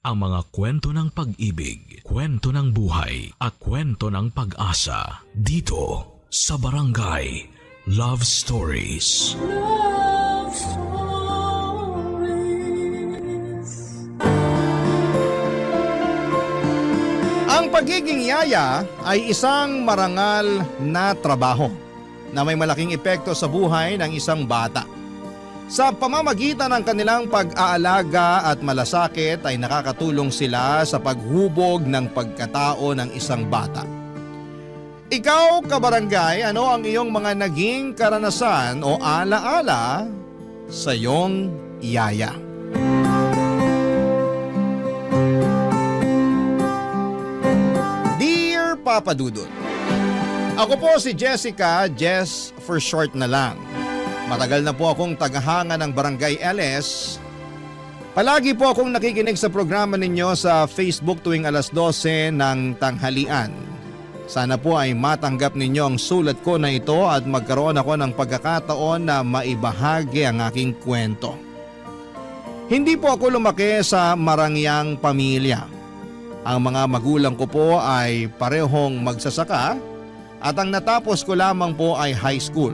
ang mga kwento ng pag-ibig, kwento ng buhay at kwento ng pag-asa dito sa Barangay Love Stories. Love Stories. Ang pagiging yaya ay isang marangal na trabaho na may malaking epekto sa buhay ng isang bata. Sa pamamagitan ng kanilang pag-aalaga at malasakit ay nakakatulong sila sa paghubog ng pagkatao ng isang bata. Ikaw, kabarangay, ano ang iyong mga naging karanasan o alaala sa iyong yaya? Dear Papa Dudut, ako po si Jessica, Jess for short na lang. Matagal na po akong tagahanga ng Barangay LS. Palagi po akong nakikinig sa programa ninyo sa Facebook tuwing alas 12 ng tanghalian. Sana po ay matanggap ninyo ang sulat ko na ito at magkaroon ako ng pagkakataon na maibahagi ang aking kwento. Hindi po ako lumaki sa marangyang pamilya. Ang mga magulang ko po ay parehong magsasaka at ang natapos ko lamang po ay high school.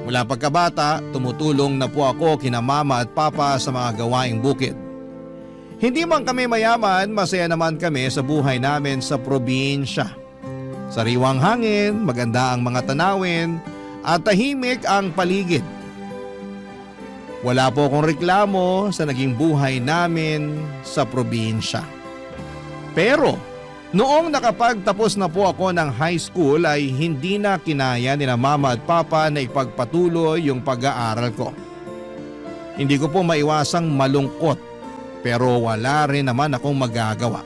Mula pagkabata, tumutulong na po ako kina mama at papa sa mga gawaing bukid. Hindi man kami mayaman, masaya naman kami sa buhay namin sa probinsya. Sariwang hangin, maganda ang mga tanawin at tahimik ang paligid. Wala po akong reklamo sa naging buhay namin sa probinsya. Pero noong nakapagtapos na po ako ng high school ay hindi na kinaya nila mama at papa na ipagpatuloy yung pag-aaral ko. Hindi ko po maiwasang malungkot pero wala rin naman akong magagawa.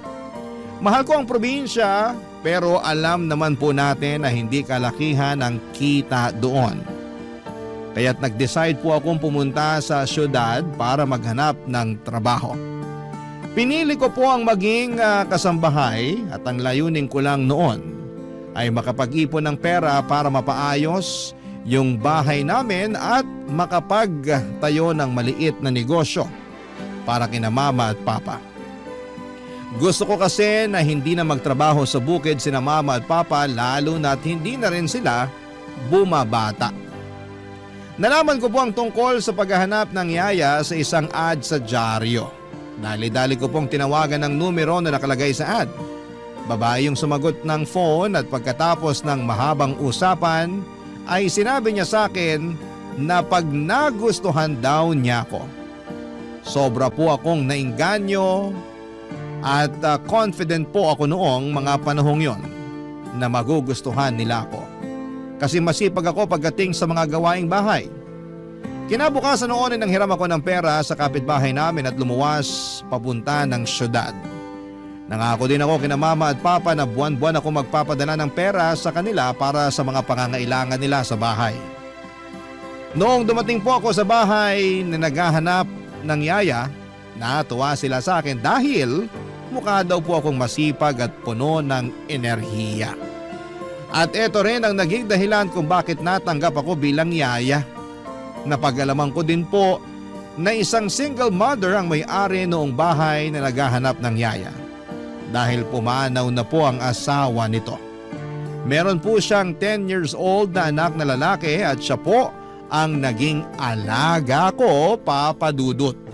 Mahal ko ang probinsya pero alam naman po natin na hindi kalakihan ang kita doon. Kaya't nag-decide po akong pumunta sa syudad para maghanap ng trabaho. Pinili ko po ang maging kasambahay at ang layunin ko lang noon ay makapag-ipon ng pera para mapaayos yung bahay namin at makapagtayo ng maliit na negosyo para kina mama at papa. Gusto ko kasi na hindi na magtrabaho sa bukid sina mama at papa lalo na't hindi na rin sila bumabata. Nalaman ko po ang tungkol sa paghahanap ng yaya sa isang ad sa dyaryo. Dali-dali ko pong tinawagan ng numero na nakalagay sa ad. Babae yung sumagot ng phone at pagkatapos ng mahabang usapan ay sinabi niya sa akin na pag nagustuhan daw niya ako. Sobra po akong nainganyo at confident po ako noong mga panahong yon na magugustuhan nila ako. Kasi masipag ako pagdating sa mga gawaing bahay. Kinabukasan noon ay nanghiram ako ng pera sa kapitbahay namin at lumuwas papunta ng syudad. Nangako din ako kina mama at papa na buwan-buwan ako magpapadala ng pera sa kanila para sa mga pangangailangan nila sa bahay. Noong dumating po ako sa bahay na naghahanap ng yaya, natuwa sila sa akin dahil mukha daw po akong masipag at puno ng enerhiya. At ito rin ang naging dahilan kung bakit natanggap ako bilang yaya. Napag-alaman ko din po na isang single mother ang may-ari noong bahay na naghahanap ng yaya. Dahil pumanaw na po ang asawa nito. Meron po siyang 10 years old na anak na lalaki at siya po ang naging alaga ko, Papa Dudut.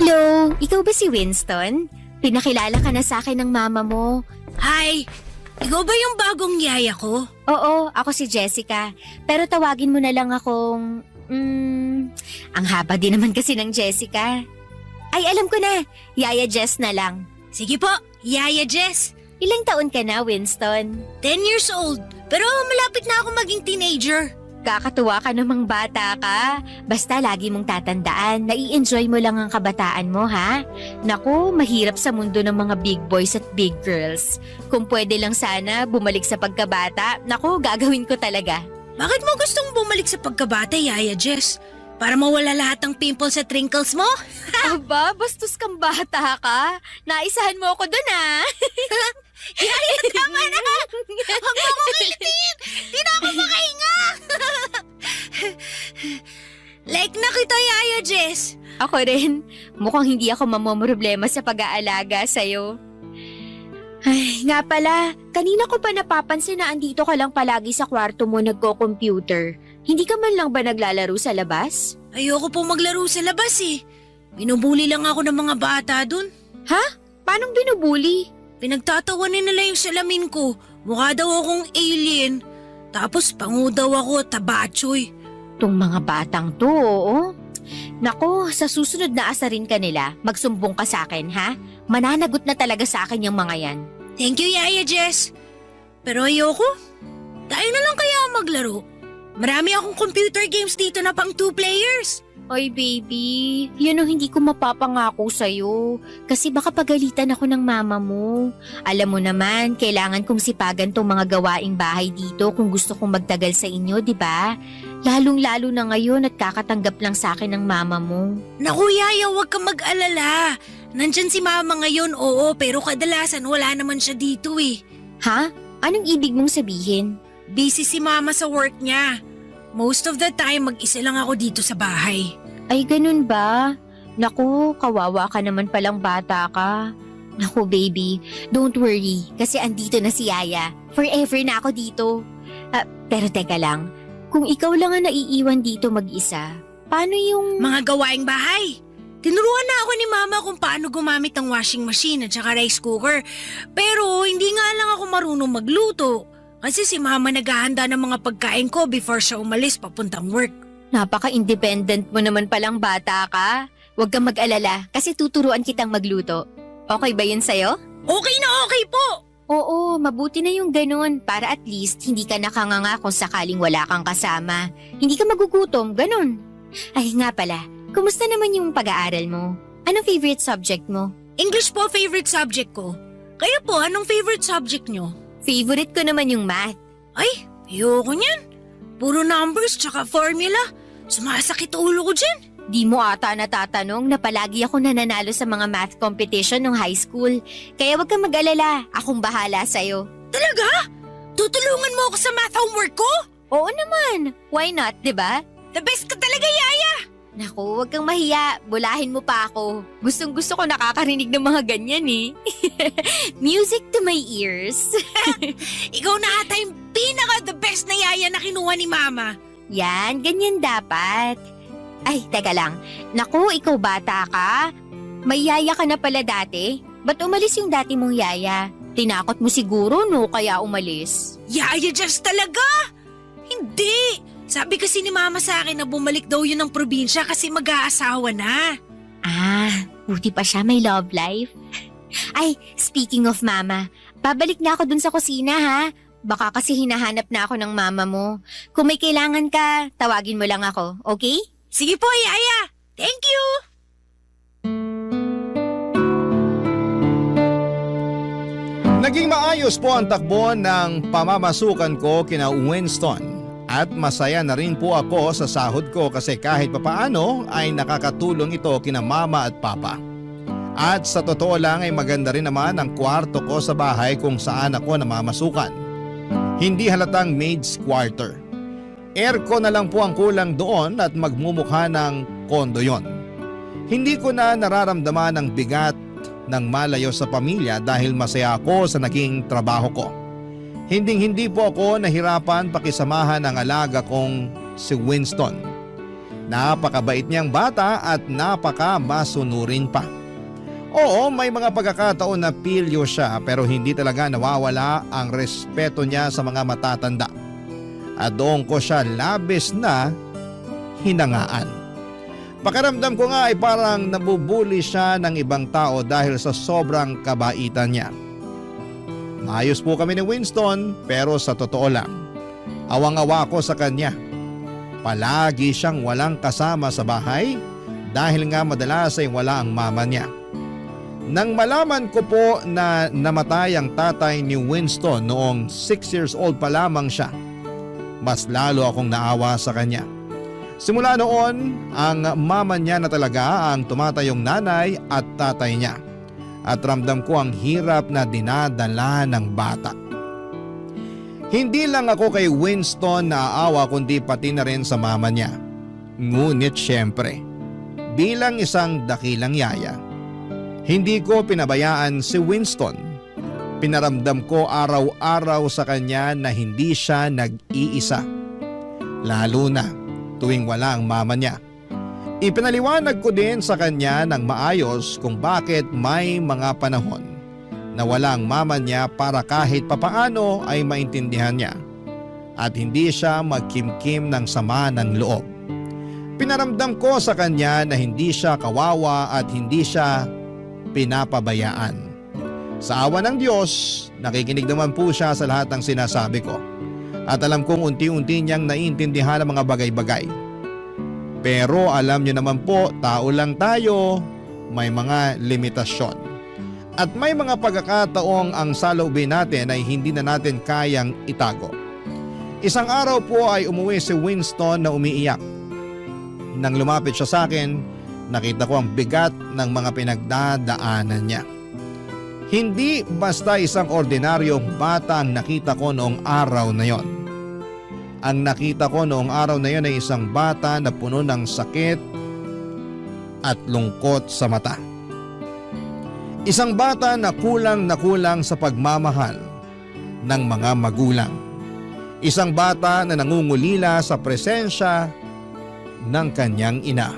Hello, ikaw ba si Winston? Pinakilala ka na sa akin ng mama mo. Hi! Ikaw ba yung bagong yaya ko? Oo, ako si Jessica. Pero tawagin mo na lang akong... ang haba din naman kasi ng Jessica. Ay, alam ko na. Yaya Jess na lang. Sige po, Yaya Jess. Ilang taon ka na, Winston? 10 years old. Pero malapit na ako maging teenager. Kakatuwa ka namang bata ka. Basta lagi mong tatandaan, nai-enjoy mo lang ang kabataan mo, ha? Naku, mahirap sa mundo ng mga big boys at big girls. Kung pwede lang sana bumalik sa pagkabata, naku, gagawin ko talaga. Bakit mo gustong bumalik sa pagkabata, Yaya Jess? Para mawala lahat ng pimples at wrinkles mo? Aba, bastos kang bata ka. Naisahan mo ako dun Yaya, tama na! Huwag mo akong kilitin! Di na ako makahinga! Like na kita, Yaya Jess. Ako rin. Mukhang hindi ako mamomroblema sa pag-aalaga sa'yo. Ay, nga pala, kanina ko pa napapansin na andito ka lang palagi sa kwarto mo nagko-computer. Hindi ka man lang ba naglalaro sa labas? Ayoko po maglaro sa labas eh. Binubuli lang ako ng mga bata dun. Paanong binubuli? Pinagtatawanin nila yung salamin ko. Mukha daw akong alien. Tapos pangu daw ako, tabachoy. Tong mga batang to, oo. Nako, sa susunod na asarin ka nila, magsumbong ka sa akin, ha? Mananagot na talaga sa akin yung mga yan. Thank you, Yaya Jess. Pero ayoko. Tayo na lang kaya maglaro. Marami akong computer games dito na pang 2 players. Oy baby, yun ang hindi ko mapapangako sa'yo. Kasi baka pagalitan ako ng mama mo. Alam mo naman, kailangan kong sipagan tong mga gawaing bahay dito kung gusto kong magtagal sa inyo, di ba? Lalong-lalo na ngayon at kakatanggap lang sa akin ng mama mo. Naku, Yaya, huwag kang mag-alala. Nandyan si mama ngayon, oo, pero kadalasan wala naman siya dito eh. Ha? Anong ibig mong sabihin? Busy si mama sa work niya. Most of the time, mag-isa lang ako dito sa bahay. Ay, ganun ba? Naku, kawawa ka naman palang bata ka. Naku, baby, don't worry kasi andito na si Yaya. Forever na ako dito. Pero teka lang, kung ikaw lang ang naiiwan dito mag-isa, paano yung... Mga gawaing bahay. Tinuruan na ako ni mama kung paano gumamit ng washing machine at saka rice cooker. Pero hindi nga lang ako marunong magluto. Kasi si mama naghahanda ng mga pagkain ko before siya umalis papuntang work. Napaka-independent mo naman palang bata ka. Huwag kang mag-alala kasi tuturuan kitang magluto. Okay ba yun sa'yo? Okay na okay po! Oo, mabuti na yung ganun para at least hindi ka nakanganga kung sakaling wala kang kasama. Hindi ka magugutom, ganun. Ay nga pala, kumusta naman yung pag-aaral mo? Anong favorite subject mo? English po favorite subject ko. Kayo po, anong favorite subject nyo? Favorite ko naman yung math. Ay, ayoko niyan. Puro numbers tsaka formula. Sumasakit ulo ko dyan. Di mo ata natatanong na palagi ako nananalo sa mga math competition nung high school. Kaya wag kang mag-alala, akong bahala sa'yo. Talaga? Tutulungan mo ako sa math homework ko? Oo naman, why not, di ba? The best ka talaga, Yaya! Naku, wag kang mahiya, bulahin mo pa ako. Gustong gusto ko nakakarinig ng mga ganyan eh. Music to my ears. Ikaw na ata yung pinaka-the best na Yaya na kinuha ni Mama. Yan, ganyan dapat. Ay, teka lang. Naku, ikaw bata ka. May yaya ka na pala dati. Ba't umalis yung dati mong yaya? Tinakot mo siguro no kaya umalis. Yaya just talaga? Hindi! Sabi kasi ni Mama sa akin na bumalik daw yun ng probinsya kasi mag-aasawa na. Ah, buti pa siya may love life. Ay, speaking of mama, babalik na ako dun sa kusina ha. Baka kasi hinahanap na ako ng mama mo. Kung may kailangan ka, tawagin mo lang ako, okay? Sige po, Yaya! Thank you! Naging maayos po ang takbo ng pamamasukan ko kina Winston. At masaya na rin po ako sa sahod ko kasi kahit papaano ay nakakatulong ito kina mama at papa. At sa totoo lang ay maganda rin naman ang kwarto ko sa bahay kung saan ako namamasukan. Hindi halatang maid's quarter. Aircon na lang po ang kulang doon at magmumukha ng kondo yon. Hindi ko na nararamdaman ang bigat ng malayo sa pamilya dahil masaya ako sa naging trabaho ko. Hindi po ako nahirapan pakisamahan ang alaga kong si Winston. Napakabait niyang bata at napaka-masunurin pa. Oo, may mga pagkakataon na pilyo siya pero hindi talaga nawawala ang respeto niya sa mga matatanda. At doon ko siya labis na hinangaan. Pakiramdam ko nga ay parang nabubuli siya ng ibang tao dahil sa sobrang kabaitan niya. Maayos po kami ni Winston pero sa totoo lang, awang-awa ko sa kanya. Palagi siyang walang kasama sa bahay dahil nga madalas ay wala ang mama niya. Nang malaman ko po na namatay ang tatay ni Winston noong 6 years old pa lamang siya, mas lalo akong naawa sa kanya. Simula noon, ang mama niya na talaga ang tumatayong nanay at tatay niya. At ramdam ko ang hirap na dinadala ng bata. Hindi lang ako kay Winston naaawa kundi pati na rin sa mama niya. Ngunit syempre, bilang isang dakilang yaya, hindi ko pinabayaan si Winston. Pinaramdam ko araw-araw sa kanya na hindi siya nag-iisa. Lalo na tuwing wala ang mama niya. Ipinaliwanag ko din sa kanya ng maayos kung bakit may mga panahon na wala ang mama niya para kahit papaano ay maintindihan niya at hindi siya magkimkim ng sama ng loob. Pinaramdam ko sa kanya na hindi siya kawawa at hindi siya pinapabayaan. Sa awa ng Diyos, nakikinig naman po siya sa lahat ng sinasabi ko. At alam kong unti-unti niyang naiintindihan ang mga bagay-bagay. Pero alam niyo naman po, tao lang tayo, may mga limitasyon. At may mga pagkakataong ang saloobin natin ay hindi na natin kayang itago. Isang araw po ay umuwi si Winston na umiiyak. Nang lumapit siya sa akin, nakita ko ang bigat ng mga pinagdadaanan niya. Hindi basta isang ordinaryong bata ang nakita ko noong araw na yon. Ang nakita ko noong araw na yon ay isang bata na puno ng sakit at lungkot sa mata. Isang bata na kulang sa pagmamahal ng mga magulang. Isang bata na nangungulila sa presensya ng kanyang ina.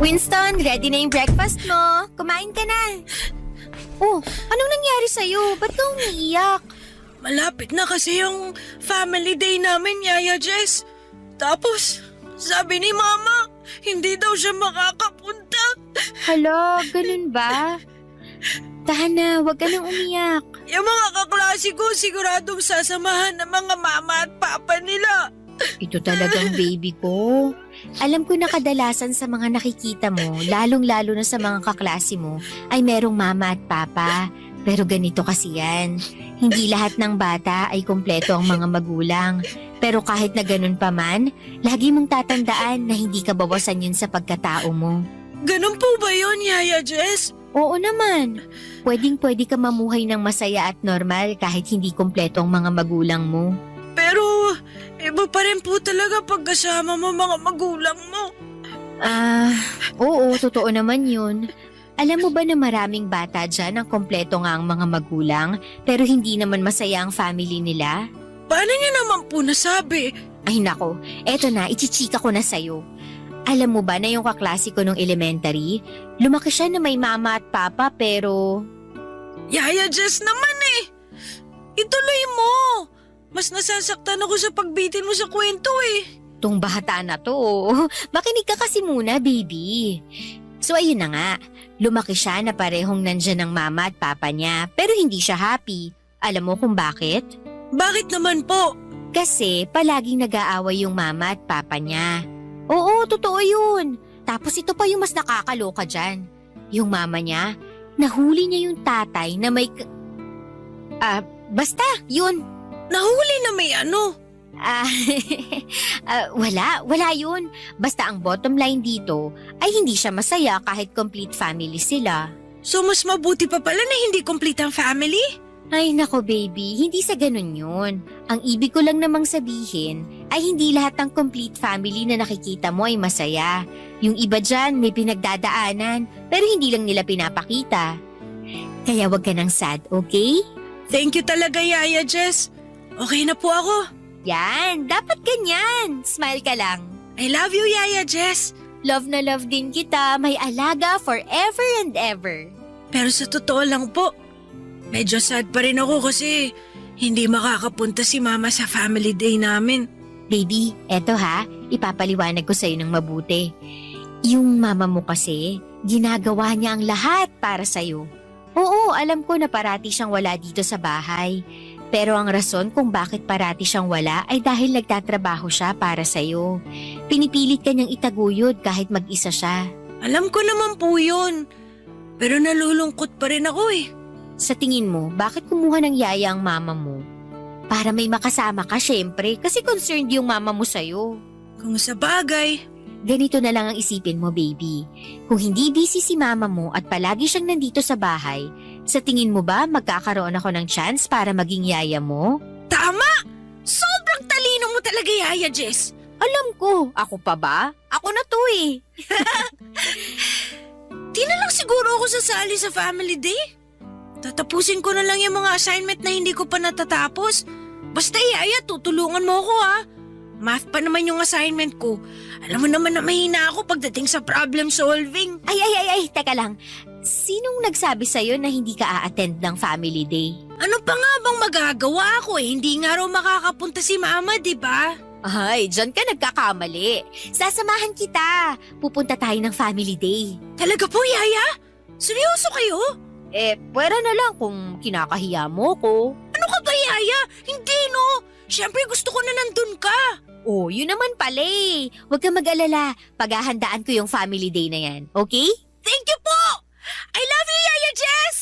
Winston, ready na yung breakfast mo. Kumain ka na. Oh, anong nangyari sa'yo? Ba't ka umiiyak? Malapit na kasi yung family day namin, Yaya Jess. Tapos, sabi ni Mama, hindi daw siya makakapunta. Hala, ganun ba? Tahan na, huwag ka nang umiyak. Yung mga kaklase ko siguradong sasamahan ng mga mama at papa nila. Ito talagang baby ko. Alam ko na kadalasan sa mga nakikita mo, lalong-lalo na sa mga kaklase mo, ay merong mama at papa. Pero ganito kasi yan. Hindi lahat ng bata ay kumpleto ang mga magulang. Pero kahit na ganun pa man, lagi mong tatandaan na hindi ka bawasan yun sa pagkatao mo. Ganun po ba yun, Yaya Jess? Oo naman. Pwedeng-pwede ka mamuhay ng masaya at normal kahit hindi kumpleto ang mga magulang mo. Pero, iba pa rin po talaga pagkasama mo mga magulang mo. Oo, totoo naman yun. Alam mo ba na maraming bata dyan ang kompleto nga ang mga magulang pero hindi naman masaya ang family nila? Paano niya naman po nasabi? Ay nako, eto na, ichichika ko na sa'yo. Alam mo ba na yung kaklase ko nung elementary, lumaki siya na may mama at papa pero... Yaya Jess naman eh! Ituloy mo! Mas nasasaktan ako sa pagbitin mo sa kwento eh. Tong bata na to, makinig ka kasi muna, baby. So ayun na nga, lumaki siya na parehong nandyan ang mama at papa niya pero hindi siya happy. Alam mo kung bakit? Bakit naman po? Kasi palaging nag-aaway yung mama at papa niya. Oo, totoo yun. Tapos ito pa yung mas nakakaloka dyan. Yung mama niya, nahuli niya yung tatay na may... basta, yun. Nahuli na may ano? Wala yun. Basta ang bottom line dito ay hindi siya masaya kahit complete family sila. So mas mabuti pa pala na hindi complete ang family? Ay nako baby, hindi sa ganun yun. Ang ibig ko lang namang sabihin ay hindi lahat ng complete family na nakikita mo ay masaya. Yung iba dyan may pinagdadaanan pero hindi lang nila pinapakita. Kaya wag ka nang sad, okay? Thank you talaga, Yaya Jess. Okay na po ako. Yan, dapat ganyan. Smile ka lang. I love you, Yaya Jess. Love na love din kita, may alaga forever and ever. Pero sa totoo lang po, medyo sad pa rin ako kasi hindi makakapunta si Mama sa family day namin. Baby, eto ha, ipapaliwanag ko sa'yo ng mabuti. Yung mama mo kasi, ginagawa niya ang lahat para sa'yo. Oo, alam ko na parati siyang wala dito sa bahay. Pero ang rason kung bakit parati siyang wala ay dahil nagtatrabaho siya para sa'yo. Pinipilit ka niyang itaguyod kahit mag-isa siya. Alam ko naman po yun. Pero nalulungkot pa rin ako eh. Sa tingin mo, bakit kumuha ng yaya ang mama mo? Para may makasama ka syempre kasi concerned yung mama mo sa'yo. Kung sa bagay, Ganito na lang ang isipin mo, baby. Kung hindi busy si mama mo at palagi siyang nandito sa bahay, sa tingin mo ba magkakaroon ako ng chance para maging yaya mo? tama! Sobrang talino mo talaga, Yaya Jess. Alam ko, ako pa ba? Ako na to eh. Di na lang siguro ako sasali sa family day. Tatapusin ko na lang yung mga assignment na hindi ko pa natatapos. Basta Yaya, tutulungan mo ako ha. Math pa naman yung assignment ko. Alam mo naman na mahina ako pagdating sa problem solving. Ay, teka lang. Sinong nagsabi sa'yo na hindi ka a-attend ng family day? Ano pa nga bang magagawa ako eh? Hindi nga raw makakapunta si Mama, di ba? Ay, dyan ka nagkakamali. Sasamahan kita. Pupunta tayo ng family day. Talaga po, Yaya? Seryoso kayo? Pwera na lang kung kinakahiya mo ko. Ano ka ba, Yaya? Hindi no. Siyempre gusto ko na nandun ka. Oh, yun naman pala eh. Huwag kang mag-alala. Paghahandaan ko yung family day na yan. Okay? Thank you po! I love you, Yaya Jess!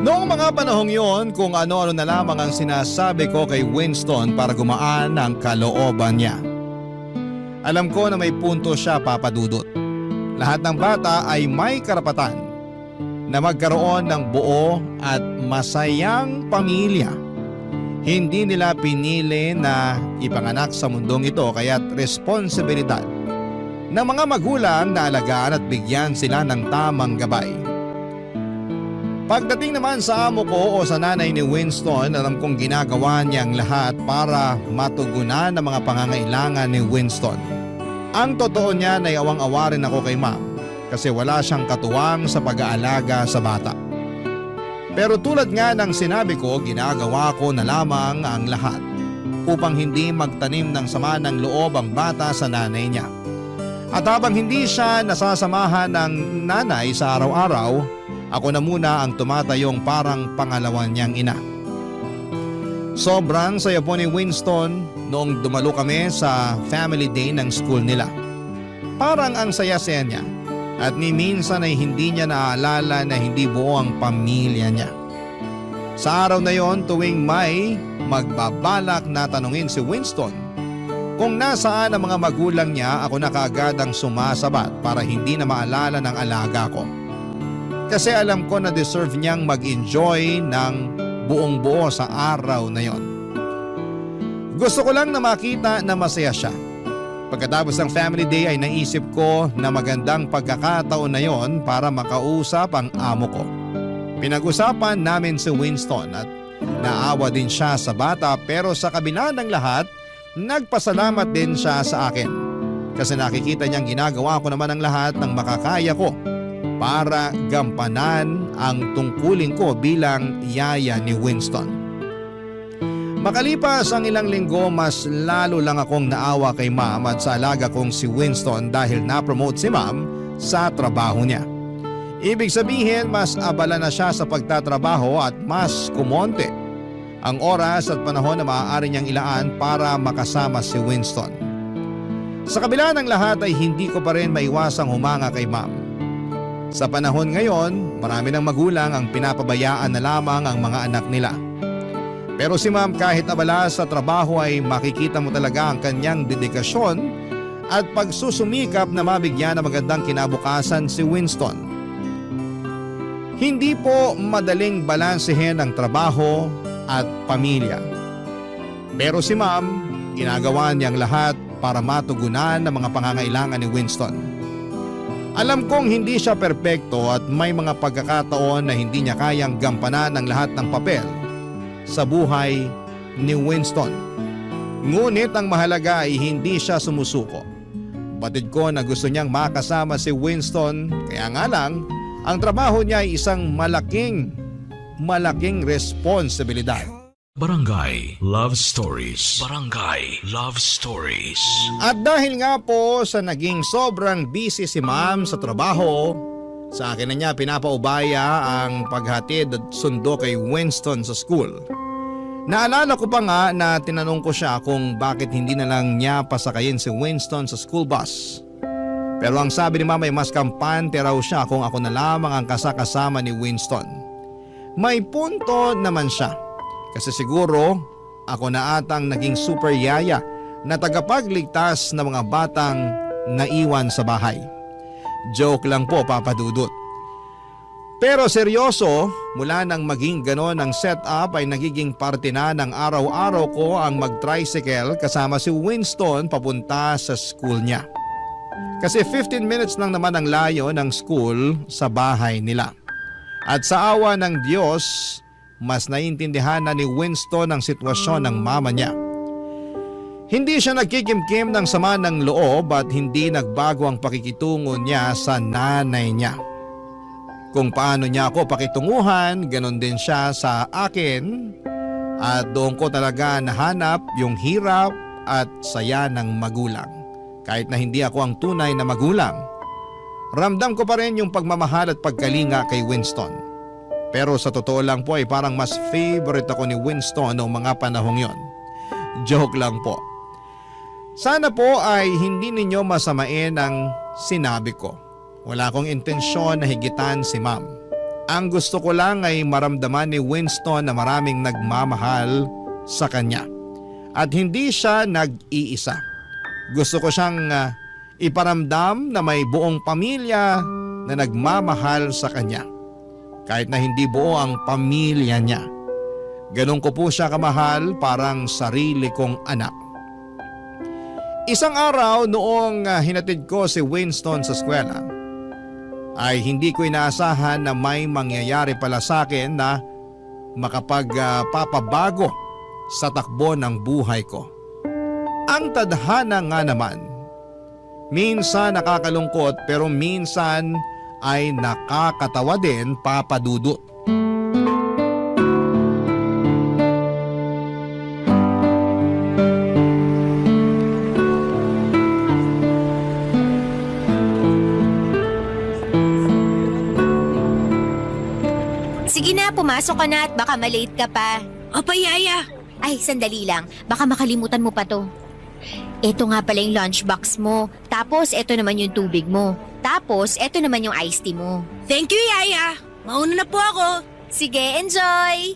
Noong mga panahong yon, kung ano-ano na lamang ang sinasabi ko kay Winston para gumaan ang kalooban niya. Alam ko na may punto siya, Papa Dudut. Lahat ng bata ay may karapatan na magkaroon ng buo at masayang pamilya. Hindi nila pinili na ipanganak sa mundong ito kaya't responsibilidad ng mga magulang na alagaan at bigyan sila ng tamang gabay. Pagdating naman sa amo ko o sa nanay ni Winston, alam kong ginagawa niyang lahat para matugunan ang mga pangangailangan ni Winston. Ang totoo niyan ay awang-awa rin ako kay ma'am kasi wala siyang katuwang sa pag-aalaga sa bata. Pero tulad nga ng sinabi ko, ginagawa ko na lamang ang lahat upang hindi magtanim ng sama ng loob ang bata sa nanay niya. At habang hindi siya nasasamahan ng nanay sa araw-araw, ako na muna ang tumatayong parang pangalawa niyang ina. Sobrang saya po ni Winston noong dumalo kami sa family day ng school nila. Parang ang saya-saya niya. At ni minsan ay hindi niya naaalala na hindi buo ang pamilya niya. Sa araw na yon, tuwing may magbabalak na tanungin si Winston kung nasaan ang mga magulang niya, ako na kaagad ang sumasabat para hindi na maalala ng alaga ko. Kasi alam ko na deserve niyang mag-enjoy ng buong buo sa araw na yon. Gusto ko lang na makita na masaya siya. Pagkatapos ng family day ay naisip ko na magandang pagkakataon na yon para makausap ang amo ko. Pinag-usapan namin si Winston at naawa din siya sa bata pero sa kabila ng lahat, nagpasalamat din siya sa akin. Kasi nakikita niyang ginagawa ko naman ang lahat ng makakaya ko para gampanan ang tungkulin ko bilang yaya ni Winston. Makalipas ang ilang linggo, mas lalo lang akong naawa kay ma'am at sa alaga kong si Winston dahil na-promote si ma'am sa trabaho niya. Ibig sabihin, mas abala na siya sa pagtatrabaho at mas kumonte ang oras at panahon na maaari niyang ilaan para makasama si Winston. Sa kabila ng lahat ay hindi ko pa rin maiwasang humanga kay ma'am. Sa panahon ngayon, marami ng magulang ang pinapabayaan na lamang ang mga anak nila. Pero si ma'am kahit abala sa trabaho ay makikita mo talaga ang kanyang dedikasyon at pagsusumikap na mabigyan ng magandang kinabukasan si Winston. Hindi po madaling balansehin ang trabaho at pamilya. Pero si ma'am, ginagawa niyang lahat para matugunan ang mga pangangailangan ni Winston. Alam kong hindi siya perpekto at may mga pagkakataon na hindi niya kayang gampanan ang lahat ng papel sa buhay ni Winston. Ngunit ang mahalaga ay hindi siya sumusuko. Batid ko na gusto niyang makasama si Winston, kaya nga lang, ang trabaho niya ay isang malaking responsibilidad. Barangay Love Stories. Barangay Love Stories. At dahil nga po sa naging sobrang busy si ma'am sa trabaho, Sa akin na niya pinapaubaya ang paghatid at sundo kay Winston sa school. Naalala ko pa nga na tinanong ko siya kung bakit hindi na lang niya pasakayin si Winston sa school bus. Pero ang sabi ni mama ay mas kampante raw siya kung ako na lamang ang kasakasama ni Winston. May punto naman siya kasi siguro ako na atang naging super yaya na tagapagligtas ng mga batang naiwan sa bahay. Joke lang po, Papa Dudut. Pero seryoso, mula nang maging ganon ang setup ay nagiging parte na ng araw-araw ko ang mag-tricycle kasama si Winston papunta sa school niya. Kasi 15 minutes lang naman ang layo ng school sa bahay nila. At sa awa ng Diyos, mas naiintindihan na ni Winston ang sitwasyon ng mama niya. Hindi siya nagkikimkim ng sama ng loob at hindi nagbago ang pakikitungo niya sa nanay niya. Kung paano niya ako pakitunguhan, ganon din siya sa akin at doon ko talaga nahanap yung hirap at saya ng magulang. Kahit na hindi ako ang tunay na magulang, ramdam ko pa rin yung pagmamahal at pagkalinga kay Winston. Pero sa totoo lang po ay parang mas favorite ako ni Winston noong mga panahong yon. Joke lang po. Sana po ay hindi ninyo masamain ang sinabi ko. Wala akong intensyon na higitan si ma'am. Ang gusto ko lang ay maramdaman ni Winston na maraming nagmamahal sa kanya. At hindi siya nag-iisa. Gusto ko siyang iparamdam na may buong pamilya na nagmamahal sa kanya. Kahit na hindi buo ang pamilya niya. Ganun ko po siya kamahal, parang sarili kong anak. Isang araw noong hinatid ko si Winston sa eskwela, ay hindi ko inaasahan na may mangyayari pala sa akin na makapagpapabago sa takbo ng buhay ko. Ang tadhana nga naman, minsan nakakalungkot pero minsan ay nakakatawa din, Papa Dudut. Sige na, pumasok ka na at baka malate ka pa. Opa, Yaya. Ay, sandali lang. Baka makalimutan mo pa to. Ito nga pala yung lunchbox mo. Tapos, ito naman yung tubig mo. Tapos, ito naman yung iced tea mo. Thank you, Yaya. Mauna na po ako. Sige, enjoy!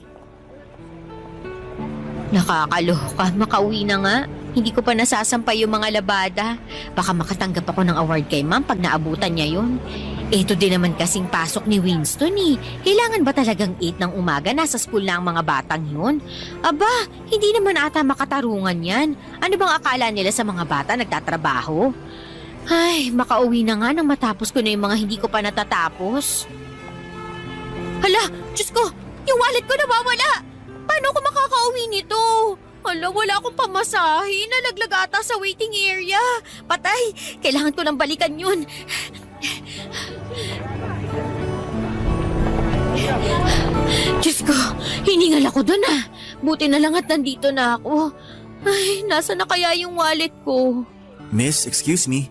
Nakakaloka, makauwi na nga. Hindi ko pa nasasampay yung mga labada. Baka makatanggap ako ng award kay ma'am pag naabutan niya yun. Ito din naman kasing pasok ni Winston eh. Kailangan ba talagang 8 ng umaga nasa school na ang mga batang yun? Aba, hindi naman ata makatarungan yan. Ano bang akala nila sa mga bata nagtatrabaho? Ay, makauwi na nga nang matapos ko na yung mga hindi ko pa natatapos. Hala, Diyos ko, yung wallet ko nawawala. Paano ko makakauwi nito? Hala, wala akong pamasahe. Nalaglag ata sa waiting area. Patay, kailangan ko nang balikan yun. Diyos ko, hiningal ako dun ah. Buti na lang at nandito na ako. Ay, nasa na kaya yung wallet ko? Miss, excuse me.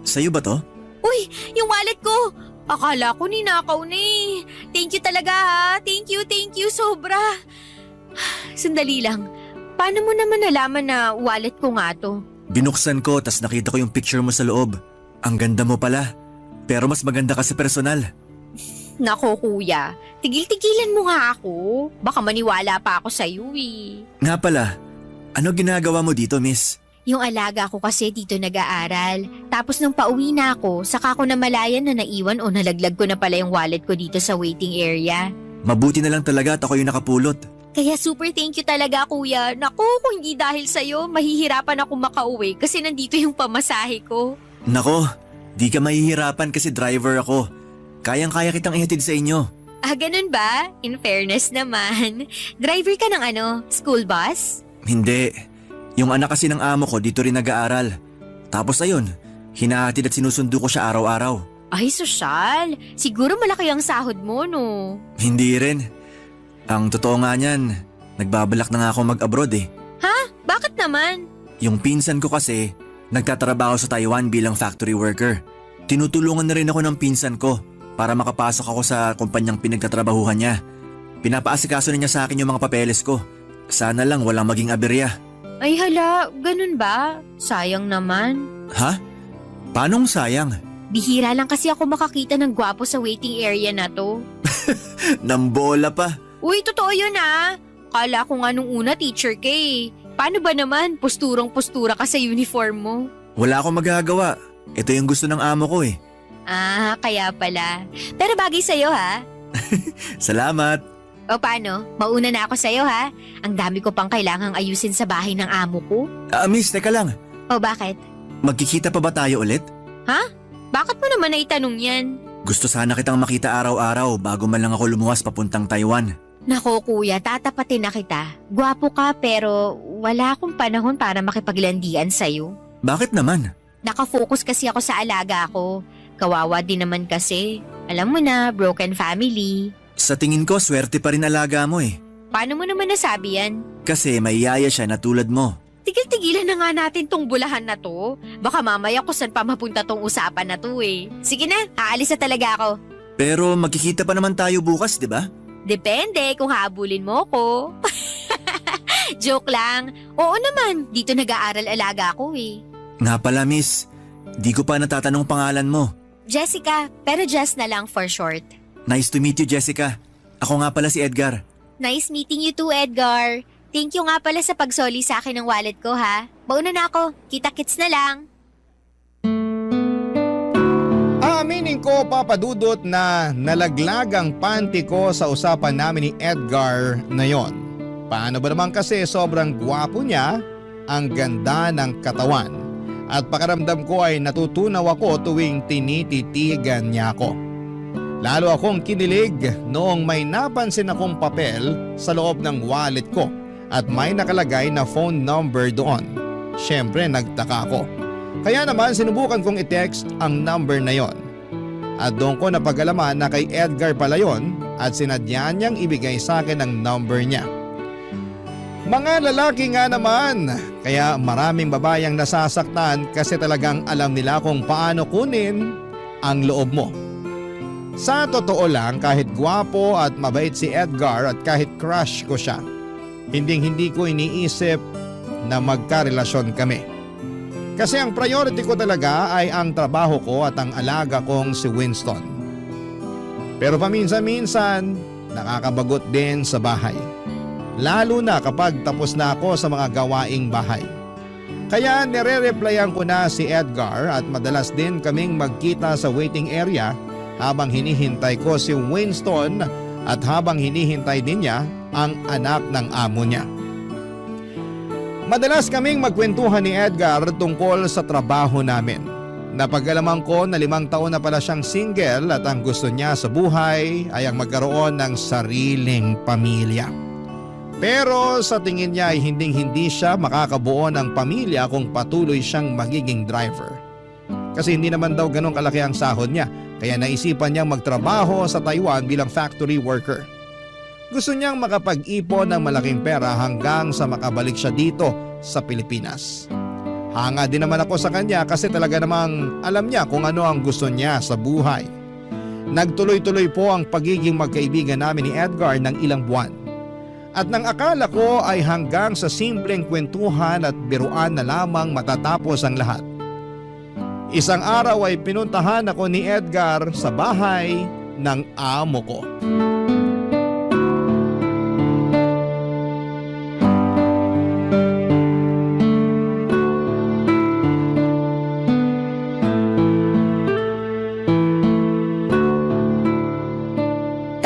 Sa'yo ba to? Uy, yung wallet ko! Akala ko ninakaw na eh. Thank you talaga ha. Thank you sobra. Sandali lang. Paano mo naman nalaman na wallet ko nga to? Binuksan ko tas nakita ko yung picture mo sa loob. Ang ganda mo pala. Pero mas maganda ka sa personal. Nako kuya, tigil-tigilan mo nga ako. Baka maniwala pa ako sa'yo eh. Nga pala, ano ginagawa mo dito, miss? Yung alaga ko kasi dito nag-aaral. Tapos nung pauwi na ako, saka ko namalayan na naiwan o nalaglag ko na pala yung wallet ko dito sa waiting area. Mabuti na lang talaga at ako yung nakapulot. Kaya super thank you talaga kuya. Naku, kung hindi dahil sa'yo, mahihirapan ako makauwi kasi nandito yung pamasahe ko. Nako, di ka mahihirapan kasi driver ako. Kayang-kaya kitang ihatid sa inyo. Ah, ganun ba? In fairness naman. Driver ka ng school bus? Hindi. Yung anak kasi ng amo ko dito rin nag-aaral. Tapos ayun, hinahatid at sinusundo ko siya araw-araw. Ay, sosyal. Siguro malaki ang sahod mo, no? Hindi rin. Ang totoo nga niyan, nagbabalak na nga ako mag-abroad eh. Ha? Bakit naman? Yung pinsan ko kasi, nagtatrabaho sa Taiwan bilang factory worker. Tinutulungan na rin ako ng pinsan ko. para makapasok ako sa kumpanyang pinagtatrabahuhan niya. Pinapaasikaso na niya sa akin yung mga papeles ko. Sana lang walang maging aberya. Ay hala, ganun ba? Sayang naman. Ha? Paanong sayang? Bihira lang kasi ako makakita ng gwapo sa waiting area na to. Nambola pa. Uy, totoo yun ah. Kala ko nga nung una teacher ka eh. Paano ba naman? Posturang-postura ka sa uniform mo. Wala akong magagawa. Ito yung gusto ng amo ko eh. Ah, kaya pala. Pero bagay sa'yo ha. Salamat. O paano? Mauna na ako sa'yo ha. Ang dami ko pang kailangang ayusin sa bahay ng amo ko. Miss, teka lang. O bakit? Magkikita pa ba tayo ulit? Bakit mo naman naitanong yan? Gusto sana kitang makita araw-araw bago man lang ako lumuwas papuntang Taiwan. Nako kuya, tatapatin na kita. Gwapo ka pero wala akong panahon para makipaglandian sa'yo. Bakit naman? Nakafocus kasi ako sa alaga ko. Kawawa din naman kasi. Alam mo na, broken family. Sa tingin ko, swerte pa rin alaga mo eh. Paano mo naman nasabi yan? Kasi may yaya siya na tulad mo. Tigil-tigilan na nga natin tong bulahan na to. Baka mamaya kung saan pa mapunta tong usapan na to eh. Sige na, aalis na talaga ako. Pero magkikita pa naman tayo bukas, di ba? Depende kung habulin mo ko. Joke lang. Oo naman, dito nag-aaral alaga ko eh. Nga pala miss, di ko pa natatanong pangalan mo. Jessica, pero Jess na lang for short. Nice to meet you, Jessica. Ako nga pala si Edgar. Nice meeting you too, Edgar. Thank you nga pala sa pagsoli sa akin ng wallet ko ha. Mauna na ako, kita-kits na lang. Aaminin ko, Papa Dudut, na nalaglag ang panty ko sa usapan namin ni Edgar na yon. Paano ba naman kasi sobrang gwapo niya, ang ganda ng katawan. At pakiramdam ko ay natutunaw ako tuwing tinititigan niya ako. Lalo akong kinilig noong may napansin akong papel sa loob ng wallet ko at may nakalagay na phone number doon. Siyempre nagtaka ako. Kaya naman sinubukan kong i-text ang number na yon. At doon ko napag-alaman na kay Edgar pala yon at sinadya niyang ibigay sa akin ang number niya. Mga lalaki nga naman, kaya maraming babayang nasasaktan kasi talagang alam nila kung paano kunin ang loob mo. Sa totoo lang, kahit gwapo at mabait si Edgar at kahit crush ko siya, hindi ko iniisip na magkarelasyon kami. Kasi ang priority ko talaga ay ang trabaho ko at ang alaga kong si Winston. Pero paminsan-minsan, nakakabagot din sa bahay. Lalo na kapag tapos na ako sa mga gawaing bahay. Kaya nire-replyan ko na si Edgar at madalas din kaming magkita sa waiting area habang hinihintay ko si Winston at habang hinihintay din niya ang anak ng amo niya. Madalas kaming magkwentuhan ni Edgar tungkol sa trabaho namin. Napag-alaman ko na 5 taon na pala siyang single at ang gusto niya sa buhay ay ang magkaroon ng sariling pamilya. Pero sa tingin niya ay hindi siya makakabuo ng pamilya kung patuloy siyang magiging driver. Kasi hindi naman daw ganun kalaki ang sahod niya, kaya naisipan niyang magtrabaho sa Taiwan bilang factory worker. Gusto niyang makapag-ipon ng malaking pera hanggang sa makabalik siya dito sa Pilipinas. Hanga din naman ako sa kanya kasi talaga namang alam niya kung ano ang gusto niya sa buhay. Nagtuloy-tuloy po ang pagiging magkaibigan namin ni Edgar ng ilang buwan. At nang akala ko ay hanggang sa simpleng kwentuhan at biruan na lamang matatapos ang lahat. Isang araw ay pinuntahan ako ni Edgar sa bahay ng amo ko.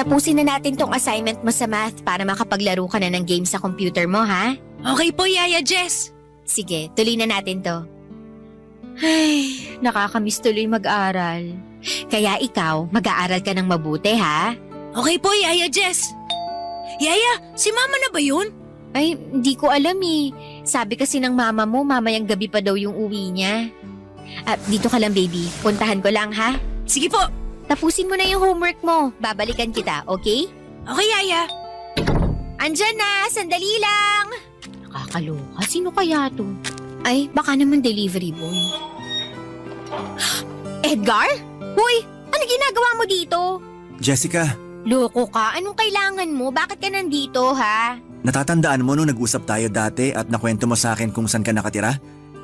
Tapusin na natin tong assignment mo sa math para makapaglaro ka na ng game sa computer mo ha? Okay po, Yaya Jess. Sige, tuloy na natin to. Ay, nakakamiss tuloy mag-aral. Kaya ikaw, mag-aaral ka ng mabuti ha? Okay po, Yaya Jess. Yaya, si Mama na ba yun? Ay, hindi ko alam eh. Sabi kasi ng mama mo, mamayang gabi pa daw yung uwi niya. Dito ka lang baby, puntahan ko lang ha? Sige po. Tapusin mo na yung homework mo, babalikan kita, okay? Okay, Yaya. Andyan na, sandali lang! Nakakaloka, sino kaya to? Ay, baka naman delivery boy. Edgar? Hoy, Ano ginagawa mo dito? Jessica, Loko ka, anong kailangan mo? Bakit ka nandito, ha? natatandaan mo nung nag-usap tayo dati at nakwento mo sa akin kung saan ka nakatira?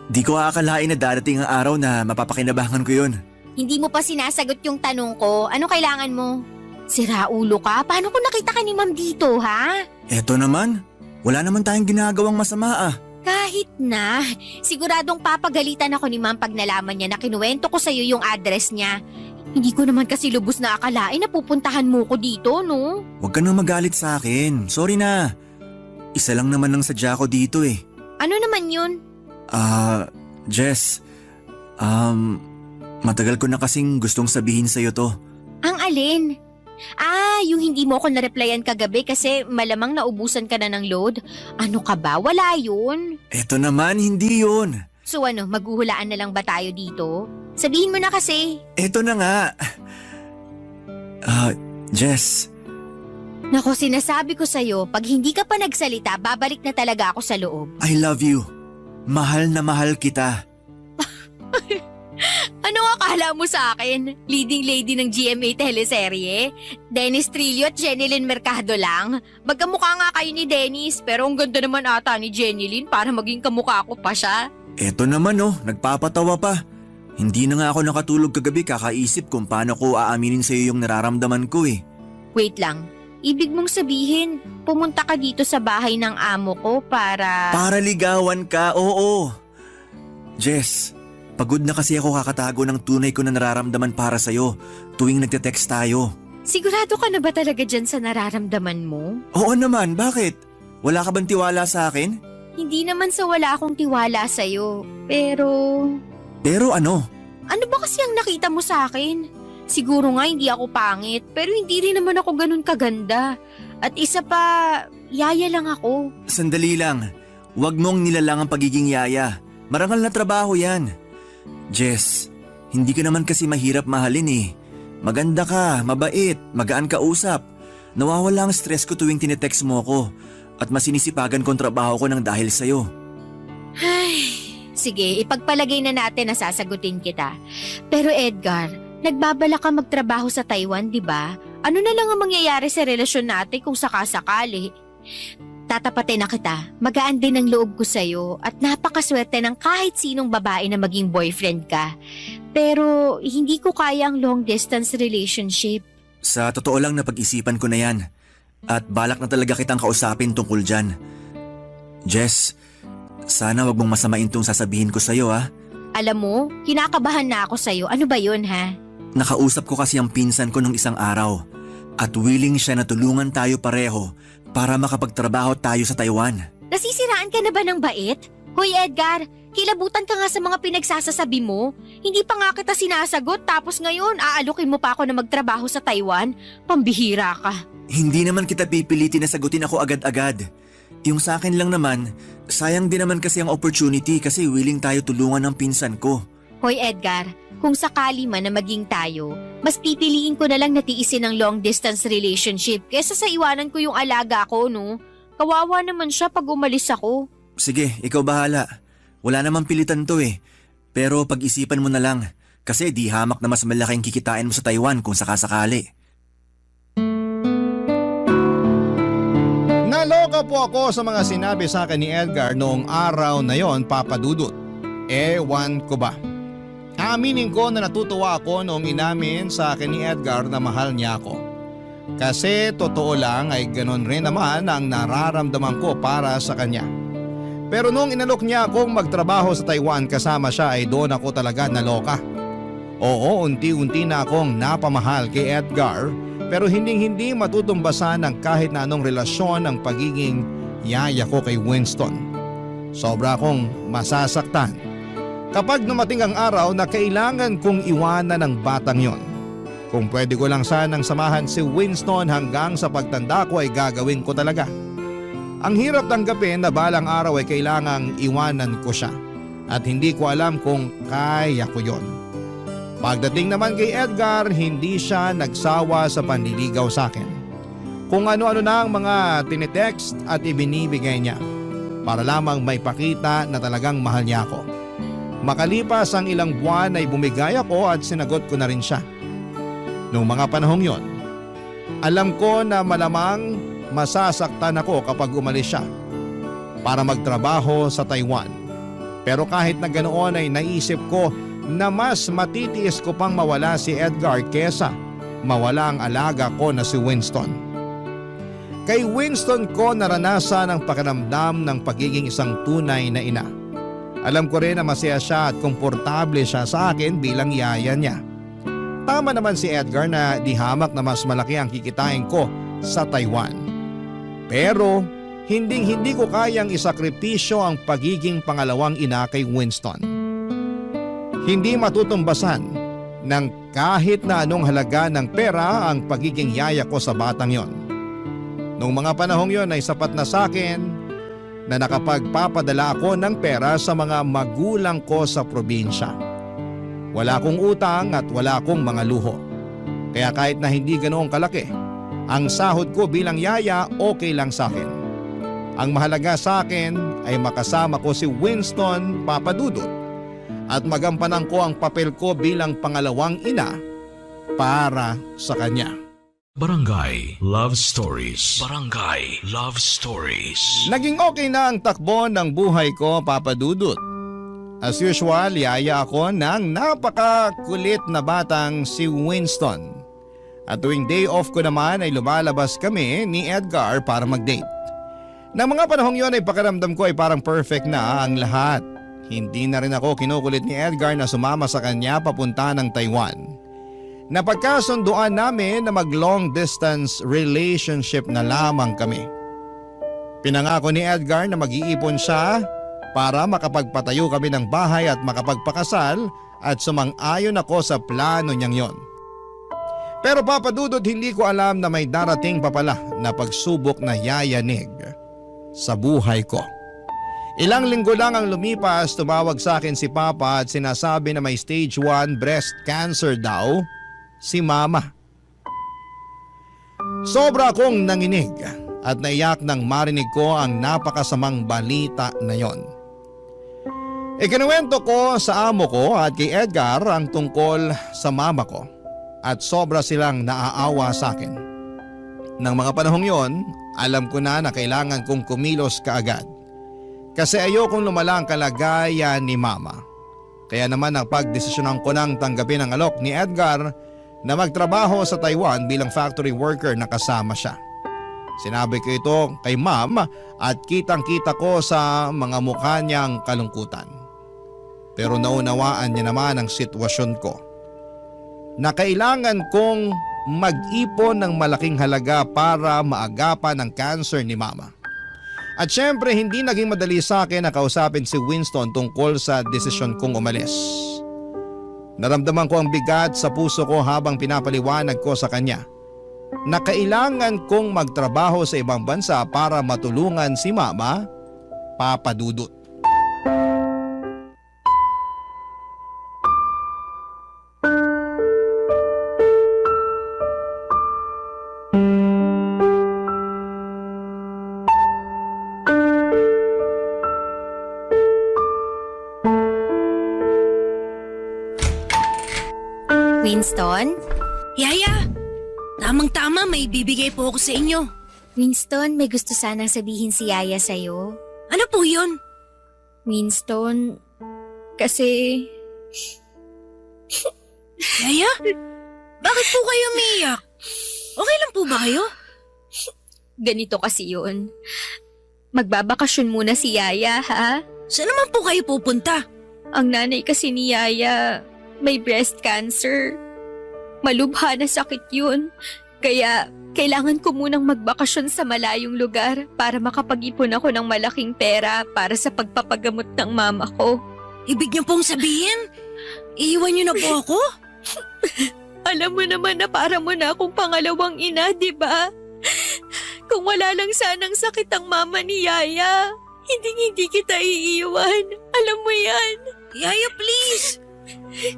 Di ko aakalain na darating ang araw na mapapakinabangan ko yun. Hindi mo pa sinasagot yung tanong ko. Anong kailangan mo? Sira ulo ka? Paano kung nakita ka ni ma'am dito, ha? Eto naman, wala naman tayong ginagawang masama ah. Kahit na. Siguradong papagalitan ako ni ma'am pag nalaman niya na kinuwento ko sa'yo yung address niya. Hindi ko naman kasi lubos na akalain na pupuntahan mo ko dito, no? Huwag ka nang magalit sa akin. Sorry na. Isa lang naman ang sadya ko dito eh. Ano naman yun? Jess. Matagal ko na kasing gustong sabihin sa'yo to. Ang alin? Yung hindi mo ako na-replyan kagabi kasi malamang naubusan ka na ng load. Ano ka ba? Wala yun. Eto naman, hindi yun. So ano, maghuhulaan na lang ba tayo dito? Sabihin mo na kasi. Eto na nga. Jess. Nako, sinasabi ko sa'yo, pag hindi ka pa nagsalita, babalik na talaga ako sa loob. I love you. Mahal na mahal kita. Ano akala mo sa akin? Leading lady ng GMA teleserye? Dennis Trillo at Jenilyn Mercado lang? Magkamukha nga kayo ni Dennis, pero ang ganda naman ata ni Jenilyn para maging kamukha ko pa siya. Eto naman oh, nagpapatawa pa. Hindi na nga ako nakatulog kagabi kakaisip kung paano ko aaminin sa'yo yung nararamdaman ko eh. Wait lang, ibig mong sabihin, pumunta ka dito sa bahay ng amo ko para… Para ligawan ka, oo. Jess, pagod na kasi ako kakatago ng tunay ko na nararamdaman para sa'yo tuwing nagte-text tayo. Sigurado ka na ba talaga dyan sa nararamdaman mo? Oo naman, bakit? Wala ka bang tiwala sa akin? Hindi naman sa wala akong tiwala sa'yo, pero… Pero ano? Ano ba kasi ang nakita mo sa akin? Siguro nga hindi ako pangit, pero hindi rin naman ako ganun kaganda. At isa pa, yaya lang ako. Sandali lang, huwag mong nilalang ang pagiging yaya. Marangal na trabaho yan. Jess, hindi ka naman kasi mahirap mahalin eh. Maganda ka, mabait, magaan ka usap. Nawawala ang stress ko tuwing tinetext mo ko at masinisipagan kong trabaho ko ng dahil sa'yo. Ay… Sige, ipagpalagay na natin na sasagutin kita. Pero Edgar, nagbabala ka magtrabaho sa Taiwan, di ba? Ano na lang ang mangyayari sa relasyon natin kung sakasakali? Tatapatin na kita. Magaan din ang loob ko sa'yo at napakaswerte ng kahit sinong babae na maging boyfriend ka. Pero hindi ko kaya ang long distance relationship. Sa totoo lang napag-isipan ko na yan. At balak na talaga kitang kausapin tungkol dyan. Jess, sana wag mong masamain tong sasabihin ko sa'yo ha. Alam mo, kinakabahan na ako sa'yo. Ano ba yun ha? Nakausap ko kasi ang pinsan ko nung isang araw. At willing siya na tulungan tayo pareho para makapagtrabaho tayo sa Taiwan. Nasisiraan ka na ba ng bait? Hoy Edgar, kilabutan ka nga sa mga pinagsasasabi mo. Hindi pa nga kita sinasagot tapos ngayon aalukin mo pa ako na magtrabaho sa Taiwan. Pambihira ka. Hindi naman kita pipilitin na sagutin ako agad-agad. Yung sa akin lang naman, sayang din naman kasi ang opportunity kasi willing tayo tulungan ng pinsan ko. Hoy Edgar, kung sakali man na maging tayo, mas pipiliin ko na lang na tiisin ang long distance relationship kesa sa iwanan ko yung alaga ko, no? Kawawa naman siya pag umalis ako. Sige, ikaw bahala. Wala namang pilitan to eh. Pero pag-isipan mo na lang kasi di hamak na mas malaking kikitain mo sa Taiwan kung sakasakali. Naloka po ako sa mga sinabi sa akin ni Edgar noong araw na yon, Papa Dudut. Ewan ko ba. Aminin ko na natutuwa ako noong inamin sa akin ni Edgar na mahal niya ako. Kasi totoo lang ay ganon rin naman ang nararamdaman ko para sa kanya. Pero noong inalok niya akong magtrabaho sa Taiwan kasama siya ay doon ako talaga naloka. Oo, unti-unti na akong napamahal kay Edgar pero hindi matutumbasan ng kahit na anong relasyon ang pagiging yaya ko kay Winston. Sobra akong masasaktan kapag dumating ang araw na kailangan kong iwanan ang batang yon. Kung pwede ko lang sanang samahan si Winston hanggang sa pagtanda ko ay gagawin ko talaga. Ang hirap tanggapin na balang araw ay kailangang iwanan ko siya at hindi ko alam kung kaya ko yon. Pagdating naman kay Edgar, hindi siya nagsawa sa panliligaw sa akin. Kung ano-ano na ang mga tinitext at ibinibigay niya para lamang may pakita na talagang mahal niya ako. Makalipas ang ilang buwan ay bumigay ako at sinagot ko na rin siya. Noong mga panahong yon, alam ko na malamang masasaktan ako kapag umalis siya para magtrabaho sa Taiwan. Pero kahit na ganoon ay naisip ko na mas matitiis ko pang mawala si Edgar kesa mawala ang alaga ko na si Winston. Kay Winston ko naranasan ang pakiramdam ng pagiging isang tunay na ina. Alam ko rin na masaya siya at komportable siya sa akin bilang yaya niya. Tama naman si Edgar na di hamak na mas malaki ang kikitain ko sa Taiwan. Pero hindi ko kayang isakripisyo ang pagiging pangalawang ina kay Winston. Hindi matutumbasan ng kahit na anong halaga ng pera ang pagiging yaya ko sa batang yon. Noong mga panahong yon ay sapat na sa akin na nakapagpapadala ako ng pera sa mga magulang ko sa probinsya. Wala akong utang at wala akong mga luho. Kaya kahit na hindi ganoong kalaki, ang sahod ko bilang yaya okay lang sa akin. Ang mahalaga sa akin ay makasama ko si Winston Papadudot at magampanan ko ang papel ko bilang pangalawang ina para sa kanya. Barangay Love Stories. Barangay Love Stories. Naging okay na ang takbo ng buhay ko, Papadudot. As usual, yaya ako ng napakakulit na batang si Winston. At tuwing day off ko naman ay lumalabas kami ni Edgar para mag-date. Nang mga panahong yon ay pakiramdam ko ay parang perfect na ang lahat. Hindi na rin ako kinukulit ni Edgar na sumama sa kanya papunta ng Taiwan. Napagkasunduan namin na mag long distance relationship na lamang kami. Pinangako ni Edgar na mag-iipon siya para makapagpatayo kami ng bahay at makapagpakasal at sumang-ayon ako sa plano niyang yon. Pero Papadudot, hindi ko alam na may darating pa pala na pagsubok na yayanig sa buhay ko. Ilang linggo lang ang lumipas, tumawag sa akin si Papa at sinasabi na may stage 1 breast cancer daw si Mama. Sobra akong nanginig at naiyak nang marinig ko ang napakasamang balita na yon. Ikinuwento ko sa amo ko at kay Edgar ang tungkol sa mama ko at sobra silang naaawa sa akin. Nang mga panahong yon, alam ko na kailangan kong kumilos kaagad. Kasi ayokong lumala ang kalagayan ni Mama. Kaya naman napagdesisyonan ko nang tanggapin ang alok ni Edgar na magtrabaho sa Taiwan bilang factory worker na kasama siya. Sinabi ko ito kay Ma'am at kitang-kita ko sa mga mukha niyang kalungkutan. Pero naunawaan niya naman ang sitwasyon ko. Na kailangan kong mag-ipon ng malaking halaga para maagapan ang cancer ni Mama. At syempre hindi naging madali sa akin na kausapin si Winston tungkol sa desisyon kong umalis. Naramdaman ko ang bigat sa puso ko habang pinapaliwanag ko sa kanya na kailangan kong magtrabaho sa ibang bansa para matulungan si Mama, Papadudot. Winston? Yaya, tamang-tama may bibigay po ako sa inyo. Winston, may gusto sanang sabihin si Yaya sa'yo. Ano po yun? Winston, kasi... Yaya? Bakit po kayo umiiyak? Okay lang po ba kayo? Ganito kasi yun. Magbabakasyon muna si Yaya, ha? Saan naman po kayo pupunta? Ang nanay kasi ni Yaya may breast cancer. Malubha na sakit yun. Kaya kailangan ko munang magbakasyon sa malayong lugar para makapag-ipon ako ng malaking pera para sa pagpapagamot ng mama ko. Ibig niyo pong sabihin, iiwan niyo na po ako? Alam mo naman na para mo na akong pangalawang ina, di ba? Kung wala lang sanang sakit ang mama ni Yaya, hindi kita iiwan. Alam mo yan. Yaya, please!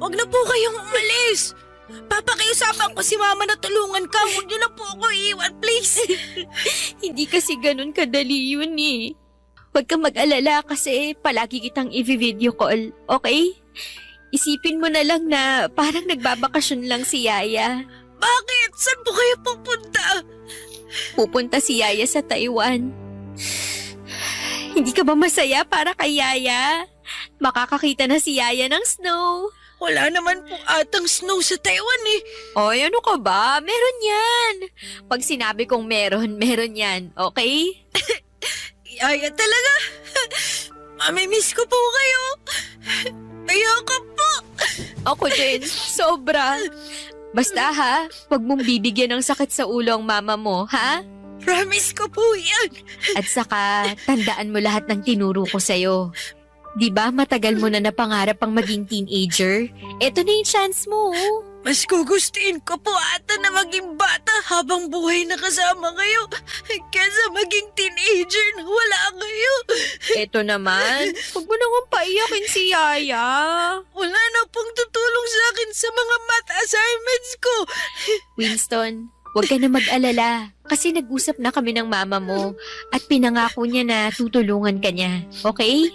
Huwag na po kayong umalis! Papakiusapan ko si Mama na tulungan ka. Huwag niyo na po ako iiwan, please! Hindi kasi ganun kadali yun eh. Huwag kang mag-alala kasi palagi kitang i-video call, okay? Isipin mo na lang na parang nagbabakasyon lang si Yaya. Bakit? Saan po kayo pupunta? Pupunta si Yaya sa Taiwan. Hindi ka ba masaya para kay Yaya? Makakakita na si Yaya ng snow. Wala naman po atang snow sa Taiwan eh. Oy, ano ka ba? Meron yan. Pag sinabi kong meron, meron yan. Okay? Yaya talaga. Mamimiss ko po kayo. Ayoko po. Ako din. Sobra. Basta ha, huwag mong bibigyan ng sakit sa ulo ang mama mo, ha? Promise ko po yan. At saka, tandaan mo lahat ng tinuro ko sa'yo. Di ba matagal mo na napangarap ang maging teenager? Eto na yung chance mo. Mas gugustuhin ko po ata na maging bata habang buhay na kasama kayo kaysa maging teenager na wala kayo. Eto naman, huwag mo nang paiyakin si Yaya. Wala na pong tutulong sa akin sa mga math assignments ko. Winston, huwag ka na mag-alala kasi nag-usap na kami ng mama mo at pinangako niya na tutulungan ka niya. Okay?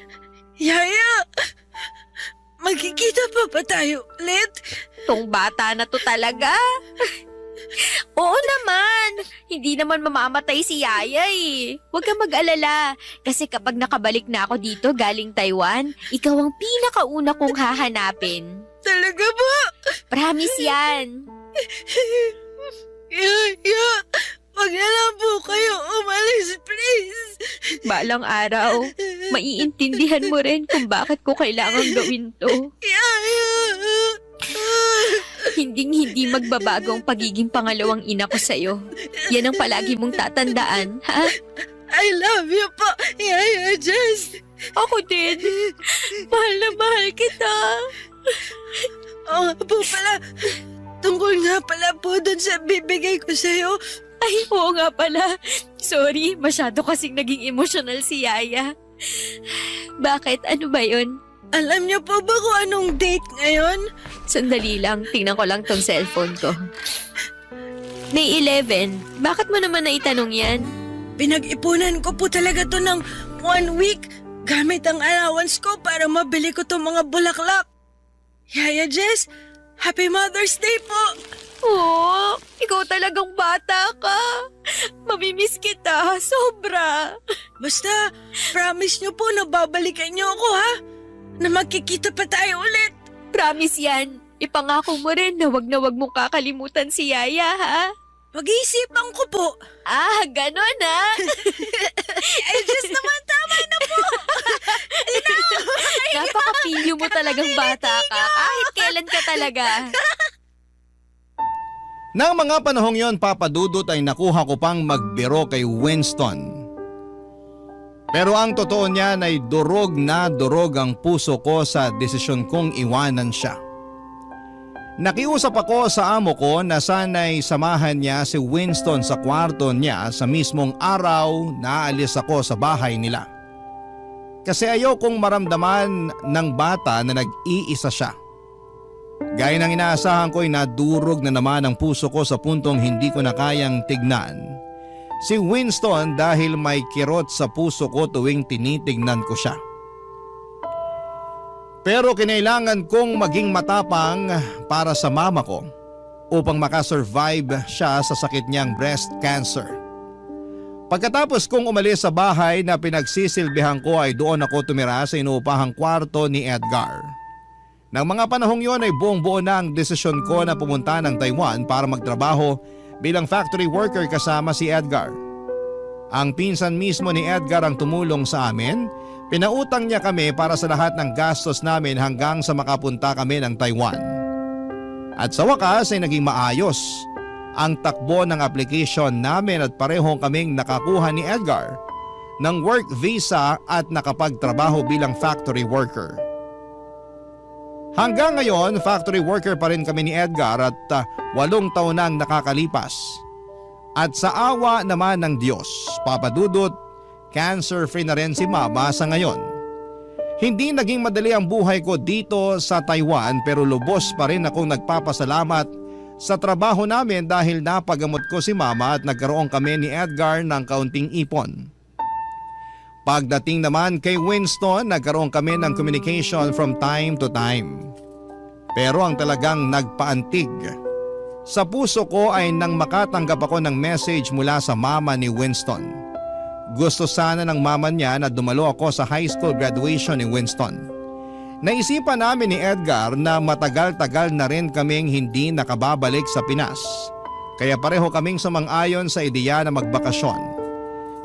Yaya, magkikita pa ba tayo ulit? Tong bata na to talaga. Oo naman. Hindi naman mamamatay si Yaya eh. Huwag kang mag-alala. Kasi kapag nakabalik na ako dito galing Taiwan, ikaw ang pinakauna kong hahanapin. Talaga ba? Promise yan. Yaya, wag na lang po kayo umalis, please. Balang araw, maiintindihan mo rin kung bakit ko kailangan gawin to. Yaya. Hinding-hindi magbabago ang pagiging pangalawang ina ko sa'yo. Yan ang palagi mong tatandaan, ha? I love you po, Yaya Jess. Ako din. Mahal na mahal kita. Oo nga po pala. Tungkol nga pala po dun sa bibigay ko sa'yo. Ay, oo nga pala. Sorry, masyado kasing naging emotional si Yaya. Bakit? Ano ba yun? Alam niyo po ba kung anong date ngayon? Sandali lang, tingnan ko lang tong cellphone ko. May 11. Bakit mo naman naitanong yan? Pinag-ipunan ko po talaga to ng 1 week gamit ang allowance ko para mabili ko tong mga bulaklak. Yaya Jess, Happy Mother's Day po! Oo, ikaw talagang bata ka. Mamimiss kita, sobra. Basta, promise niyo po na babalikan niyo ako ha? Na magkikita pa tayo ulit. Promise yan. Ipangako mo rin na wag mong kakalimutan si Yaya, ha? Pag-iisipan ko po. Ah, ganon ha? Ay, Jess naman, tama na po. Napakapilyo mo talagang bata ka. Kahit kailan ka talaga. Nang mga panahong yon, Papa Dudut, ay nakuha ko pang magbiro kay Winston. Pero ang totoo niyan ay durog na durog ang puso ko sa desisyon kong iwanan siya. Nakiusap ako sa amo ko na sana'y samahan niya si Winston sa kwarto niya sa mismong araw na aalis ako sa bahay nila. Kasi ayaw kong maramdaman ng bata na nag-iisa siya. Gaya ng inaasahan ko'y nadurog na naman ang puso ko sa puntong hindi ko na kayang tignan si Winston dahil may kirot sa puso ko tuwing tinitignan ko siya. Pero kinailangan kong maging matapang para sa mama ko upang makasurvive siya sa sakit niyang breast cancer. Pagkatapos kong umalis sa bahay na pinagsisilbihan ko ay doon ako tumira sa inuupahang kwarto ni Edgar. Nang mga panahong yon ay buong-buo na ang desisyon ko na pumunta ng Taiwan para magtrabaho bilang factory worker kasama si Edgar. Ang pinsan mismo ni Edgar ang tumulong sa amin. Pinautang niya kami para sa lahat ng gastos namin hanggang sa makapunta kami ng Taiwan. At sa wakas ay naging maayos ang takbo ng application namin at parehong kaming nakakuha ni Edgar ng work visa at nakapagtrabaho bilang factory worker. Hanggang ngayon, factory worker pa rin kami ni Edgar at 8 taon nang nakakalipas. At sa awa naman ng Diyos, Papa Dudut, cancer-free na rin si Mama sa ngayon. Hindi naging madali ang buhay ko dito sa Taiwan pero lubos pa rin akong nagpapasalamat sa trabaho namin dahil napagamot ko si Mama at nagkaroon kami ni Edgar ng kaunting ipon. Pagdating naman kay Winston, nagkaroon kami ng communication from time to time. Pero ang talagang nagpaantig Sa puso ko ay nang makatanggap ako ng message mula sa mama ni Winston. Gusto sana ng mama niya na dumalo ako sa high school graduation ni Winston. Naisipan namin ni Edgar na matagal-tagal na rin kaming hindi nakababalik sa Pinas. Kaya pareho kaming sumang-ayon sa ideya na magbakasyon.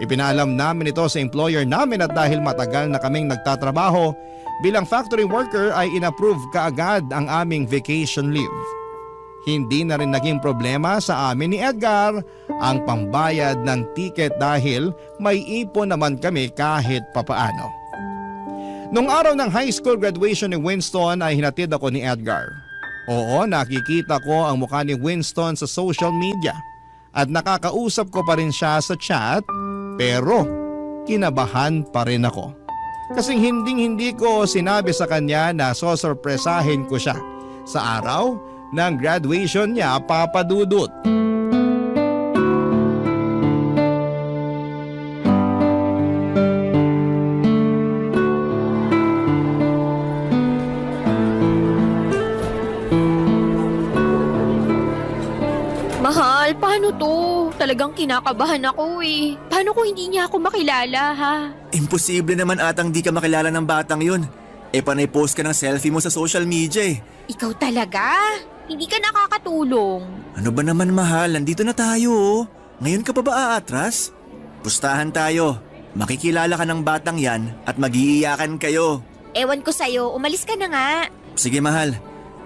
Ipinaalam namin ito sa employer namin at dahil matagal na kaming nagtatrabaho bilang factory worker ay inapprove kaagad ang aming vacation leave. Hindi na rin naging problema sa amin ni Edgar ang pambayad ng ticket dahil may ipon naman kami kahit papaano. Nung araw ng high school graduation ni Winston ay hinatid ako ni Edgar. Oo, nakikita ko ang mukha ni Winston sa social media at nakakausap ko pa rin siya sa chat, pero kinabahan pa rin ako. Kasing hindi ko sinabi sa kanya na sosorpresahin ko siya sa araw ng graduation niya, Papa Dudut. Mahal, paano to? Talagang kinakabahan ako eh. Paano kung hindi niya ako makilala ha? Imposible naman atang di ka makilala ng batang yun. Panay post ka ng selfie mo sa social media eh. Ikaw talaga? Hindi ka nakakatulong. Ano ba naman mahal, nandito na tayo oh. Ngayon ka pa ba aatras? Pustahan tayo. Makikilala ka ng batang yan at mag-iiyakan kayo. Ewan ko sa'yo, umalis ka na nga. Sige mahal,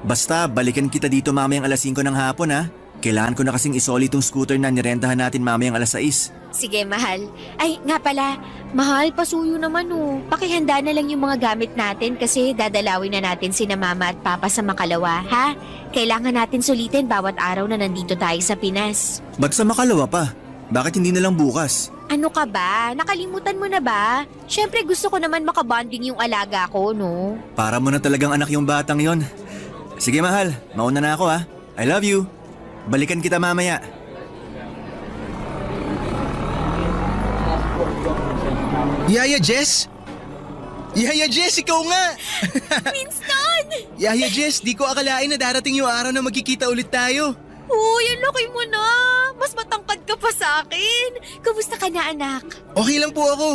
basta balikan kita dito mamayang alas 5 ng hapon ha. Kailangan ko na kasing isoli tong scooter na nirentahan natin mamayang alas 6. Sige, mahal. Ay, nga pala, mahal, pasuyo naman oh. Pakihanda na lang yung mga gamit natin kasi dadalawin na natin sina mama at papa sa Makalawa, ha? Kailangan natin sulitin bawat araw na nandito tayo sa Pinas. Ba't sa Makalawa pa? Bakit hindi na lang bukas? Ano ka ba? Nakalimutan mo na ba? Siyempre gusto ko naman makabonding yung alaga ko, no? Para mo na talagang anak yung batang yon. Sige mahal, mauna na ako ha. I love you. Balikan kita mamaya. Yaya Jess? Yaya Jess, ikaw nga! Winston! Yaya Jess, di ko akalain na darating yung araw na magkikita ulit tayo. Uy, ang laki mo na! Mas matangkad ka pa sa akin! Kamusta ka na, anak? Okay lang po ako.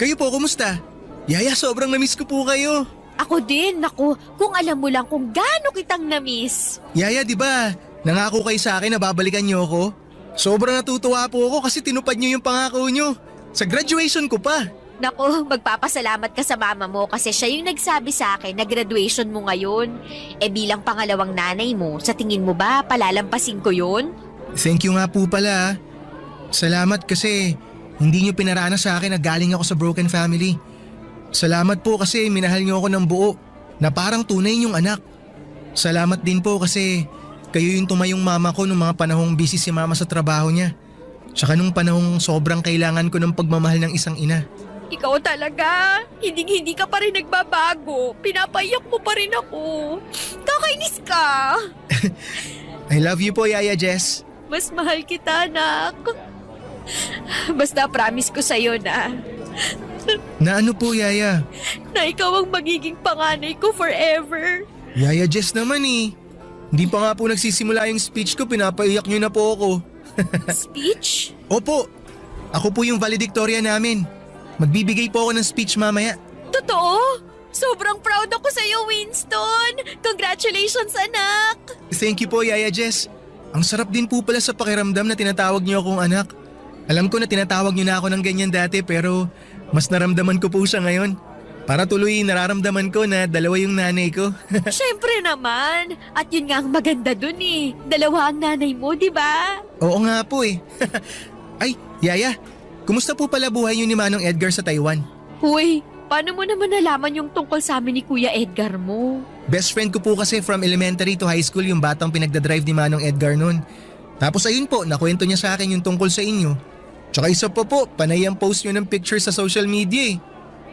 Kayo po, kumusta? Yaya, sobrang namiss ko po kayo. Ako din, naku, kung alam mo lang kung gaano kitang namiss. Yaya, di ba? Nangako kayo sa akin na babalikan niyo ako. Sobrang natutuwa po ako kasi tinupad niyo yung pangako niyo. Sa graduation ko pa. Naku, magpapasalamat ka sa mama mo kasi siya yung nagsabi sa akin na graduation mo ngayon. Bilang pangalawang nanay mo, sa tingin mo ba palalampasin ko yun? Thank you nga po pala. Salamat kasi hindi niyo pinarana sa akin na galing ako sa broken family. Salamat po kasi minahal niyo ako ng buo na parang tunay niyong anak. Salamat din po kasi kayo yung tumayong mama ko nung mga panahong busy si mama sa trabaho niya. Tsaka nung panahong sobrang kailangan ko ng pagmamahal ng isang ina. Ikaw talaga, hindi ka pa rin nagbabago. Pinapaiyak mo pa rin ako. Kakainis ka. I love you po, Yaya Jess. Mas mahal kita, anak. Basta promise ko sa'yo na Na ano po, Yaya? na ikaw ang magiging panganay ko forever. Yaya Jess naman eh. Hindi pa nga po nagsisimula yung speech ko, pinapaiyak niyo na po ako. Speech? Opo, ako po yung valedictorian namin. Magbibigay po ako ng speech mamaya. Totoo? Sobrang proud ako sa'yo, Winston. Congratulations, anak. Thank you po, Yaya Jess. Ang sarap din po pala sa pakiramdam na tinatawag niyo akong anak. Alam ko na tinatawag niyo na ako ng ganyan dati pero mas naramdaman ko po siya ngayon. Para tuloy nararamdaman ko na dalawa yung nanay ko. Siyempre naman. At yun nga ang maganda dun eh. Dalawa ang nanay mo, di ba? Oo nga po eh. Ay, Yaya, kumusta po pala buhay niyo ni Manong Edgar sa Taiwan? Uy, paano mo naman nalaman yung tungkol sa amin ni Kuya Edgar mo? Best friend ko po kasi from elementary to high school yung batang pinagdadrive ni Manong Edgar noon. Tapos ayun po, nakwento niya sa akin yung tungkol sa inyo. Tsaka isa pa po, panay ang post niyo ng picture sa social media eh.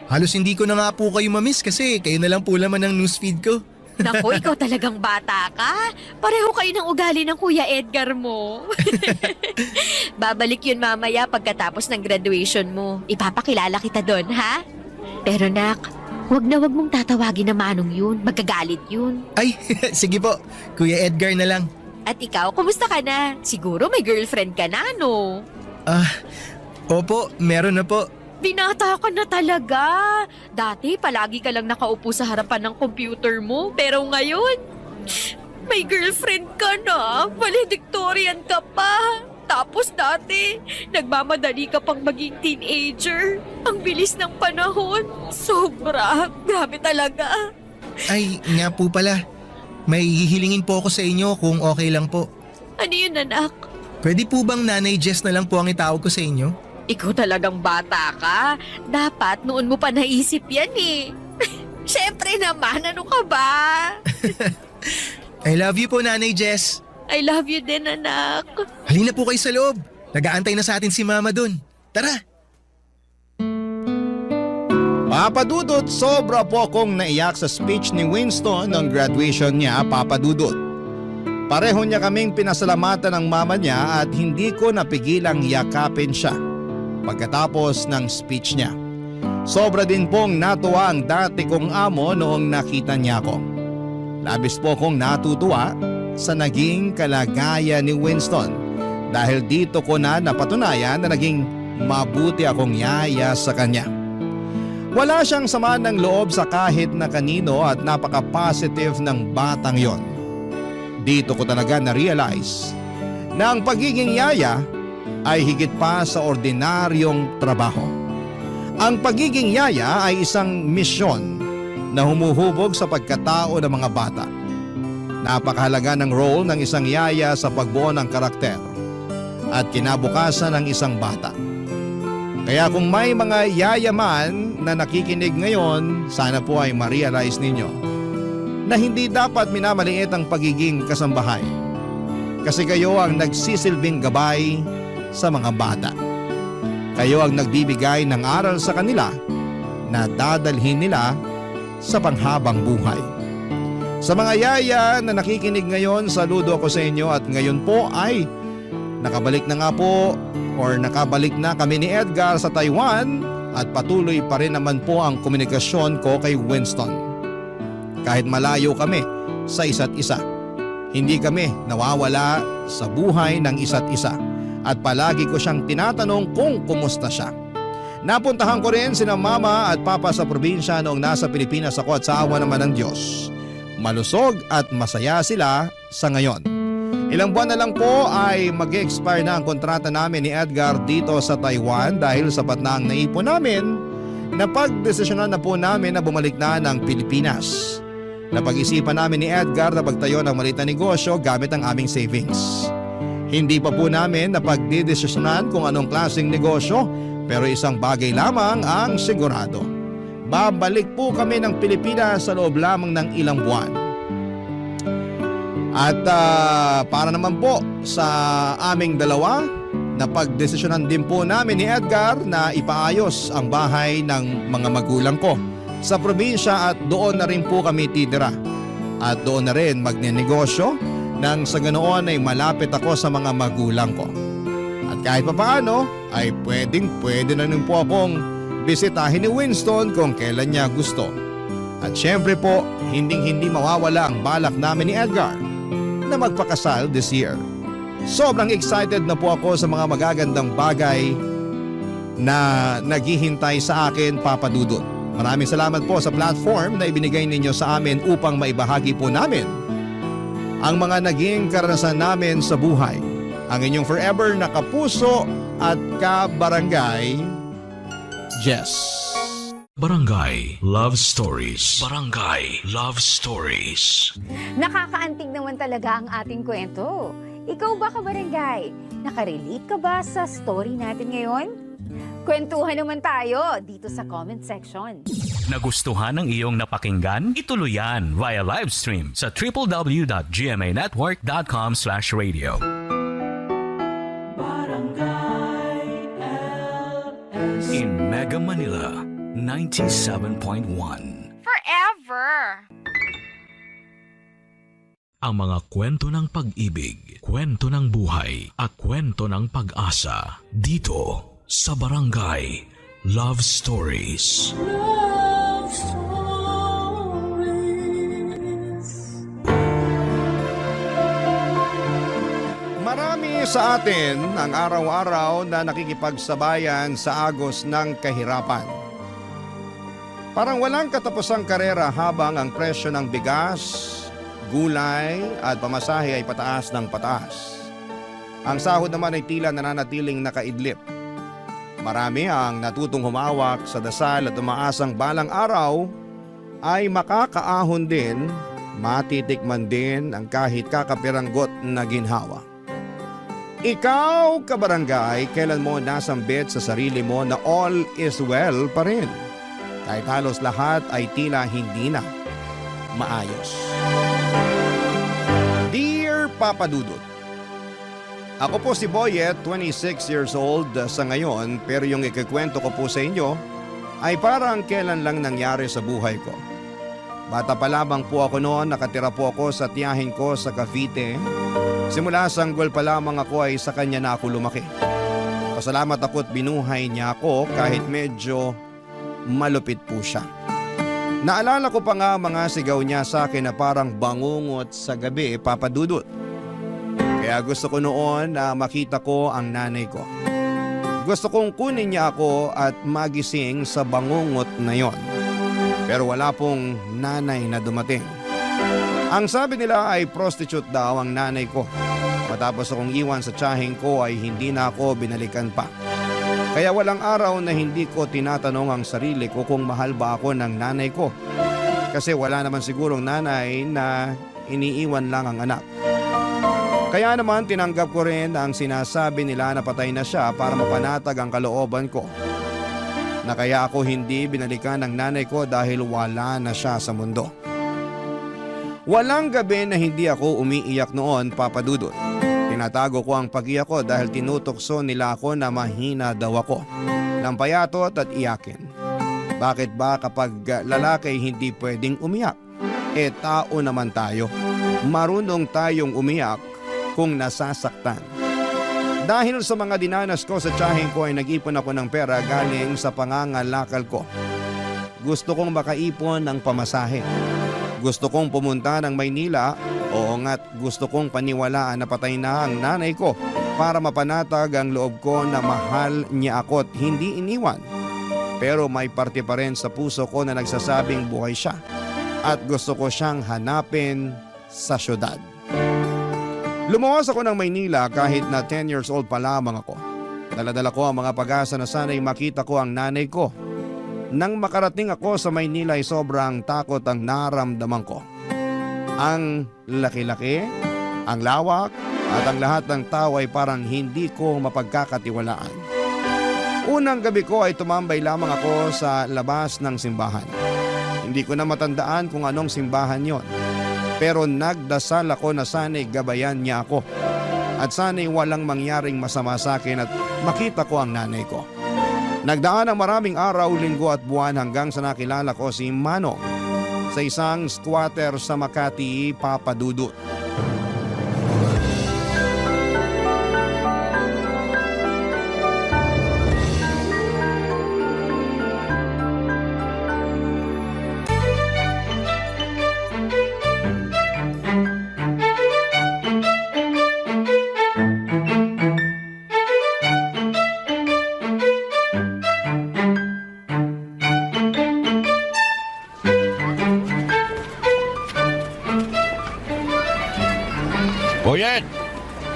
Halos hindi ko na nga po kayo mamiss kasi kayo na lang po laman ng newsfeed ko. Naku, ikaw talagang bata ka. Pareho kayo ng ugali ng Kuya Edgar mo. Babalik yun mamaya pagkatapos ng graduation mo. Ipapakilala kita doon, ha? Pero nak, wag wag mong tatawagin na Manong yun. Magagalit yun. Ay, sige po, Kuya Edgar na lang. At ikaw, kumusta ka na? Siguro may girlfriend ka na, no? Opo, meron na po. Binata ka na talaga. Dati, palagi ka lang nakaupo sa harapan ng computer mo. Pero ngayon, may girlfriend ka na. Valedictorian ka pa. Tapos dati, nagmamadali ka pang maging teenager. Ang bilis ng panahon. Sobra. Grabe talaga. Ay, nga po pala. May hihilingin po ako sa inyo kung okay lang po. Ano yun, anak? Pwede po bang Nanay Jess na lang po ang itawag ko sa inyo? Ikaw talagang bata ka. Dapat noon mo pa naisip yan eh. Siyempre naman, ano ka ba? I love you po, Nanay Jess. I love you din, anak. Halina po kayo sa loob. Nag-aantay na sa atin si Mama dun. Tara! Papa Dudut, sobra po akong naiyak sa speech ni Winston ng graduation niya, Papa Dudut. Pareho niya kaming pinasalamatan ng mama niya at hindi ko napigilang yakapin siya pagkatapos ng speech niya. Sobra din pong natuwa ang dati kong amo noong nakita niya ako. Labis po akong natutuwa sa naging kalagayan ni Winston dahil dito ko na napatunayan na naging mabuti akong yaya sa kanya. Wala siyang sama ng loob sa kahit na kanino at napaka-positive ng batang yon. Dito ko talaga na-realize na ang pagiging yaya ay higit pa sa ordinaryong trabaho. Ang pagiging yaya ay isang misyon na humuhubog sa pagkatao ng mga bata. Napakahalaga ng role ng isang yaya sa pagbuo ng karakter at kinabukasan ng isang bata. Kaya kung may mga yaya man na nakikinig ngayon, sana po ay ma-realize ninyo na hindi dapat minamaliit ang pagiging kasambahay. Kasi kayo ang nagsisilbing gabay sa mga bata. Kayo ang nagbibigay ng aral sa kanila na dadalhin nila sa panghabang buhay. Sa mga yaya na nakikinig ngayon, saludo ako sa inyo at ngayon po ay nakabalik na nga po or nakabalik na kami ni Edgar sa Taiwan at patuloy pa rin naman po ang komunikasyon ko kay Winston. Kahit malayo kami sa isa't isa, hindi kami nawawala sa buhay ng isa't isa at palagi ko siyang tinatanong kung kumusta siya. Napuntahan ko rin sina mama at papa sa probinsya noong nasa Pilipinas ako at sa awa naman ng Diyos. Malusog at masaya sila sa ngayon. Ilang buwan na lang po ay mag-expire na ang kontrata namin ni Edgar dito sa Taiwan dahil sapat na ang naipon namin na pagdesisyonan na po namin na bumalik na ng Pilipinas. Napag-isipan namin ni Edgar na pagtayo ng maliit na negosyo gamit ang aming savings. Hindi pa po namin napagdidesisyonan kung anong klaseng negosyo pero isang bagay lamang ang sigurado. Babalik po kami ng Pilipinas sa loob lamang ng ilang buwan. At para naman po sa aming dalawa, napagdesisyonan din po namin ni Edgar na ipaayos ang bahay ng mga magulang ko sa probinsya at doon na rin po kami titira. At doon na rin magnenegosyo nang sa ganoon ay malapit ako sa mga magulang ko. At kahit papaano ay pwede na rin po akong bisitahin ni Winston kung kailan niya gusto. At syempre po, hinding-hindi mawawala ang balak namin ni Edgar na magpakasal this year. Sobrang excited na po ako sa mga magagandang bagay na naghihintay sa akin, Papa Dudut. Maraming salamat po sa platform na ibinigay ninyo sa amin upang maibahagi po namin ang mga naging karanasan namin sa buhay. Ang inyong forever na kapuso at kabarangay, Jess. Barangay Love Stories. Barangay Love Stories. Nakakaantig naman talaga ang ating kwento. Ikaw ba, kabarangay? Nakarelate ka ba sa story natin ngayon? Kwentuhan naman tayo dito sa comment section. Nagustuhan ng iyong napakinggan? Ituloy yan via live stream sa www.gmanetwork.com/radio. In Mega Manila, 97.1. Forever! Ang mga kwento ng pag-ibig, kwento ng buhay at kwento ng pag-asa dito sa Barangay Love Stories. Love Stories. Marami sa atin ang araw-araw na nakikipagsabayan sa agos ng kahirapan. Parang walang katapusang karera habang ang presyo ng bigas, gulay at pamasahe ay pataas ng pataas. Ang sahod naman ay tila nananatiling nakaidlip. Marami ang natutong humawak sa dasal at umaasang balang araw ay makakaahon din, matitikman din ang kahit kakapiranggot na ginhawa. Ikaw, kabarangay, kailan mo nasambit sa sarili mo na all is well pa rin? Kahit halos lahat ay tila hindi na maayos. Dear Papa Dudut, ako po si Boyet, 26 years old sa ngayon, pero yung ikikwento ko po sa inyo ay parang kailan lang nangyari sa buhay ko. Bata pa lamang po ako noon, nakatira po ako sa tiyahin ko sa Cavite. Simula sanggol pa lamang ako ay sa kanya na ako lumaki. Pasalamat ako at binuhay niya ako kahit medyo malupit po siya. Naalala ko pa nga mga sigaw niya sa akin na parang bangungot sa gabi, Papa Dudut. Kaya gusto ko noon na makita ko ang nanay ko. Gusto kong kunin niya ako at magising sa bangungot na yon. Pero wala pong nanay na dumating. Ang sabi nila ay prostitute daw ang nanay ko. Matapos akong iwan sa tiyahing ko ay hindi na ako binalikan pa. Kaya walang araw na hindi ko tinatanong ang sarili ko kung mahal ba ako ng nanay ko. Kasi wala naman sigurong nanay na iniiwan lang ang anak. Kaya naman tinanggap ko rin ang sinasabi nila na patay na siya para mapanatag ang kalooban ko. Na kaya ako hindi binalikan ng nanay ko dahil wala na siya sa mundo. Walang gabi na hindi ako umiiyak noon, Papa Dudut. Tinatago ko ang pag-iyak ko dahil tinutokso nila ako na mahina daw ako. Nang payatot at iyakin. Bakit ba kapag lalaki hindi pwedeng umiyak? Tao naman tayo. Marunong tayong umiyak kung nasasaktan. Dahil sa mga dinanas ko sa tiyahing ko ay nag-ipon ako ng pera galing sa pangangalakal ko. Gusto kong makaipon ng pamasahe. Gusto kong pumunta ng Maynila. Oo nga't gusto kong paniwalaan na patay na ang nanay ko para mapanatag ang loob ko na mahal niya ako at hindi iniwan. Pero may parte pa rin sa puso ko na nagsasabing buhay siya at gusto ko siyang hanapin sa syudad. Lumuwas ako ng Maynila kahit na 10 years old pa lamang ako. Daladala ko ang mga pag-asa na sana'y makita ko ang nanay ko. Nang makarating ako sa Maynila ay sobrang takot ang naramdaman ko. Ang laki-laki, ang lawak at ang lahat ng tao ay parang hindi ko mapagkakatiwalaan. Unang gabi ko ay tumambay lamang ako sa labas ng simbahan. Hindi ko na matandaan kung anong simbahan yon. Pero nagdasal ako na sana'y gabayan niya ako. At sana'y walang mangyaring masama sa akin at makita ko ang nanay ko. Nagdaan ang maraming araw, linggo at buwan hanggang sa nakilala ko si Manong sa isang squatter sa Makati, Papa Dudut. Boyet,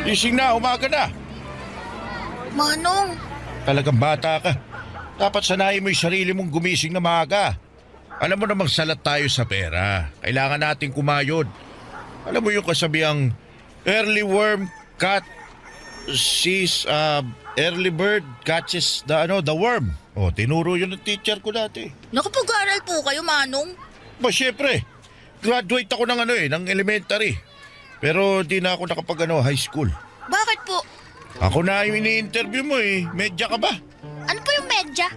gising na, umaga na. Manong, Talagang bata ka. Dapat sanayin mo yung sarili mong gumising na maaga. Alam mo namang salat tayo sa pera. Kailangan nating kumayod. Alam mo yung kasabihang early worm early bird catches the worm. O, tinuro yun ng teacher ko dati. nakapag-aral po kayo, Manong? Ba, syempre. Graduate ako ng elementary. Pero di na ako high school. Bakit po? Ako na yung ini-interview mo eh. Medya ka ba? Ano po yung medya?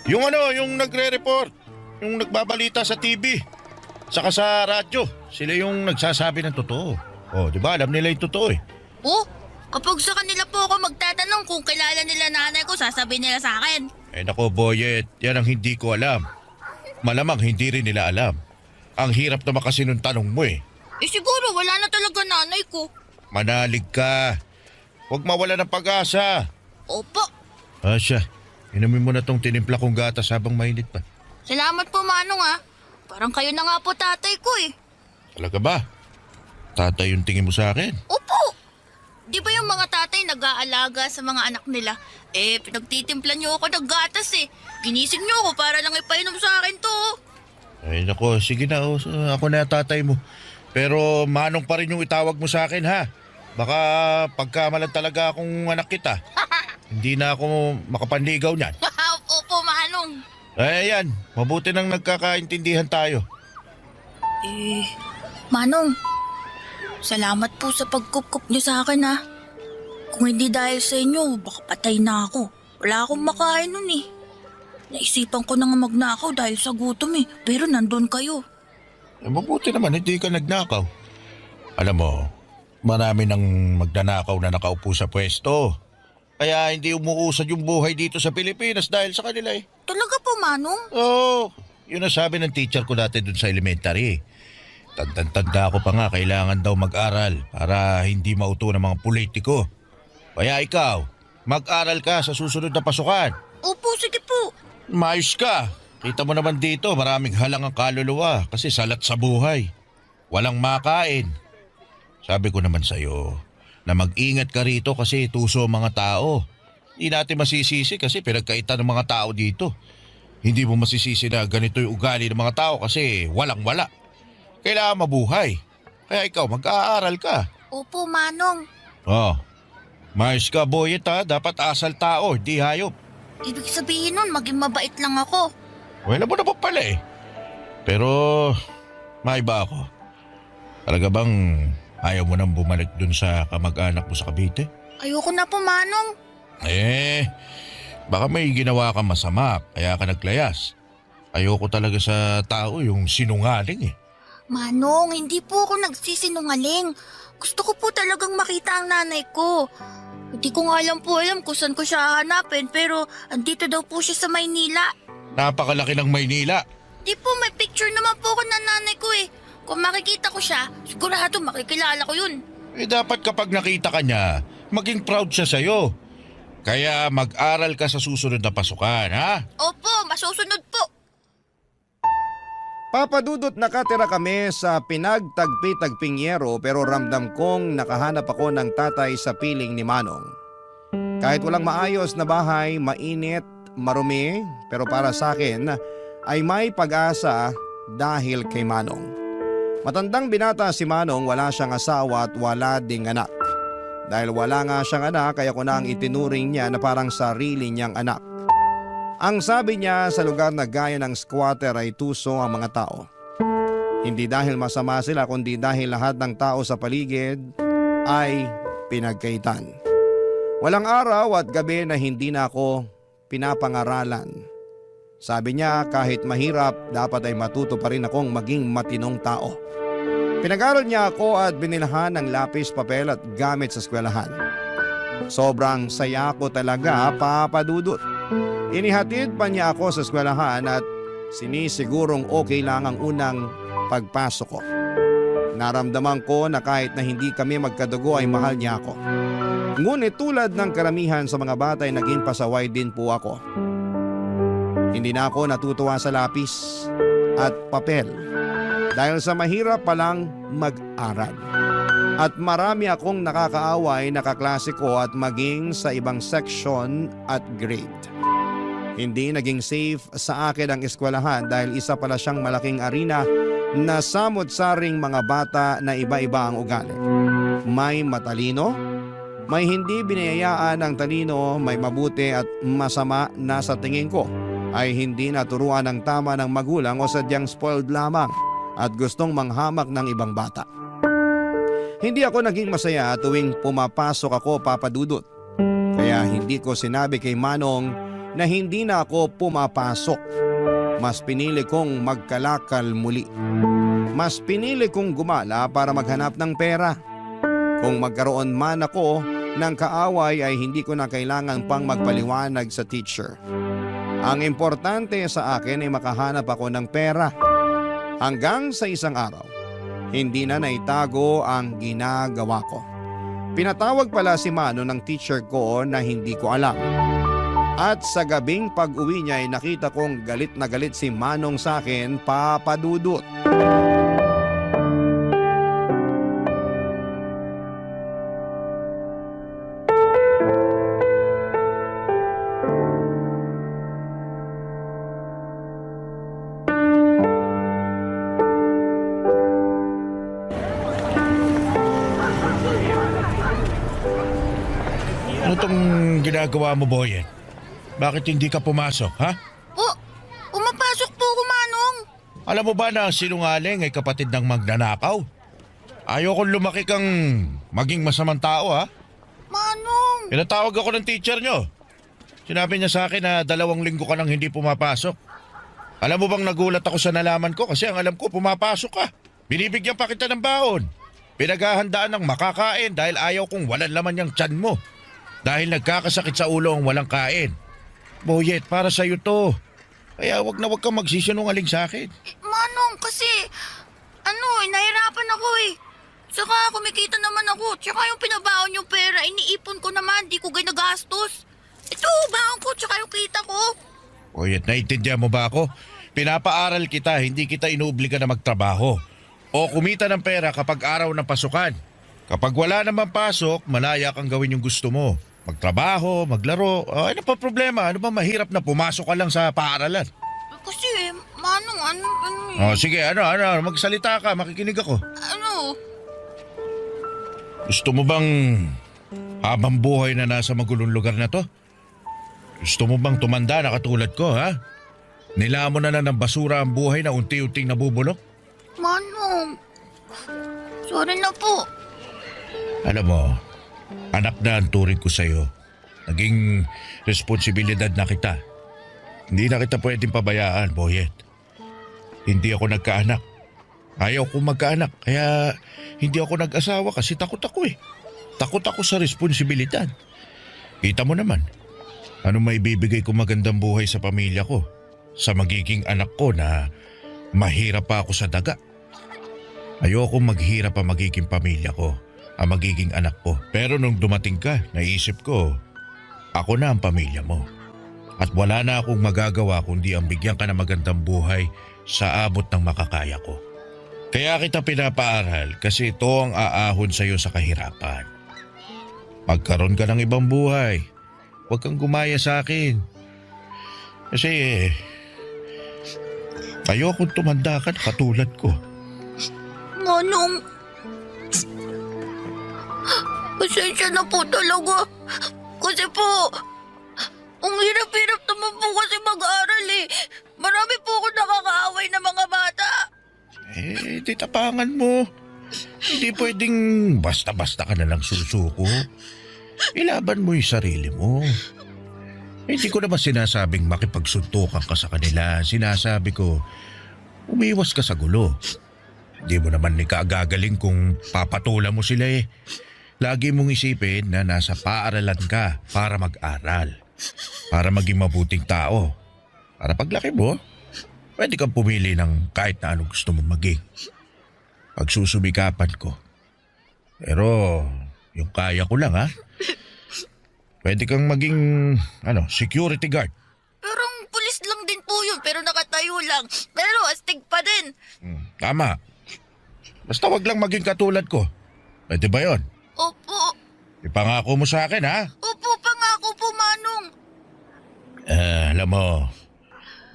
Yung nagre-report. Yung nagbabalita sa TV. Saka sa radyo. Sila yung nagsasabi ng totoo. Oh, di ba? Alam nila yung totoo eh. Oh, kapag sa kanila po ako magtatanong kung kilala nila nanay ko, sasabihin nila sa akin. Nako, Boyet. Yan ang hindi ko alam. Malamang hindi rin nila alam. Ang hirap naman kasi nung tanong mo eh. Siguro wala na talaga nanay ko. Manalig ka. Huwag mawala ng pag-asa. Opo. Asya, inumin mo na tong tinimpla kong gatas habang mainit pa. Salamat po, Manong ah. Parang kayo na nga po tatay ko eh. Talaga ba? Tatay yung tingin mo sa akin? Opo! Di ba yung mga tatay nag-aalaga sa mga anak nila? Pinagtitimplan niyo ako ng gatas eh. Ginising niyo ako para lang ipainom sa akin to. Ay nako, sige na. Ako na tatay mo. Pero Manong pa rin yung itawag mo sa akin ha. Baka pagkamalan talaga akong anak kita. Hindi na ako makapanligaw niyan. Opo, Manong. Ayan, mabuti nang nagkakaintindihan tayo. Manong, salamat po sa pagkukup niyo sa akin ha. Kung hindi dahil sa inyo, baka patay na ako. Wala akong makain nun eh. Naisipan ko na nga magnakaw dahil sa gutom eh. Pero nandun kayo. Mabuti naman, hindi ka nagnakaw. Alam mo, marami nang magnanakaw na nakaupo sa pwesto. Kaya hindi umuusad yung buhay dito sa Pilipinas dahil sa kanila eh. Talaga po, Manong? Oo, yun ang sabi ng teacher ko dati dun sa elementary. Tanda ko pa nga kailangan daw mag-aral para hindi mauto ng mga politiko. Kaya ikaw, mag-aral ka sa susunod na pasukan. Opo, sige po. Mayos ka. Kita mo naman dito, maraming halang ang kaluluwa kasi salat sa buhay. Walang makain. Sabi ko naman sa'yo na mag-ingat ka rito kasi tuso ang mga tao. Hindi natin masisisi kasi pinagkaitan ng mga tao dito. Hindi mo masisisi na ganito yung ugali ng mga tao kasi walang-wala. Kailangan mabuhay. Kaya ikaw, mag-aaral ka. Opo, Manong. Oh, mayos ka boyet ha. Dapat asal tao, di hayop. Ibig sabihin nun, maging mabait lang ako. Wala mo na pa pala eh. Pero, maiba ako. Talaga bang ayaw mo nang bumalik dun sa kamag-anak mo sa Cavite? Ayoko na po, Manong. Baka may ginawa ka masama, kaya ka naglayas. Ayoko talaga sa tao yung sinungaling eh. Manong, hindi po ako nagsisinungaling. Gusto ko po talagang makita ang nanay ko. Hindi ko nga alam kung saan ko siya hahanapin pero andito daw po siya sa Maynila. Napakalaki ng Maynila. Di po, may picture naman po ako ng nanay ko eh. Kung makikita ko siya, sigurado makikilala ko yun. Dapat kapag nakita ka niya, maging proud siya sa'yo. Kaya mag-aral ka sa susunod na pasukan, ha? Opo, masusunod po. Papadudot nakatira kami sa pinagtagpi-tagping yero pero ramdam kong nakahanap ako ng tatay sa piling ni Manong. Kahit walang maayos na bahay, mainit, marumi, pero para sa akin ay may pag-asa dahil kay Manong. Matandang binata si Manong, wala siyang asawa at wala ding anak. Dahil wala nga siyang anak kaya ko na ang itinuring niya na parang sarili niyang anak. Ang sabi niya sa lugar na gaya ng squatter ay tuso ang mga tao. Hindi dahil masama sila kundi dahil lahat ng tao sa paligid ay pinagkaitan. Walang araw at gabi na hindi na ako pinapangaralan. Sabi niya kahit mahirap dapat ay matuto pa rin akong maging matinong tao. Pinag-aral niya ako at binilhan ng lapis, papel at gamit sa eskwelahan. Sobrang saya ko talaga, papadudot. Inihatid pa niya ako sa eskwelahan at sinisigurong okay lang ang unang pagpasok ko. Naramdaman ko na kahit na hindi kami magkadugo ay mahal niya ako. Ngunit tulad ng karamihan sa mga bata ay naging pasaway din po ako. Hindi na ako natutuwa sa lapis at papel dahil sa mahirap palang mag-aral. At marami akong nakakaaway na kaklase ko at maging sa ibang section at grade. Hindi naging safe sa akin ang eskwelahan dahil isa pala siyang malaking arena na samot-saring mga bata na iba-iba ang ugali. May matalino, may hindi binayayaan ng talino, may mabuti at masama na sa tingin ko ay hindi naturuan ng tama ng magulang o sadyang spoiled lamang at gustong manghamak ng ibang bata. Hindi ako naging masaya tuwing pumapasok ako, papadudot. Kaya hindi ko sinabi kay Manong na hindi na ako pumapasok. Mas pinili kong magkalakal muli. Mas pinili kong gumala para maghanap ng pera. Kung magkaroon man ako ng kaaway ay hindi ko na kailangan pang magpaliwanag sa teacher. Ang importante sa akin ay makahanap ako ng pera. Hanggang sa isang araw, hindi na naitago ang ginagawa ko. Pinatawag pala si Mano ng teacher ko na hindi ko alam. At sa gabing pag-uwi niya ay nakita kong galit na galit si Manong sa akin, Papa Dudut. Ano tong ginagawa mo, Boyet? Bakit hindi ka pumasok, ha? Umapasok po ako, Manong. Alam mo ba na sinungaling ay kapatid ng magnanakaw? Ayokong lumaki kang maging masamang tao, ha? Manong! Pinatawag ako ng teacher nyo. Sinabi niya sa akin na 2 linggo ka nang hindi pumapasok. Alam mo bang nagulat ako sa nalaman ko kasi ang alam ko pumapasok ka. Binibigyan pa kita ng baon. Pinaghahandaan ng makakain dahil ayaw kong walang laman yung tiyan mo. Dahil nagkakasakit sa ulo ang walang kain. Boyet, para sa'yo to. Kaya wag kang magsisinungaling sa akin. Manong, kasi, nahirapan ako eh. Saka kumikita naman ako. Tsaka yung pinabaon yung pera, iniipon ko naman, di ko ginagastos. Ito, baon ko, tsaka yung kita ko. Boyet, naiintindihan mo ba ako? Pinapaaral kita, hindi kita inuobliga na magtrabaho. O kumita ng pera kapag araw ng pasukan. Kapag wala naman pasok, malaya kang gawin yung gusto mo. Magtrabaho, maglaro, ano pa problema? Ano ba mahirap na pumasok ka lang sa paaralan? Kasi, Manong, ano Sige, magsalita ka, makikinig ako. Ano? Gusto mo bang habang buhay na nasa magulong lugar na to? Gusto mo bang tumanda na katulad ko, ha? Nilamon na ng basura ang buhay na unti-unting nabubulok? Manong, sorry na po. Alam mo, anak na ang turing ko sa'yo. Naging responsibilidad na kita. Hindi na kita pwedeng pabayaan, Boyet. Hindi ako nagkaanak. Ayaw kong magkaanak, kaya hindi ako nag-asawa kasi takot ako eh. Takot ako sa responsibilidad. Kita mo naman, ano maibibigay ko magandang buhay sa pamilya ko? Sa magiging anak ko na mahirap pa ako sa daga. Ayokong maghirap ang magiging pamilya ko, ang magiging anak ko. Pero nung dumating ka, naisip ko, ako na ang pamilya mo. At wala na akong magagawa kundi ang bigyan ka ng magandang buhay sa abot ng makakaya ko. Kaya kita pinapaaral kasi ito ang aahon sa iyo sa kahirapan. Magkaroon ka ng ibang buhay. Huwag kang gumaya sa akin. Kasi ayokong tumanda ka na katulad ko. Manong, pasensya na po talaga. Kasi po, ang hirap-hirap naman po kasi mag-aaral eh. Marami po ako nakakaaway na mga bata. Di tapangan mo. Hindi pwedeng basta-basta ka na lang susuko. Ilaban mo yung sarili mo. Hindi ko naman sinasabing makipagsuntukan ka sa kanila. Sinasabi ko, umiwas ka sa gulo. Hindi mo naman ikagagaling kung papatulan mo sila eh. Lagi mong isipin na nasa paaralan ka para mag-aral. Para maging mabuting tao. Para paglaki mo, pwede kang pumili ng kahit na anong gusto mong maging. Pagsusumikapan ko. Pero yung kaya ko lang ha. Pwede kang maging security guard. Pero pulis lang din po yun, pero nakatayo lang. Pero astig pa din. Tama. Basta wag lang maging katulad ko. Pwede ba yun? Opo. Ipangako mo sa akin ha? Opo, pangako po, Manong. Alam mo,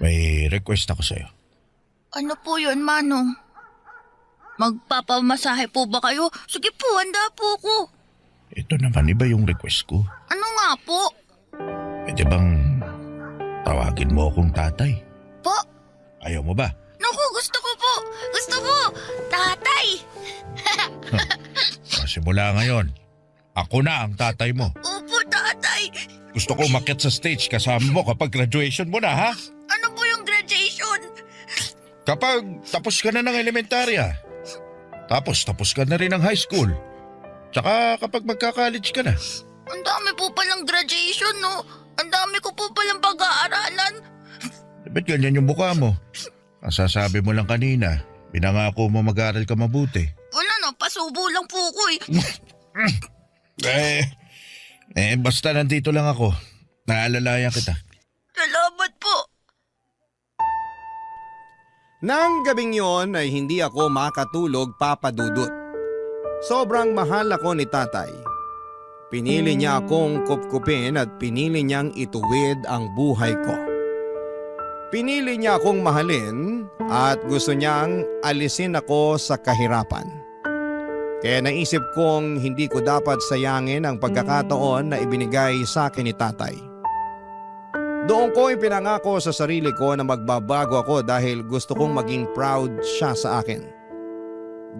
may request ako sa'yo. Ano po yun, Manong? Magpapamasahe po ba kayo? Sige po, handa po ako. Ito naman, iba yung request ko. Ano nga po? Pwede bang tawagin mo akong tatay? Po? Ayaw mo ba? Naku, gusto ko po. Gusto ko. Tatay. Simula ngayon, ako na ang tatay mo. Opo, tatay. Gusto ko umakyat sa stage kasama mo kapag graduation mo na, ha? Ano po yung graduation? Kapag tapos ka na ng elementarya. Tapos ka na rin ng high school. Tsaka kapag magka-college ka na. Ang dami po palang graduation, no? Ang dami ko po palang pag-aaralan. Ba't ganyan yung mukha mo? Ang sasabi mo lang kanina, pinangako mo mag-aaral ka mabuti. Wala na, pasubo lang po ko eh. Basta nandito lang ako. Naalalayan kita. Salamat po. Nang gabing yon ay hindi ako makatulog, Papa Dudut. Sobrang mahal ako ni tatay. Pinili niya akong kupkupin at pinili niyang ituwid ang buhay ko. Pinili niya akong mahalin at gusto niyang alisin ako sa kahirapan. Kaya naisip kong hindi ko dapat sayangin ang pagkakataon na ibinigay sa akin ni tatay. Doon ko ipinangako sa sarili ko na magbabago ako dahil gusto kong maging proud siya sa akin.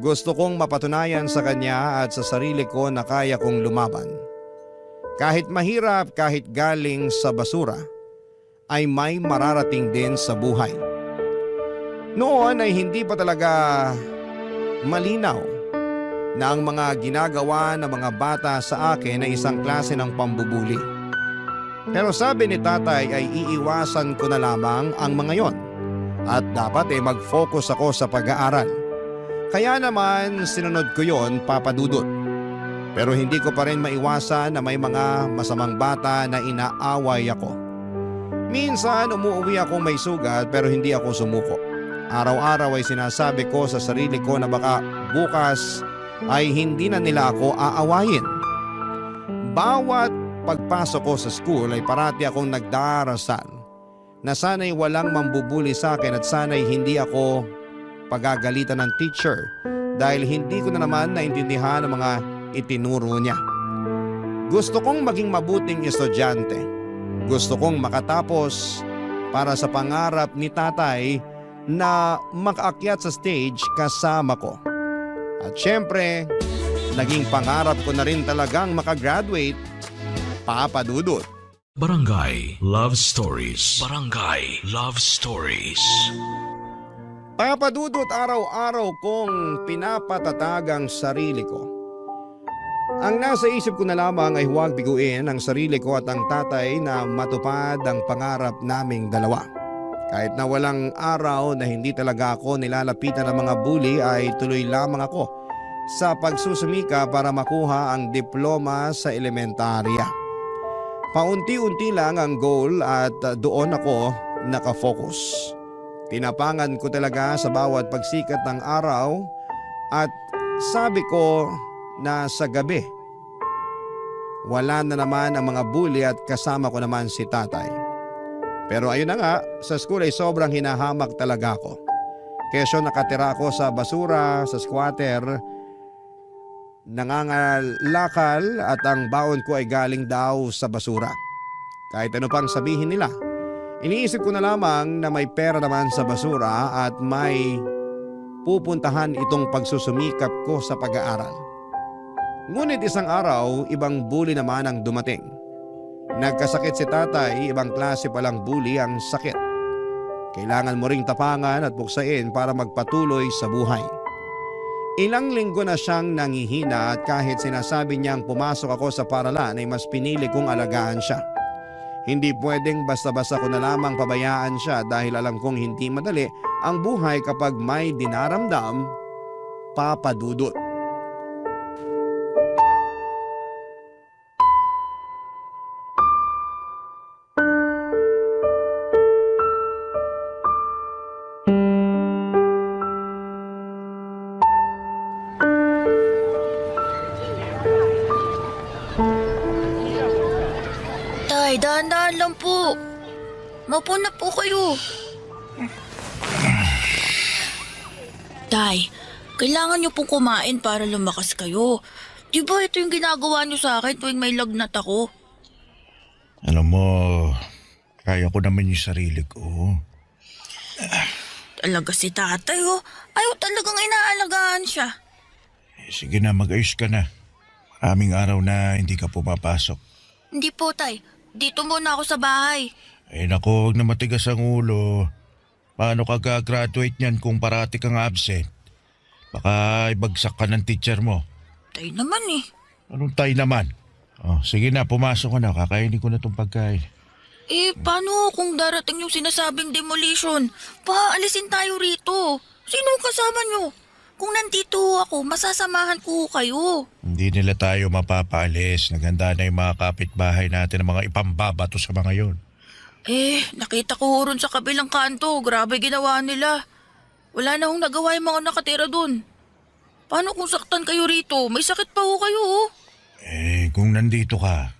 Gusto kong mapatunayan sa kanya at sa sarili ko na kaya kong lumaban. Kahit mahirap, kahit galing sa basura, ay may mararating din sa buhay. Noon ay hindi pa talaga malinaw na ang mga ginagawa ng mga bata sa akin ay isang klase ng pambubuli. Pero sabi ni tatay ay iiwasan ko na lamang ang mga yon at dapat ay mag-focus ako sa pag-aaral. Kaya naman sinunod ko yon, Papa Dudut. Pero hindi ko pa rin maiwasan na may mga masamang bata na inaaway ako. Minsan umuwi ako may sugat pero hindi ako sumuko. Araw-araw ay sinasabi ko sa sarili ko na baka bukas ay hindi na nila ako aawayin. Bawat pagpasok ko sa school ay parati akong nagdarasal na sana'y walang mambubuli sa akin at sana'y hindi ako pagagalitan ng teacher dahil hindi ko na naman naintindihan ang mga itinuro niya. Gusto kong maging mabuting estudyante. Gusto kong makatapos para sa pangarap ni tatay na makaakyat sa stage kasama ko. At syempre, naging pangarap ko na rin talagang makagraduate, Papa Dudut. Barangay Love Stories. Barangay Love Stories. Papa Dudut, araw-araw kong pinapatatag ang sarili ko. Ang nasa isip ko na lamang ay huwag biguin ang sarili ko at ang tatay na matupad ang pangarap naming dalawa. Kahit na walang araw na hindi talaga ako nilalapitan ng mga bully ay tuloy lamang ako sa pagsusumika para makuha ang diploma sa elementarya. Paunti-unti lang ang goal at doon ako nakafocus. Tinapangan ko talaga sa bawat pagsikat ng araw at sabi ko na sa gabi, wala na naman ang mga bully at kasama ko naman si tatay. Pero ayun na nga, sa school ay sobrang hinahamak talaga ako. Kesyo nakatira ako sa basura, sa squatter, nangangalakal at ang baon ko ay galing daw sa basura. Kahit ano pang sabihin nila, iniisip ko na lamang na may pera naman sa basura at may pupuntahan itong pagsusumikap ko sa pag-aaral. Ngunit isang araw, ibang bully naman ang dumating. Nagkasakit si tatay, ibang klase palang bully ang sakit. Kailangan mo ring tapangan at buksain para magpatuloy sa buhay. Ilang linggo na siyang nangihina at kahit sinasabi niyang pumasok ako sa paralan ay mas pinili kong alagaan siya. Hindi pwedeng basta-basta ko na lamang pabayaan siya dahil alam kong hindi madali ang buhay kapag may dinaramdam, Papa Dudut. Tay, dahan-dahan lang po. Maupo na po kayo. Tay, kailangan niyo pong kumain para lumakas kayo. Di ba ito yung ginagawa niyo sa akin tuwing may lagnat ako? Alam mo, kaya ko naman yung sarili ko. Talaga si tatay oh. Ayaw talagang inaalagaan siya. Sige na, mag-ayos ka na. Maraming araw na hindi ka pumapasok. Hindi po tay. Dito muna ako sa bahay. Ay nako, huwag na matigas ang ulo. Paano ka gagraduate niyan kung parati kang absent? Baka ibagsak ka ng teacher mo. Tay naman eh. Anong tay naman? Oh, sige na, pumasok ka na. Kakainin ko na itong pagkain. Eh, paano kung darating yung sinasabing demolition? Paalisin tayo rito. Sino kasama nyo? Kung nandito ako, masasamahan ko kayo. Hindi nila tayo mapapaalis. Naganda na yung mga kapitbahay natin ng mga ipambabato sa mga yon. Nakita ko ron sa kabilang kanto. Grabe ginawa nila. Wala na hong nagawa yung mga nakatira dun. Paano kung saktan kayo rito? May sakit pa ho kayo, oh. Kung nandito ka,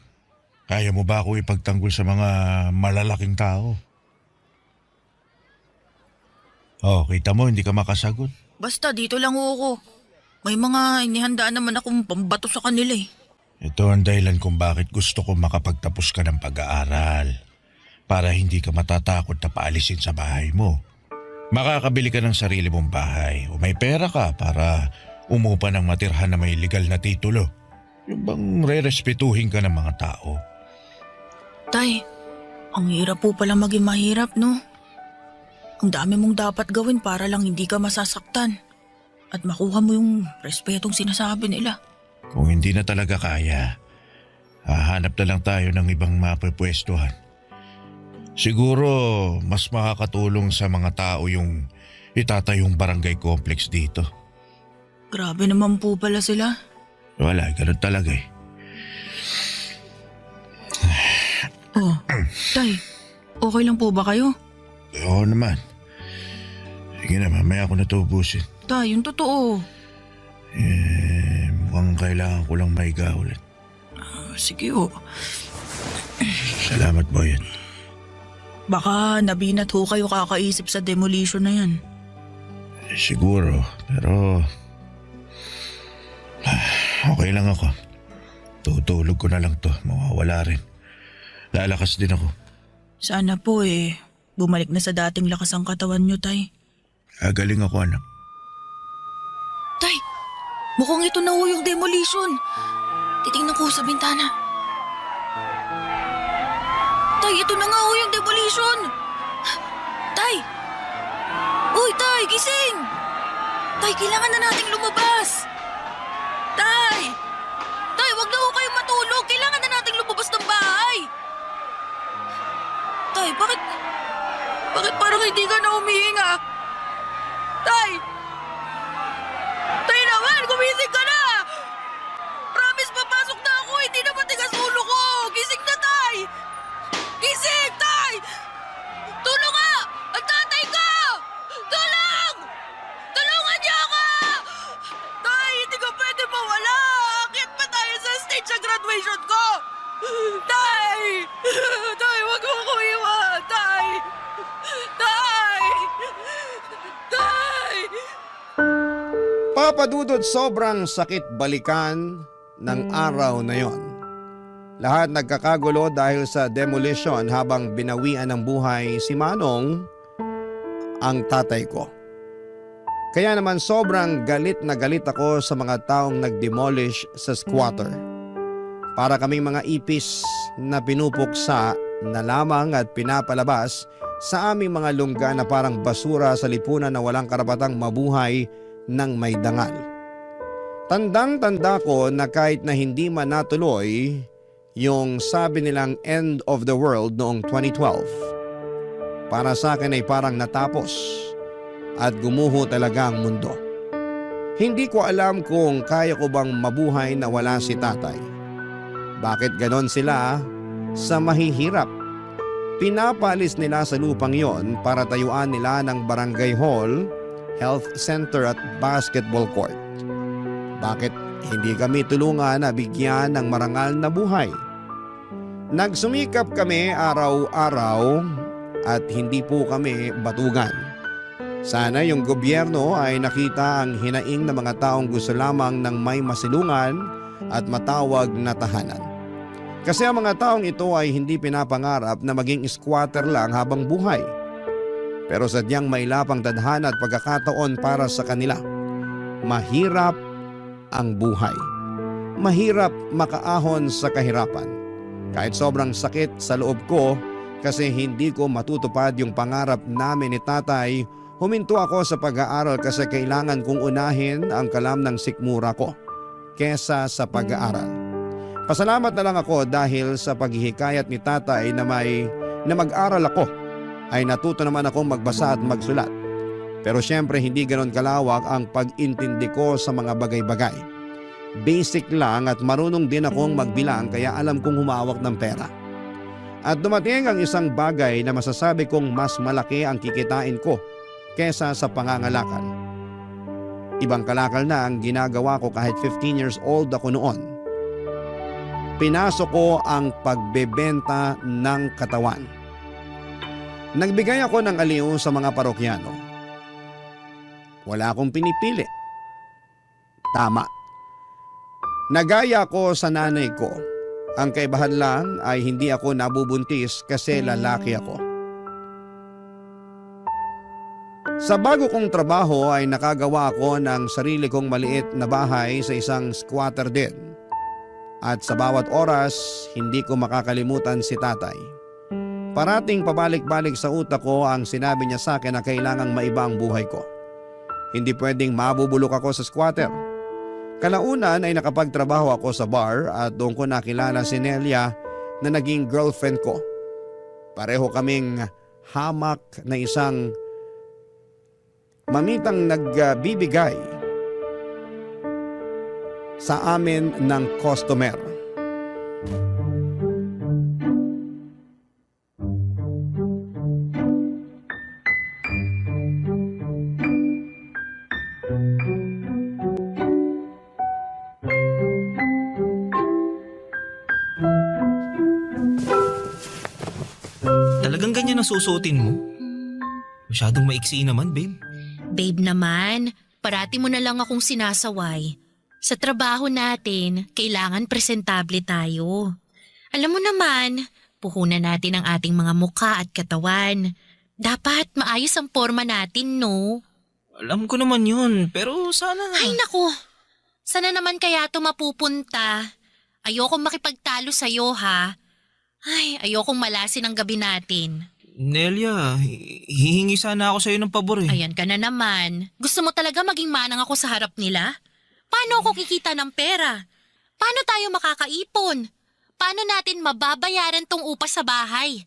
kaya mo ba ako ipagtanggol sa mga malalaking tao? Kita mo, hindi ka makasagot. Basta dito lang ho ako. May mga inihandaan naman akong pambato sa kanila eh. Ito ang dahilan kung bakit gusto ko makapagtapos ka ng pag-aaral. Para hindi ka matatakot na paalisin sa bahay mo. Makakabili ka ng sarili mong bahay o may pera ka para umupa ng matirhan na may legal na titulo. Yung bang re-respetuhin ka ng mga tao. Tay, ang hirap po pala maging mahirap, no? Ang dami mong dapat gawin para lang hindi ka masasaktan at makuha mo yung respetong sinasabi nila. Kung hindi na talaga kaya, hahanap na lang tayo ng ibang mapapwestuhan. Siguro mas makakatulong sa mga tao yung itatayong barangay complex dito. Grabe naman po pala sila. Wala, ganun talaga eh. Tay, okay lang po ba kayo? Oo naman. Sige na, mamaya ako natubusin. Tay, yung totoo. Mukhang kailangan ko lang maiga ulit. Sige ho. Salamat, Boyet. Baka nabinat ho kayo kakaisip sa demolition na yan. Siguro, pero okay lang ako. Tutulog ko na lang to, mawawala rin. Lalakas din ako. Sana po bumalik na sa dating lakas ang katawan nyo, Tay. Galing ako, anak. Tay, mukhang ito na ho yung demolition. Titingnan ko sa bintana. Tay, ito na nga ho yung demolition. Tay! Uy, Tay, gising! Tay, kailangan na nating lumabas. Tay! Tay, wag na ho kayong matulog. Kailangan na nating lumabas ng bahay. Tay, bakit parang hindi ka na humihinga? Tay! Tay naman, gumising ka na! Promise, papasok na ako. Hindi na matigas ulo ko. Gising na, Tay! Gising, Tay! Tulong nga! Ang tatay ko! Tulong! Tulungan niyo ako! Tay, hindi ka pwede mawala. Akyat pa tayo sa stage sa graduation ko. Tay! Tay, wag mo ko iwan! Tay! Tay! Tay! Papadudod, sobrang sakit balikan ng araw na yon. Lahat nagkakagulo dahil sa demolition habang binawian ng buhay si Manong, ang tatay ko. Kaya naman sobrang galit na galit ako sa mga taong nag-demolish sa squatter. Para kaming mga ipis na pinupuksa na lamang at pinapalabas sa aming mga lungga na parang basura sa lipunan na walang karapatang mabuhay ng may dangal. Tandang-tanda ko na kahit na hindi man natuloy yung sabi nilang end of the world noong 2012, para sa akin ay parang natapos at gumuho talaga ang mundo. Hindi ko alam kung kaya ko bang mabuhay na wala si tatay. Bakit ganon sila sa mahihirap? Pinapalis nila sa lupang yon para tayuan nila ng barangay hall, health center at basketball court. Bakit hindi kami tulungan na bigyan ng marangal na buhay? Nagsumikap kami araw-araw at hindi po kami batugan. Sana yung gobyerno ay nakita ang hinaing ng mga taong gusto lamang ng may masilungan at matawag na tahanan. Kasi ang mga taong ito ay hindi pinapangarap na maging squatter lang habang buhay. Pero sadyang may lapang tadhana at pagkakataon para sa kanila. Mahirap ang buhay. Mahirap makaahon sa kahirapan. Kahit sobrang sakit sa loob ko kasi hindi ko matutupad yung pangarap namin ni tatay, huminto ako sa pag-aaral kasi kailangan kong unahin ang kalam ng sikmura ko kesa sa pag-aaral. Pasalamat na lang ako dahil sa paghihikayat ni tatay na mag-aral ako ay natuto naman akong magbasa at magsulat. Pero syempre hindi ganon kalawak ang pag-intindi ko sa mga bagay-bagay. Basic lang at marunong din akong magbilang kaya alam kong humawak ng pera. At dumating ang isang bagay na masasabi kong mas malaki ang kikitain ko kesa sa pangangalakal. Ibang kalakal na ang ginagawa ko kahit 15 years old ako noon. Pinasok ko ang pagbebenta ng katawan. Nagbigay ako ng aliw sa mga parokyano. Wala akong pinipili. Tama. Nagaya ko sa nanay ko. Ang kaibahan lang ay hindi ako nabubuntis kasi lalaki ako. Sa bago kong trabaho ay nakagawa ako ng sarili kong maliit na bahay sa isang squatter din. At sa bawat oras, hindi ko makakalimutan si tatay. Parating pabalik-balik sa utak ko ang sinabi niya sa akin na kailangang maiba ang buhay ko. Hindi pwedeng mabubulok ako sa squatter. Kalaunan ay nakapagtrabaho ako sa bar at doon ko nakilala si Nelia na naging girlfriend ko. Pareho kaming hamak na isang mamitang nagbibigay sa amin ng customer. Talagang ganyan ang susuotin mo? Masyadong maiksi naman, babe. Babe naman, parati mo na lang akong sinasaway. Sa trabaho natin, kailangan presentable tayo. Alam mo naman, puhunan natin ang ating mga mukha at katawan. Dapat maayos ang forma natin, no? Alam ko naman yun, pero sana... Ay naku, sana naman kaya ito mapupunta. Ayokong makipagtalo sa'yo, ha? Ay, ayokong malasin ang gabi natin. Nelia, hihingi sana ako sa'yo ng pabor eh. Ayan ka na naman. Gusto mo talaga maging manang ako sa harap nila? Paano ako kikita ng pera? Paano tayo makakaipon? Paano natin mababayaran tong upa sa bahay?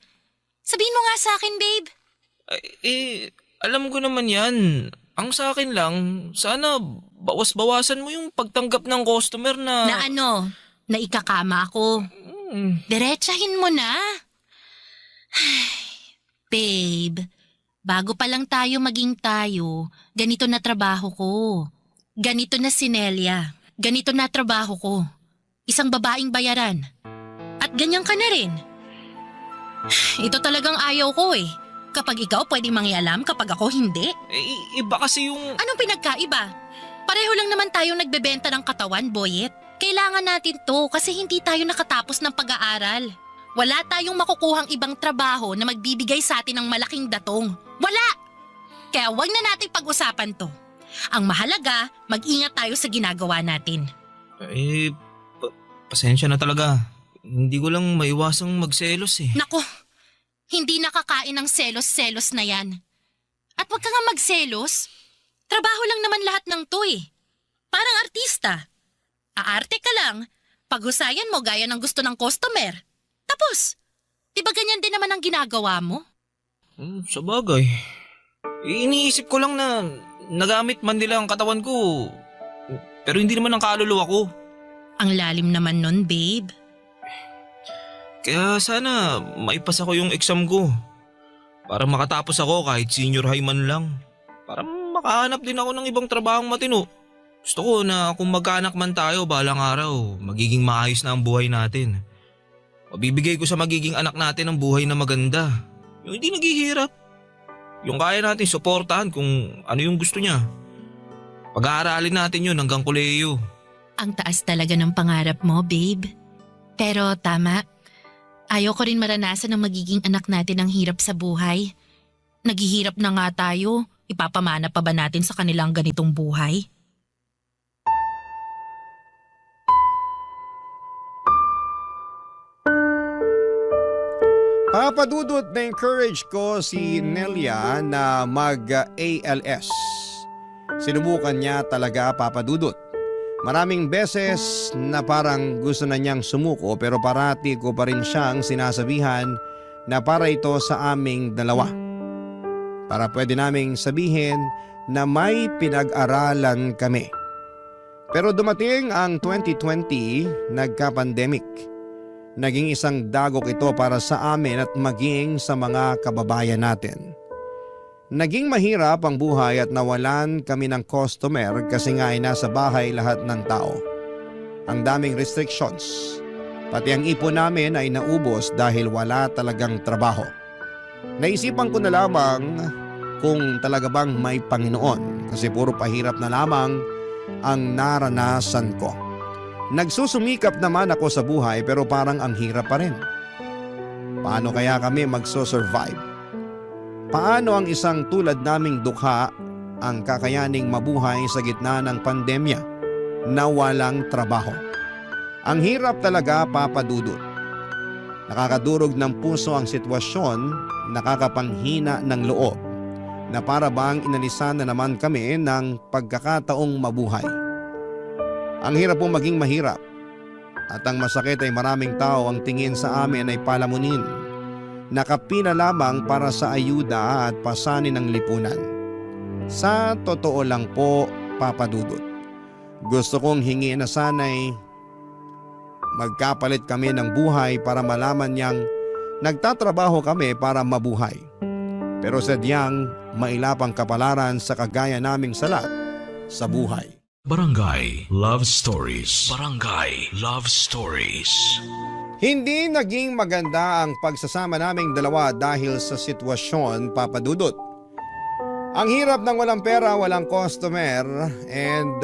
Sabihin mo nga sa akin, babe. Alam ko naman yan. Ang sa akin lang, sana bawas-bawasan mo yung pagtanggap ng customer na... Na ano? Na ikakama ako. Diretsahin mo na. Babe, bago pa lang tayo maging tayo, ganito na trabaho ko. Ganito na si Nelia. Ganito na trabaho ko. Isang babaeng bayaran. At ganyan ka na rin. Ito talagang ayaw ko eh. Kapag ikaw pwedeng mangialam, kapag ako hindi. Iba kasi yung... Anong pinagkaiba? Pareho lang naman tayong nagbebenta ng katawan, Boyet. Kailangan natin to kasi hindi tayo nakatapos ng pag-aaral. Wala tayong makukuhang ibang trabaho na magbibigay sa atin ng malaking datong. Wala! Kaya wag na natin pag-usapan to. Ang mahalaga, mag-ingat tayo sa ginagawa natin. Pasensya na talaga. Hindi ko lang maiwasang magselos eh. Nako, hindi nakakain ng selos-selos na yan. At wag ka nga magselos. Trabaho lang naman lahat ng to eh. Parang artista. Aarte ka lang, paghusayan mo gaya ng gusto ng customer. Tapos, di ba ganyan din naman ang ginagawa mo? Sa bagay. Iniisip ko lang na nagamit man nila ang katawan ko. Pero hindi naman ang kaluluwa ko. Ang lalim naman nun, babe. Kaya sana maipasa ko yung exam ko. Para makatapos ako kahit senior high man lang. Para makahanap din ako ng ibang trabahong matino. Gusto ko na kung magkaanak man tayo balang araw, magiging maayos na ang buhay natin. Mabibigay ko sa magiging anak natin ang buhay na maganda. Yung hindi naghihirap. Yung kaya natin suportahan kung ano yung gusto niya. Pag-aaralin natin yun hanggang kolehiyo. Ang taas talaga ng pangarap mo, babe. Pero tama. Ayoko rin maranasan ng magiging anak natin ang hirap sa buhay. Naghihirap na nga tayo. Ipapamana pa ba natin sa kanilang ganitong buhay? Papadudot na encourage ko si Nelia na mag-ALS. Sinubukan niya talaga, papadudot. Maraming beses na parang gusto na niyang sumuko pero parati ko pa rin siyang sinasabihan na para ito sa aming dalawa. para pwede naming sabihin na may pinag-aralan kami. Pero dumating ang 2020, nagka-pandemic. Naging isang dagok ito para sa amin at maging sa mga kababayan natin. Naging mahirap ang buhay at nawalan kami ng customer kasi nga ay nasa bahay lahat ng tao. Ang daming restrictions. Pati ang ipon namin ay naubos dahil wala talagang trabaho. Naisipan ko na lamang kung talaga bang may Panginoon kasi puro pahirap na lamang ang naranasan ko. Nagsusumikap naman ako sa buhay pero parang ang hirap pa rin. Paano kaya kami magso-survive? Paano ang isang tulad naming dukha ang kakayaning mabuhay sa gitna ng pandemya na walang trabaho? Ang hirap talaga, Papa Dudut. Nakakadurog ng puso ang sitwasyon, nakakapanghina ng loob na para bang inalisan na naman kami ng pagkakataong mabuhay. Ang hirap po maging mahirap at ang masakit ay maraming tao ang tingin sa amin ay palamunin. Nakapina lamang para sa ayuda at pasanin ng lipunan. Sa totoo lang po, Papa Dudut, gusto kong hingi na sana'y magkapalit kami ng buhay para malaman niyang nagtatrabaho kami para mabuhay. Pero sadyang mailapang kapalaran sa kagaya naming salat sa buhay. Barangay Love Stories. Barangay Love Stories. Hindi naging maganda ang pagsasama naming dalawa dahil sa sitwasyon, Papa Dudut. Ang hirap ng walang pera, walang customer, and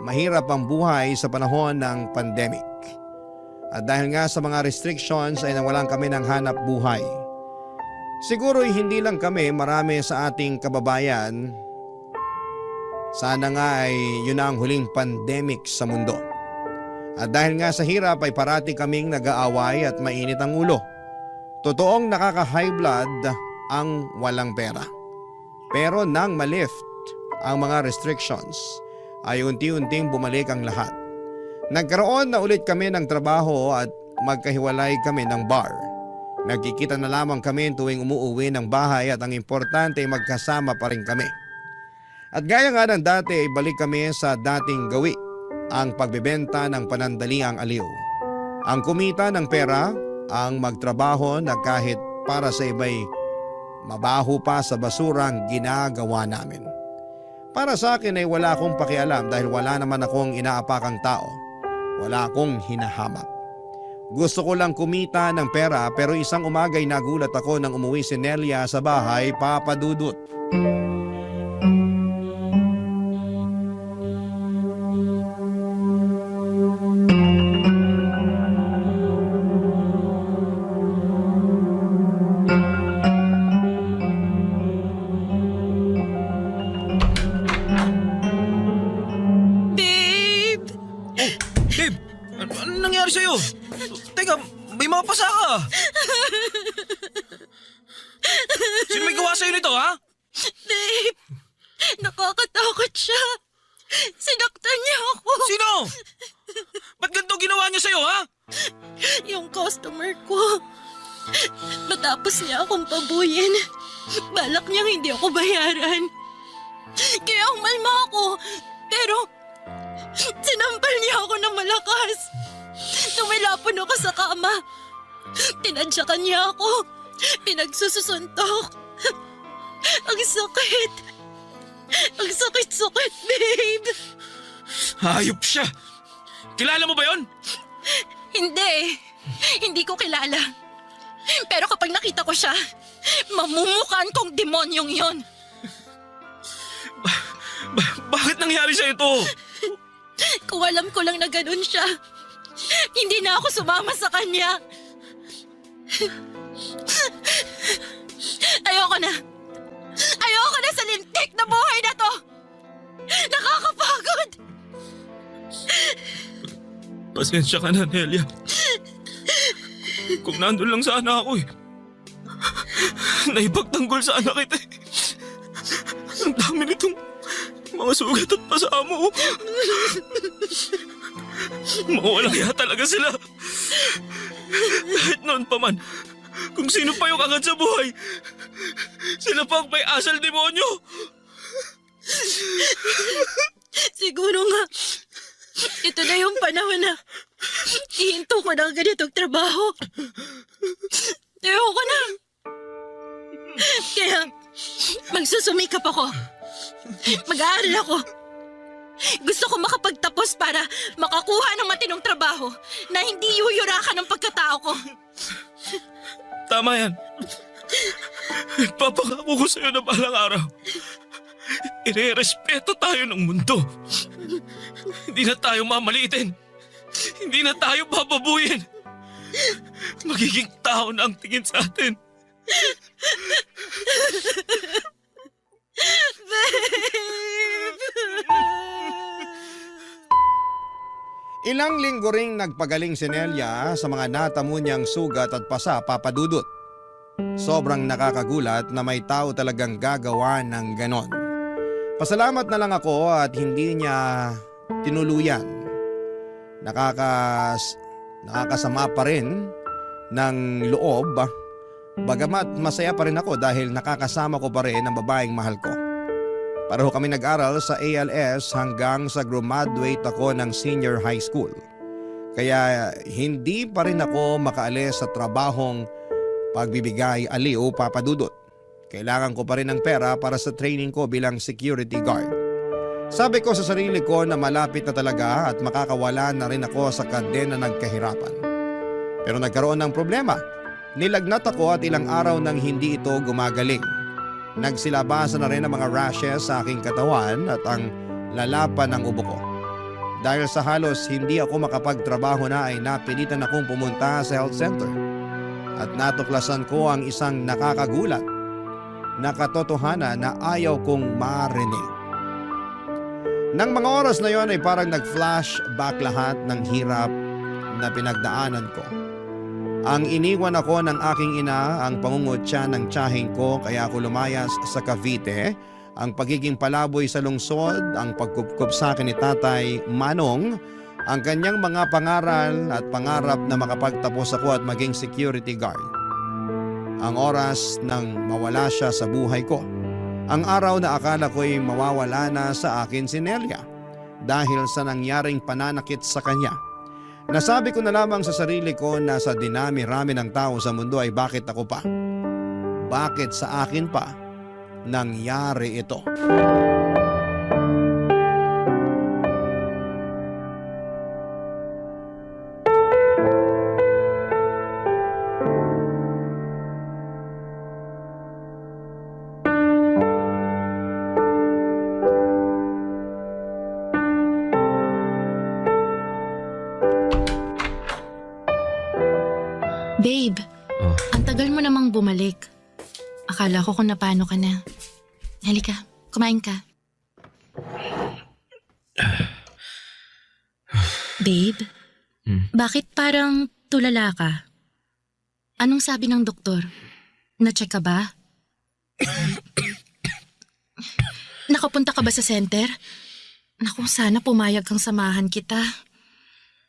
mahirap ang buhay sa panahon ng pandemic. At dahil nga sa mga restrictions ay nawalan kami ng hanap buhay. Siguro'y hindi lang kami, marami sa ating kababayan. Sana nga ay yun na ang huling pandemic sa mundo. At dahil nga sa hirap ay parati kaming nag-aaway at mainit ang ulo. Totoong nakaka-high blood ang walang pera. Pero nang malift ang mga restrictions ay unti-unting bumalik ang lahat. Nagkaroon na ulit kami ng trabaho at magkahiwalay kami ng bar. Nagkikita na lamang kami tuwing umuuwi ng bahay at ang importante ay magkasama pa rin kami. At gaya nga ng dati ay balik kami sa dating gawi, ang pagbebenta ng panandaliang aliw. Ang kumita ng pera, ang magtrabaho na kahit para sa iba'y mabaho pa sa basurang ginagawa namin. Para sa akin ay wala akong pakialam dahil wala naman akong inaapakang tao. Wala akong hinahamak. Gusto ko lang kumita ng pera pero isang umaga'y nagulat ako nang umuwi si Nelia sa bahay, Papa Dudut. Babe! Babe, ano nangyari sa'yo? Teka, may mga pasa ka. Sino may gawa sa'yo nito, ha? Babe! Nakakatakot siya. Sinaktan niya ako. Sino? Ba't ganito ginawa niya sa'yo, ha? Yung customer ko. Matapos niya akong pabuyin, balak niyang hindi ako bayaran. Kaya umalma ako. Pero sinampal niya ako ng malakas. Tumilapon ako sa kama. Tinadyakan niya ako. Pinagsususuntok. Ang sakit. Ang sakit-sakit, babe. Hayop siya. Kilala mo ba yon? Hindi. Hindi ko kilala. Pero kapag nakita ko siya, mamumukaan kong demonyong yon. Bakit nangyari sa'yo ito? Kung alam ko lang na ganun siya, hindi na ako sumama sa kanya. Ayoko na. Ayoko na sa lintik na buhay na to. Nakakapagod. Pasensya ka na, Nelia. Kung nandun lang sana ako eh. Naipagtanggol sana kita eh. Ang dami nitong mga sugat at pasamo. Mga walang iya talaga sila. Kahit noon pa man, kung sino pa yung angat sa buhay, Sila pa ang may asal demonyo! Siguro nga, ito na yung panahon na ihinto ko ng ganitong trabaho. Ayoko na. Kaya, magsusumikap ako. Mag-aaral ako. Gusto ko makapagtapos para makakuha ng matinong trabaho na hindi yuyurakan ng pagkatao ko. Tama yan. Papangako ko sa'yo na balang araw. Ire-respeto tayo ng mundo. Hindi na tayo mamalitin. Hindi na tayo bababuyin. Magiging tao na ang tingin sa atin. Ilang linggo ring nagpagaling si Nelia sa mga natamo niyang sugat at pasa, Papa Dudut. Sobrang nakakagulat na may tao talagang gagawa ng ganon. Pasalamat na lang ako at hindi niya tinuluyan. Nakakasama pa rin ng loob, bagamat masaya pa rin ako dahil nakakasama ko pa rin ang babaeng mahal ko. Pareho kami nag-aral sa ALS hanggang sa graduate ako ng senior high school. Kaya hindi pa rin ako makaalis sa trabahong pagbibigay aliw, Papa Dudut. Kailangan ko pa rin ng pera para sa training ko bilang security guard. Sabi ko sa sarili ko na malapit na talaga at makakawala na rin ako sa kadena ng kahirapan. Pero nagkaroon ng problema. Nilagnat ako at ilang araw nang hindi ito gumagaling. Nagsilabasan na rin ang mga rashes sa aking katawan at ang lalapan ng ubo ko. Dahil sa halos hindi ako makapagtrabaho na ay napilitan akong pumunta sa health center. At natuklasan ko ang isang nakakagulat na katotohanan na ayaw kong marinig. Nang mga oras na yon ay parang nag-flashback lahat ng hirap na pinagdaanan ko. Ang iniwan ako ng aking ina, ang pangungutya ng tiyahing ko kaya ako lumayas sa Cavite, ang pagiging palaboy sa lungsod, ang pagkupkup sa akin ni Tatay Manong, ang kanyang mga pangaral at pangarap na makapagtapos ako at maging security guard. Ang oras nang mawala siya sa buhay ko. Ang araw na akala ko'y mawawala na sa akin si Nelia dahil sa nangyaring pananakit sa kanya. Nasabi ko na lamang sa sarili ko na sa dinami-rami ng tao sa mundo ay bakit ako pa? Bakit sa akin pa nangyari ito? Babe, ang tagal mo namang bumalik. Akala ko kung napano ka na. Halika, kumain ka. Babe, bakit parang tulala ka? Anong sabi ng doktor? Na-check ka ba? Nakapunta ka ba sa center? Naku, sana pumayag kang samahan kita.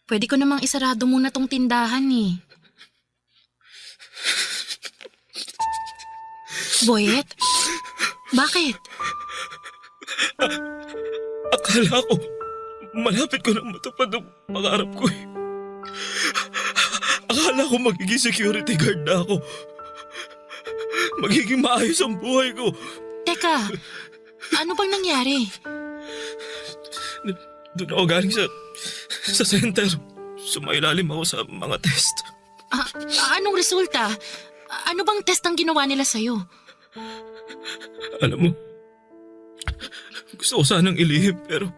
Pwede ko namang isarado muna tong tindahan eh. Boyet? Bakit? Akala ko, malapit ko nang matupad ang pangarap ko eh. Akala ko magiging security guard na ako. Magiging maayos ang buhay ko. Teka, ano bang nangyari? Doon ako galing sa center. Sumailalim ako sa mga test. Anong resulta? Ano bang test ang ginawa nila sa'yo? Alam mo, gusto ko sanang ilihim pero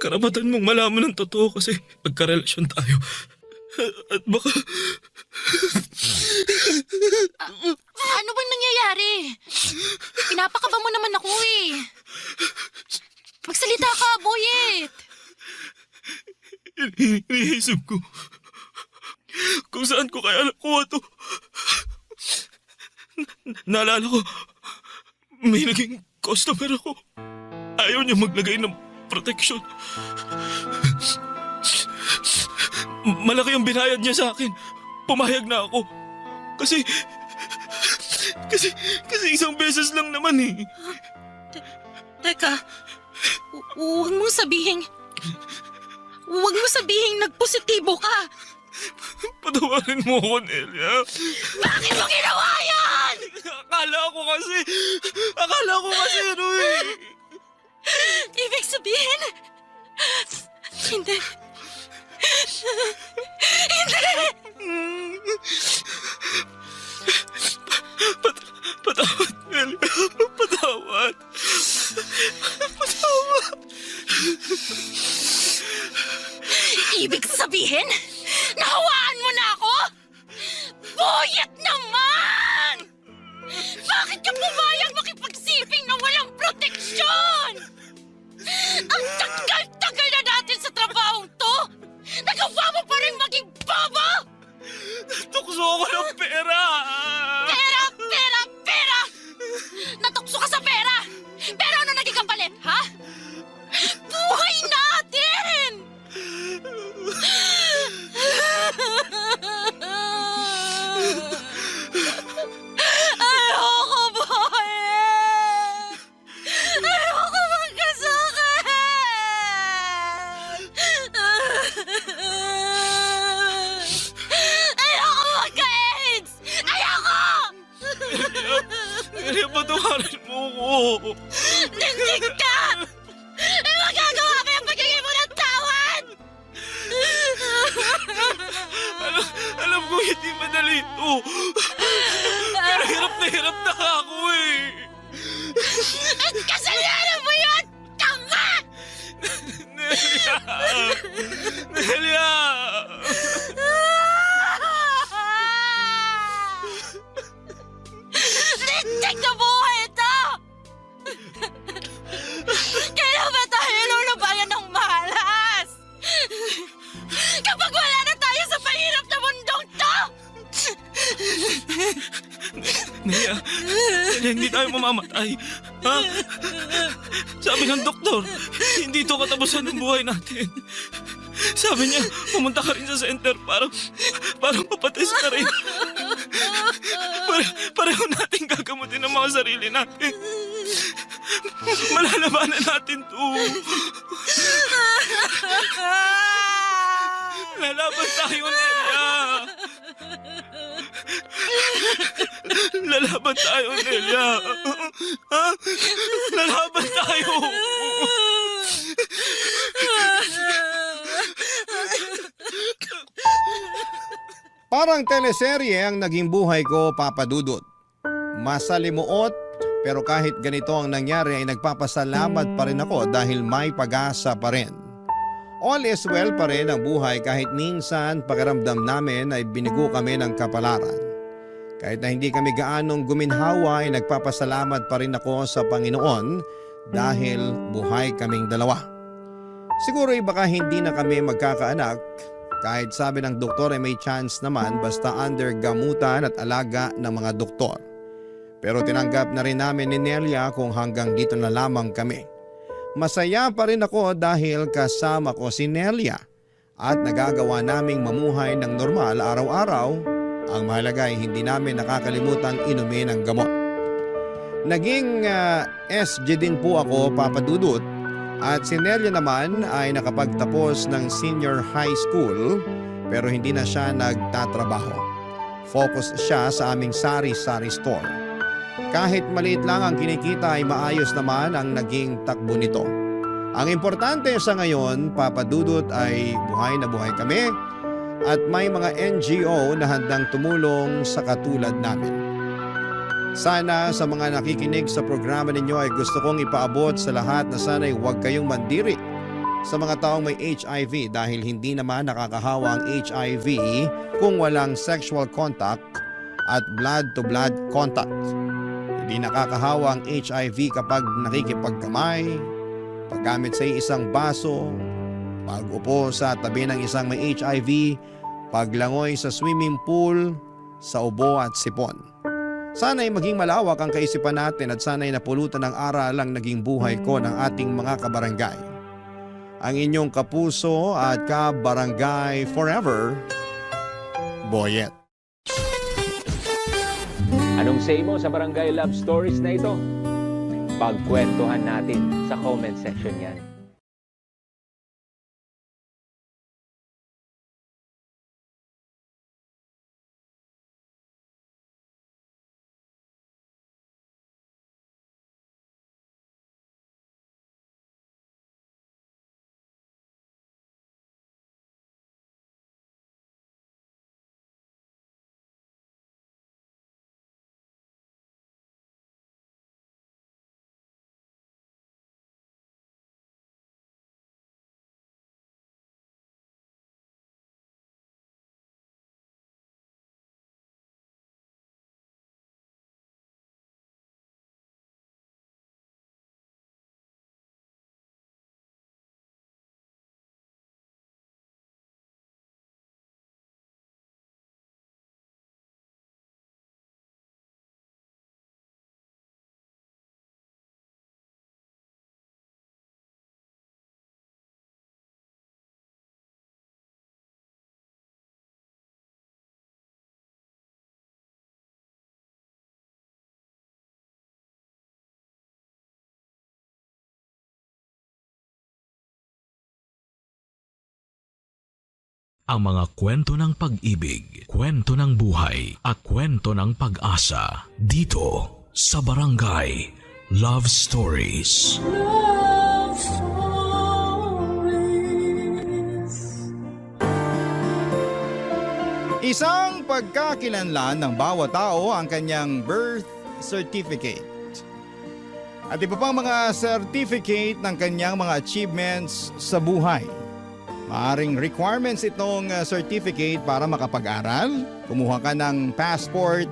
karapatan mong malaman ng totoo kasi magkarelasyon tayo. At baka... Ano bang nangyayari? Pinapakaba mo naman ako eh. Magsalita ka, Boyet! Iniisip ko kung saan ko kaya nakuha to. Naalala ko, may naging customer ako. Ayaw niya maglagay ng protection. Malaki ang binayad niya sa akin. Pumayag na ako. Kasi isang beses lang naman eh. Teka, huwag mong sabihin nagpositibo ka. Patawarin mo ako, Nelia. Bakit mo ginawa yan? Akala ko kasi ano eh. Ibig sabihin, hindi. Patawad, Nelia. Patawad. Ibig sabihin, nahawaan mo na ako? Boyet naman! Bakit ka pumayag makipagsiping na walang proteksyon? Ang tagal-tagal na natin sa trabahong to! Nagawa mo pa rin maging bobo! Tukso ako ng pera! Pera! Pera! Pera! Natukso ka sa pera! Pero ano naging kapalit, ha? Buhay natin! Ayoko buhayin! Ayoko magkasakit! Ayoko magka-AIDS! Ayoko! Nelia, patawarin mo ako. Nindig ka! Eh, magagawa pa yung pagiging mo ng tawad! Alam ko hindi madali ito. Pero hirap na ako eh. At kasalanan mo yun! Tanga! Nelia! Nelia! Lintik na buhay ito! Kailan ba tayo lulubayan ng malas? Kapag wala na tayo sa mahirap na mundong to! Nelia, hindi tayo mamamatay. Ha? Sabi ng doktor, hindi ito katapusan ng buhay natin. Sabi niya, pumunta ka rin sa center para mapatest ka rin. Pareho natin gagamutin ang mga sarili natin. Malalabanan natin to. Lalaban tayo, Nelia. Lalaban tayo, Nelia. Ha? Lalaban tayo. Parang teleserye ang naging buhay ko, Papa Dudut. Masalimuot, pero kahit ganito ang nangyari ay nagpapasalamat pa rin ako dahil may pag-asa pa rin. All is well pa rin ang buhay kahit minsan pakiramdam namin ay binigo kami ng kapalaran. Kahit na hindi kami gaanong guminhawa ay nagpapasalamat pa rin ako sa Panginoon dahil buhay kaming dalawa. Siguro ay baka hindi na kami magkakaanak kahit sabi ng doktor ay may chance naman basta under gamutan at alaga ng mga doktor. Pero tinanggap na rin namin ni Nelia kung hanggang dito na lamang kami. Masaya pa rin ako dahil kasama ko si Nelia at nagagawa naming mamuhay ng normal araw-araw. Ang mahalaga ay hindi namin nakakalimutang inumin ang gamot. Naging SG din po ako, Papa Dudut, at si Nelia naman ay nakapagtapos ng senior high school pero hindi na siya nagtatrabaho. Focus siya sa aming sari-sari store. Kahit maliit lang ang kinikita ay maayos naman ang naging takbo nito. Ang importante sa ngayon, Papa Dudut, ay buhay na buhay kami at may mga NGO na handang tumulong sa katulad namin. Sana sa mga nakikinig sa programa ninyo ay gusto kong ipaabot sa lahat na sana'y huwag kayong mandiri sa mga taong may HIV dahil hindi naman nakakahawa ang HIV kung walang sexual contact at blood-to-blood contact. Hindi nakakahawa ang HIV kapag nakikipagkamay, paggamit sa isang baso, pag-upo sa tabi ng isang may HIV, paglangoy sa swimming pool, sa ubo at sipon. Sana'y maging malawak ang kaisipan natin at sana'y napulutan ng aral ang naging buhay ko ng ating mga kabarangay. Ang inyong kapuso at kabarangay forever, Boyet. Anong say mo sa Barangay Love Stories na ito? Pagkwentuhan natin sa comment section yan. Ang mga kwento ng pag-ibig, kwento ng buhay, at kwento ng pag-asa dito sa Barangay Love Stories. Love Stories. Isang pagkakilanlan ng bawat tao ang kanyang birth certificate. At iba pang mga certificate ng kanyang mga achievements sa buhay. Maaring requirements itong certificate para makapag-aral, kumuha ka ng passport,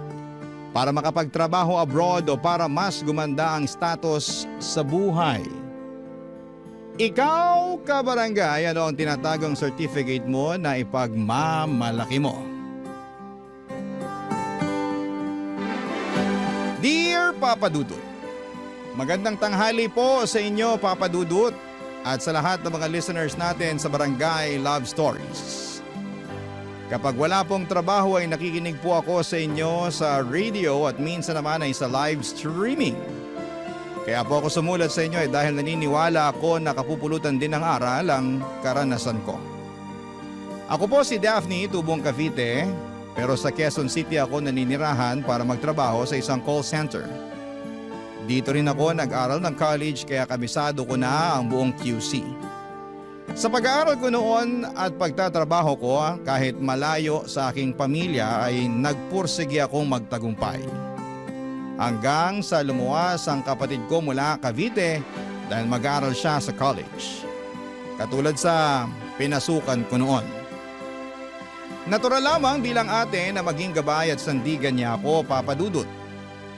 para makapagtrabaho abroad o para mas gumanda ang status sa buhay. Ikaw, kabarangay, ano ang tinatagong certificate mo na ipagmamalaki mo? Dear Papa Dudut, magandang tanghali po sa inyo, Papa Dudut, at sa lahat ng mga listeners natin sa Barangay Love Stories. Kapag wala pong trabaho ay nakikinig po ako sa inyo sa radio at minsan naman ay sa live streaming. Kaya po ako sumulat sa inyo dahil naniniwala ako na kapupulutan din ng aral ang karanasan ko. Ako po si Daphne, tubong Cavite, pero sa Quezon City ako naninirahan para magtrabaho sa isang call center. Dito rin ako nag-aral ng college kaya kabisado ko na ang buong QC. Sa pag-aaral ko noon at pagtatrabaho ko kahit malayo sa aking pamilya ay nagpursige akong magtagumpay. Hanggang sa lumuwas ang kapatid ko mula Cavite dahil mag-aaral siya sa college. Katulad sa pinasukan ko noon. Natural lamang bilang ate na maging gabay at sandigan niya ako, Papa Dudut.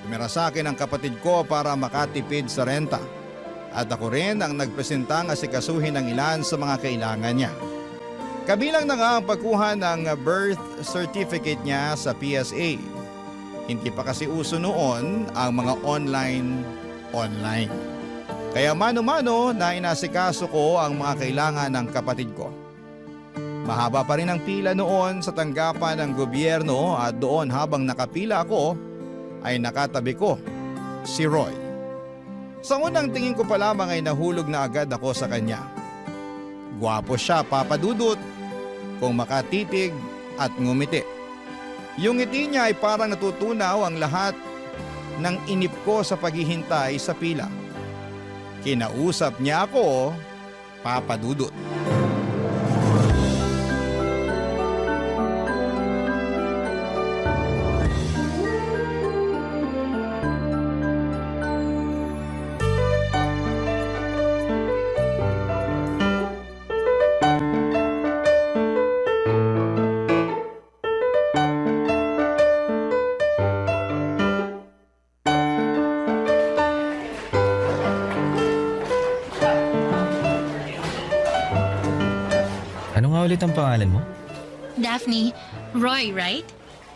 Tumira sa akin ang kapatid ko para makatipid sa renta. At ako rin ang nagpresentang asikasuhin ng ilan sa mga kailangan niya. Kabilang na nga ang pagkuha ng birth certificate niya sa PSA. Hindi pa kasi uso noon ang mga online. Kaya mano-mano na inasikaso ko ang mga kailangan ng kapatid ko. Mahaba pa rin ang pila noon sa tanggapan ng gobyerno at doon habang nakapila ako, ay nakatabi ko si Roy. Sa unang tingin ko pa lamang ay nahulog na agad ako sa kanya. Gwapo siya, Papa Dudut, kung makatitig at ngumiti. Yung ngiti niya ay parang natutunaw ang lahat ng inip ko sa paghihintay sa pila. Kinausap niya ako, Papa Dudut. Ano nga ulit ang pangalan mo? Daphne, Roy, right?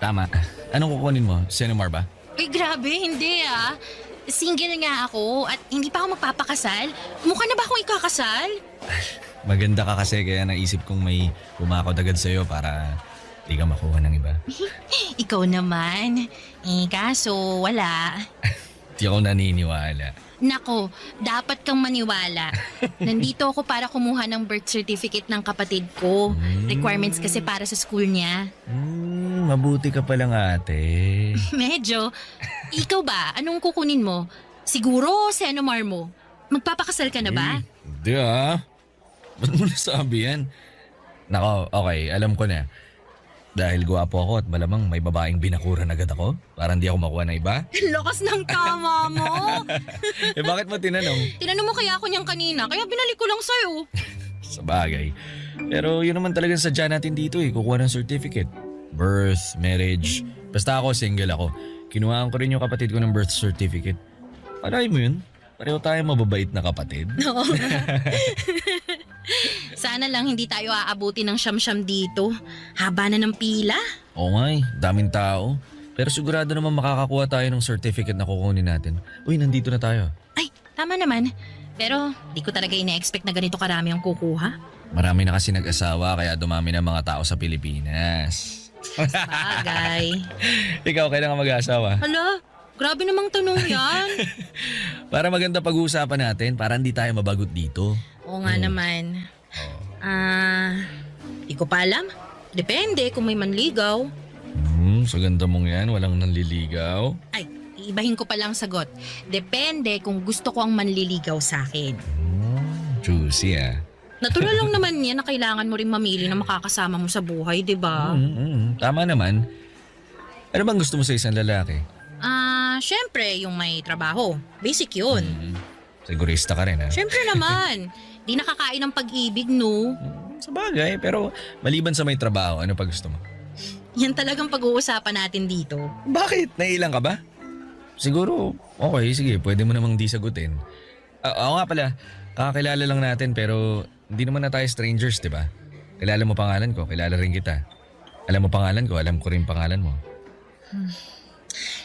Tama. Anong kukunin mo? Senomar ba? Uy, grabe, hindi ah. Single nga ako at hindi pa ako magpapakasal. Mukha na ba akong ikakasal? Maganda ka kasi kaya naisip kong may pumakot agad sa'yo para Di ka makuha ng iba. Ikaw naman. Kaso wala. Di ako naniniwala. Nako, dapat kang maniwala. Nandito ako para kumuha ng birth certificate ng kapatid ko. Requirements kasi para sa school niya. Mabuti ka palang ate. Medyo. Ikaw ba? Anong kukunin mo? Siguro Senomar mo. Magpapakasal ka na ba? Hindi Ba't mo nasabi yan? Nako, okay, alam ko na. Dahil gwapo ako at malamang may babaeng binakuran agad ako para hindi ako makuha ng iba. Lakas ng tama mo. Bakit mo tinanong? Tinanong mo kaya ako niyang kanina, kaya binalik ko lang sa'yo. Sa bagay. Pero yun naman talagang sadya natin dito kukuha ng certificate. Birth, marriage. Basta ako, single ako. Kinuhaan ko rin yung kapatid ko ng birth certificate. Paray mo yun? Pareho tayo mababait na kapatid. Oo. Sana lang hindi tayo aabuti ng siyam-siyam dito. Haba na ng pila. Oo nga daming tao. Pero sigurado naman makakakuha tayo ng certificate na kukunin natin. Uy, nandito na tayo. Ay, tama naman. Pero di ko talaga ina-expect na ganito karami ang kukuha. Marami na kasi nag-asawa kaya dumami na mga tao sa Pilipinas. Bagay. Ikaw, kailan ka mag-asawa? Hala, grabe namang tanong yan. Para maganda pag-uusapan natin, para hindi tayo mabagot dito. Oo nga naman. Di ko pa alam. Depende kung may manligaw. Sa ganda mong yan, walang nanliligaw. Ay, iibahin ko pa lang sagot. Depende kung gusto ko ang manliligaw sa akin. Juicy Natural lang naman yan na kailangan mo rin mamili na makakasama mo sa buhay, di ba? Tama naman. Ano bang gusto mo sa isang lalaki? Syempre, yung may trabaho. Basic yun. Sigurista ka rin Syempre naman. Di nakakain ng pag-ibig, no? Sa bagay, pero maliban sa may trabaho, ano pa gusto mo? Yan talagang pag-uusapan natin dito. Bakit? Nailang ka ba? Siguro, okay, sige, pwede mo namang di sagutin. Oo nga pala, kakakilala lang natin pero hindi naman na tayo strangers, di ba? Kilala mo pangalan ko, kilala rin kita. Alam mo pangalan ko, alam ko rin pangalan mo.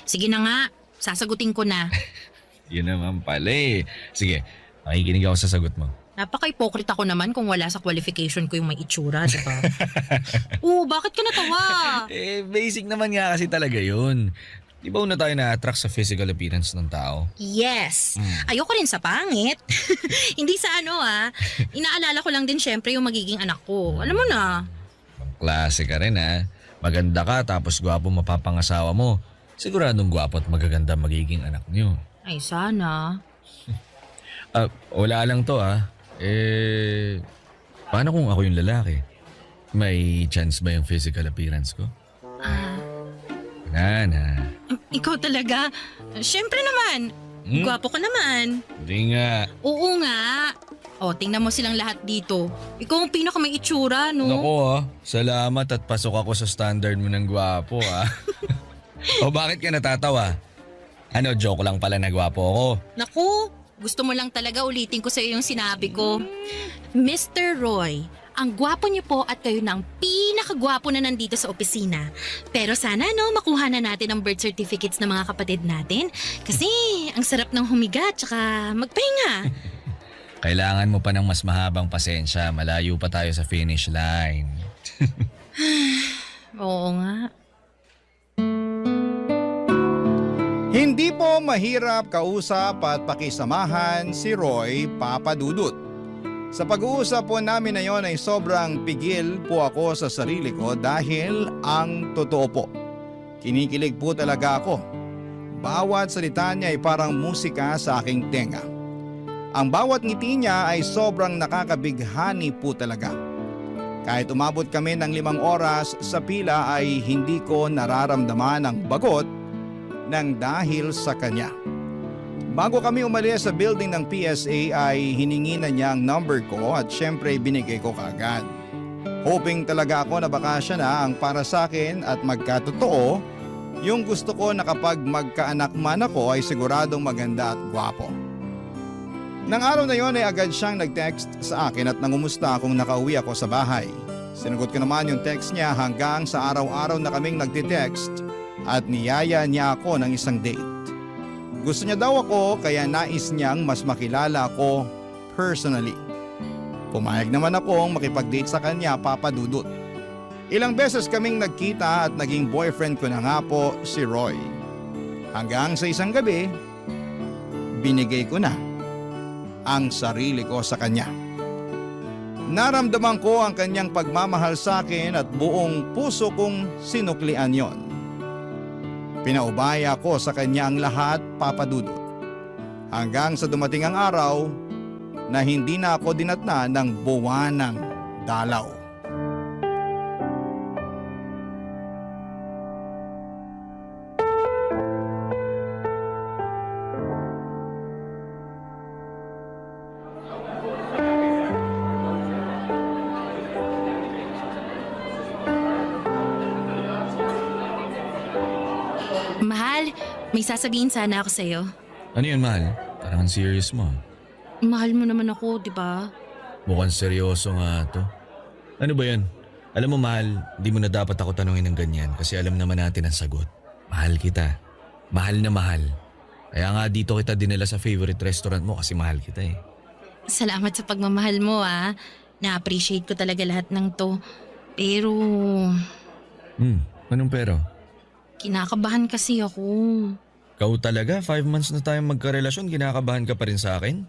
Sige na nga, sasagutin ko na. Yun naman pala Sige, makikinig ako sa sagot mo. Napaka-hypocrite ako naman kung wala sa qualification ko yung may itsura, di ba? Oo, bakit ka natawa? Basic naman nga kasi talaga yun. Di ba una tayo na-attract sa physical appearance ng tao? Yes. Ayoko rin sa pangit. Hindi sa inaalala ko lang din syempre yung magiging anak ko. Alam mo na. Klase ka rin Maganda ka tapos gwapo mapapangasawa mo. Siguradong gwapo at magaganda magiging anak niyo. Ay, sana. Wala lang to paano kung ako yung lalaki? May chance ba yung physical appearance ko? Na. Ikaw talaga. Syempre naman. Gwapo ka naman. Hindi nga. Oo nga. O, tingnan mo silang lahat dito. Ikaw ang pinaka may itsura, no? Naku salamat at pasok ako sa standard mo ng gwapo O bakit ka natatawa? Joke lang pala na gwapo ako. Naku, gusto mo lang talaga ulitin ko sa iyo yung sinabi ko. Mr. Roy, ang gwapo niyo po at kayo na ang pinakagwapo na nandito sa opisina. Pero sana makuha na natin ang birth certificates ng mga kapatid natin. Kasi ang sarap ng humiga tsaka magpahinga. Kailangan mo pa ng mas mahabang pasensya. Malayo pa tayo sa finish line. Oo nga. Hindi po mahirap kausap at pakisamahan si Roy Papadudut. Sa pag-uusap po namin na yon ay sobrang pigil po ako sa sarili ko dahil ang totoo po. Kinikilig po talaga ako. Bawat salita niya ay parang musika sa aking tenga. Ang bawat ngiti niya ay sobrang nakakabighani po talaga. Kahit umabot kami ng 5 oras sa pila ay hindi ko nararamdaman ang bagot nang dahil sa kanya. Bago kami umalis sa building ng PSA ay hiningi na niya ang number ko at syempre binigay ko kaagad. Hoping talaga ako na baka siya na ang para sa akin at magkatotoo yung gusto ko na kapag magkaanak man ako ay siguradong maganda at gwapo. Nang araw na yon ay agad siyang nag-text sa akin at nangumusta kung nakauwi ako sa bahay. Sinagot ko naman yung text niya hanggang sa araw-araw na kaming nagtitext at niyaya niya ako ng isang date. Gusto niya daw ako kaya nais niyang mas makilala ako personally. Pumayag naman akong makipag-date sa kanya, Papa Dudut. Ilang beses kaming nagkita at naging boyfriend ko na nga po si Roy. Hanggang sa isang gabi, binigay ko na ang sarili ko sa kanya. Naramdaman ko ang kanyang pagmamahal sa akin at buong puso kong sinuklian yon. Pinaubaya ko sa kanya ang lahat, Papa Dudut. Hanggang sa dumating ang araw na hindi na ako dinatna ng buwanang dalaw. Mahal, may sasabihin sana ako sa'yo. Ano yun, mahal? Parang ang serious mo. Mahal mo naman ako, di ba? Mukhang seryoso nga to. Ano ba yan? Alam mo, mahal, hindi mo na dapat ako tanungin ng ganyan kasi alam naman natin ang sagot. Mahal kita. Mahal na mahal. Kaya nga dito kita dinala sa favorite restaurant mo kasi mahal kita eh. Salamat sa pagmamahal mo, ah. Na-appreciate ko talaga lahat ng to. Pero, Anong pero? kinakabahan kasi ako. Ikaw talaga, 5 months na tayong magkarelasyon, kinakabahan ka pa rin sa akin?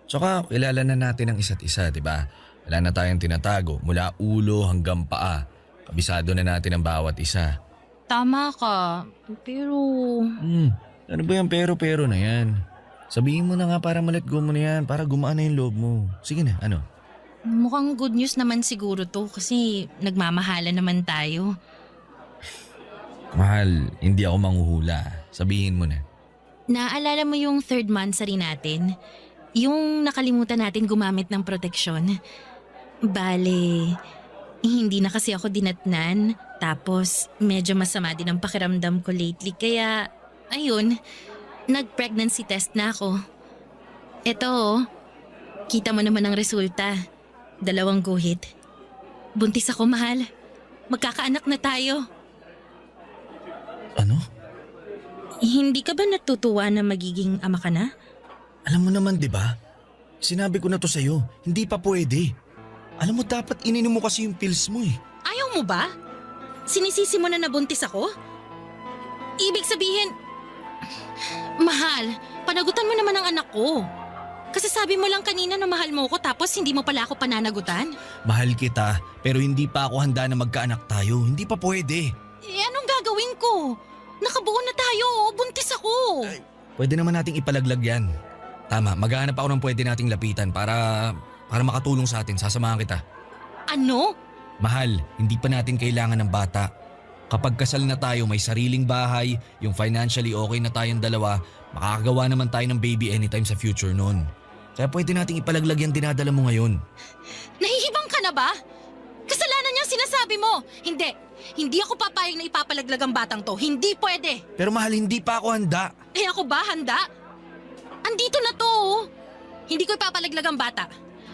Tsaka kilala na natin ang isa't isa, di ba? Wala na tayong tinatago mula ulo hanggang paa. Kabisado na natin ang bawat isa. Tama ka, pero... Ano ba yung pero na yan? Sabihin mo na nga para ma-let go mo na yan, para gumaan na yung loob mo. Sige na, ano? Mukhang good news naman siguro to kasi nagmamahala naman tayo. Mahal, hindi ako manghuhula. Sabihin mo na. Naaalala mo yung 3rd monthsary natin? Yung nakalimutan natin gumamit ng proteksyon? Bale, hindi na kasi ako dinatnan. Tapos medyo masama din ang pakiramdam ko lately. Kaya, ayun, nag-pregnancy test na ako. Eto, kita mo naman ang resulta. 2 guhit. Buntis ako, mahal. Magkakaanak na tayo. Ano? Hindi ka ba natutuwa na magiging ama ka na? Alam mo naman, di ba? Sinabi ko na to sa'yo, hindi pa pwede. Alam mo, dapat ininom mo kasi yung pills mo eh. Ayaw mo ba? Sinisisi mo na nabuntis ako? Ibig sabihin, mahal, panagutan mo naman ang anak ko. Kasi sabi mo lang kanina na mahal mo ko tapos hindi mo pala ako pananagutan. Mahal kita, pero hindi pa ako handa na magkaanak tayo. Hindi pa pwede. Eh anong gagawin ko? Nakabuo na tayo, buntis ako. Pwede naman nating ipalaglag yan. Tama, maghahanap ako ng pwede nating lapitan para makatulong sa atin. Sasamahan kita. Ano? Mahal, hindi pa natin kailangan ng bata. Kapag kasal na tayo, may sariling bahay, yung financially okay na tayong dalawa, makakagawa naman tayo ng baby anytime sa future noon. Kaya pwede nating ipalaglag yung dinadala mo ngayon. Nahihibang ka na ba? Kasalanan niya sinasabi mo. Hindi ako papayag na ipapalaglag ang batang to. Hindi pwede. Pero mahal, hindi pa ako handa. Eh ako ba handa? Andito na to. Oh. Hindi ko ipapalaglag ang bata.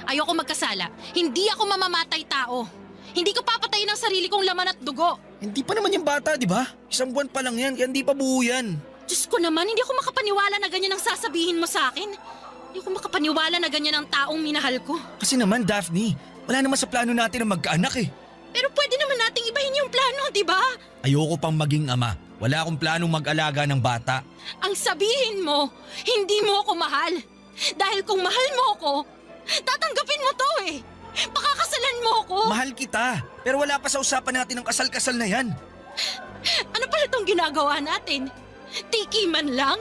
Ayoko magkasala. Hindi ako mamamatay tao. Hindi ko papatayin ang sarili kong laman at dugo. Hindi pa naman yung bata, di ba? 1 buwan pa lang yan, kaya hindi pa buo yan. Diyos ko naman, hindi ako makapaniwala na ganyan ang sasabihin mo sa akin. Hindi ako makapaniwala na ganyan ang taong minahal ko. Kasi naman, Daphne, wala naman sa plano natin na magkaanak eh. Pero pwede naman nating ibahin yung plano, di ba? Ayoko pang maging ama. Wala akong planong mag-alaga ng bata. Ang sabihin mo, hindi mo ako mahal. Dahil kung mahal mo ako, tatanggapin mo to eh. Pakakasalan mo ako. Mahal kita, pero wala pa sa usapan natin ang kasal-kasal na yan. Ano pala itong ginagawa natin? Tiki man lang?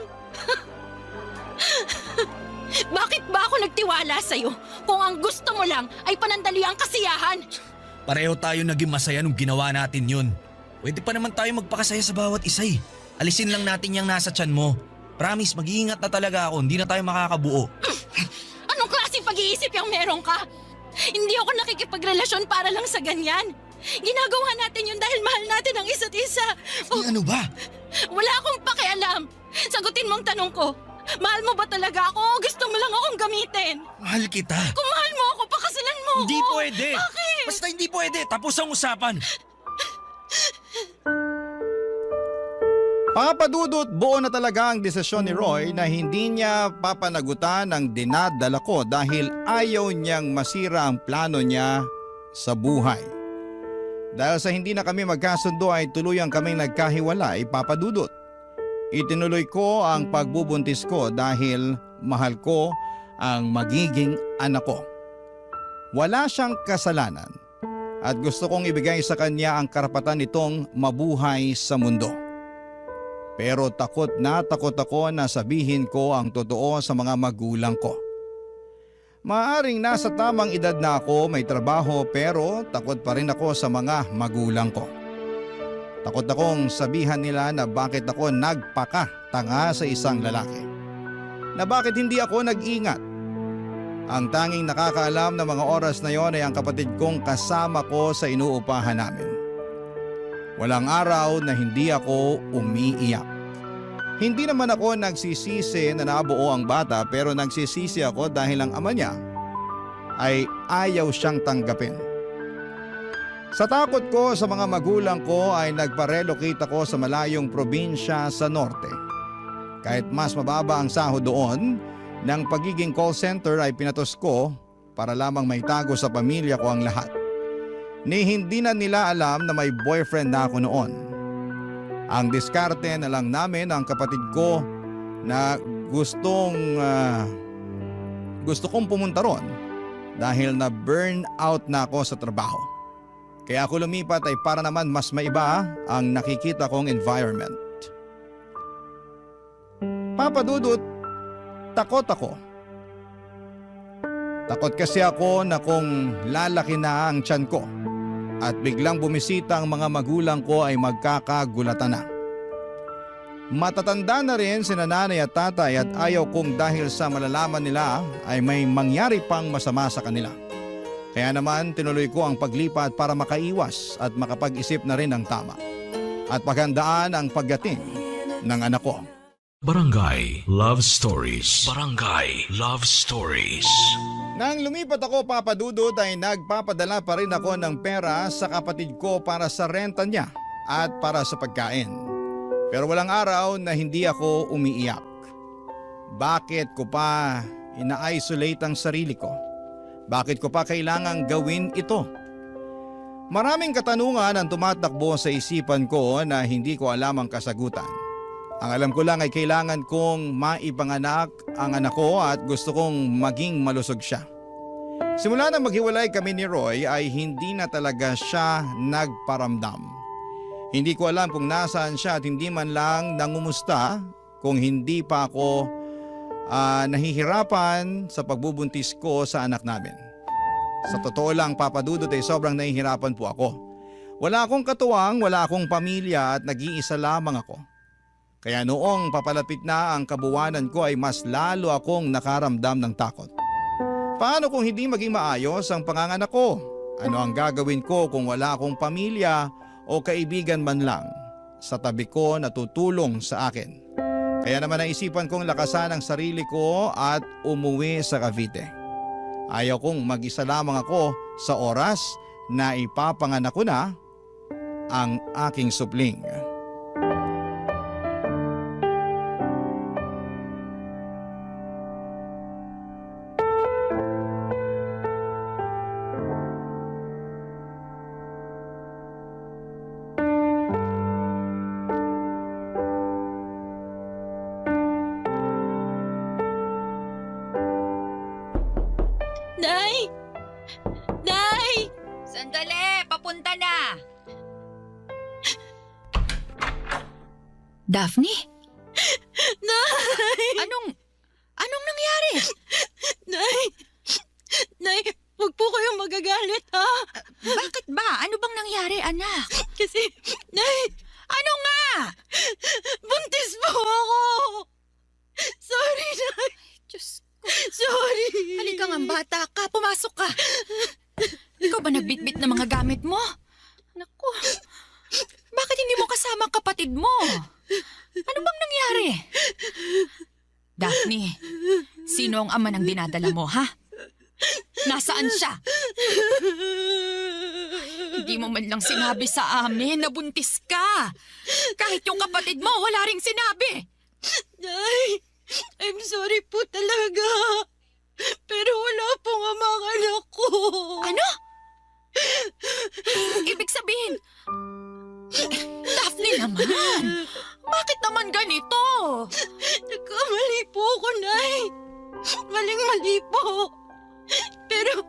Bakit ba ako nagtiwala sa'yo kung ang gusto mo lang ay panandali ang kasiyahan? Pareho tayo naging masaya nung ginawa natin yun. Pwede pa naman tayo magpakasaya sa bawat isa eh. Alisin lang natin yung nasa tiyan mo. Promise, mag-iingat na talaga ako. Hindi na tayo makakabuo. Anong klaseng pag-iisip yung meron ka? Hindi ako nakikipagrelasyon para lang sa ganyan. Ginagawa natin yun dahil mahal natin ang isa't isa. Ano ba? Wala akong pakialam. Sagutin mo ang tanong ko. Mahal mo ba talaga ako o gusto mo lang akong gamitin? Mahal kita. Kung mahal mo ako, pakasalan mo Hindi ako. pwede. Bakit? Basta hindi pwede. Tapos ang usapan. Papadudot, buo na talaga ang desisyon ni Roy na hindi niya papanagutan ang dinadala ko dahil ayaw niyang masira ang plano niya sa buhay. Dahil sa hindi na kami magkasundo ay tuluyang kaming nagkahiwalay, Papa Dudut. Itinuloy ko ang pagbubuntis ko dahil mahal ko ang magiging anak ko. Wala siyang kasalanan at gusto kong ibigay sa kanya ang karapatan nitong mabuhay sa mundo. Pero takot ako na sabihin ko ang totoo sa mga magulang ko. Maaring nasa tamang edad na ako, may trabaho, pero takot pa rin ako sa mga magulang ko. Takot akong sabihan nila na bakit ako nagpakatanga sa isang lalaki. Na bakit hindi ako nag-ingat. Ang tanging nakakaalam na mga oras na yon ay ang kapatid kong kasama ko sa inuupahan namin. Walang araw na hindi ako umiiyak. Hindi naman ako nagsisisi na nabuo ang bata, pero nagsisisi ako dahil ang ama niya ay ayaw siyang tanggapin. Sa takot ko sa mga magulang ko ay nagpa-relocate ako sa malayong probinsya sa norte. Kahit mas mababa ang sahod doon, ng pagiging call center ay pinatos ko para lamang maitago sa pamilya ko ang lahat. Ni hindi na nila alam na may boyfriend na ako noon. Ang diskarte na lang namin ang kapatid ko na gusto kong pumunta ron dahil na burn out na ako sa trabaho. Kaya ako lumipat ay para naman mas maiba ang nakikita kong environment. Papa Dudut, takot ako. Takot kasi ako na kung lalaki na ang tiyan ko at biglang bumisita ang mga magulang ko ay magkakagulatan na. Matatanda na rin si nanay at tatay at ayaw kong dahil sa malalaman nila ay may mangyari pang masama sa kanila. Kaya naman tinuloy ko ang paglipat para makaiwas at makapag-isip na rin ng tama at paghandaan ang pagdating ng anak ko. Barangay Love Stories. Barangay Love Stories. Nang lumipat ako, Papa Dudut, ay nagpapadala pa rin ako ng pera sa kapatid ko para sa renta niya at para sa pagkain. Pero walang araw na hindi ako umiiyak. Bakit ko pa ina-isolate ang sarili ko? Bakit ko pa kailangang gawin ito? Maraming katanungan ang tumatakbo sa isipan ko na hindi ko alam ang kasagutan. Ang alam ko lang ay kailangan kong maipanganak ang anak ko at gusto kong maging malusog siya. Simula na maghiwalay kami ni Roy ay hindi na talaga siya nagparamdam. Hindi ko alam kung nasaan siya at hindi man lang nangumusta kung hindi pa ako nahihirapan sa pagbubuntis ko sa anak namin. Sa totoo lang, Papa Dudut, ay sobrang nahihirapan po ako. Wala akong katuwang, wala akong pamilya at nag-iisa lamang ako. Kaya noong papalapit na ang kabuwanan ko ay mas lalo akong nakaramdam ng takot. Paano kung hindi maging maayos ang panganganak ko? Ano ang gagawin ko kung wala akong pamilya o kaibigan man lang sa tabi ko na tutulong sa akin? Kaya naman naisipan kong lakasan ang sarili ko at umuwi sa Cavite. Ayaw kong mag-isa lamang ako sa oras na ipapanganak ko na ang aking supling. Nay! Nay! Sandali! Papunta na! Daphne? Nay! Anong nangyari? Nay! Nay, huwag po kayong magagalit, ha? Bakit ba? Ano bang nangyari, anak? Kasi, Nay, Ano nga? buntis po ako! Sorry, Nay. Diyos ko. Sorry. Halika nga, bata ka. Pumasok ka. Ikaw ba nagbitbit ng mga gamit mo? Naku. Bakit hindi mo kasama ang kapatid mo? Ano bang nangyari? Daphne, sino ang ama ng dinadala mo, ha? Nasaan siya? Hindi mo man lang sinabi sa amin na buntis ka. Kahit yung kapatid mo, wala ring sinabi. Nay, I'm sorry po talaga. Pero wala pong ama ang anak ko. Ano? Ibig sabihin, Daphne naman, bakit naman ganito? Nagkamali po ako, Nay. Maling-mali po. Pero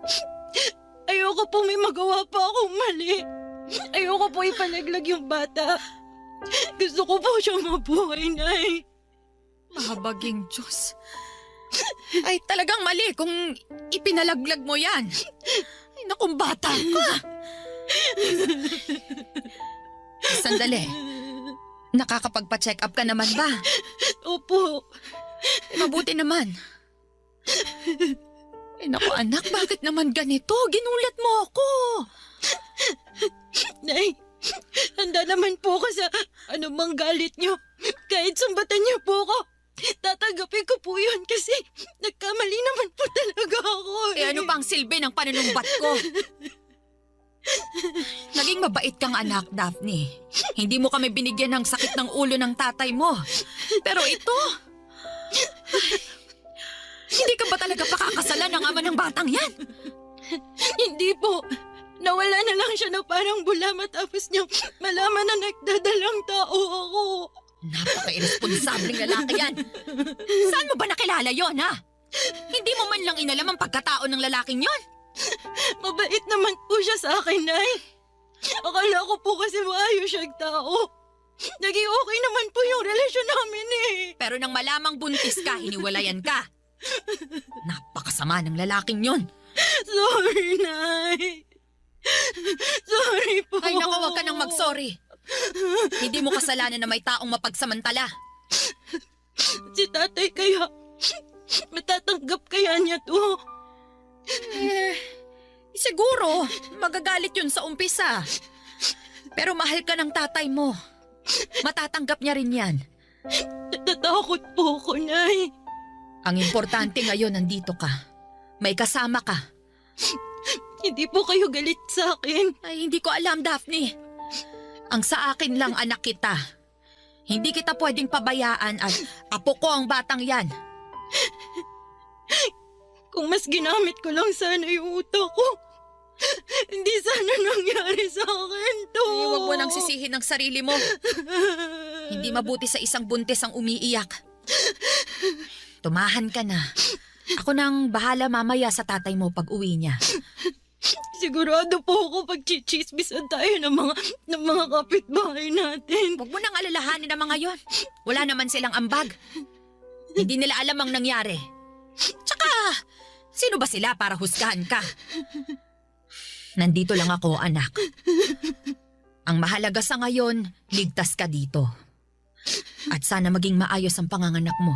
ayoko po may magawa pa akong mali. Ayoko po ipalaglag yung bata. Gusto ko po siyang mabuhay, Nay. Mahabaging Diyos. Ay, talagang mali kung ipinalaglag mo yan. Ay, nakong bata ka. Sandali. Nakakapagpa-check up ka naman ba? Opo. Mabuti naman. Ay, naku anak, bakit naman ganito? Ginulat mo ako. Nay, handa naman po ako sa anumang galit niyo. Kahit sumbatan niyo po ako. Tatanggapin ko po yun kasi nagkamali naman po talaga ako. Eh ano pang silbi ng panunumbat ko? Naging mabait kang anak, Daphne. Hindi mo kami binigyan ng sakit ng ulo ng tatay mo. Pero ito... Hindi ka ba talaga pakakasalan ng ama ng batang yan? Hindi po. Nawala na lang siya na parang bula matapos niyang malaman na nagdadalang tao ako. Napaka-irresponsableng lalaki yan. Saan mo ba nakilala yon, ha? Hindi mo man lang inalam ang pagkatao ng lalaking yon? Mabait naman po siya sa akin, Nay. Akala ko po kasi maayos siyang tao. Naging okay naman po yung relasyon namin eh. Pero nang malamang buntis ka, hiniwalayan ka. Napakasama ng lalaking yon. Sorry, Nay. Sorry po. Ay naku, huwag ka nang mag-sorry. Hindi mo kasalanan na may taong mapagsamantala. Si tatay kaya, matatanggap kaya niya to? Siguro, magagalit yun sa umpisa. Pero mahal ka ng tatay mo. Matatanggap niya rin yan. Natatakot po ako, Nay. Ang importante ngayon, nandito ka. May kasama ka. Hindi po kayo galit sa akin. Ay, hindi ko alam, Daphne. Ang sa akin lang, anak kita. Hindi kita pwedeng pabayaan at apo ko ang batang yan. Kung mas ginamit ko lang sana yung utak ko, hindi sana nangyari sa akin to. Ay, huwag mo nang sisihin ang sarili mo. Hindi mabuti sa isang buntis ang umiiyak. Tumahan ka na. Ako nang bahala mamaya sa tatay mo pag uwi niya. Sigurado po ako pag-chichismisan tayo ng mga kapitbahay natin. Huwag mo nang alalahanin ang mga yon. Wala naman silang ambag. Hindi nila alam ang nangyari. Tsaka, sino ba sila para husgahan ka? Nandito lang ako, anak. Ang mahalaga sa ngayon, ligtas ka dito. At sana maging maayos ang panganganak mo.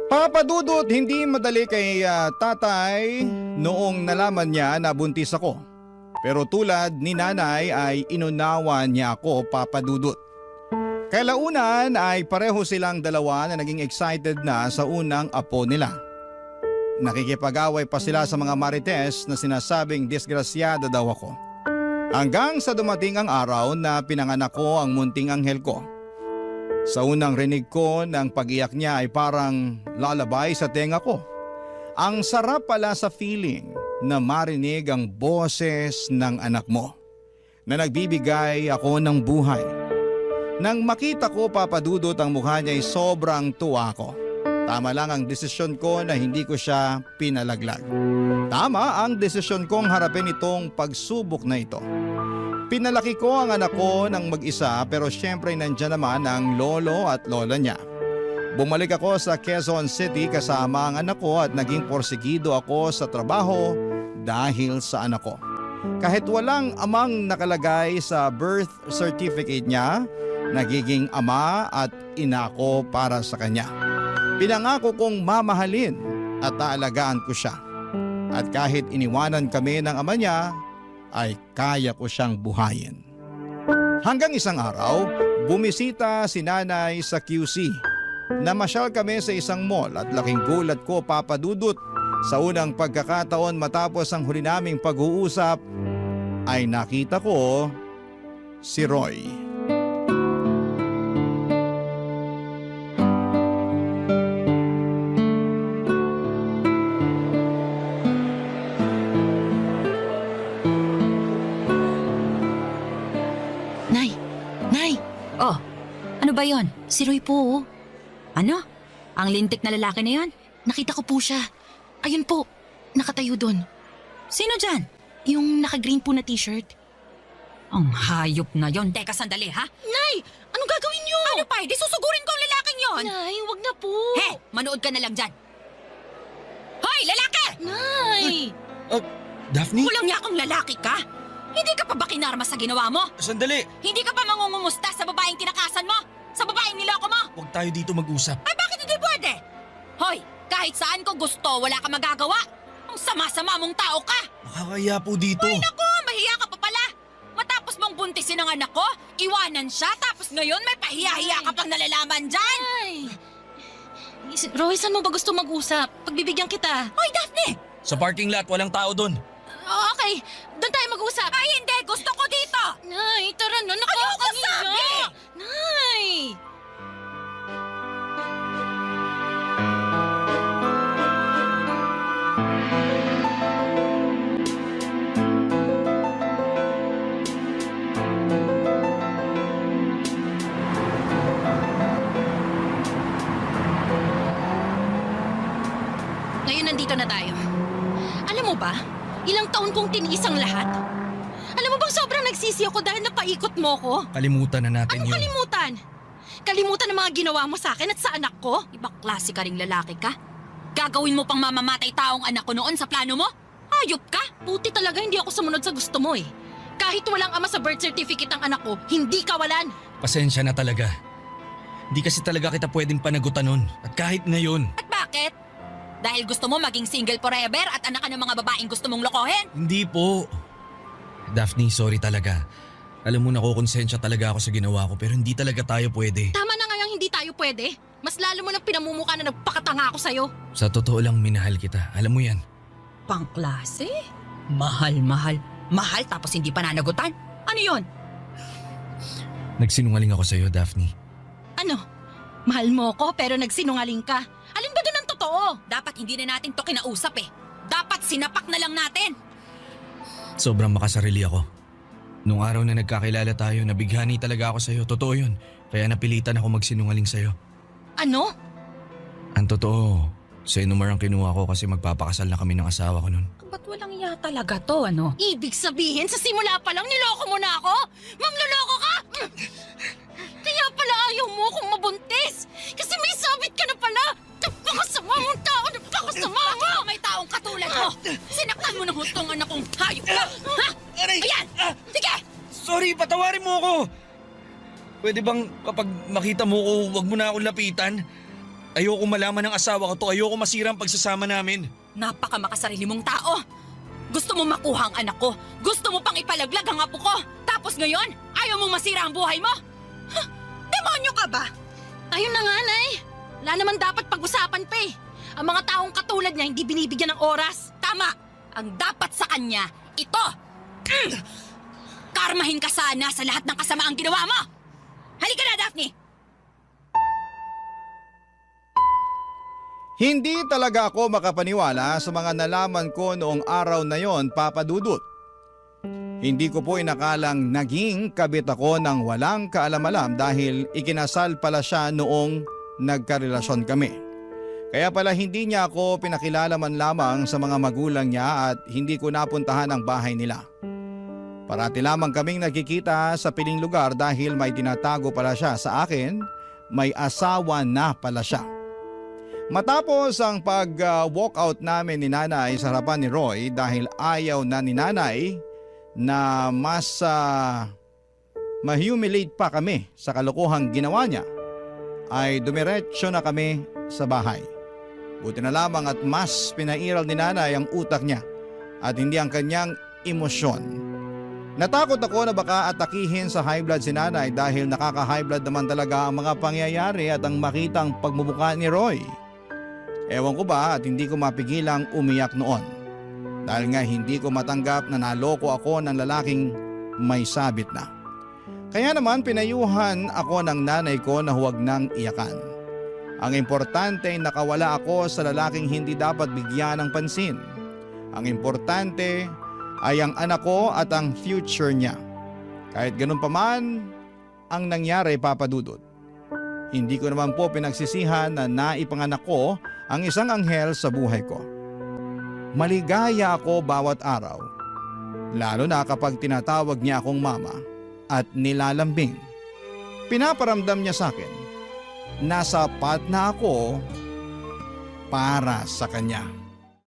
Papa Dudut, hindi madali kay tatay noong nalaman niya na buntis ako. Pero tulad ni nanay ay inunawa niya ako, Papa Dudut. Kalaunan ay pareho silang dalawa na naging excited na sa unang apo nila. Nakikipag-away pa sila sa mga marites na sinasabing disgrasyada daw ako. Hanggang sa dumating ang araw na pinanganak ko ang munting anghel ko. Sa unang rinig ko ng pag-iyak niya ay parang lalabay sa tenga ko. Ang sarap pala sa feeling na marinig ang boses ng anak mo na nagbibigay ako ng buhay. Nang makita ko, Papa Dudut, ang mukha niya ay sobrang tuwa ko. Tama lang ang desisyon ko na hindi ko siya pinalaglag. Tama ang desisyon kong harapin itong pagsubok na ito. Pinalaki ko ang anak ko ng mag-isa pero syempre nandyan naman ang lolo at lola niya. Bumalik ako sa Quezon City kasama ang anak ko at naging porsigido ako sa trabaho dahil sa anak ko. Kahit walang amang nakalagay sa birth certificate niya, nagiging ama at ina ko para sa kanya. Pinangako kong mamahalin at aalagaan ko siya. At kahit iniwanan kami ng ama niya, ay kaya ko siyang buhayin. Hanggang isang araw, bumisita si nanay sa QC. Namasyal kami sa isang mall at laking gulat ko, Papa Dudut. Sa unang pagkakataon matapos ang huli naming pag-uusap, ay nakita ko si Roy. Oh, ano ba yon? Si Roy po. Ano? Ang lintik na lalaki na yon? Nakita ko po siya. Ayun po, nakatayo doon. Sino dyan? Yung naka-green po na t-shirt. Ang hayop na yon. Teka, sandali ha? Nay! Anong gagawin niyo? Ano pa? Di susugurin ko ang lalaking yon. Nay, wag na po. He! Manood ka na lang dyan. Hoy, lalaki! Nay! Daphne? Kulang niya akong lalaki ka? Hindi ka pa ba kinarma sa ginawa mo? Sandali! Hindi ka pa mangungumusta sa babaeng kinakasan mo? Sa babaeng niloko mo? Huwag tayo dito mag-usap. Ay, bakit hindi pwede? Hoy, kahit saan ko gusto, wala ka magagawa. Ang sama-sama mong tao ka. Nakakaya po dito. Ay, naku, mahiya ka pa pala. Matapos mong buntisin ang anak ko, iwanan siya, tapos ngayon may pahiya-hiya ka pang nalalaman dyan. Ay. Roy, saan mo ba gusto mag-usap? Pagbibigyan kita. Hoy, Daphne! Sa parking lot, walang tao doon. Okay, doon tayo mag-usap. Ay, hindi. Gusto ko dito. Nay, tara na. Ayoko sabi! Nay! Ngayon nandito na tayo. Alam mo ba, ilang taon kong tiniis ang lahat. Alam mo bang sobrang nagsisi ako dahil napaikot mo ko? Kalimutan na natin Anong yun. kalimutan? Kalimutan ang mga ginawa mo sa akin at sa anak ko? Ibang klase ka ring lalaki ka? Gagawin mo pang mamamatay taong anak ko noon sa plano mo? Hayop ka! Buti talaga hindi ako sumunod sa gusto mo eh. Kahit walang ama sa birth certificate ang anak ko, hindi kawalan. Pasensya na talaga. Hindi kasi talaga kita pwedeng panagutan nun. At kahit ngayon, At bakit? Dahil gusto mo maging single forever at anak ka ng mga babaeng gusto mong lokohin? hindi po. Daphne, sorry talaga. Alam mo, nakukonsensya talaga ako sa ginawa ko pero hindi talaga tayo pwede. Tama na ngayong hindi tayo pwede. Mas lalo mo nang pinamumukha na nagpakatanga ako sa'yo. Sa totoo lang, minahal kita. Alam mo yan. Pangklase? Mahal. Mahal tapos hindi pananagutan? Ano yon? Nagsinungaling ako sa'yo, Daphne. Ano? Mahal mo ko pero nagsinungaling ka. Alin ba doon ang totoo? Dapat hindi na natin to kinausap eh. Dapat sinapak na lang natin. Sobrang makasarili ako. Nung araw na nagkakilala tayo, nabighani talaga ako sa'yo. Totoo yun. Kaya napilitan ako magsinungaling sa'yo. Ano? Ang totoo, sa Inumar ang kinuha ko kasi magpapakasal na kami ng asawa ko nun. Ba't walang iya talaga to, ano? Ibig sabihin, sa simula pa lang niloko mo na ako? Mangloloko ka? Kaya pala ayaw mo akong mabuntis. Kasi may sabit ka na pala. Napakasama mong tao, napakasama mo! May taong katulad mo. Sinaktan mo ng hustong anak kong hayop ka. Ha? Ayan! Sige! Sorry, patawarin mo ako! Pwede bang kapag makita mo ko, wag mo na akong lapitan? Ayoko malaman ng asawa ko to, ayoko masira ang pagsasama namin. Napaka makasarili mong tao. Gusto mo makuha ang anak ko. Gusto mo pang ipalaglag ang apo ko. Tapos ngayon, ayaw mong masira ang buhay mo? Huh, demonyo ka ba? Ayun na nga, Nay. Wala naman dapat pag-usapan pa eh. Ang mga taong katulad niya hindi binibigyan ng oras. Tama. Ang dapat sa kanya, ito. Karmahin ka sana sa lahat ng kasamaang ginawa mo. Halika na, Daphne. Hindi talaga ako makapaniwala sa mga nalaman ko noong araw na yon, Papa Dudut. Hindi ko po inakalang naging kabit ako ng walang kaalam-alam dahil ikinasal pala siya noong nagkarelasyon kami. Kaya pala hindi niya ako pinakilala man lamang sa mga magulang niya at hindi ko napuntahan ang bahay nila. Parati lamang kaming nagkikita sa piling lugar dahil may tinatago pala siya sa akin, may asawa na pala siya. Matapos ang pag-walkout namin ni Nanay sa harapan ni Roy dahil ayaw na ni Nanay na mas ma-humiliate pa kami sa kalokohang ginawa niya, ay dumiretso na kami sa bahay. Buti na lamang at mas pinairal ni Nanay ang utak niya at hindi ang kanyang emosyon. Natakot ako na baka atakihin sa high blood si Nanay dahil nakaka-high blood naman talaga ang mga pangyayari at ang makitang pagmubuka ni Roy. Ewan ko ba at hindi ko mapigilang umiyak noon. Dahil nga hindi ko matanggap na naloko ako ng lalaking may sabit na. Kaya naman pinayuhan ako ng nanay ko na huwag nang iyakan. Ang importante ay nakawala ako sa lalaking hindi dapat bigyan ng pansin. Ang importante ay ang anak ko at ang future niya. Kahit ganun pa man, ang nangyari, Papa Dudut. Hindi ko naman po pinagsisihan na naipanganak ko ang isang anghel sa buhay ko. Maligaya ako bawat araw, lalo na kapag tinatawag niya akong mama at nilalambing. Pinaparamdam niya sa akin na sapat na ako para sa kanya.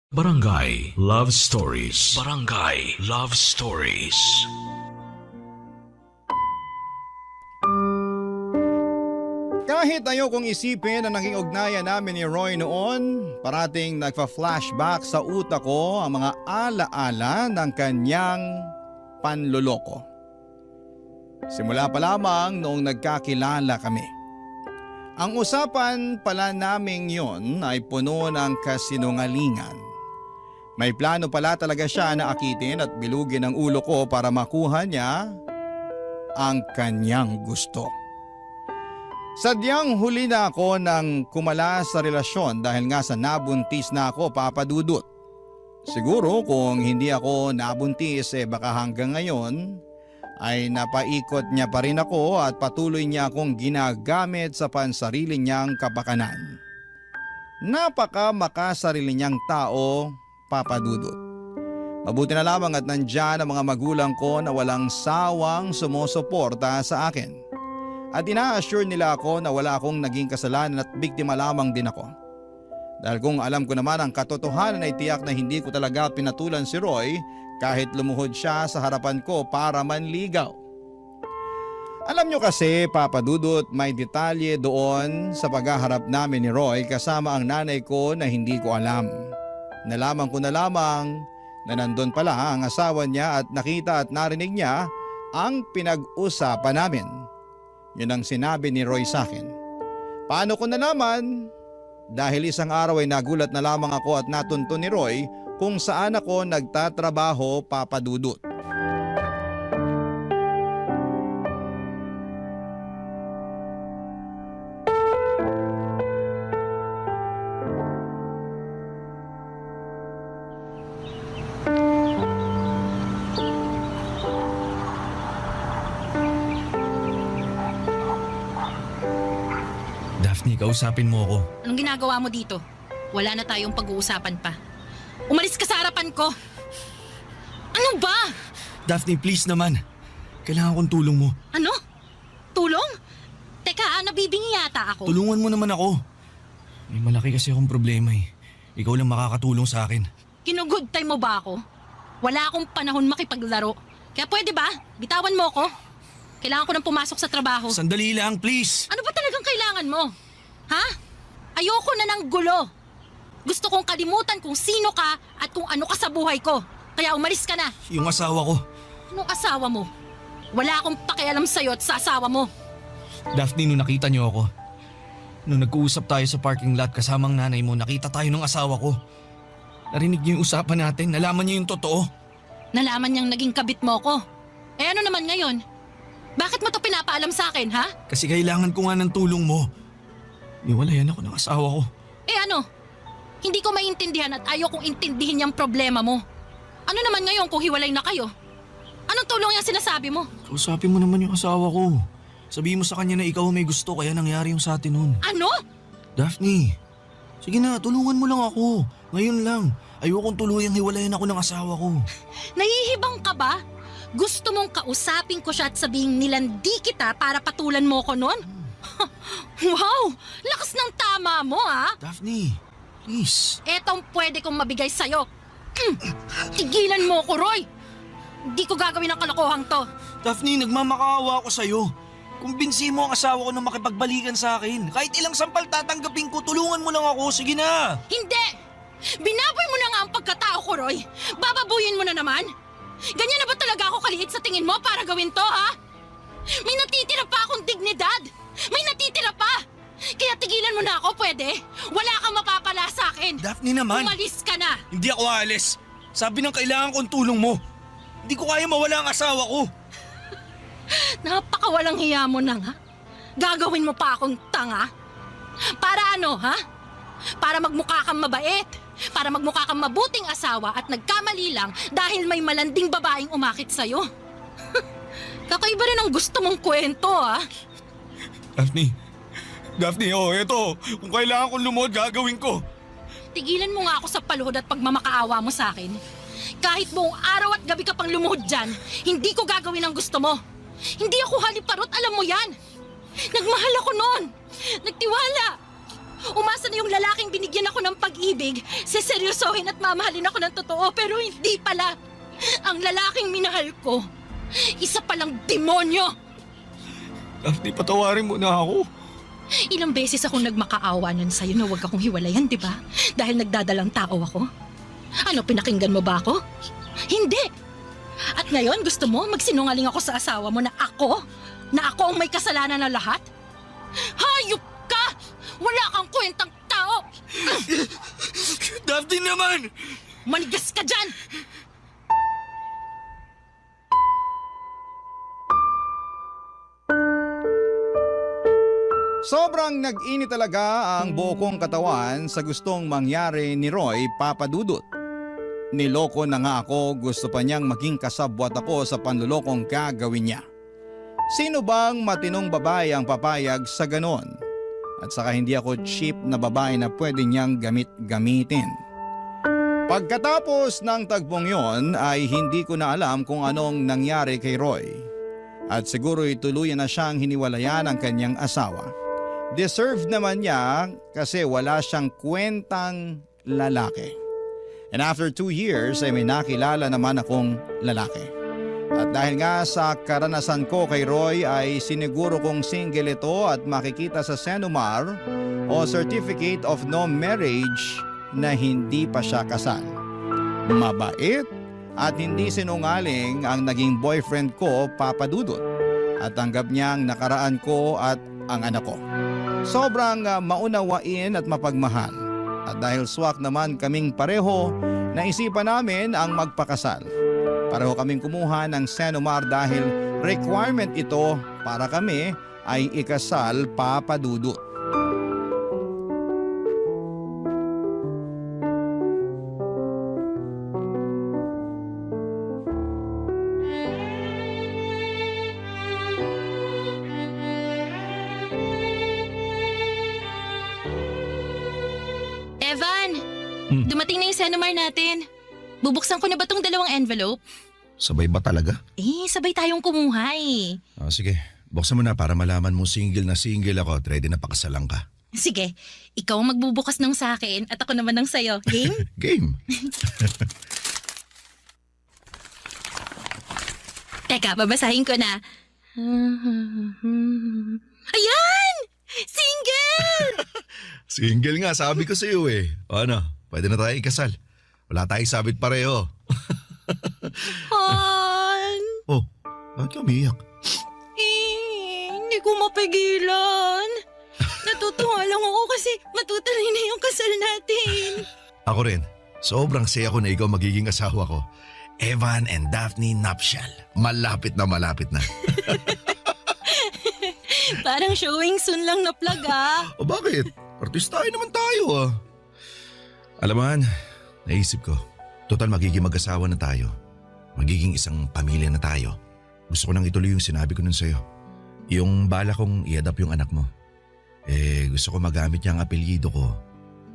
Barangay Love Stories. Barangay Love Stories. Kahit ayokong isipin ang naging ugnayan namin ni Roy noon, parating nagpa-flashback sa utak ko ang mga alaala ng kanyang panloloko. Simula pa lamang noong nagkakilala kami. Ang usapan pala naming yon ay puno ng kasinungalingan. May plano pala talaga siya na akitin at bilugin ang ulo ko para makuha niya ang kanyang gusto. Sadyang huli na ako nang kumala sa relasyon dahil nga sa nabuntis na ako, Papa Dudut. Siguro kung hindi ako nabuntis baka hanggang ngayon ay napaikot niya pa rin ako at patuloy niya akong ginagamit sa pansarili niyang kapakanan. Napaka makasarili niyang tao, Papa Dudut. Mabuti na lamang at nandyan ang mga magulang ko na walang sawang sumusuporta sa akin. At ina-assure nila ako na wala akong naging kasalanan at biktima lamang din ako. Dahil kung alam ko naman ang katotohanan ay tiyak na hindi ko talaga pinatulan si Roy kahit lumuhod siya sa harapan ko para manligaw. Alam nyo kasi, Papa Dudut, may detalye doon sa paghaharap namin ni Roy kasama ang nanay ko na hindi ko alam. Nalaman ko na lamang na nandun pala ang asawa niya at nakita at narinig niya ang pinag-usapan namin. Yun ang sinabi ni Roy sa akin. Paano ko nalaman? Dahil isang araw ay nagulat na lamang ako at natunto ni Roy kung saan ako nagtatrabaho, Papa Dudut. Daphne, kausapin mo ako. Anong ginagawa mo dito? Wala na tayong pag-uusapan pa. Umalis ka sa harapan ko! Ano ba? Daphne, please naman. Kailangan kong tulong mo. Ano? Tulong? Teka, nabibingi yata ako. Tulungan mo naman ako. May malaki kasi akong problema eh. Ikaw lang makakatulong sa akin. Kinugood time mo ba ako? Wala akong panahon makipaglaro. Kaya pwede ba? Bitawan mo ako. Kailangan ko nang pumasok sa trabaho. Sandali lang, please. Ano ba talagang kailangan mo? Ha? Ayoko na ng gulo. Gusto kong kalimutan kung sino ka at kung ano ka sa buhay ko. Kaya umalis ka na. Yung asawa ko. Anong asawa mo? Wala akong pakialam sa'yo at sa asawa mo. Daphne, nung nakita niyo ako. Nung nag-uusap tayo sa parking lot kasamang nanay mo, nakita tayo ng asawa ko. Narinig niyo yung usapan natin, nalaman niyo yung totoo. Nalaman niyang naging kabit mo ko. Eh ano naman ngayon? Bakit mo to pinapaalam sa akin, ha? Kasi kailangan ko nga ng tulong mo. Niwalayan ako ng asawa ko. Eh ano? Hindi ko maintindihan at ayaw kong intindihin yung problema mo. Ano naman ngayon kung hiwalay na kayo? Anong tulong yung sinasabi mo? Kausapin mo naman yung asawa ko. Sabihin mo sa kanya na ikaw may gusto kaya nangyari yung sa atin nun. Ano? Daphne, sige na, tulungan mo lang ako. Ngayon lang. Ayokong tuluyang hiwalayan ako ng asawa ko. Nahihibang ka ba? Gusto mong kausapin ko siya at sabihing nilandi kita para patulan mo ko nun? Wow! Lakas ng tama mo, ha? Daphne, please. Etong pwede kong mabigay sa'yo. Tigilan mo ko, Roy! Hindi ko gagawin ang kalokohang to. Daphne, nagmamakaawa ako sa'yo. Kumbinsi mo ang asawa ko na makipagbalikan sa akin. Kahit ilang sampal tatanggapin ko, tulungan mo lang ako. Sige na. Hindi! Binaboy mo na nga ang pagkatao ko, Roy. Bababuyin mo na naman. Ganyan na ba talaga ako kaliit sa tingin mo para gawin to, ha? May natitira pa akong dignidad. May natitira pa. Kaya tigilan mo na ako, pwede? Wala kang mapapala sa akin. Daphne naman. Umalis ka na. Hindi ako aalis. Sabi ng kailangan kong tulong mo. Hindi ko kaya mawala ang asawa ko. Napakawalang hiya mo na nga. Gagawin mo pa akong tanga? Para ano, ha? Para magmukha kang mabait. Para magmukha kang mabuting asawa at nagkamali lang dahil may malanding babaeng umakit sa'yo. Kakaiba rin ang gusto mong kwento, ah. Daphne, eto. Kung kailangan kong lumuhod, gagawin ko. Tigilan mo nga ako sa paluhod at pagmamakaawa mo sa akin. Kahit buong araw at gabi ka pang lumuhod dyan, hindi ko gagawin ang gusto mo. Hindi ako haliparot, alam mo yan. Nagmahal ako noon. Nagtiwala. Umasa na yung lalaking binigyan ako ng pag-ibig, seseryosohin at mamahalin ako ng totoo, pero hindi pala. Ang lalaking minahal ko, isa palang demonyo. Daphne, patawarin mo na ako. Ilang beses akong nagmakaawa nun sa'yo na huwag akong hiwalayan, di ba? Dahil nagdadalang tao ako. Ano, pinakinggan mo ba ako? Hindi. At ngayon, gusto mo magsinungaling ako sa asawa mo na ako ang may kasalanan na lahat? Hayop ka! Wala kang kwentang tao! Daphne naman! Manigas ka dyan! Sobrang nag-init talaga ang buo kong katawan sa gustong mangyari ni Roy Papadudut. Niloko na nga ako, gusto pa niyang maging kasabwat ako sa panlulokong gagawin niya. Sino bang matinong babae ang papayag sa ganon? At saka hindi ako cheap na babae na pwede niyang gamitin. Pagkatapos ng tagpong yon ay hindi ko na alam kung anong nangyari kay Roy. At siguro tuluyan na siyang hiniwalayan ng kanyang asawa. Deserve naman niya kasi wala siyang kwentang lalaki. And after 2 years ay may nakilala naman akong lalaki. At dahil nga sa karanasan ko kay Roy ay siniguro kong single ito at makikita sa Senomar o Certificate of No Marriage na hindi pa siya kasal. Mabait at hindi sinungaling ang naging boyfriend ko, Papadudut. At tanggap niya ang nakaraan ko at ang anak ko. Sobrang maunawain at mapagmahal. At dahil swak naman kaming pareho, naisipan namin ang magpakasal. Pareho kaming kumuha ng Senomar dahil requirement ito para kami ay ikasal, Papadudut. Evan, dumating na yung Senomar natin. Bubuksan ko na ba tong 2 envelope? Sabay ba talaga? Sabay tayong kumuha eh. Sige, buksan mo na para malaman mo single na single ako at ready na pakasalan ka. Sige, ikaw ang magbubukas ng sa akin at ako naman ng sayo. Game? Game. Teka, babasahin ko na. Ayan! Single! Single nga, sabi ko sa iyo eh. O ano, pwede na tayo ikasal. Wala tayong sabit pareho. Han! Oh, bakit ka umiyak? Hindi ko mapigilan. Natutuwa lang ako kasi matutuloy na yung kasal natin. Ako rin. Sobrang saya ko na ikaw magiging asawa ko. Evan and Daphne nuptial. Malapit na. Parang showing soon lang na plug ah. O bakit? Artistahin naman tayo ah. Alam mo Han, naisip ko. Total magiging mag-asawa na tayo. Magiging isang pamilya na tayo. Gusto ko nang ituloy yung sinabi ko nun sa'yo. Yung bala kong i-adopt yung anak mo. Gusto ko magamit niya ang apelyido ko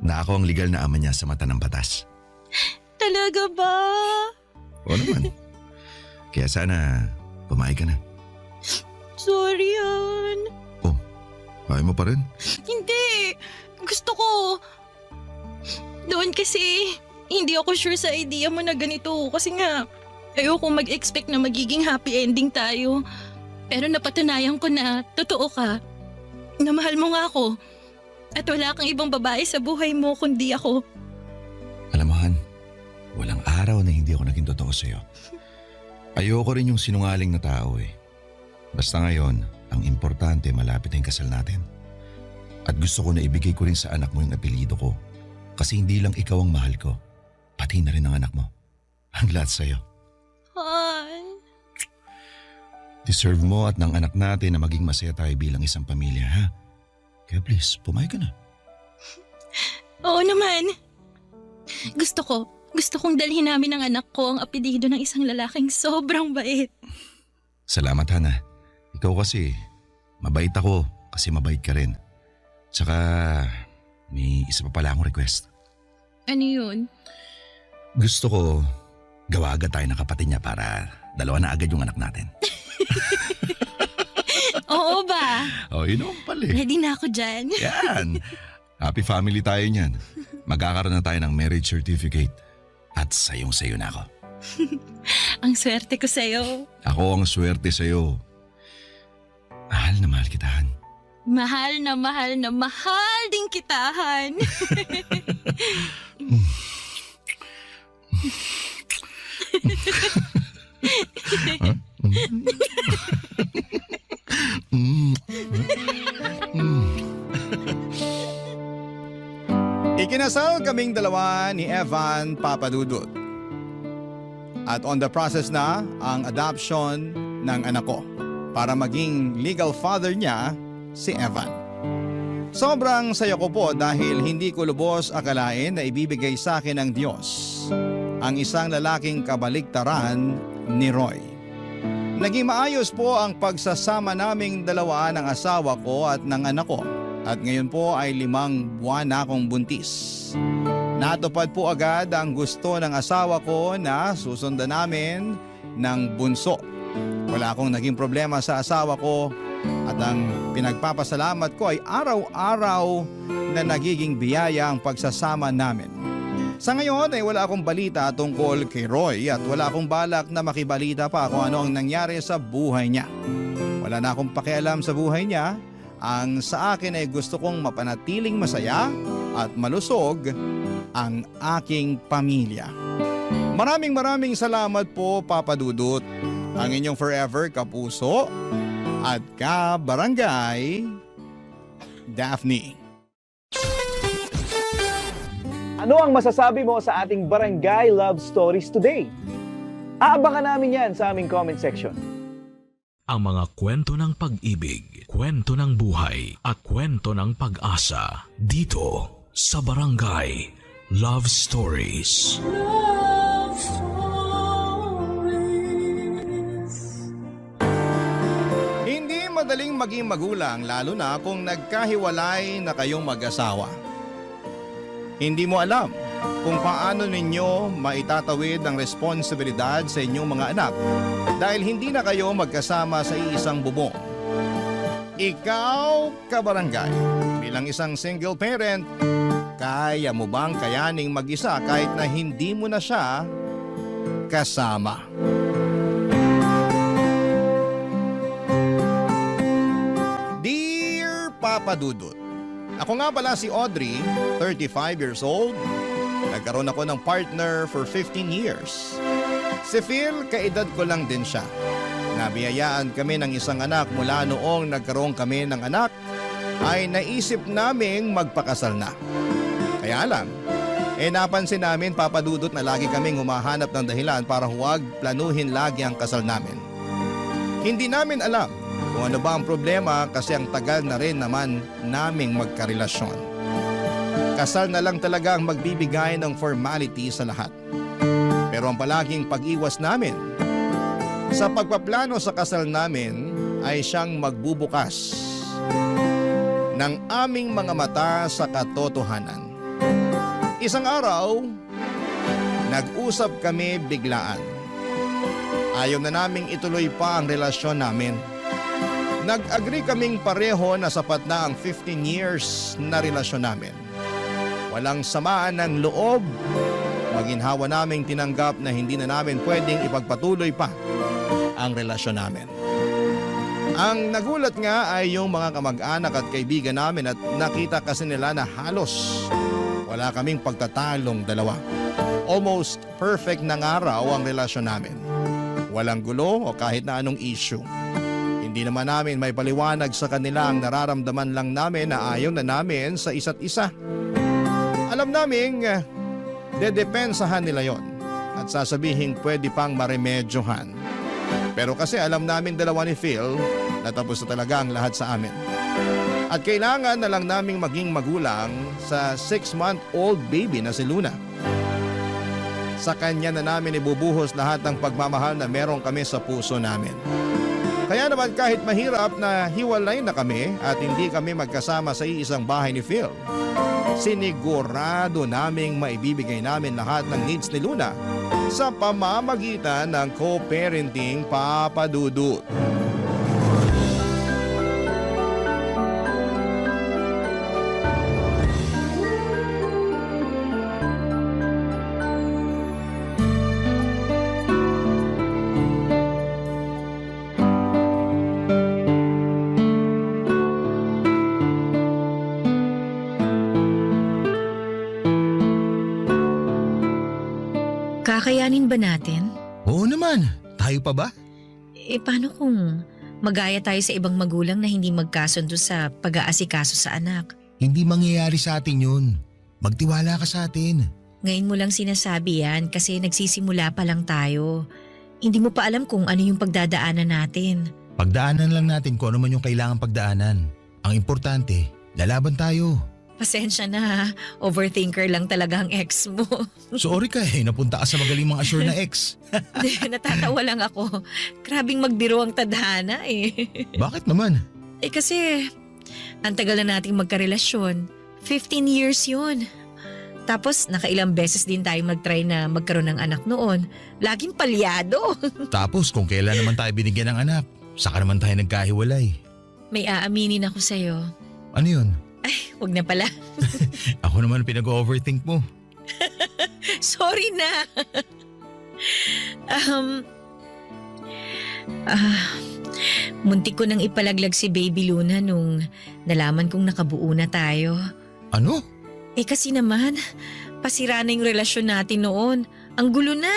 na ako ang legal na ama niya sa mata ng batas. Talaga ba? Oo naman. Kaya sana pumayag ka na. Sorry, Han. Oh, kaya mo pa rin? Hindi. Gusto ko. Doon kasi, hindi ako sure sa idea mo na ganito. Kasi nga, ayoko mag-expect na magiging happy ending tayo. Pero napatunayan ko na totoo ka. Na mahal mo nga ako. At wala kang ibang babae sa buhay mo kundi ako. Alam mo Han, walang araw na hindi ako naging totoo sa'yo. Ayoko rin yung sinungaling na tao eh. Basta ngayon, ang importante malapit na yung kasal natin. At gusto ko na ibigay ko rin sa anak mo yung apelyido ko. Kasi hindi lang ikaw ang mahal ko, pati na rin ang anak mo. Ang lahat sa'yo. Han. Deserve mo at ng anak natin na maging masaya tayo bilang isang pamilya, ha? Kaya please, pumayag ka na. Oo naman. Gusto kong dalhin namin ang anak ko ang apelyido ng isang lalaking sobrang bait. Salamat, Hana. Ikaw kasi, mabait ako kasi mabait ka rin. Tsaka, may isa pa pala akong request. Ano yun? Gusto ko, gawa agad tayo ng kapatid niya para dalawa na agad yung anak natin. Oo ba? Oh, yun naman pala eh. Ready na ako dyan. Yan. Happy family tayo niyan. Magkakaroon na tayo ng marriage certificate. At sayong-sayo na ako. Ang swerte ko sa'yo. Ako ang swerte sa'yo. Mahal na mahal kita, Han. Mahal na mahal na mahal din kitahan. Ikinasal kaming dalawa ni Evan Papadudut. At on the process na ang adoption ng anak ko para maging legal father niya si Evan. Sobrang saya ko po dahil hindi ko lubos akalain na ibibigay sa akin ng Diyos ang isang lalaking kabaligtaran ni Roy. Naging maayos po ang pagsasama naming dalawa ng asawa ko at ng anak ko at ngayon po ay 5 buwan na akong buntis. Natupad po agad ang gusto ng asawa ko na susundan namin ng bunso. Wala akong naging problema sa asawa ko at ang pinagpapasalamat ko ay araw-araw na nagiging biyaya ang pagsasama namin. Sa ngayon ay wala akong balita tungkol kay Roy at wala akong balak na makibalita pa kung ano ang nangyari sa buhay niya. Wala na akong pakialam sa buhay niya. Ang sa akin ay gusto kong mapanatiling masaya at malusog ang aking pamilya. Maraming salamat po, Papa Dudut. Ang inyong forever kapuso at kabarangay, Daphne. Ano ang masasabi mo sa ating Barangay Love Stories today? Aabangan namin yan sa aming comment section. Ang mga kwento ng pag-ibig, kwento ng buhay at kwento ng pag-asa dito sa Barangay Love Stories. Love Stories. Hindi madaling maging magulang lalo na kung nagkahiwalay na kayong mag-asawa. Hindi mo alam kung paano ninyo maitatawid ang responsibilidad sa inyong mga anak dahil hindi na kayo magkasama sa iisang bubong. Ikaw, kabarangay, bilang isang single parent, kaya mo bang kayaning mag-isa kahit na hindi mo na siya kasama? Dear Papa Dudut, ako nga pala si Audrey, 35 years old. Nagkaroon ako ng partner for 15 years. Si Phil, kaedad ko lang din siya. Nabiyayaan kami ng isang anak mula noong nagkaroon kami ng anak ay naisip naming magpakasal na. Kaya lang, napansin namin, Papa Dudut, na lagi kaming humahanap ng dahilan para huwag planuhin lagi ang kasal namin. Hindi namin alam kung ano ba ang problema kasi ang tagal na rin naman naming magkarelasyon. Kasal na lang talaga ang magbibigay ng formality sa lahat. Pero ang palaging pag-iwas namin sa pagpaplano sa kasal namin ay siyang magbubukas ng aming mga mata sa katotohanan. Isang araw, nag-usap kami biglaan. Ayaw na naming ituloy pa ang relasyon namin. Nag-agree kaming pareho na sapat na ang 15 years na relasyon namin. Walang samaan ng loob. Maginhawa naming tinanggap na hindi na namin pwedeng ipagpatuloy pa ang relasyon namin. Ang nagulat nga ay yung mga kamag-anak at kaibigan namin at nakita kasi nila na halos wala kaming pagtatalong dalawa. Almost perfect na nga raw ang relasyon namin. Walang gulo o kahit na anong issue. Hindi naman namin may paliwanag sa kanila ang nararamdaman lang namin na ayaw na namin sa isa't isa. Alam naming dedepensahan nila yon at sasabihin pwede pang maremedyohan. Pero kasi alam namin dalawa ni Phil na tapos na talaga ang lahat sa amin. At kailangan na lang naming maging magulang sa 6-month-old baby na si Luna. Sa kanya na namin ibubuhos lahat ng pagmamahal na meron kami sa puso namin. Kaya naman kahit mahirap na hiwalay na kami at hindi kami magkasama sa iisang bahay ni Phil, sinigurado naming maibibigay namin lahat ng needs ni Luna sa pamamagitan ng co-parenting, Papa Dudut. Kakayanin ba natin? Oo naman, tayo pa ba? Paano kung magaya tayo sa ibang magulang na hindi magkasundo sa pag-aasikaso sa anak? Hindi mangyayari sa atin yun. Magtiwala ka sa atin. Ngayon mo lang sinasabi yan kasi nagsisimula pa lang tayo. Hindi mo pa alam kung ano yung pagdadaanan natin. Pagdaanan lang natin kung ano man yung kailangang pagdaanan. Ang importante, lalaban tayo. Pasensya na, overthinker lang talaga ang ex mo. Sorry ka napunta ka sa magaling mga assure na ex. Natatawa lang ako. Grabing magbiro ang tadhana Bakit naman? Kasi ang tagal na nating magkarelasyon. 15 years yun. Tapos nakailang beses din tayo mag-try na magkaroon ng anak noon. Laging palyado. Tapos kung kailan naman tayo binigyan ng anak, saka naman tayo nagkahiwalay. May aaminin ako sa'yo. Ano yun? Ay, wag na pala. Ako naman pinag-overthink mo. Sorry na. Muntik ko nang ipalaglag si Baby Luna nung nalaman kong nakabuo na tayo. Ano? Kasi naman, pasira na yung relasyon natin noon. Ang gulo na.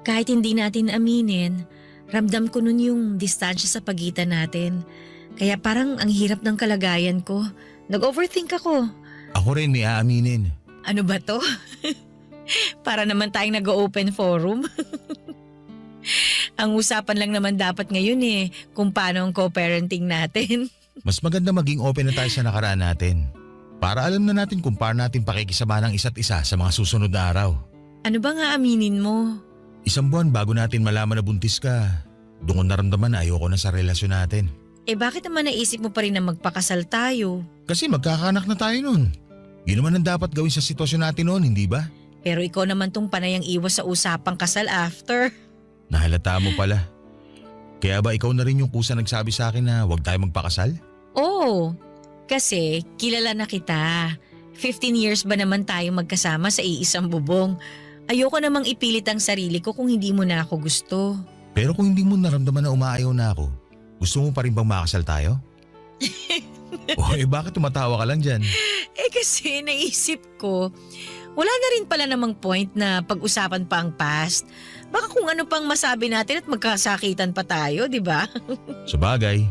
Kahit hindi natin aminin, ramdam ko nun yung distansya sa pagitan natin. Kaya parang ang hirap ng kalagayan ko. Nag-overthink ako. Ako rin may aaminin. Ano ba to? Para naman tayong nag-open forum. Ang usapan lang naman dapat ngayon kung paano ang co-parenting natin. Mas maganda maging open na tayo sa nakaraan natin. Para alam na natin kung paano natin pakikisama ng isa't isa sa mga susunod na araw. Ano ba nga aminin mo? 1 buwan bago natin malaman na buntis ka, doon ko naramdaman na ayoko na sa relasyon natin. Bakit naman naisip mo pa rin na magpakasal tayo? Kasi magkakaanak na tayo nun. Yun naman ang dapat gawin sa sitwasyon natin noon, hindi ba? Pero ikaw naman tong panayang iwas sa usapang kasal after. Nahalata mo pala. Kaya ba ikaw na rin yung kusa nagsabi sa akin na huwag tayo magpakasal? Oo, kasi kilala na kita. 15 years ba naman tayo magkasama sa iisang bubong? Ayoko namang ipilit ang sarili ko kung hindi mo na ako gusto. Pero kung hindi mo naramdaman na umaayaw na ako, gusto mo pa rin bang makasal tayo? Bakit tumatawa ka lang dyan? Kasi naisip ko, wala na rin pala namang point na pag-usapan pa ang past. Baka kung ano pang masabi natin at magkasakitan pa tayo, di ba? Sabagay.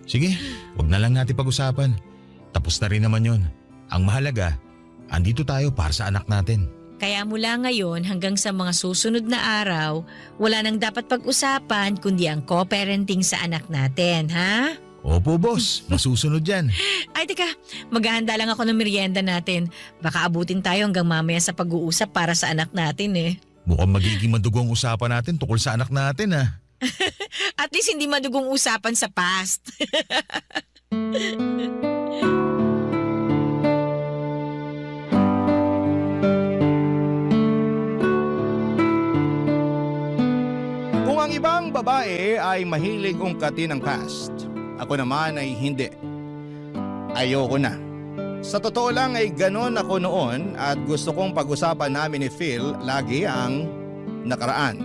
Sige, wag na lang natin pag-usapan. Tapos na rin naman yon. Ang mahalaga, andito tayo para sa anak natin. Kaya mula ngayon hanggang sa mga susunod na araw, wala nang dapat pag-usapan kundi ang co-parenting sa anak natin, ha? Opo, boss. Masusunod yan. Ay, teka. Maghahanda lang ako ng merienda natin. Baka abutin tayo hanggang mamaya sa pag-uusap para sa anak natin Mukhang magiging madugong usapan natin tungkol sa anak natin, ha? At least hindi madugong usapan sa past. Kung ang ibang babae ay mahilig ungkatin ang past, ako naman ay hindi. Ayoko na. Sa totoo lang ay ganon ako noon at gusto kong pag-usapan namin ni Phil lagi ang nakaraan.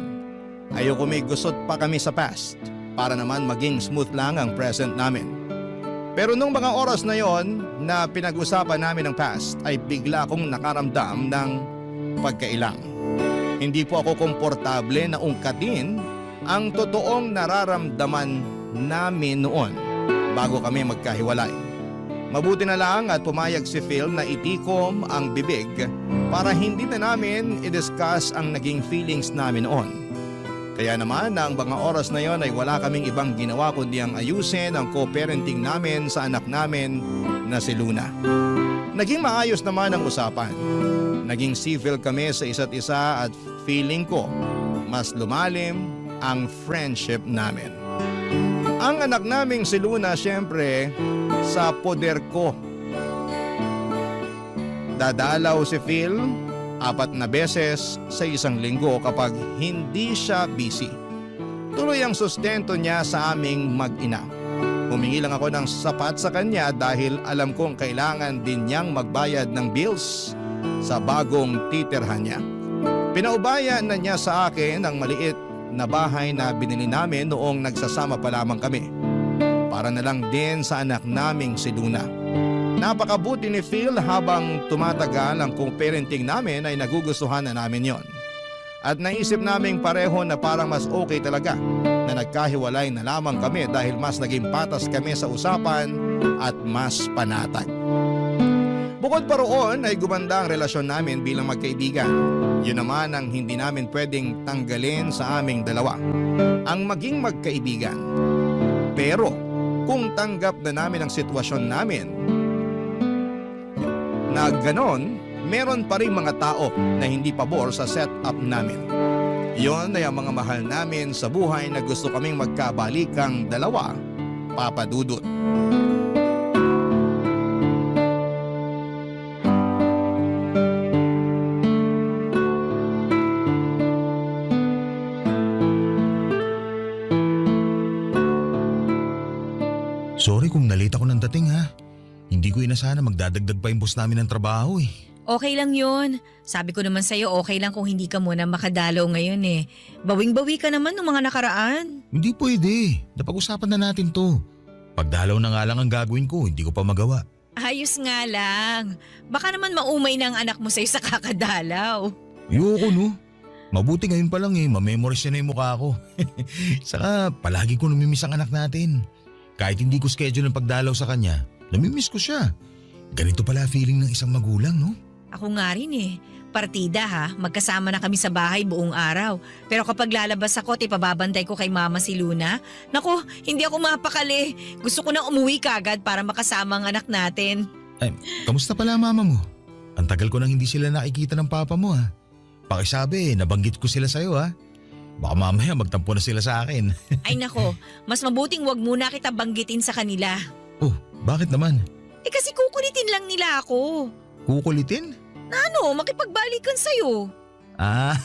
Ayoko may gusot pa kami sa past para naman maging smooth lang ang present namin. Pero nung mga oras na yon na pinag-usapan namin ang past ay bigla akong nakaramdam ng pagkailang. Hindi po ako komportable na ungkatin ang totoong nararamdaman namin noon bago kami magkahiwalay. Mabuti na lang at pumayag si Phil na itikom ang bibig para hindi na namin i-discuss ang naging feelings namin noon. Kaya naman na ang mga oras na yon ay wala kaming ibang ginawa kundi ang ayusin ang co-parenting namin sa anak namin na si Luna. Naging maayos naman ang usapan. Naging civil kami sa isa't isa at feeling ko mas lumalim ang friendship namin. Ang anak naming si Luna syempre sa poder ko. Dadalaw si Phil 4 na beses sa isang linggo kapag hindi siya busy. Tuloy ang sustento niya sa aming mag-ina. Humingi lang ako ng sapat sa kanya dahil alam kong kailangan din niyang magbayad ng bills sa bagong titirhan niya. Pinaubaya na niya sa akin ang maliit na bahay na binili namin noong nagsasama pa lamang kami. Para na lang din sa anak naming si Luna. Napakabuti ni Phil habang tumatagal ang co-parenting namin ay nagugustuhan na namin yon. At naisip naming pareho na parang mas okay talaga na nagkahiwalay na lamang kami dahil mas naging patas kami sa usapan at mas panatag. Bukod pa roon ay gumanda ang relasyon namin bilang magkaibigan. Yun naman ang hindi namin pwedeng tanggalin sa aming dalawa. Ang maging magkaibigan. Pero kung tanggap na namin ang sitwasyon namin, na ganon, meron pa rin mga tao na hindi pabor sa setup namin. Yon ay ang mga mahal namin sa buhay na gusto kaming magkabalikang dalawa, Papa Dudut. Sorry kung nalate ako ng dating ha. Hindi ko inasahan na magdadagdag pa yung boss namin ng trabaho eh. Okay lang yun. Sabi ko naman sa'yo, okay lang kung hindi ka muna makadalaw ngayon eh. Bawing-bawi ka naman ng mga nakaraan. Hindi pwede. Napag-usapan na natin to. Pagdalaw na nga lang ang gagawin ko, hindi ko pa magawa. Ayos nga lang. Baka naman maumay na ang anak mo sa'yo sa kakadalaw. Ayoko no. Mabuti ngayon pa lang eh, mamemorize niya na yung mukha ko. Saka palagi ko namimiss ang anak natin. Kahit hindi ko schedule ang pagdalaw sa kanya, namimiss ko siya. Ganito pala feeling ng isang magulang, no? Ako nga rin eh. Partida ha, magkasama na kami sa bahay buong araw. Pero kapag lalabas ako at ipababantay ko kay mama si Luna, naku, hindi ako mapakali. Gusto ko nang umuwi kagad para makasama ang anak natin. Ay, kamusta pala mama mo? Ang tagal ko nang hindi sila nakikita ng papa mo ha. Pakisabi, nabanggit ko sila sa'yo ha. Baka mamaya magtampo na sila sa akin. Ay nako, mas mabuting wag muna kita banggitin sa kanila. Oh, bakit naman? Eh kasi kukulitin lang nila ako. Kukulitin? Na ano, makipagbalikan sa'yo. Ah,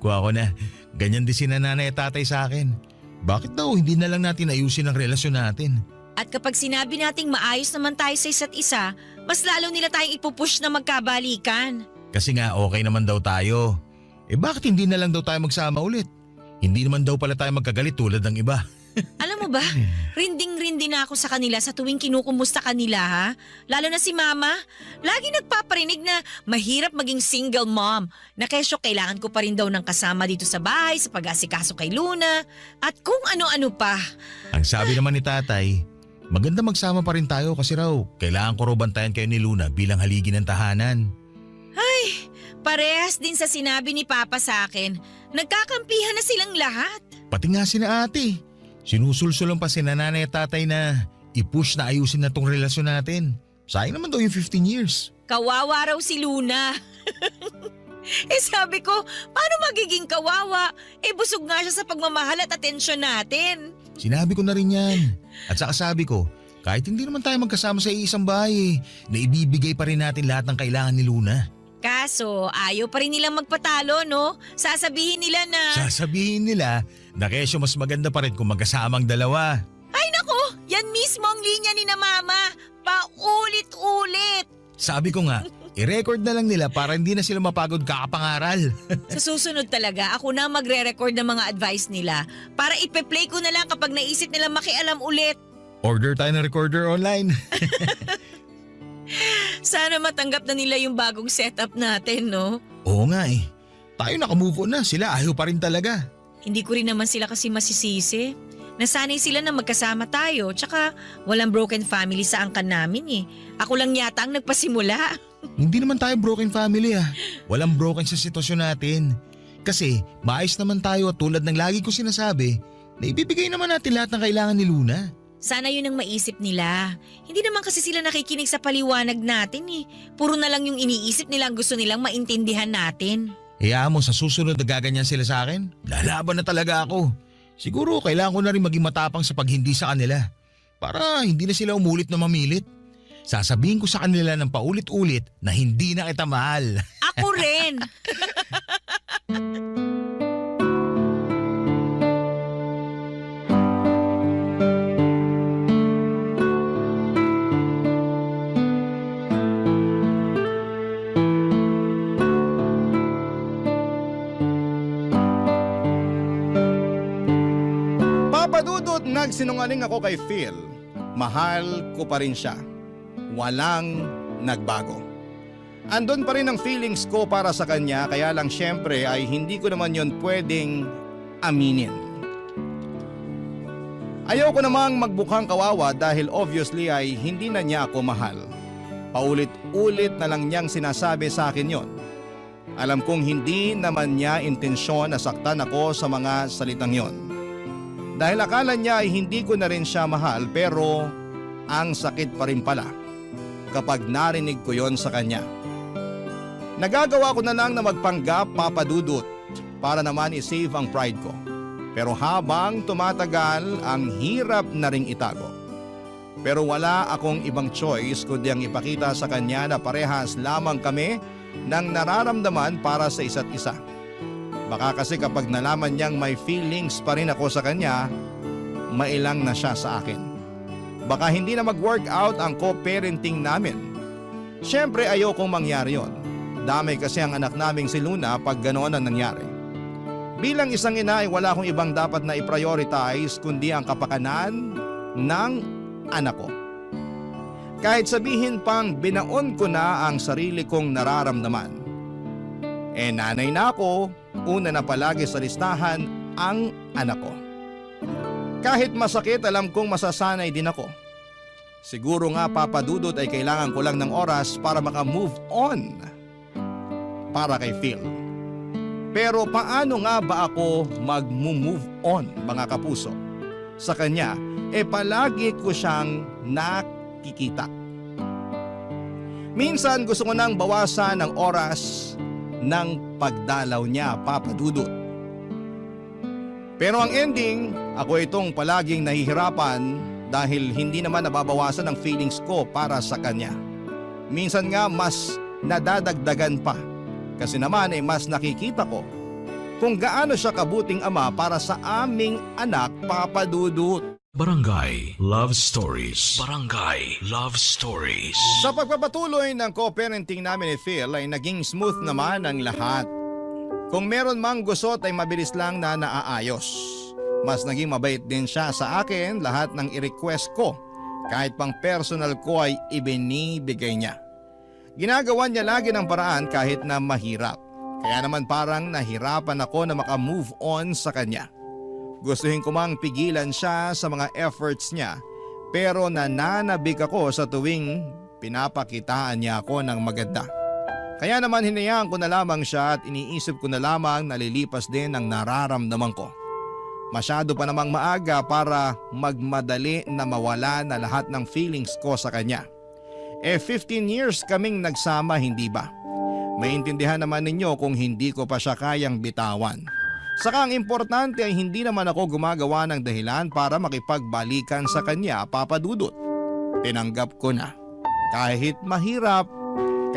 kuha ko na. Ganyan din si nanay at tatay sa akin. Bakit daw hindi na lang natin ayusin ang relasyon natin? At kapag sinabi nating maayos naman tayo sa isa't isa, mas lalo nila tayong ipupush na magkabalikan. Kasi nga okay naman daw tayo. Eh bakit hindi na lang daw tayo magsama ulit? Hindi naman daw pala tayo magkagalit tulad ng iba. Alam mo ba, rinding-rindi na ako sa kanila sa tuwing kinukumusta kanila ha. Lalo na si mama. Lagi nagpaparinig na mahirap maging single mom. Na kesyo kailangan ko pa rin daw ng kasama dito sa bahay sa pag-asikaso kay Luna. At kung ano-ano pa. Ang sabi naman ni tatay, maganda magsama pa rin tayo kasi raw kailangan ko raw bantayan kayo ni Luna bilang haligi ng tahanan. Ay, parehas din sa sinabi ni Papa sa akin. Nagkakampihan na silang lahat. Pati nga sina ate. Sinusulsulan pa si nanay at tatay na i-push na ayusin na tong relasyon natin. Sayang naman daw yung 15 years. Kawawa raw si Luna. Eh sabi ko, paano magiging kawawa? Eh busog nga siya sa pagmamahal at atensyon natin. Sinabi ko na rin yan. At saka sabi ko, kahit hindi naman tayo magkasama sa iisang bahay, na ibibigay pa rin natin lahat ng kailangan ni Luna. Kaso ayaw pa rin nilang magpatalo no? Sasabihin nila na kesyo mas maganda pa rin kung magkasamang dalawa. ay nako, yan mismo ang linya ni na mama. Paulit-ulit. Sabi ko nga, i-record na lang nila para hindi na sila mapagod kakapangaral. Sa susunod talaga, ako na magre-record ng mga advice nila para ipe-play ko na lang kapag naisip nila makialam ulit. Order tayo ng recorder online. Sana matanggap na nila yung bagong setup natin, no? Oo nga eh. Tayo nakamove on na, sila ayaw pa rin talaga. Hindi ko rin naman sila kasi masisisi. Nasanay sila na magkasama tayo, tsaka walang broken family sa angkan namin eh. Ako lang yata ang nagpasimula. Hindi naman tayo broken family ah. Walang broken sa sitwasyon natin. Kasi maayos naman tayo at tulad ng lagi ko sinasabi, na ibibigay naman natin lahat ng kailangan ni Luna. Sana yun ang maisip nila. Hindi naman kasi sila nakikinig sa paliwanag natin eh. Puro na lang yung iniisip nila ang gusto nilang maintindihan natin. Hayaan mo sa susunod na gaganyan sila sa akin, lalaban na talaga ako. Siguro kailangan ko na rin maging matapang sa paghindi sa kanila para hindi na sila umulit na mamilit. Sasabihin ko sa kanila ng paulit-ulit na hindi na kita mahal. Ako rin. Papadudot, nagsinungaling ako kay Phil. Mahal ko pa rin siya. Walang nagbago. Andun pa rin ang feelings ko para sa kanya, kaya lang syempre ay hindi ko naman yon pwedeng aminin. Ayaw ko namang magbukang kawawa dahil obviously ay hindi na niya ako mahal. Paulit-ulit na lang niyang sinasabi sa akin yon. Alam kong hindi naman niya intensyon na saktan ako sa mga salitang yon. Dahil akala niya ay hindi ko na rin siya mahal, pero ang sakit pa rin pala kapag narinig ko yon sa kanya. Nagagawa ko na lang na magpanggap, papadudot, para naman isave ang pride ko. Pero habang tumatagal, ang hirap na ring itago. Pero wala akong ibang choice kundi ang ipakita sa kanya na parehas lamang kami ng nararamdaman para sa isa't isa. Baka kasi kapag nalaman niyang may feelings pa rin ako sa kanya, mailang na siya sa akin. Baka hindi na mag-work out ang co-parenting namin. Siyempre ayokong mangyari yon. Damay kasi ang anak naming si Luna pag ganoon ang nangyari. Bilang isang ina ay wala akong ibang dapat na i-prioritize kundi ang kapakanan ng anak ko. Kahit sabihin pang binaon ko na ang sarili kong nararamdaman. Nanay na ako, una na palagi sa listahan ang anak ko. Kahit masakit, alam kong masasanay din ako. Siguro nga papadudot ay kailangan ko lang ng oras para maka-move on para kay Phil. Pero paano nga ba ako mag-move on, mga kapuso? Sa kanya, palagi ko siyang nakikita. Minsan gusto ko nang bawasan ang oras ng pagdalaw niya, papadudot. Pero ang ending, ako itong palaging nahihirapan dahil hindi naman nababawasan ang feelings ko para sa kanya. Minsan nga mas nadadagdagan pa kasi naman mas nakikita ko kung gaano siya kabuting ama para sa aming anak, papadudot. Barangay Love Stories. Barangay Love Stories. Sa pagpapatuloy ng co-parenting namin ni Phil ay naging smooth naman ang lahat. Kung meron mang gusot ay mabilis lang na naaayos. Mas naging mabait din siya sa akin, lahat ng i-request ko. Kahit pang personal ko ay ibinibigay niya. Ginagawa niya lagi ng paraan kahit na mahirap. Kaya naman parang nahirapan ako na maka-move on sa kanya. Gustuhin ko mang pigilan siya sa mga efforts niya, pero nananabik ako sa tuwing pinapakitaan niya ako ng maganda. Kaya naman hinayaan ko na lamang siya at iniisip ko na lamang nalilipas din ang nararamdaman ko. Masyado pa namang maaga para magmadali na mawala na lahat ng feelings ko sa kanya. 15 years kaming nagsama, hindi ba? Maintindihan naman ninyo kung hindi ko pa siya kayang bitawan. Saka ang importante ay hindi naman ako gumagawa ng dahilan para makipagbalikan sa kanya, papadudot. Tinanggap ko na. Kahit mahirap,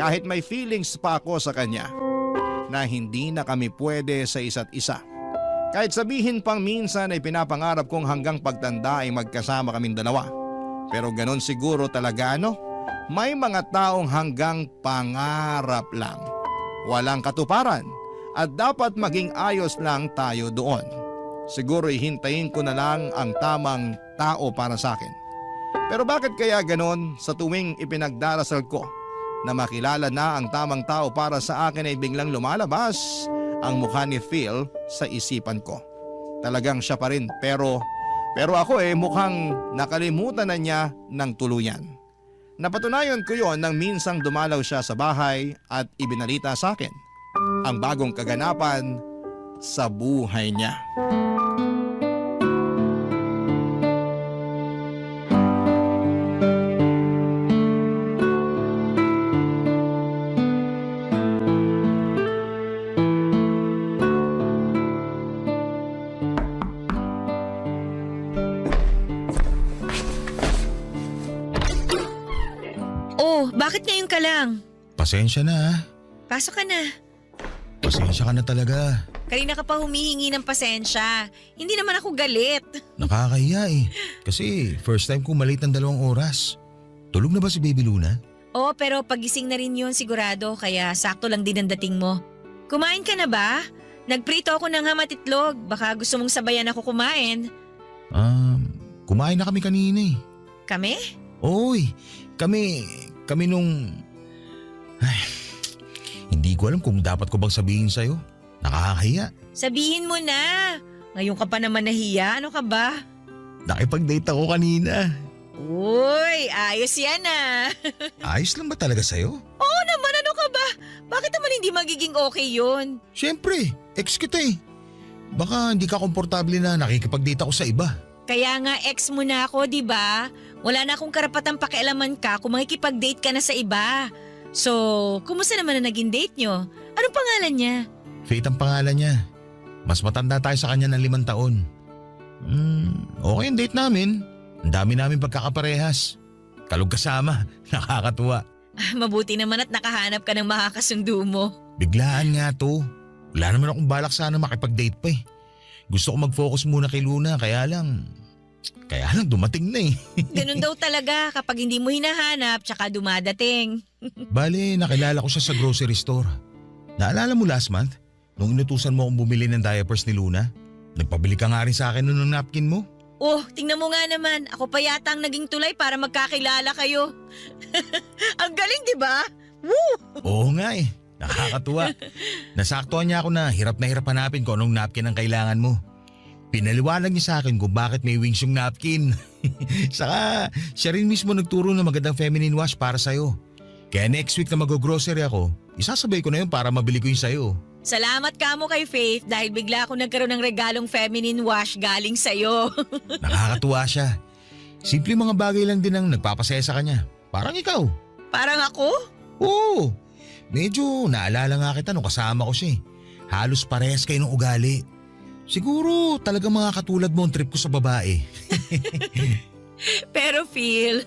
kahit may feelings pa ako sa kanya, na hindi na kami pwede sa isa't isa. Kahit sabihin pang minsan ay pinapangarap kong hanggang pagtanda ay magkasama kaming dalawa. Pero ganon siguro talaga, no? May mga taong hanggang pangarap lang. Walang katuparan at dapat maging ayos lang tayo doon. Siguro hihintayin ko na lang ang tamang tao para sa akin. Pero bakit kaya ganon sa tuwing ipinagdarasal ko na makilala na ang tamang tao para sa akin ay biglang lumalabas ang mukha ni Phil sa isipan ko. Talagang siya pa rin pero ako mukhang nakalimutan na niya ng tuluyan. Napatunayan ko yon nang minsang dumalaw siya sa bahay at ibinalita sa akin ang bagong kaganapan sa buhay niya. Oh, bakit ngayon ka lang? Pasensya na ha. Pasok ka na. Pasensya ka na talaga. Kanina ka pa humihingi ng pasensya. Hindi naman ako galit. Nakakahiya eh. Kasi first time ko malate ng 2 oras. Tulog na ba si Baby Luna? Oo, pero pagising na rin yun sigurado, kaya sakto lang din ang dating mo. Kumain ka na ba? Nagprito ako ng ham at itlog. Baka gusto mong sabayan ako kumain. Kumain na kami kanina eh. Kami? Oy, kami nung... Ay, hindi ko alam kung dapat ko bang sabihin sa'yo. Nakakahiya. Sabihin mo na. Ngayon ka pa naman nahiya. Ano ka ba? Nakipag-date ako kanina. Uy, ayos yan ah. Ayos lang ba talaga sa'yo? Oo naman, ano ka ba? Bakit naman hindi magiging okay yun? Siyempre, ex kita eh. Baka hindi ka komportable na nakikipag-date ako sa iba. Kaya nga ex mo na ako, di ba? Wala na akong karapatang pakialaman ka kung makikipag-date ka na sa iba. So, kumusta naman na naging date nyo? Anong pangalan niya? Faith ang pangalan niya. Mas matanda tayo sa kanya ng 5 taon. Okay ang date namin. Ang dami namin pagkakaparehas. Kalog kasama, nakakatuwa. Mabuti naman at nakahanap ka ng makakasundo mo. Biglaan nga to. Wala naman akong balak sana makipag-date pa eh. Gusto ko mag-focus muna kay Luna kaya lang dumating na eh. Ganun daw talaga kapag hindi mo hinahanap tsaka dumadating. Bale, nakilala ko siya sa grocery store. Naalala mo last month? Nung inutusan mo akong bumili ng diapers ni Luna? Nagpabili ka nga rin sa akin nun ng napkin mo. Oh, tingnan mo nga naman. Ako pa yata ang naging tulay para magkakilala kayo. Ang galing, di ba? Woo! Oo nga eh. Nakakatuwa. Nasaktuhan niya ako na hirap hanapin kung anong napkin ang kailangan mo. Pinaliwanag niya sa akin kung bakit may wings yung napkin. Saka siya rin mismo nagturo ng magandang feminine wash para sa'yo. Kaya next week na mag-grocery ako, isasabay ko na yun para mabili ko yung sa'yo. Salamat ka mo kay Faith dahil bigla ako nagkaroon ng regalong feminine wash galing sa'yo. Nakakatuwa siya. Simple mga bagay lang din ang nagpapasaya sa kanya. Parang ikaw. Parang ako? Oo. Medyo naalala nga kita nung kasama ko siya eh. Halos parehas kayo ng ugali. Siguro talagang mga katulad mo ang trip ko sa babae. Pero Phil,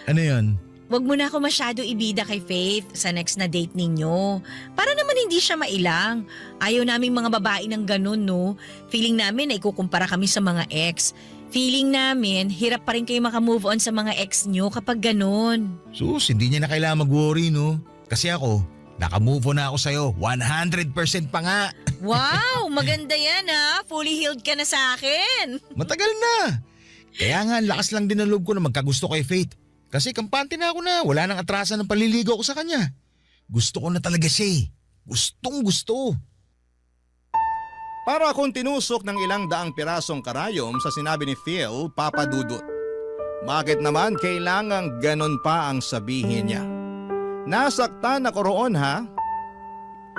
Ano yun? wag mo na ako masyado ibida kay Faith sa next na date ninyo. Para naman hindi siya mailang. Ayaw naming mga babae ng ganun, no? Feeling namin na ikukumpara kami sa mga ex. Feeling namin, hirap pa rin kayo makamove on sa mga ex nyo kapag ganun. Sus, hindi niya na kailangan mag-worry no? Kasi ako, nakamove on na ako sa'yo. 100% pa nga. Wow, maganda yan ha. Fully healed ka na sa akin. Matagal na. Kaya nga, lakas lang din ang loob ko na magkagusto kay Faith. Kasi kampante na ako na wala nang atrasan ng paliligaw ko sa kanya. Gusto ko na talaga siya eh. Gustong gusto. Para akong tinusok ng ilang daang pirasong karayom sa sinabi ni Phil, Papa Dudut. Bakit naman kailangang ganon pa ang sabihin niya? Nasaktan ako roon ha?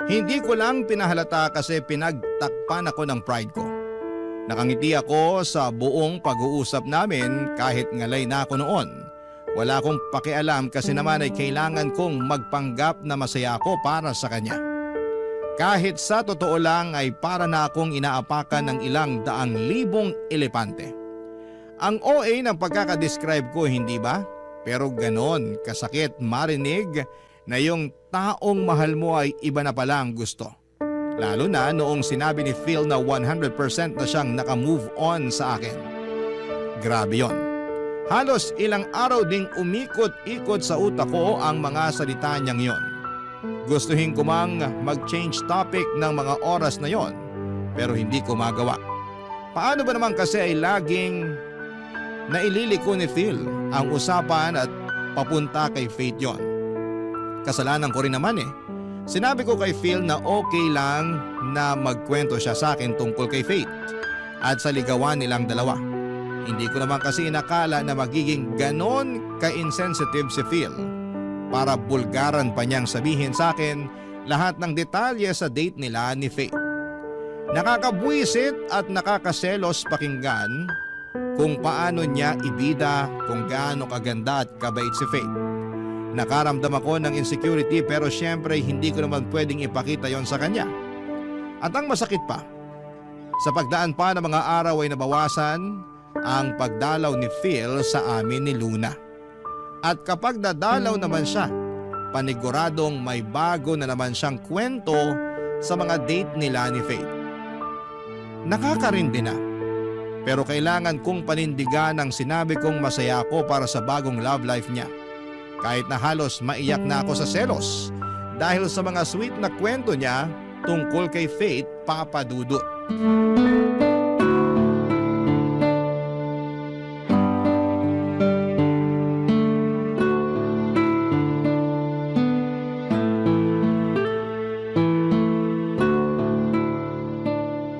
Hindi ko lang pinahalata kasi pinagtakpan ako ng pride ko. Nakangiti ako sa buong pag-uusap namin kahit ngalay na ako noon. Wala akong pakialam kasi naman ay kailangan kong magpanggap na masaya ako para sa kanya. Kahit sa totoo lang ay para na akong inaapakan ng ilang daang libong elepante. Ang OA ng pagkakadescribe ko, hindi ba? Pero ganon kasakit marinig na yung taong mahal mo ay iba na palang gusto. Lalo na noong sinabi ni Phil na 100% na siyang nakamove on sa akin. Grabe yon. Halos ilang araw ding umikot-ikot sa utak ko ang mga salita niyang yon. Gustuhin ko mang mag-change topic ng mga oras na yon, pero hindi ko magawa. Paano ba naman kasi ay laging naililiko ni Phil ang usapan at papunta kay Faith yon? Kasalanan ko rin naman eh. Sinabi ko kay Phil na okay lang na magkwento siya sa akin tungkol kay Faith at sa ligawan nilang dalawa. Hindi ko naman kasi inakala na magiging ganon ka-insensitive si Phil para bulgaran pa niyang sabihin sa akin lahat ng detalye sa date nila ni Faith. Nakakabwisit at nakakaselos pakinggan kung paano niya ibida kung gaano kaganda at kabait si Faith. Nakaramdam ako ng insecurity pero syempre hindi ko naman pwedeng ipakita yon sa kanya. At ang masakit pa, sa pagdaan pa ng mga araw ay nabawasan ang pagdalaw ni Phil sa amin ni Luna. At kapag dadalaw naman siya, paniguradong may bago na naman siyang kwento sa mga date nila ni Faith. Nakakarindi na. Pero kailangan kong panindigan ang sinabi kong masaya ako para sa bagong love life niya. Kahit na halos maiyak na ako sa selos dahil sa mga sweet na kwento niya tungkol kay Faith, Papa Dudut.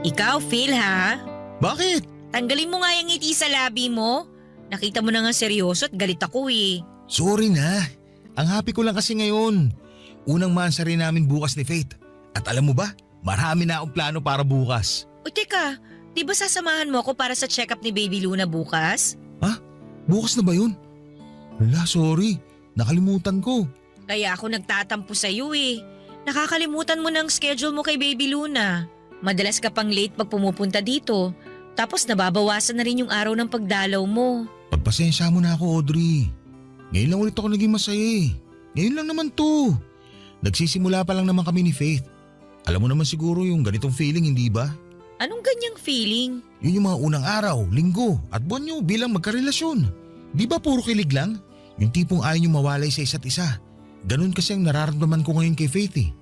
Ikaw, Phil, ha? Bakit? Tanggalin mo nga yung ngiti sa labi mo. Nakita mo na nga seryoso at galit ako eh. Sorry na. Ang happy ko lang kasi ngayon. Unang mansari namin bukas ni Faith. At alam mo ba, marami na akong plano para bukas. O teka, di ba sasamahan mo ako para sa check-up ni Baby Luna bukas? Ha? Bukas na ba yun? Wala, sorry. Nakalimutan ko. Kaya ako nagtatampo sa'yo eh. Nakakalimutan mo ng schedule mo kay Baby Luna. Madalas ka pang late pag pumupunta dito. Tapos nababawasan na rin yung araw ng pagdalaw mo. Pagpasensya mo na ako, Audrey. Ngayon lang ulit ako naging masaya eh. Ngayon lang naman to. Nagsisimula pa lang naman kami ni Faith. Alam mo naman siguro yung ganitong feeling, hindi ba? Anong ganyang feeling? Yun yung mga unang araw, linggo at buwan nyo bilang magkarelasyon. Di ba puro kilig lang? Yung tipong ayaw nyo mawalay sa isa't isa. Ganun kasi ang nararamdaman ko ngayon kay Faith eh.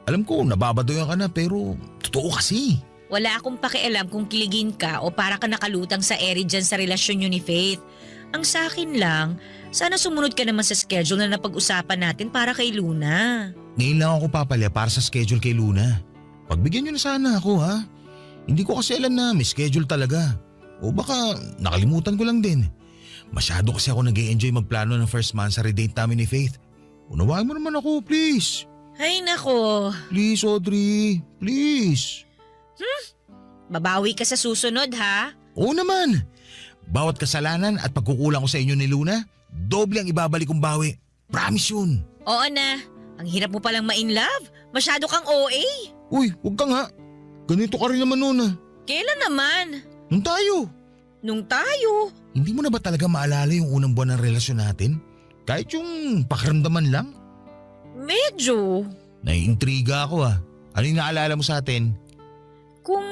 Alam ko, nababadoyan ka na pero totoo kasi. Wala akong pakialam kung kiligin ka o para ka nakalutang sa ere dyan sa relasyon nyo ni Faith. Ang sa akin lang, sana sumunod ka naman sa schedule na napag-usapan natin para kay Luna. Ngayon lang ako papalya para sa schedule kay Luna. Pagbigyan nyo na sana ako ha. Hindi ko kasi alam na may schedule talaga. O baka nakalimutan ko lang din. Masyado kasi ako nag-e-enjoy magplano ng first mansary date namin ni Faith. Unawain mo naman ako, please. Ay nako. Please, Audrey. Please. Babawi ka sa susunod ha? Oo naman. Bawat kasalanan at pagkukulang ko sa inyo ni Luna, doble ang ibabalik kong bawi. Promise yun. Oo na. Ang hirap mo palang ma-in love. Masyado kang OA. Uy, huwag ka nga. Ganito ka rin naman noon ah. Kailan naman? Nung tayo. Nung tayo? Hindi mo na ba talaga maalala yung unang buwan ng relasyon natin? Kahit yung pakiramdaman lang? Medyo. Naiintriga ako ah. Ano yung naalala mo sa atin? Kung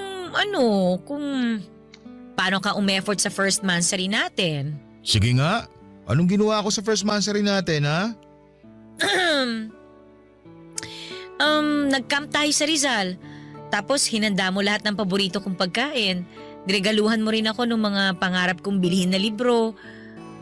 paano ka umeffort sa first mansary natin? Sige nga. Anong ginawa ko sa first mansary natin ha? Nag-camp tayo sa Rizal. Tapos hinanda mo lahat ng paborito kong pagkain. Niregaluhan mo rin ako ng mga pangarap kong bilhin na libro.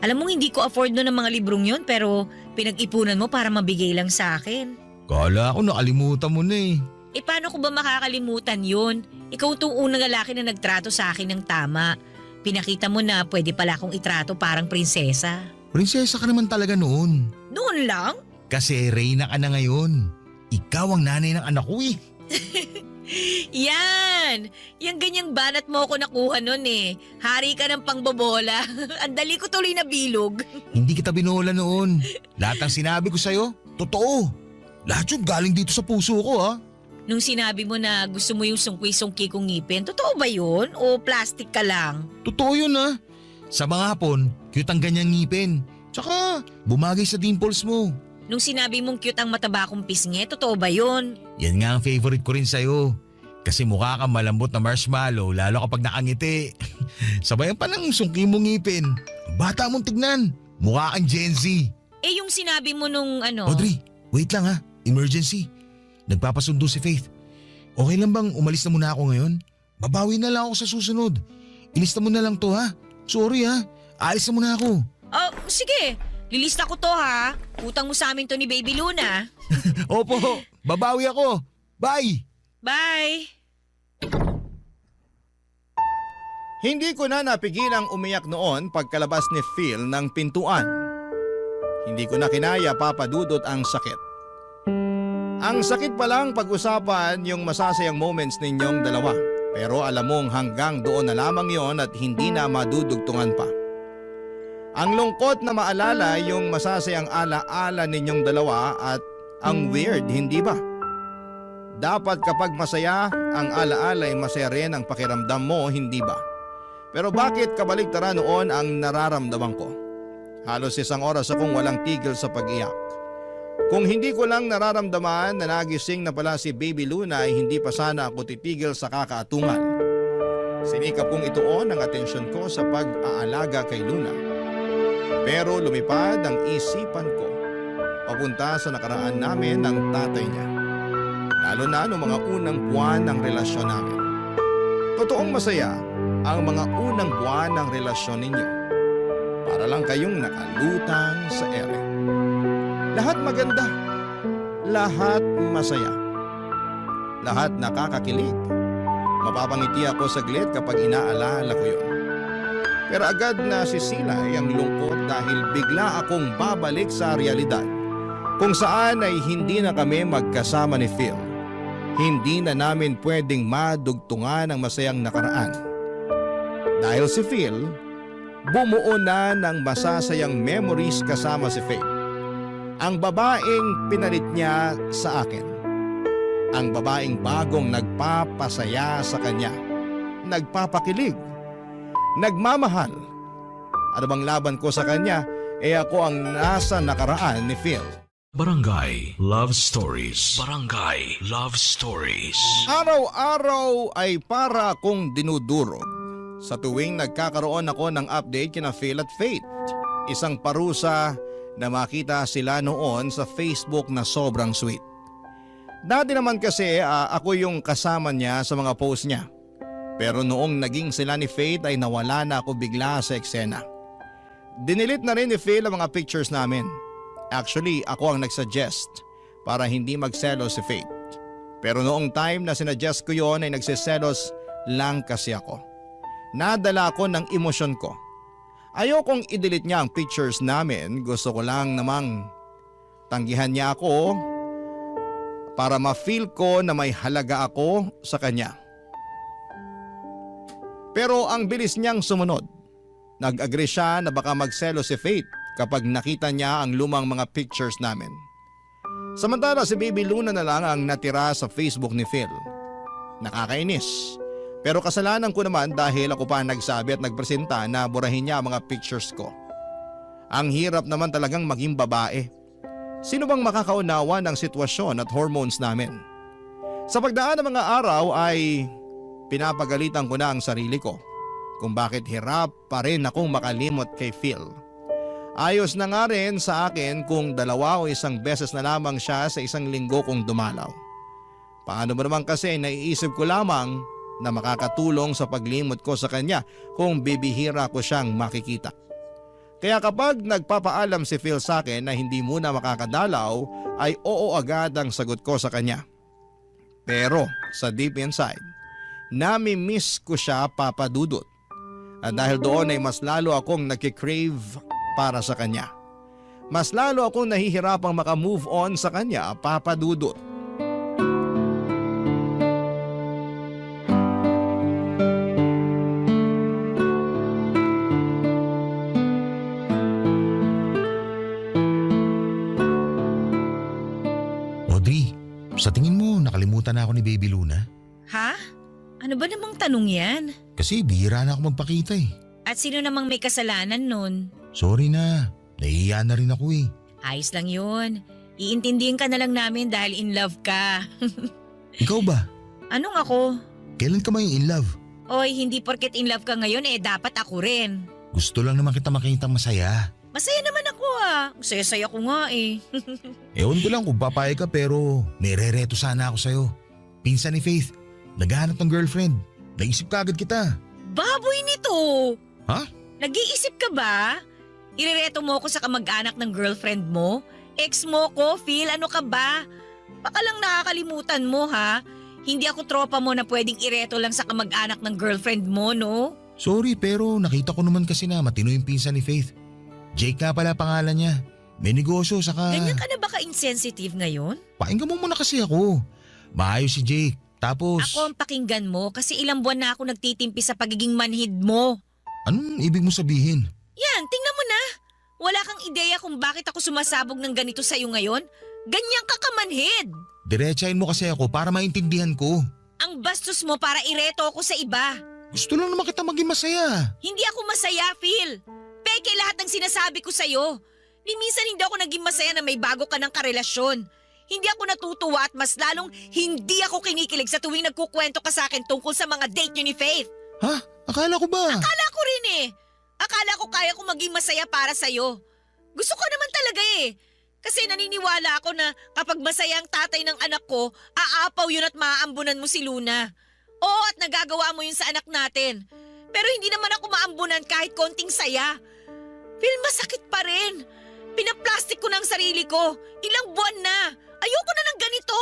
Alam mo hindi ko afford no ng mga librong yon pero pinag-ipunan mo para mabigay lang sa akin. Kala ko nakalimutan mo na eh. Eh paano ko ba makakalimutan yun? Ikaw itong unang lalaki na nagtrato sa akin ng tama. Pinakita mo na pwede pala akong itrato parang prinsesa. Prinsesa ka naman talaga noon. Noon lang? Kasi reyna ka na ngayon. Ikaw ang nanay ng anak ko eh. Yan! Yung ganyang banat mo ako nakuha nun eh. Hari ka ng pangbobola. Ang dali ko tuloy na bilog. Hindi kita binola noon. Lahat ng sinabi ko sa'yo, totoo. Lahat yun galing dito sa puso ko ha. Nung sinabi mo na gusto mo yung sungki-sungki kong ngipin, totoo ba yun? O plastic ka lang? Totoo yun ha. Sa mga hapon, cute ang ganyang ngipin. Tsaka bumagay sa dimples mo. Nung sinabi mong cute ang mataba kong pisngi, totoo ba yun? Yan nga ang favorite ko rin sa'yo. Kasi mukha kang malambot na marshmallow lalo kapag nakangiti. Sabayan pa ng sungki mong ngipin. Bata mong tignan. Mukha kang Gen Z. Eh yung sinabi mo nung ano… Audrey, wait lang ha. Emergency. Nagpapasundo si Faith. Okay lang bang umalis na muna ako ngayon? Babawi na lang ako sa susunod. Ilista mo na lang to ha. Sorry ha. Alis na muna ako. Oh, sige. Lilista ko to ha. Utang mo sa amin to ni Baby Luna. Opo. Babawi ako. Bye. Bye. Hindi ko na napigilang umiyak noon pagkalabas ni Phil ng pintuan. Hindi ko na kinaya, Papa Dudut, ang sakit. Ang sakit palang pag-usapan yung masasayang moments ninyong dalawa. Pero alam mong hanggang doon na lamang yon at hindi na madudugtungan pa. Ang lungkot na maalala yung masasayang ala-ala ninyong dalawa at ang weird, hindi ba? Dapat kapag masaya, ang ala-ala ay masaya rin ang pakiramdam mo, hindi ba? Pero bakit kabaligtaran noon ang nararamdaman ko? Halos 1 oras akong walang tigil sa pag-iyak. Kung hindi ko lang nararamdaman na nagising na pala si Baby Luna ay hindi pa sana ako titigil sa kakaatungan. Sinikap kong ituon ang atensyon ko sa pag-aalaga kay Luna. Pero lumipad ang isipan ko papunta sa nakaraan namin ng tatay niya. Lalo na noong mga unang buwan ng relasyon namin. Totoong masaya ang mga unang buwan ng relasyon ninyo. Para lang kayong nakalutang sa ere. Lahat maganda. Lahat masaya. Lahat nakakakilig. Mapapangiti ako saglit kapag inaalala ko yun. Pero agad na sisilay ang lungkot dahil bigla akong babalik sa realidad. Kung saan ay hindi na kami magkasama ni Phil. Hindi na namin pwedeng madugtungan ang masayang nakaraan. Dahil si Phil, bumuo na ng masasayang memories kasama si Faith. Ang babaeng pinalit niya sa akin. Ang babaeng bagong nagpapasaya sa kanya. Nagpapakilig. Nagmamahal. Ano bang laban ko sa kanya, ako ang nasa nakaraan ni Phil. Barangay Love Stories. Barangay Love Stories. Araw-araw ay para akong dinudurog. Sa tuwing nagkakaroon ako ng update kina Phil at Faith. Isang parusa na makita sila noon sa Facebook na sobrang sweet. Dati naman kasi ako yung kasama niya sa mga post niya. Pero noong naging sila ni Faith ay nawala na ako bigla sa eksena. Dinilit na rin ni Phil ang mga pictures namin. Actually, ako ang nagsuggest para hindi magselos si Faith. Pero noong time na sinuggest ko yon ay nagsiselos lang kasi ako. Nadala ako ng emosyon ko. Ayokong i-delete niya ang pictures namin, gusto ko lang namang tanggihan niya ako para ma-feel ko na may halaga ako sa kanya. Pero ang bilis niyang sumunod. Nag-agree siya na baka magselo si Faith kapag nakita niya ang lumang mga pictures namin. Samantala si Baby Luna na lang ang natira sa Facebook ni Phil. Nakakainis. Pero kasalanan ko naman dahil ako pa nagsabi at nagpresenta na burahin niya ang mga pictures ko. Ang hirap naman talagang maging babae. Sino bang makakaunawa ng sitwasyon at hormones namin? Sa pagdaan ng mga araw ay pinapagalitan ko na ang sarili ko kung bakit hirap pa rin akong makalimot kay Phil. Ayos na nga rin sa akin kung 2 o 1 beses na lamang siya sa 1 linggo kung dumalaw. Paano ba naman kasi naiisip ko lamang na makakatulong sa paglimot ko sa kanya kung bibihira ko siyang makikita. Kaya kapag nagpapaalam si Phil sa akin na hindi muna makakadalaw ay oo agad ang sagot ko sa kanya. Pero sa deep inside, nami-miss ko siya papadudot. At dahil doon ay mas lalo akong nagkikrave para sa kanya. Mas lalo akong nahihirapang makamove on sa kanya papadudot. Sa tingin mo, nakalimutan na ako ni Baby Luna? Ha? Ano ba namang tanong yan? Kasi bihira na ako magpakita eh. At sino namang may kasalanan nun? Sorry na, nahihiya na rin ako eh. Ayos lang yun. Iintindihin ka na lang namin dahil in love ka. Ikaw ba? Anong ako? Kailan ka ba yung in love? Oy, hindi porket in love ka ngayon dapat ako rin. Gusto lang naman kita makita masaya. Masaya naman ako Saya-saya ko nga Ewan ko lang kung papayag ka pero may rereto sana ako sa'yo. Pinsan ni Faith, naghahanap ng girlfriend. Naisip ka agad kita. Baboy nito! Ha? Nag-iisip ka ba? Irereto mo ako sa kamag-anak ng girlfriend mo? Ex mo ko, Phil, ano ka ba? Baka lang nakakalimutan mo ha? Hindi ako tropa mo na pwedeng ireto lang sa kamag-anak ng girlfriend mo, no? Sorry pero nakita ko naman kasi na matino yung pinsan ni Faith. Jake nga pala pangalan niya. May negosyo saka… Ganyan ka na ba ka-insensitive ngayon? Pakinggan mo muna kasi ako. Maayos si Jake. Tapos… Ako ang pakinggan mo kasi ilang buwan na ako nagtitimpi sa pagiging manhid mo. Anong ibig mo sabihin? Yan, tingnan mo na. Wala kang ideya kung bakit ako sumasabog ng ganito sa'yo ngayon? Ganyan ka kamanhid. Diretsahin mo kasi ako para maintindihan ko. Ang bastos mo para ireto ako sa iba. Gusto lang naman kita maging masaya. Hindi ako masaya, Phil. Peke lahat ng sinasabi ko sa'yo. Ni minsan hindi ako naging masaya na may bago ka ng karelasyon. Hindi ako natutuwa at mas lalong hindi ako kinikilig sa tuwing nagkukwento ka sa akin tungkol sa mga date niyo ni Faith. Ha? Akala ko ba? Akala ko rin eh. Akala ko kaya ko maging masaya para sa'yo. Gusto ko naman talaga eh. Kasi naniniwala ako na kapag masaya ang tatay ng anak ko, aapaw yun at maaambunan mo si Luna. Oo, at nagagawa mo yun sa anak natin. Pero hindi naman ako maambunan kahit konting saya. Phil, masakit pa rin. Pinaplastic ko ng sarili ko. Ilang buwan na. Ayoko na ng ganito.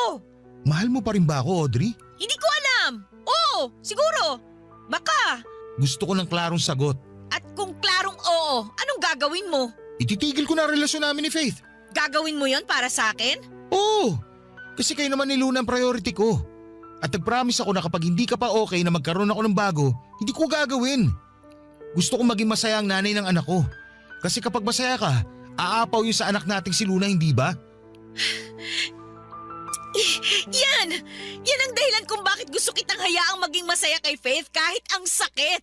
Mahal mo pa rin ba ako, Audrey? Hindi ko alam. Oo, siguro. Baka. Gusto ko ng klarong sagot. At kung klarong oo, anong gagawin mo? Ititigil ko na ang relasyon namin ni Faith. Gagawin mo yon para sa akin? Oo! Kasi kayo naman ni Luna ang priority ko. At nag-promise ako na kapag hindi ka pa okay na magkaroon ako ng bago, hindi ko gagawin. Gusto kong maging masaya ang nanay ng anak ko. Kasi kapag masaya ka, aapaw yun sa anak nating si Luna, hindi ba? Yan! Yan ang dahilan kung bakit gusto kitang hayaang maging masaya kay Faith kahit ang sakit.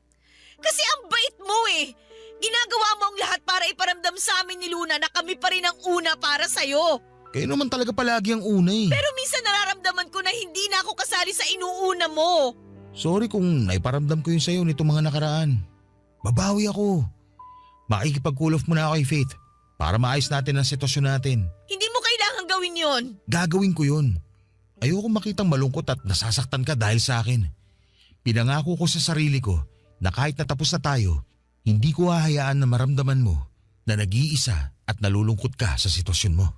Kasi ang bait mo eh. Ginagawa mo ang lahat para iparamdam sa amin ni Luna na kami pa rin ang una para sa'yo. Kayo naman talaga palagi ang una eh. Pero minsan nararamdaman ko na hindi na ako kasali sa inuuna mo. Sorry kung naiparamdam ko yun sa'yo nito mga nakaraan. Babawi ako. Makikipag-cool off muna ako kay Faith para maayos natin ang sitwasyon natin. Hindi mo kailangang gawin yon. Gagawin ko yun. Ayoko makitang malungkot at nasasaktan ka dahil sa akin. Pinangako ko sa sarili ko na kahit natapos na tayo, hindi ko hahayaan na maramdaman mo na nag-iisa at nalulungkot ka sa sitwasyon mo.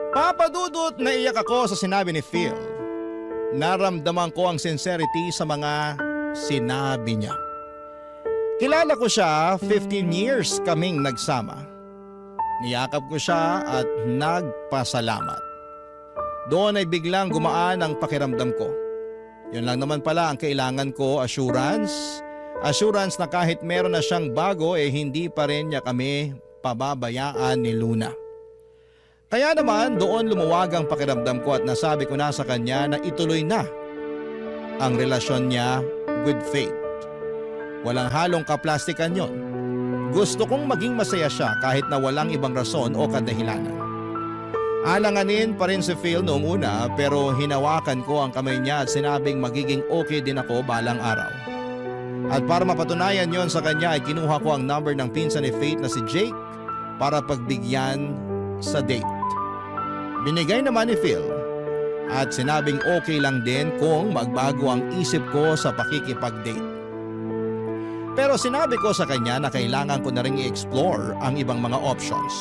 Papadudot na iyak ako sa sinabi ni Phil. Naramdaman ko ang sincerity sa mga sinabi niya. Kilala ko siya, 15 years kaming nagsama. Niyakap ko siya at nagpasalamat. Doon ay biglang gumaan ang pakiramdam ko. Yun lang naman pala ang kailangan ko, assurance. Assurance na kahit meron na siyang bago hindi pa rin niya kami pababayaan ni Luna. Kaya naman doon lumuwag ang pakiramdam ko at nasabi ko na sa kanya na ituloy na ang relasyon niya with Faith. Walang halong kaplastikan yon. Gusto kong maging masaya siya kahit na walang ibang rason o kadahilanan. Alanganin pa rin si Phil noong una pero hinawakan ko ang kamay niya at sinabing magiging okay din ako balang araw. At para mapatunayan yon sa kanya ay kinuha ko ang number ng pinsan ni Faith na si Jake para pagbigyan sa date. Binigay naman ni Phil at sinabing okay lang din kung magbago ang isip ko sa pakikipag-date. Pero sinabi ko sa kanya na kailangan ko na rin i-explore ang ibang mga options.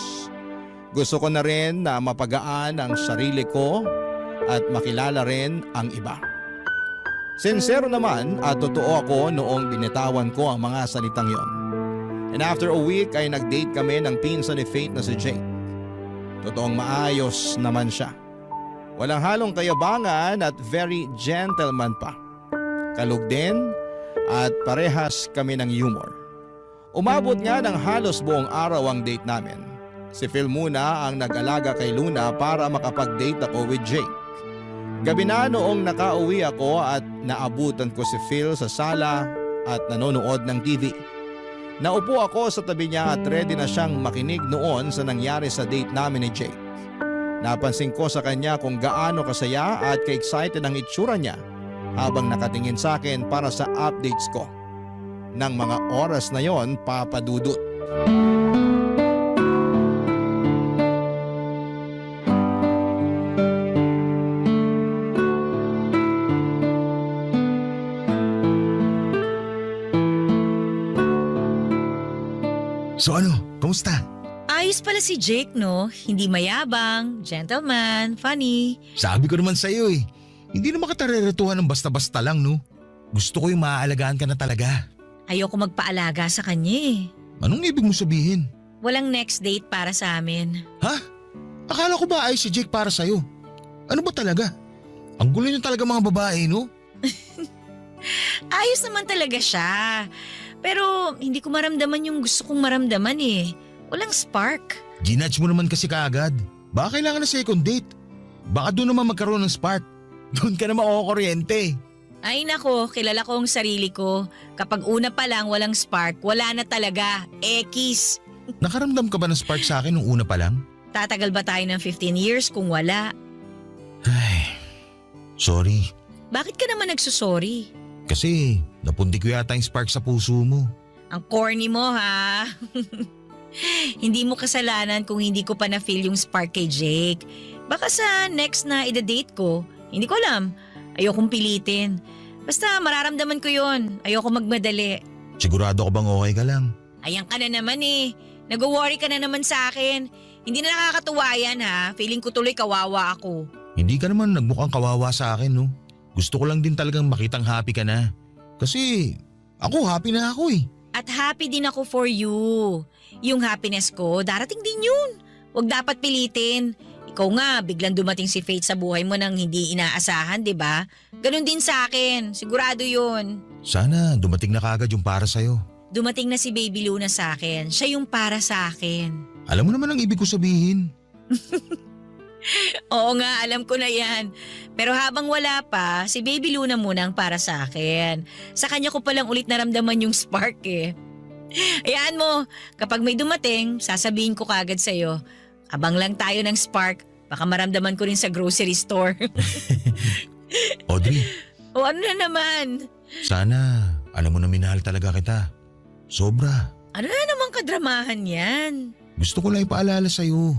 Gusto ko na rin na mapagaan ang sarili ko at makilala rin ang iba. Sincero naman at totoo ako noong binitawan ko ang mga salitang yon. And after a week ay nag-date kami ng pinsan ni Faith na si Jake. Totoong maayos naman siya. Walang halong kayabangan at very gentleman pa. Kalug din at parehas kami ng humor. Umabot nga ng halos buong araw ang date namin. Si Phil muna ang nag-alaga kay Luna para makapag-date ako with Jake. Gabi na noong nakauwi ako at naabutan ko si Phil sa sala at nanonood ng TV. Naupo ako sa tabi niya at ready na siyang makinig noon sa nangyari sa date namin ni Jake. Napansin ko sa kanya kung gaano kasaya at ka-excited ang itsura niya habang nakatingin sa akin para sa updates ko. Nang mga oras na yon, papadudot. So ano, kamusta? Ayos pala si Jake, no? Hindi mayabang, gentleman, funny. Sabi ko naman sa'yo hindi naman kita reretuhan ng basta-basta lang, no? Gusto ko yung maaalagaan ka na talaga. Ayoko magpaalaga sa kanya eh. Anong ibig mo sabihin? Walang next date para sa amin. Ha? Akala ko ba ayos si Jake para sa'yo? Ano ba talaga? Ang gulo niyo talaga mga babae, no? Ayos naman talaga siya. Pero hindi ko maramdaman yung gusto kong maramdaman eh. Walang spark. Ginudge mo naman kasi kaagad. Baka kailangan na second date. Baka doon naman magkaroon ng spark. Doon ka na makukuryente. Ay nako, kilala ko ang sarili ko. Kapag una pa lang walang spark, wala na talaga. Ekis. Nakaramdam ka ba ng spark sa akin nung una pa lang? Tatagal ba tayo ng 15 years kung wala? Ay, sorry. Bakit ka naman nagsusorry? Kasi napundi ko yata yung spark sa puso mo. Ang corny mo ha. Hindi mo kasalanan kung hindi ko pa na-feel yung spark kay Jake. Baka sa next na ida-date ko, hindi ko alam. Ayokong pilitin. Basta mararamdaman ko yon. Ayoko magmadali. Sigurado ka bang okay ka lang? Ayan ka na naman eh. Nag-worry ka na naman sa akin. Hindi na nakakatuwa yan ha. Feeling ko tuloy kawawa ako. Hindi ka naman nagmukhang kawawa sa akin, no? Gusto ko lang din talagang makitang happy ka na. Kasi ako happy na ako eh. At happy din ako for you. Yung happiness ko, darating din yun. Huwag dapat pilitin. Ikaw nga, biglang dumating si Faith sa buhay mo nang hindi inaasahan, di ba? Ganon din sa akin. Sigurado yun. Sana dumating na kagad yung para sa'yo. Dumating na si Baby Luna sa akin. Siya yung para sa akin. Alam mo naman ang ibig ko sabihin. Oo nga, alam ko na yan. Pero habang wala pa, si Baby Luna muna ang para sa akin. Sa kanya ko palang ulit naramdaman yung spark eh. Hayaan mo, kapag may dumating, sasabihin ko kagad sa'yo. Abang lang tayo ng spark, baka maramdaman ko rin sa grocery store. Audrey, O ano na naman? sana alam mo na minahal talaga kita. Sobra. Ano na naman kadramahan yan? Gusto ko lang ipaalala sa'yo.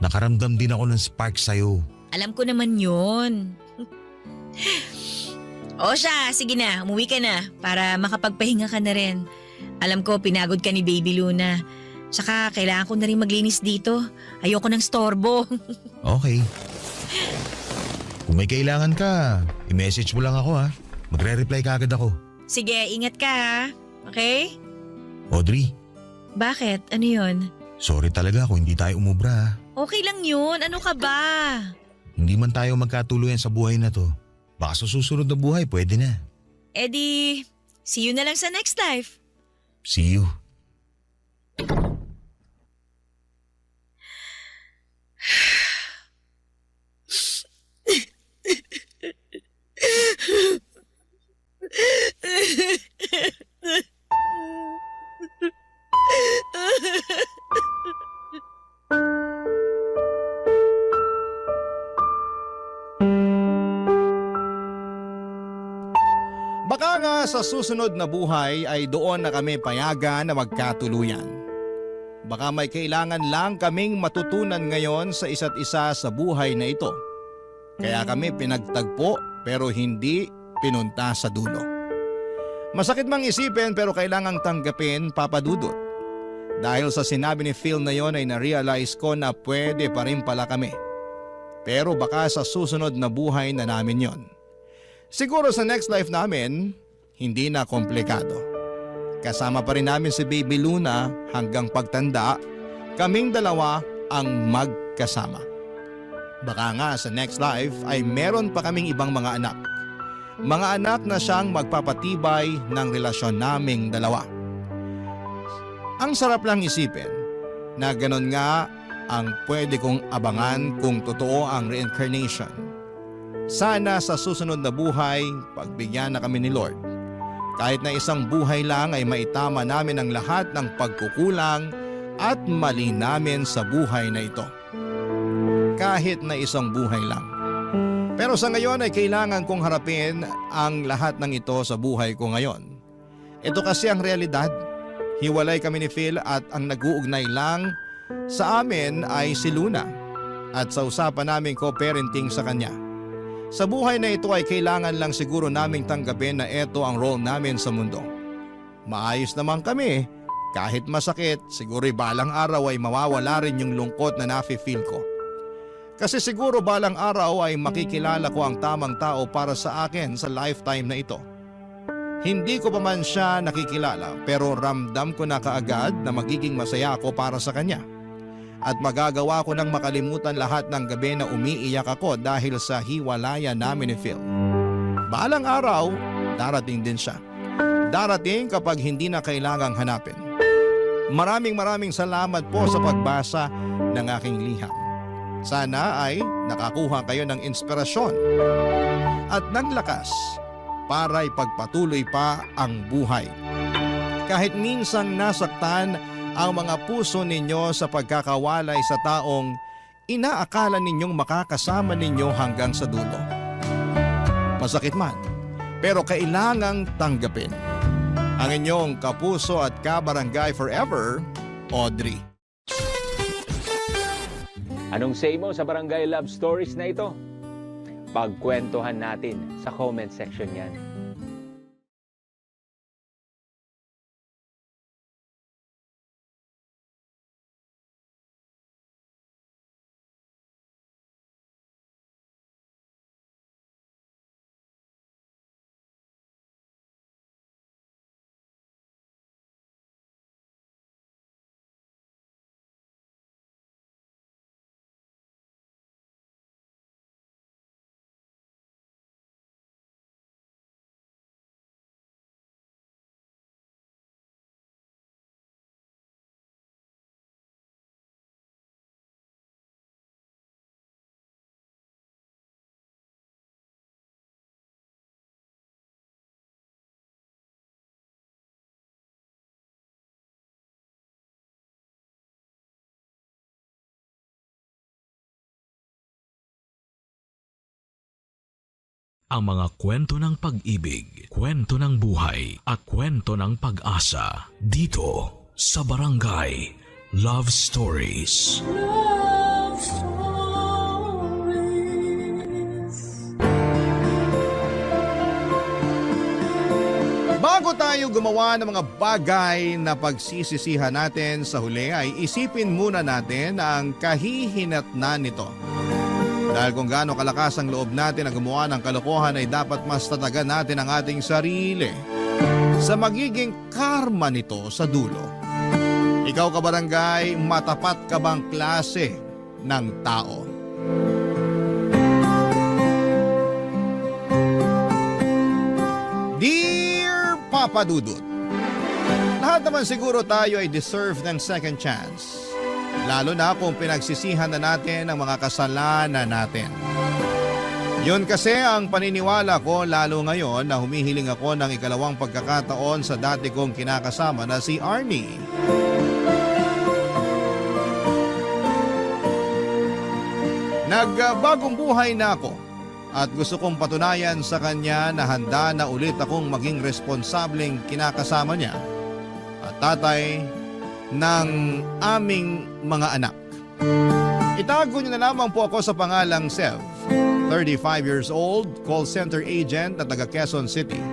Nakaramdam din ako ng spark sa'yo. Alam ko naman yun. O siya, sige na, umuwi ka na para makapagpahinga ka na rin. Alam ko, pinagod ka ni Baby Luna. Saka kailangan ko na rin maglinis dito. Ayoko ng storbo. Okay. Kung may kailangan ka, i-message mo lang ako ha. Magre-reply ka agad ako. Sige, ingat ka ha. Okay? Audrey, Bakit? Ano yun? sorry talaga kung hindi tayo umubra ha. Okay lang yun. Ano ka ba? Hindi man tayo magkatuluyan sa buhay na to. Baka sa susunod na buhay, pwede na. Eddie, see you na lang sa next life. See you. Baka nga sa susunod na buhay ay doon na kami payagan na magkatuluyan. Baka may kailangan lang kaming matutunan ngayon sa isa't isa sa buhay na ito. Kaya kami pinagtagpo pero hindi pinunta sa dulo. Masakit mang isipin pero kailangang tanggapin, Papa Dudut. Dahil sa sinabi ni Phil na yon ay na-realize ko na pwede pa rin pala kami. Pero baka sa susunod na buhay na namin yon. Siguro sa next life namin, hindi na komplikado. Kasama pa rin namin si Baby Luna hanggang pagtanda, kaming dalawa ang magkasama. Baka nga sa next life ay meron pa kaming ibang mga anak. Mga anak na siyang magpapatibay ng relasyon naming dalawa. Ang sarap lang isipin na ganon nga ang pwede kong abangan kung totoo ang reincarnation. Sana sa susunod na buhay, pagbigyan na kami ni Lord. Kahit na isang buhay lang ay maitama namin ang lahat ng pagkukulang at mali namin sa buhay na ito. Kahit na isang buhay lang. Pero sa ngayon ay kailangan kong harapin ang lahat ng ito sa buhay ko ngayon. Ito kasi ang realidad. Hiwalay kami ni Phil at ang nag-uugnay lang sa amin ay si Luna. At sa usapan namin co-parenting sa kanya. Sa buhay na ito ay kailangan lang siguro naming tanggapin na ito ang role namin sa mundo. Maayos naman kami, kahit masakit, siguro balang araw ay mawawala rin yung lungkot na nafe-feel ko. Kasi siguro balang araw ay makikilala ko ang tamang tao para sa akin sa lifetime na ito. Hindi ko pa man siya nakikilala pero ramdam ko na kaagad na magiging masaya ako para sa kanya. At magagawa ko nang makalimutan lahat ng gabi na umiiyak ako dahil sa hiwalayan namin ni Phil. Balang araw, darating din siya. Darating kapag hindi na kailangang hanapin. Maraming salamat po sa pagbasa ng aking liham. Sana ay nakakuha kayo ng inspirasyon at ng lakas para ipagpatuloy pa ang buhay. Kahit minsang nasaktan ang mga puso ninyo sa pagkakawalay sa taong inaakala ninyong makakasama ninyo hanggang sa dulo. Masakit man, pero kailangang tanggapin. Ang inyong kapuso at kabarangay forever, Audrey. Anong say mo sa Barangay Love Stories na ito? Pagkwentuhan natin sa comment section yan. Ang mga kwento ng pag-ibig, kwento ng buhay, at kwento ng pag-asa dito sa Barangay Love Stories. Love Stories. Bago tayo gumawa ng mga bagay na pagsisisihan natin sa huli ay isipin muna natin ang kahihinatnan nito. Dahil kung gaano kalakas ang loob natin na gumawa ng kalokohan ay dapat mas tatagan natin ang ating sarili sa magiging karma nito sa dulo. Ikaw kabarangay, matapat ka bang klase ng tao? Dear Papa Dudut, lahat naman siguro tayo ay deserve ng second chance. Lalo na kung pinagsisihan na natin ang mga kasalanan natin. Yun kasi ang paniniwala ko lalo ngayon na humihiling ako ng ikalawang pagkakataon sa dati kong kinakasama na si Arnie. Nagbagong buhay na ako at gusto kong patunayan sa kanya na handa na ulit akong maging responsableng kinakasama niya at tatay ng aming mga anak. Itago niyo na lamang po ako sa pangalang Sev, 35 years old, call center agent na taga Quezon City.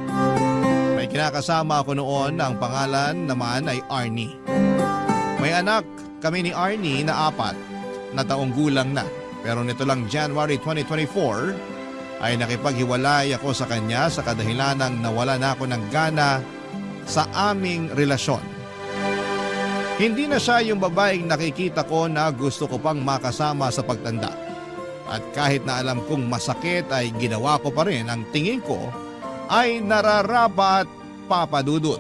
May kinakasama ako noon na ang pangalan naman ay Arnie. May anak kami ni Arnie na 4 na taong gulang na. Pero nito lang January 2024 ay nakipaghiwalay ako sa kanya sa kadahilanang nawala na ako ng gana sa aming relasyon. Hindi na siya yung babaeng nakikita ko na gusto ko pang makasama sa pagtanda. At kahit na alam kong masakit ay ginawa ko pa rin ang tingin ko ay nararapat, Papa Dudut.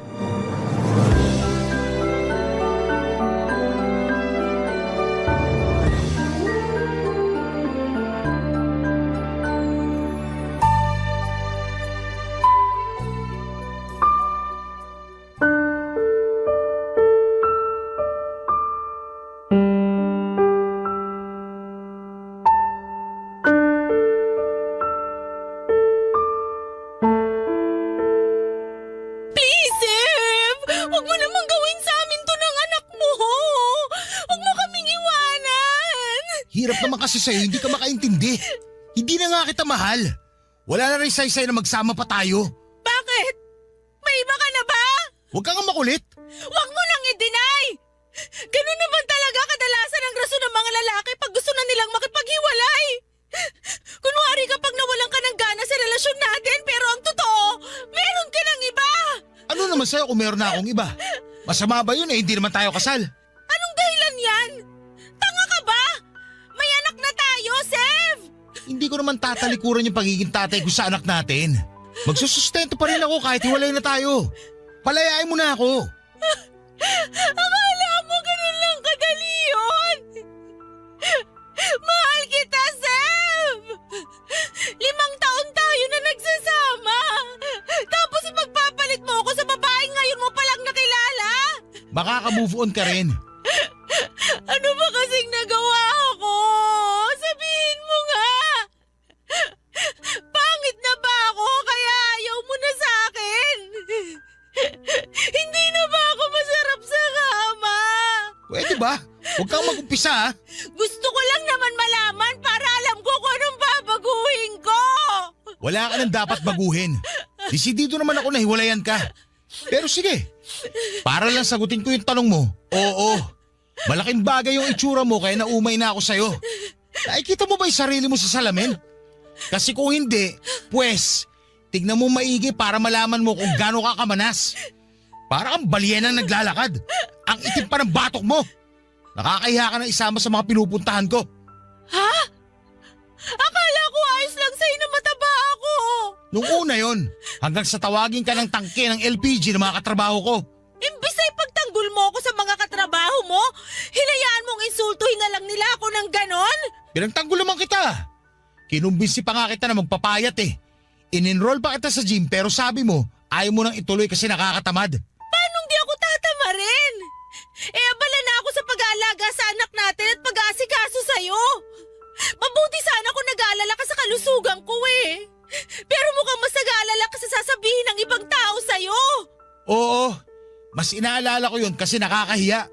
Hirap naman kasi sa'yo, hindi ka makaintindi. Hindi na nga kita mahal. Wala na rin saysay na magsama pa tayo. Bakit? May iba ka na ba? Huwag kang makulit. Huwag mo nang i-deny! Ganun naman talaga kadalasan ang rason ng mga lalaki pag gusto na nilang makipaghiwalay. Kunwari kapag nawalan ka ng gana sa relasyon natin pero ang totoo, meron ka ng iba. Ano naman sa'yo kung meron na akong iba? Masama ba yun hindi naman tayo kasal? Anong dahilan yan? Tanga ka ba? May anak na tayo, Sev! Hindi ko naman tatalikuran yung pagiging tatay ko sa anak natin. Magsusustento pa rin ako kahit hiwalay na tayo. Palayain mo na ako. Akala maka-move on ka rin. Ano ba kasing nagawa ko? Sabihin mo nga! Pangit na ba ako kaya ayaw mo na sa akin? Hindi na ba ako masarap sa kama? Pwede ba? Huwag kang mag-umpisa ha. Gusto ko lang naman malaman para alam ko kung anong babaguhin ko. Wala ka nang dapat baguhin. Desidido naman ako na hiwalayan ka. Pero sige, para lang sagutin ko yung tanong mo. Oo, malaking bagay yung itsura mo kaya naumay na ako sa'yo. Nakikita mo ba yung sarili mo sa salamin? Kasi kung hindi, pues, tignan mo maigi para malaman mo kung gaano ka kamanas. Para kang balyenang naglalakad. Ang itim pa ng batok mo. Nakakahiya ka na isama sa mga pinupuntahan ko. Ha? Akala ko ayos lang sa'yo na mataba ako. Nung una yon, hanggang sa tawagin ka ng tangke ng LPG ng mga katrabaho ko. Imbis ay pagtanggol mo ako sa mga katrabaho mo, hinayaan mong insultuhin na lang nila ako ng ganon? Pinagtanggol naman kita. Kinumbinsi pa nga kita na magpapayat eh. In-enroll pa kita sa gym pero sabi mo, ayaw mo nang ituloy kasi nakakatamad. Paano di ako tatama rin? Abala na ako sa pag-aalaga sa anak natin at pag-aasikaso sa'yo. Mabuti sana kung nag-aalala ka sa kalusugan ko eh. Pero mukhang mas nag-aalala ka sa sasabihin ng ibang tao sa'yo. Oo, mas inaalala ko yun kasi nakakahiya.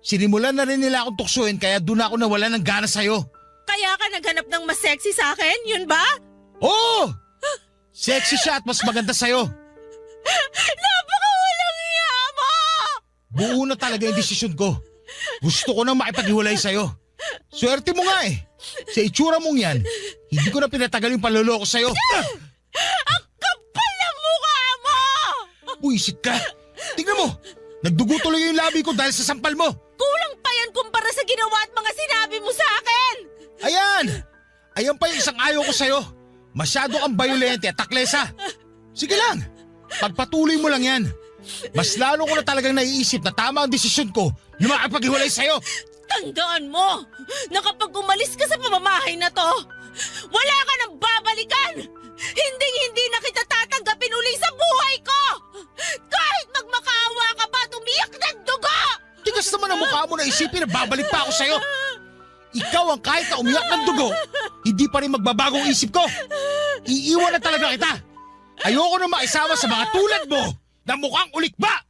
Sinimulan na rin nila akong tuksuin kaya doon ako nawala ng gana sa'yo. Kaya ka naghanap ng mas sexy sa akin, yun ba? Oo! Sexy siya at mas maganda sa'yo. Napakawalang iya mo! Buo na talaga yung desisyon ko. Gusto ko nang makipaghiwalay sa'yo. Swerte mo nga eh. Sa itsura mong yan, hindi ko na pinatagal yung panloloko sa'yo. Ang kapal ng mukha mo! Buisit ka. Tingnan mo, nagdugo tuloy yung labi ko dahil sa sampal mo. Kulang pa yan kumpara sa ginawa at mga sinabi mo sa akin! Ayan! Ayan pa yung isang ayaw ko sa'yo. Masyado kang bayolente at taklesa. Sige lang, pagpatuloy mo lang yan. Mas lalo ko na talagang naiisip na tama ang desisyon ko na makapaghiwalay sa'yo. Tandaan mo na kapag umalis ka sa pamamahay na to, wala ka nang babalikan! Hindi na kita tatanggapin uli sa buhay ko! Kahit magmakaawa ka pa at umiyak ng dugo! Tigas naman ang mukha mo na isipin na babalik pa ako sa'yo. Ikaw ang kahit na umiyak ng dugo, hindi pa rin magbabagong isip ko. Iiwan na talaga kita. Ayoko na maisama sa mga tulad mo na mukhang ulikba.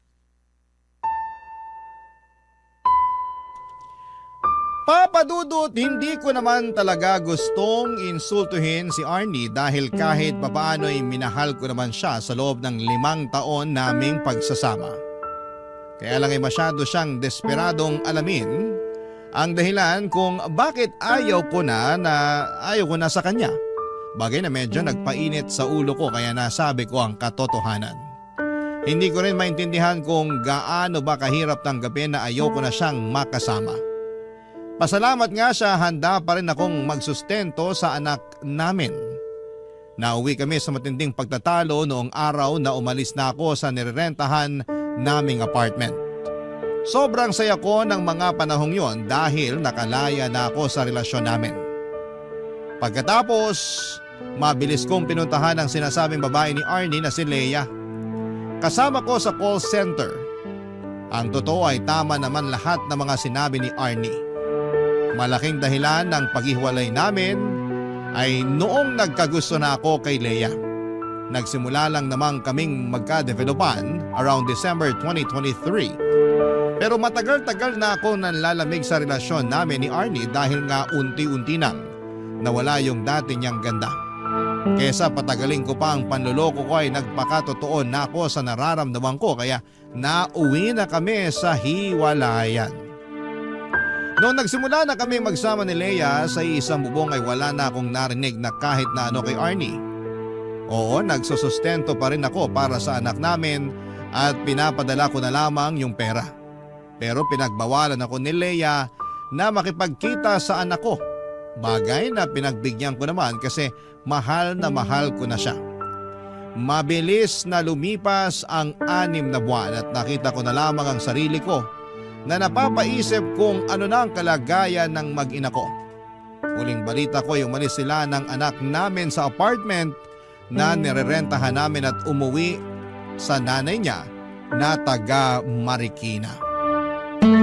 Papa Dudut, hindi ko naman talaga gustong insultuhin si Arnie dahil kahit papaano ay minahal ko naman siya sa loob ng 5 taon naming pagsasama. Kaya lang ay masyado siyang desperadong alamin ang dahilan kung bakit ayaw ko na sa kanya. Bagay na medyo nagpainit sa ulo ko kaya nasabi ko ang katotohanan. Hindi ko rin maintindihan kung gaano ba kahirap tanggapin na ayoko na siyang makasama. Pasalamat nga siya, handa pa rin akong magsustento sa anak namin. Nauwi kami sa matinding pagtatalo noong araw na umalis na ako sa nirerentahan naming apartment. Sobrang saya ko ng mga panahong yon dahil nakalaya na ako sa relasyon namin. Pagkatapos, mabilis kong pinuntahan ang sinasabing babae ni Arnie na si Leia. Kasama ko sa call center. Ang totoo ay tama naman lahat ng mga sinabi ni Arnie. Malaking dahilan ng paghiwalay namin ay noong nagkagusto na ako kay Leia. Nagsimula lang namang kaming magka-developan around December 2023. Pero matagal-tagal na ako nanlalamig sa relasyon namin ni Arnie dahil nga unti-unti nang nawala yung dati niyang ganda. Kesa patagalin ko pa ang panloloko ko ay nagpakatotoo na ako sa nararamdaman ko kaya nauwi na kami sa hiwalayan. Noong nagsimula na kami magsama ni Leia sa isang bubong ay wala na akong narinig na kahit na ano kay Arnie. Oo, nagsusustento pa rin ako para sa anak namin at pinapadala ko na lamang yung pera. Pero pinagbawalan ako ni Leia na makipagkita sa anak ko. Bagay na pinagbigyan ko naman kasi mahal na mahal ko na siya. Mabilis na lumipas ang 6 na buwan at nakita ko na lamang ang sarili ko na napapaisip kung ano na ang kalagayan ng mag-ina ko. Huling balita ko yung umalis sila ng anak namin sa apartment na nirerentahan namin at umuwi sa nanay niya na taga Marikina. Hi,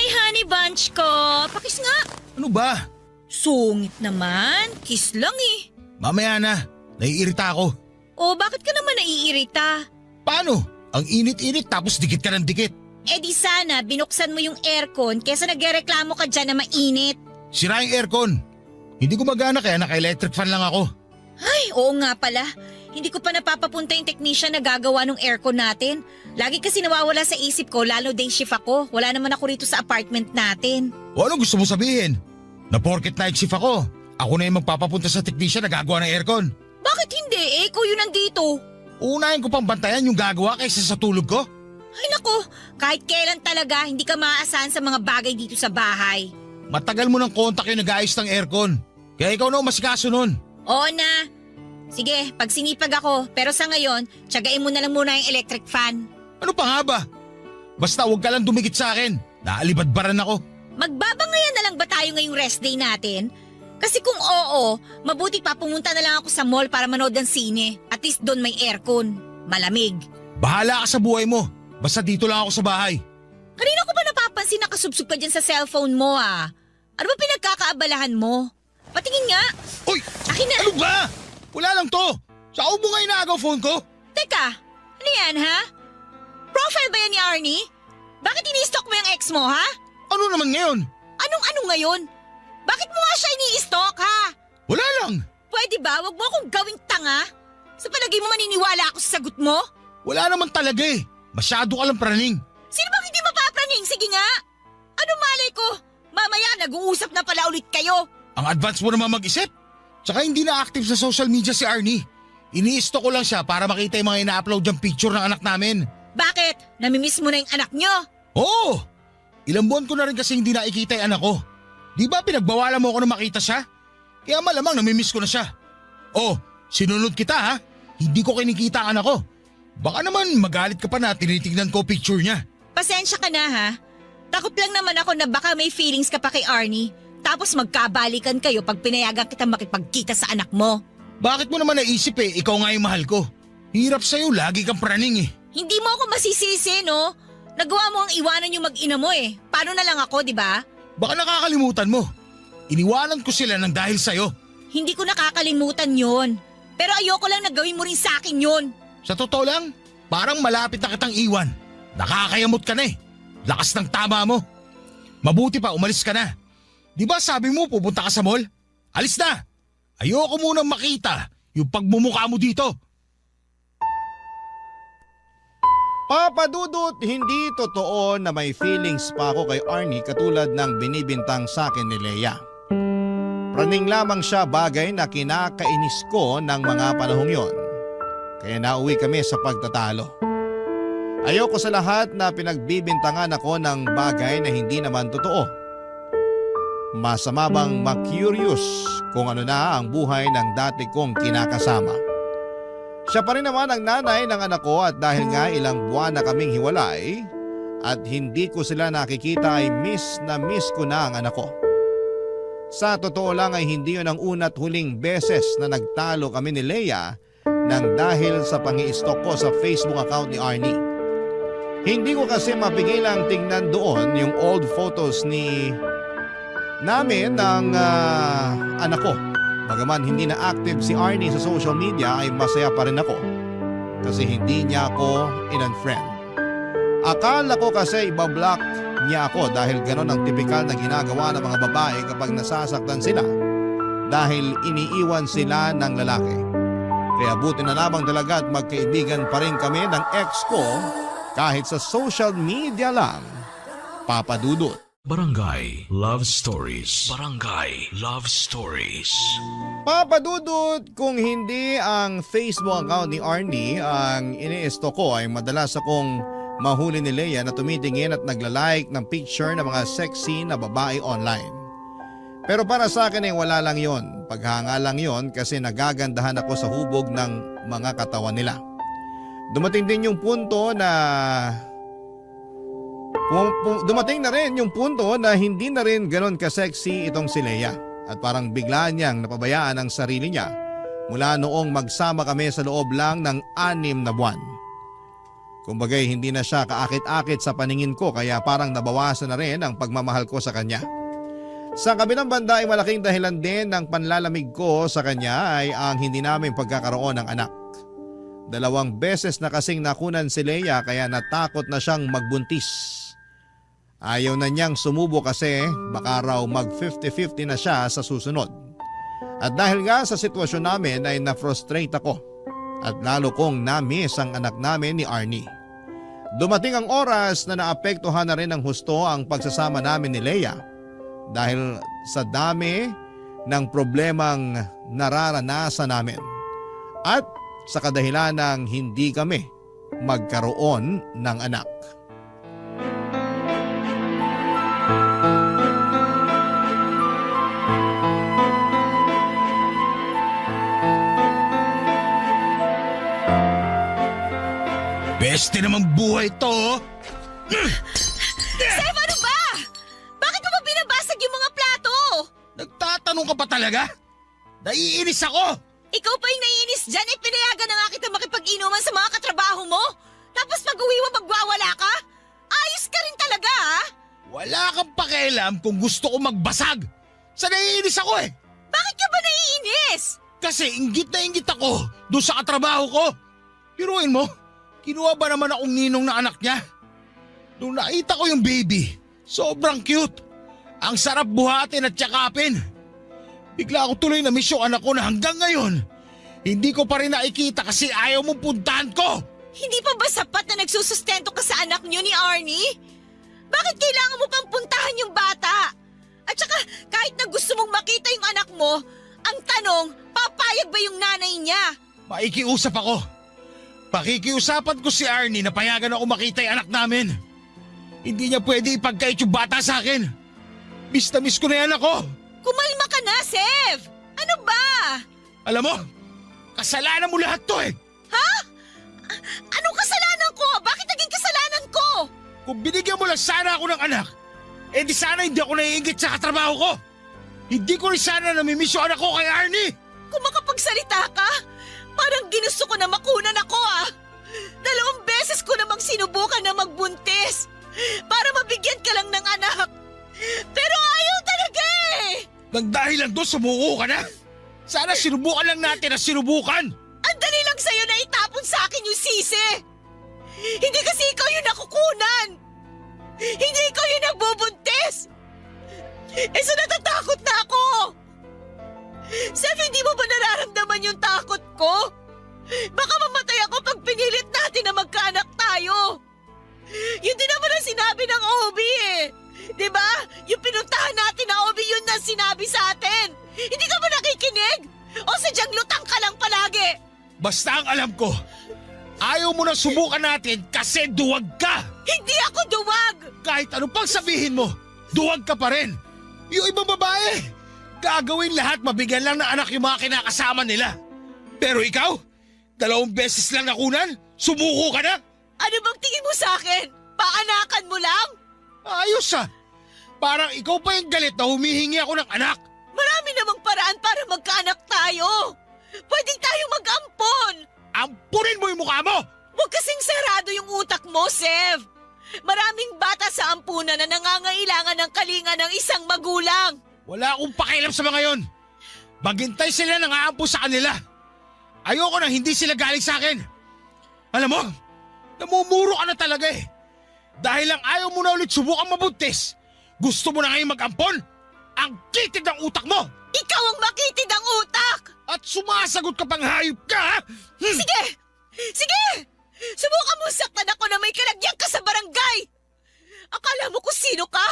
honey bunch ko! Pakis nga! Ano ba? Sungit naman. Kiss lang eh. Mamaya na. Naiirita ako. O bakit ka naman naiirita? Paano? Ang init-init tapos dikit ka ng dikit. Eh di sana binuksan mo yung aircon kesa nagrereklamo ka dyan na mainit. Sira yung aircon. Hindi gumagana kaya naka-electric fan lang ako. Ay, oo nga pala. Hindi ko pa napapapunta yung technician na gagawa ng aircon natin. Lagi kasi nawawala sa isip ko, lalo day shift ako. Wala naman ako rito sa apartment natin. O ano gusto mo sabihin? Na porket night shift ako, ako na yung magpapapunta sa technician na gagawa ng aircon. Bakit hindi? Eh, ikaw yun nandito. Unahin ko pang bantayan yung gagawa kaysa sa tulog ko. Ay nako, kahit kailan talaga hindi ka maaasahan sa mga bagay dito sa bahay. Matagal mo ng kontak yung nag-ayos ng aircon. Kaya ikaw na ang masikaso nun. Oo na. Sige, pag sinipag ako, pero sa ngayon, tiyagain mo na lang muna yung electric fan. Ano pa nga ba? Basta huwag ka lang dumikit sa akin. Naalibadbaran ako. Magbabangayan na lang ba tayo ngayong rest day natin? Kasi kung oo, mabuti pa pumunta na lang ako sa mall para manood ng sine. At least doon may aircon. Malamig. Bahala ka sa buhay mo. Basta dito lang ako sa bahay. Kanina ko ba napapansin nakasubsub ka dyan sa cellphone mo ah? Ano ba pinagkakaabalahan mo? Patingin nga. Uy! Akin na. Ano ba? Wala lang to. Sa ubo nga inaagaw phone ko. Teka, ano yan ha? Profile ba yan ni Arnie? Bakit ini-stalk mo yung ex mo ha? Ano naman ngayon? Anong ngayon? Bakit mo nga siya ini-stalk ha? Wala lang. Pwede ba? Wag mo akong gawing tanga. Sa palagay mo maniniwala ako sa sagot mo? Wala naman talaga eh. Masyado ka lang praning. Sino bang hindi mapapraning? Sige nga. Ano malay ko? Mamaya nag-uusap na pala ulit kayo. Ang advance mo naman mag-isip. Tsaka hindi na active sa social media si Arnie. Ini-stalk ko lang siya para makita yung mga ina-upload yung picture ng anak namin. Bakit? Namimiss mo na yung anak nyo? Oo! Ilang buwan ko na rin kasi hindi nakikita yung anak ko. Di ba pinagbawalan mo ako na makita siya? Kaya malamang namimiss ko na siya. Oh, sinunod kita ha? Hindi ko kinikita ang anak ko. Baka naman magalit ka pa na tinitignan ko picture niya. Pasensya ka na ha. Takot lang naman ako na baka may feelings ka pa kay Arnie. Tapos magkabalikan kayo pag pinayagan kita makipagkita sa anak mo. Bakit mo naman naisip eh, ikaw nga yung mahal ko. Hirap sa'yo, lagi kang praning eh. Hindi mo ako masisisi no? Nagawa mo ang iwanan yung mag-ina mo eh. Paano na lang ako, di ba? Baka nakakalimutan mo. Iniwanan ko sila ng dahil sa'yo. Hindi ko nakakalimutan yon. Pero ayoko lang na gawin mo rin sa akin yon. Sa totoo lang, parang malapit na kitang iwan. Nakakayamot ka na eh. Lakas ng tama mo. Mabuti pa, umalis ka na. Di ba sabi mo pupunta ka sa mall? Alis na! Ayoko munang makita yung pagmumukha mo dito. Papa Dudut, hindi totoo na may feelings pa ako kay Arnie katulad ng binibintang sa akin ni Leia. Praning lamang siya, bagay na kinakainis ko ng mga panahong yon. Kaya nauwi kami sa pagtatalo. Ayoko sa lahat na pinagbibintangan ako ng bagay na hindi naman totoo. Masama bang ma-curious kung ano na ang buhay ng dati kong kinakasama? Siya pa rin naman ang nanay ng anak ko at dahil nga ilang buwan na kaming hiwalay at hindi ko sila nakikita ay miss ko na ang anak ko. Sa totoo lang ay hindi yun ang una't huling beses na nagtalo kami ni Leia nang dahil sa pangi-stalk ko sa Facebook account ni Arnie. Hindi ko kasi mapigilang tingnan doon yung old photos namin ng anak ko. Bagaman hindi na active si Arnie sa social media ay masaya pa rin ako kasi hindi niya ako in-unfriend. Akala ko kasi ibablock niya ako dahil ganon ang tipikal na ginagawa ng mga babae kapag nasasaktan sila dahil iniiwan sila ng lalaki. Kaya buti na lamang talaga at magkaibigan pa rin kami ng ex ko kahit sa social media lang. Papa Dudut. Barangay Love Stories. Barangay Love Stories. Papa Dudut, kung hindi ang Facebook account ni Arnie ang ini-stalk ko ay madalas akong mahuli ni Leia na tumitingin at nagla-like ng picture ng mga sexy na babae online. Pero para sa akin ay wala lang yon. Paghanga lang yon kasi nagagandahan ako sa hubog ng mga katawan nila. Dumating din yung punto na Dumating na rin yung punto na hindi na rin ganon ka-sexy itong si Leia at parang bigla niyang napabayaan ang sarili niya mula noong magsama kami sa loob lang ng 6 na buwan. Kumbagay hindi na siya kaakit-akit sa paningin ko kaya parang nabawasan na rin ang pagmamahal ko sa kanya. Sa kabilang banda ay malaking dahilan din ng panlalamig ko sa kanya ay ang hindi namin pagkakaroon ng anak. 2 beses na kasing nakunan si Leia kaya natakot na siyang magbuntis. Ayaw na niyang sumubo kasi baka raw mag 50-50 na siya sa susunod. At dahil nga sa sitwasyon namin ay na-frustrate ako at lalo kong na-miss ang anak namin ni Arnie. Dumating ang oras na naapektuhan na rin ng husto ang pagsasama namin ni Leia dahil sa dami ng problemang nararanasan namin at sa kadahilan ng hindi kami magkaroon ng anak. Beste namang buhay to! Sef, ano ba? Bakit mo ba binabasag yung mga plato? Nagtatanong ka pa talaga? Naiinis ako! Ikaw pa yung naiinis dyan, pinayagan na nga kita makipag-inuman sa mga katrabaho mo? Tapos pag-uwi mo magwawala ka? Ayos ka rin talaga, ha? Wala kang pakialam kung gusto ko magbasag. Sa naiinis ako eh. Bakit ka ba naiinis? Kasi inggit na inggit ako doon sa katrabaho ko. Piruin mo, kinuha ba naman akong ninong na anak niya? Nung nakita ko yung baby, sobrang cute. Ang sarap buhatin at yakapin. Bigla ako tuloy na miss yung anak ko na hanggang ngayon, hindi ko pa rin nakikita kasi ayaw mong puntahan ko. Hindi pa ba sapat na nagsusustento ka sa anak niyo ni Arnie? Bakit kailangan mo pang puntahan yung bata? At saka kahit na gusto mong makita yung anak mo, ang tanong, papayag ba yung nanay niya? Maikiusap ako. Pakikiusapan ko si Arnie na payagan ako makita yung anak namin. Hindi niya pwede ipagkait yung bata sa akin. Miss na miss ko na yung anak ko. Kumalma ka na, Sev! Ano ba? Alam mo, kasalanan mo lahat to eh. Ha? Anong kasalanan ko? Bakit naging kasalanan ko? Kung binigyan mo lang sana ako ng anak, eh di sana hindi ako naiingit sa katrabaho ko. Hindi ko rin sana namimiss yung anak ko kay Arnie. Kung makapagsalita ka, parang ginusto ko na makunan ako ah. 2 beses ko namang sinubukan na magbuntis para mabigyan ka lang ng anak. Pero ayaw talaga eh! Nang dahil lang doon sumuko ka na. Sana sinubukan lang natin na sinubukan. Ang dali lang sa'yo na itapon sa akin yung sisi. Hindi kasi ikaw yung nakukunan. Hindi ikaw yung nagbubuntis. Eh so natatakot na ako. Sef, hindi mo ba nararamdaman yung takot ko? Baka mamatay ako pag pinilit natin na magkaanak tayo. Yun din naman ang sinabi ng OB eh. Diba? Yung pinuntahan natin na OB yun na sinabi sa atin. Hindi ka ba nakikinig? O sadyang lutang ka lang palagi? Basta ang alam ko, ayaw mo na subukan natin kasi duwag ka. Hindi ako duwag! Kahit ano pang sabihin mo, duwag ka pa rin. Yung ibang babae, gagawin lahat mabigyan lang ng anak yung mga kinakasama nila. Pero ikaw, 2 beses lang nakunan, sumuko ka na. Ano bang tingin mo sa akin? Paanakan mo lang? Ayos ah. Parang ikaw pa yung galit na humihingi ako ng anak. Marami namang paraan para magkaanak tayo. Pwedeng tayo mag-ampon. Ampunin mo yung mukha mo! Huwag kasing sarado yung utak mo, Sev. Maraming bata sa ampunan na nangangailangan ng kalinga ng isang magulang. Wala akong pakialam sa mga yon. Maghintay sila ng aampo sa kanila. Ayoko na hindi sila galing sa akin. Alam mo, namumuro ka na talaga eh. Dahil lang ayaw mo na ulit subukan mabuntis. Gusto mo na ngayon mag-ampon? Ang kitid ng utak mo! Ikaw ang makitid ang utak! At sumasagot ka pang hayop ka, ha? Sige! Sige! Subukan mo saktan ako na may kalagyan ka sa barangay! Akala mo kung sino ka?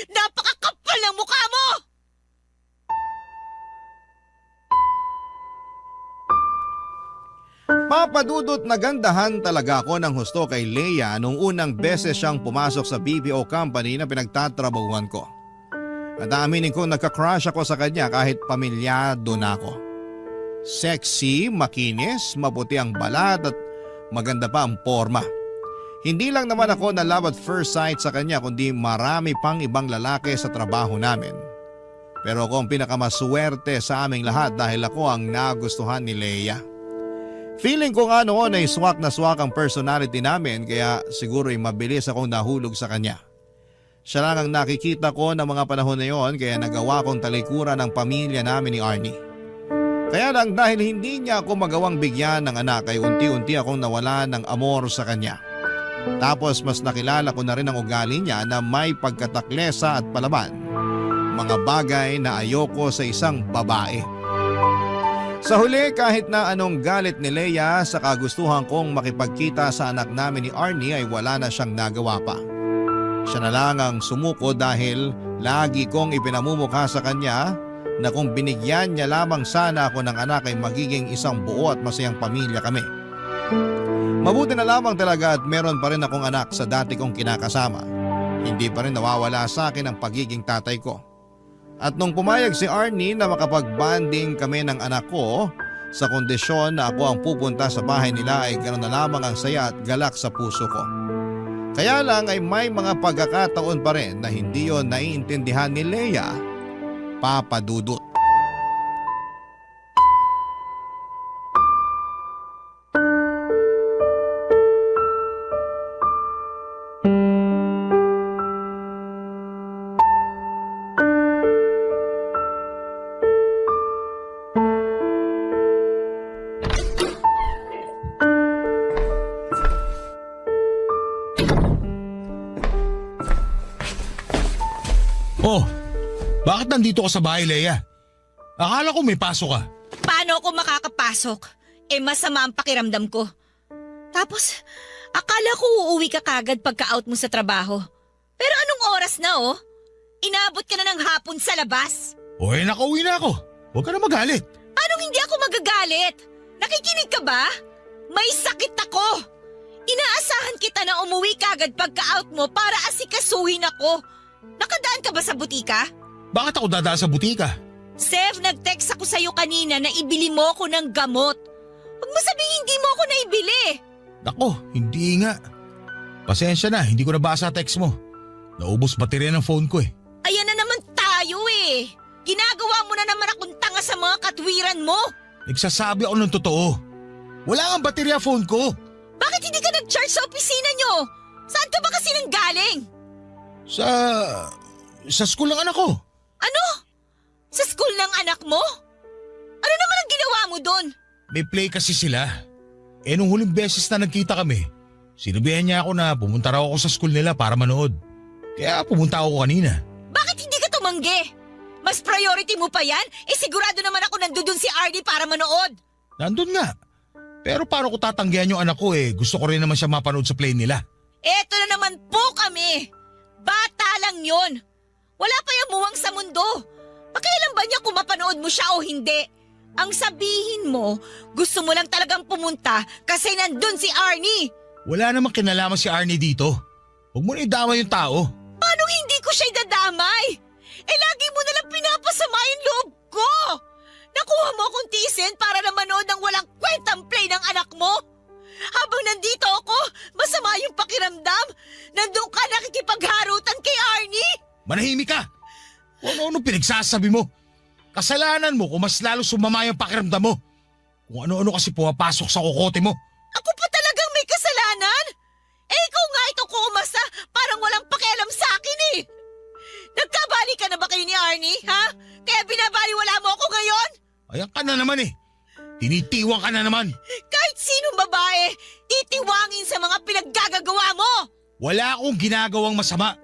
Napakakapal ng mukha mo! Papadudot nagandahan talaga ako ng husto kay Leia nung unang beses siyang pumasok sa BPO company na pinagtatrabahuan ko. At aminin ko nagka-crush ako sa kanya kahit pamilyado na ako. Sexy, makinis, maputi ang balat at maganda pa ang forma. Hindi lang naman ako na love at first sight sa kanya kundi marami pang ibang lalaki sa trabaho namin. Pero ako ang pinakamaswerte sa aming lahat dahil ako ang nagustuhan ni Leia. Feeling ko nga noon ay swak na swak ang personality namin kaya siguro ay mabilis akong nahulog sa kanya. Siya lang ang nakikita ko ng mga panahon na yon kaya nagawa kong talikuran ang pamilya namin ni Arnie. Kaya lang dahil hindi niya ako magawang bigyan ng anak ay unti-unti akong nawala ng amor sa kanya. Tapos mas nakilala ko na rin ang ugali niya na may pagkataklesa at palaban. Mga bagay na ayoko sa isang babae. Sa huli kahit na anong galit ni Leia sa kagustuhan kong makipagkita sa anak namin ni Arnie ay wala na siyang nagawa pa. Siya na lang ang sumuko dahil lagi kong ipinamumukha sa kanya na kung binigyan niya lamang sana ako ng anak ay magiging isang buo at masayang pamilya kami. Mabuti na lamang talaga at meron pa rin akong anak sa dati kong kinakasama. Hindi pa rin nawawala sa akin ang pagiging tatay ko. At nung pumayag si Arnie na makapag-bonding kami ng anak ko, sa kondisyon na ako ang pupunta sa bahay nila ay ganoon na lamang ang saya at galak sa puso ko. Kaya lang ay may mga pagkakataon pa rin na hindi yon naiintindihan ni Leia, Papa Dudut. Oh, bakit nandito ka sa bahay, Leia? Akala ko may pasok ka. Paano ako makakapasok? Masama ang pakiramdam ko. Tapos, akala ko uuwi ka kagad pagka-out mo sa trabaho. Pero anong oras na Inabot ka na ng hapon sa labas. Nakauwi na ako. Huwag ka na magalit. Anong hindi ako magagalit? Nakikinig ka ba? May sakit ako. Inaasahan kita na umuwi kagad pagka-out mo para asikasuhin ako. Nakadaan ka ba sa butika? Bakit ako dadaan sa butika? Sev, nag-text ako sa'yo kanina na ibili mo ako ng gamot. Huwag mo sabihin hindi mo ako naibili. Nako, hindi nga. Pasensya na, hindi ko nabasa text mo. Naubos baterya ng phone ko eh. Ayan na naman tayo eh. Ginagawa mo na naman akong tanga sa mga katwiran mo. Nagsasabi ako ng totoo. Wala nga baterya phone ko. Bakit hindi ka nag-charge sa opisina nyo? Saan ka ba kasi nanggaling? Sa school ng anak ko. Ano? Sa school ng anak mo? Ano naman ang ginawa mo doon? May play kasi sila. Nung huling beses na nagkita kami, sinabihan niya ako na pumunta raw ako sa school nila para manood. Kaya pumunta ako kanina. Bakit hindi ka tumanggi? Mas priority mo pa yan? Sigurado naman ako nandun si Arnie para manood. Nandun nga. Pero paano ko tatanggihan yung anak ko gusto ko rin naman siya mapanood sa play nila. Eto na naman po kami. Bata lang yon. Wala pa yung muwang sa mundo. Pakialam ba niya kung mapanood mo siya o hindi? Ang sabihin mo, gusto mo lang talagang pumunta kasi nandun si Arnie. Wala namang kinalaman si Arnie dito. Huwag mo na idama yung tao. Paano hindi ko siya idadamay? Lagi mo nalang pinapasama yung loob ko. Nakuha mo akong tiisin para na manood ng walang kwentang play ng anak mo. Habang nandito ako, masama yung pakiramdam. Nandun ka nakikipagharutan kay Arnie. Manahimik ka! Ano pinagsasabi mo? Kasalanan mo kung mas lalo sumama yung pakiramdam mo. Kung ano-ano kasi pumapasok sa kokote mo. Ako pa talagang may kasalanan? Ikaw nga ito kuumasa, parang walang pakialam sa akin eh. Nagkabali ka na ba kayo ni Arnie, ha? Kaya binabaliwala mo ako ngayon? Ayan ka na naman eh. Tinitiwang ka na naman. Kahit sinong babae, titiwangin sa mga pinaggagawa mo. Wala akong ginagawang masama.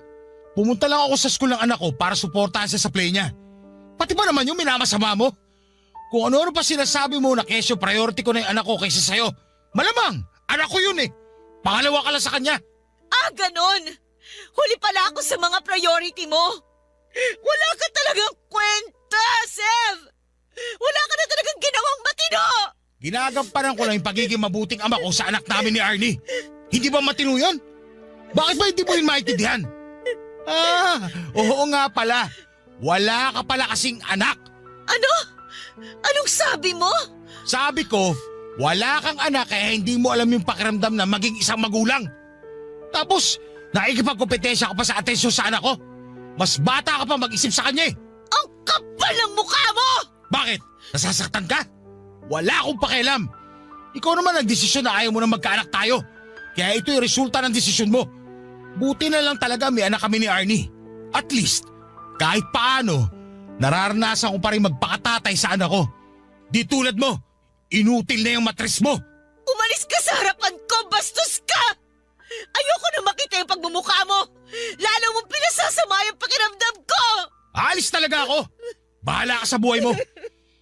Pumunta lang ako sa school ng anak ko para suportahan siya sa play niya. Pati ba naman yung minamasama mo? Kung ano-ano pa sinasabi mo na kesyo priority ko na yung anak ko kaysa sa'yo. Malamang, anak ko yun eh. Pangalawa ka lang sa kanya. Ganon. Huli pala ako sa mga priority mo. Wala ka talagang kwenta, Sev. Wala ka na talagang ginawang matino. Ginagampanan ko lang yung pagiging mabuting ama ko sa anak namin ni Arnie. Hindi ba matino yun? Bakit ba hindi mo yun maintindihan? Oo nga pala. Wala ka pala kasing anak. Ano? Anong sabi mo? Sabi ko, wala kang anak kaya hindi mo alam yung pakiramdam na maging isang magulang. Tapos, nakikipagkompetensya ka pa sa atensyon sa anak ko. Mas bata ka pa mag-isip sa kanya eh. Ang kapal ng mukha mo! Bakit? Nasasaktan ka? Wala akong pakialam. Ikaw naman nagdesisyon na ayaw mo na magkaanak tayo. Kaya ito yung resulta ng desisyon mo. Buti na lang talaga may anak kami ni Arnie. At least, kahit paano, nararanasan ko pa rin magpakatatay sa anak ko. Di tulad mo, inutil na yung matres mo. Umalis ka sa harapan ko, bastos ka! Ayoko na makita yung pagmumukha mo! Lalo mong pinasasama yung pakiramdam ko! Alis talaga ako. Bahala ka sa buhay mo.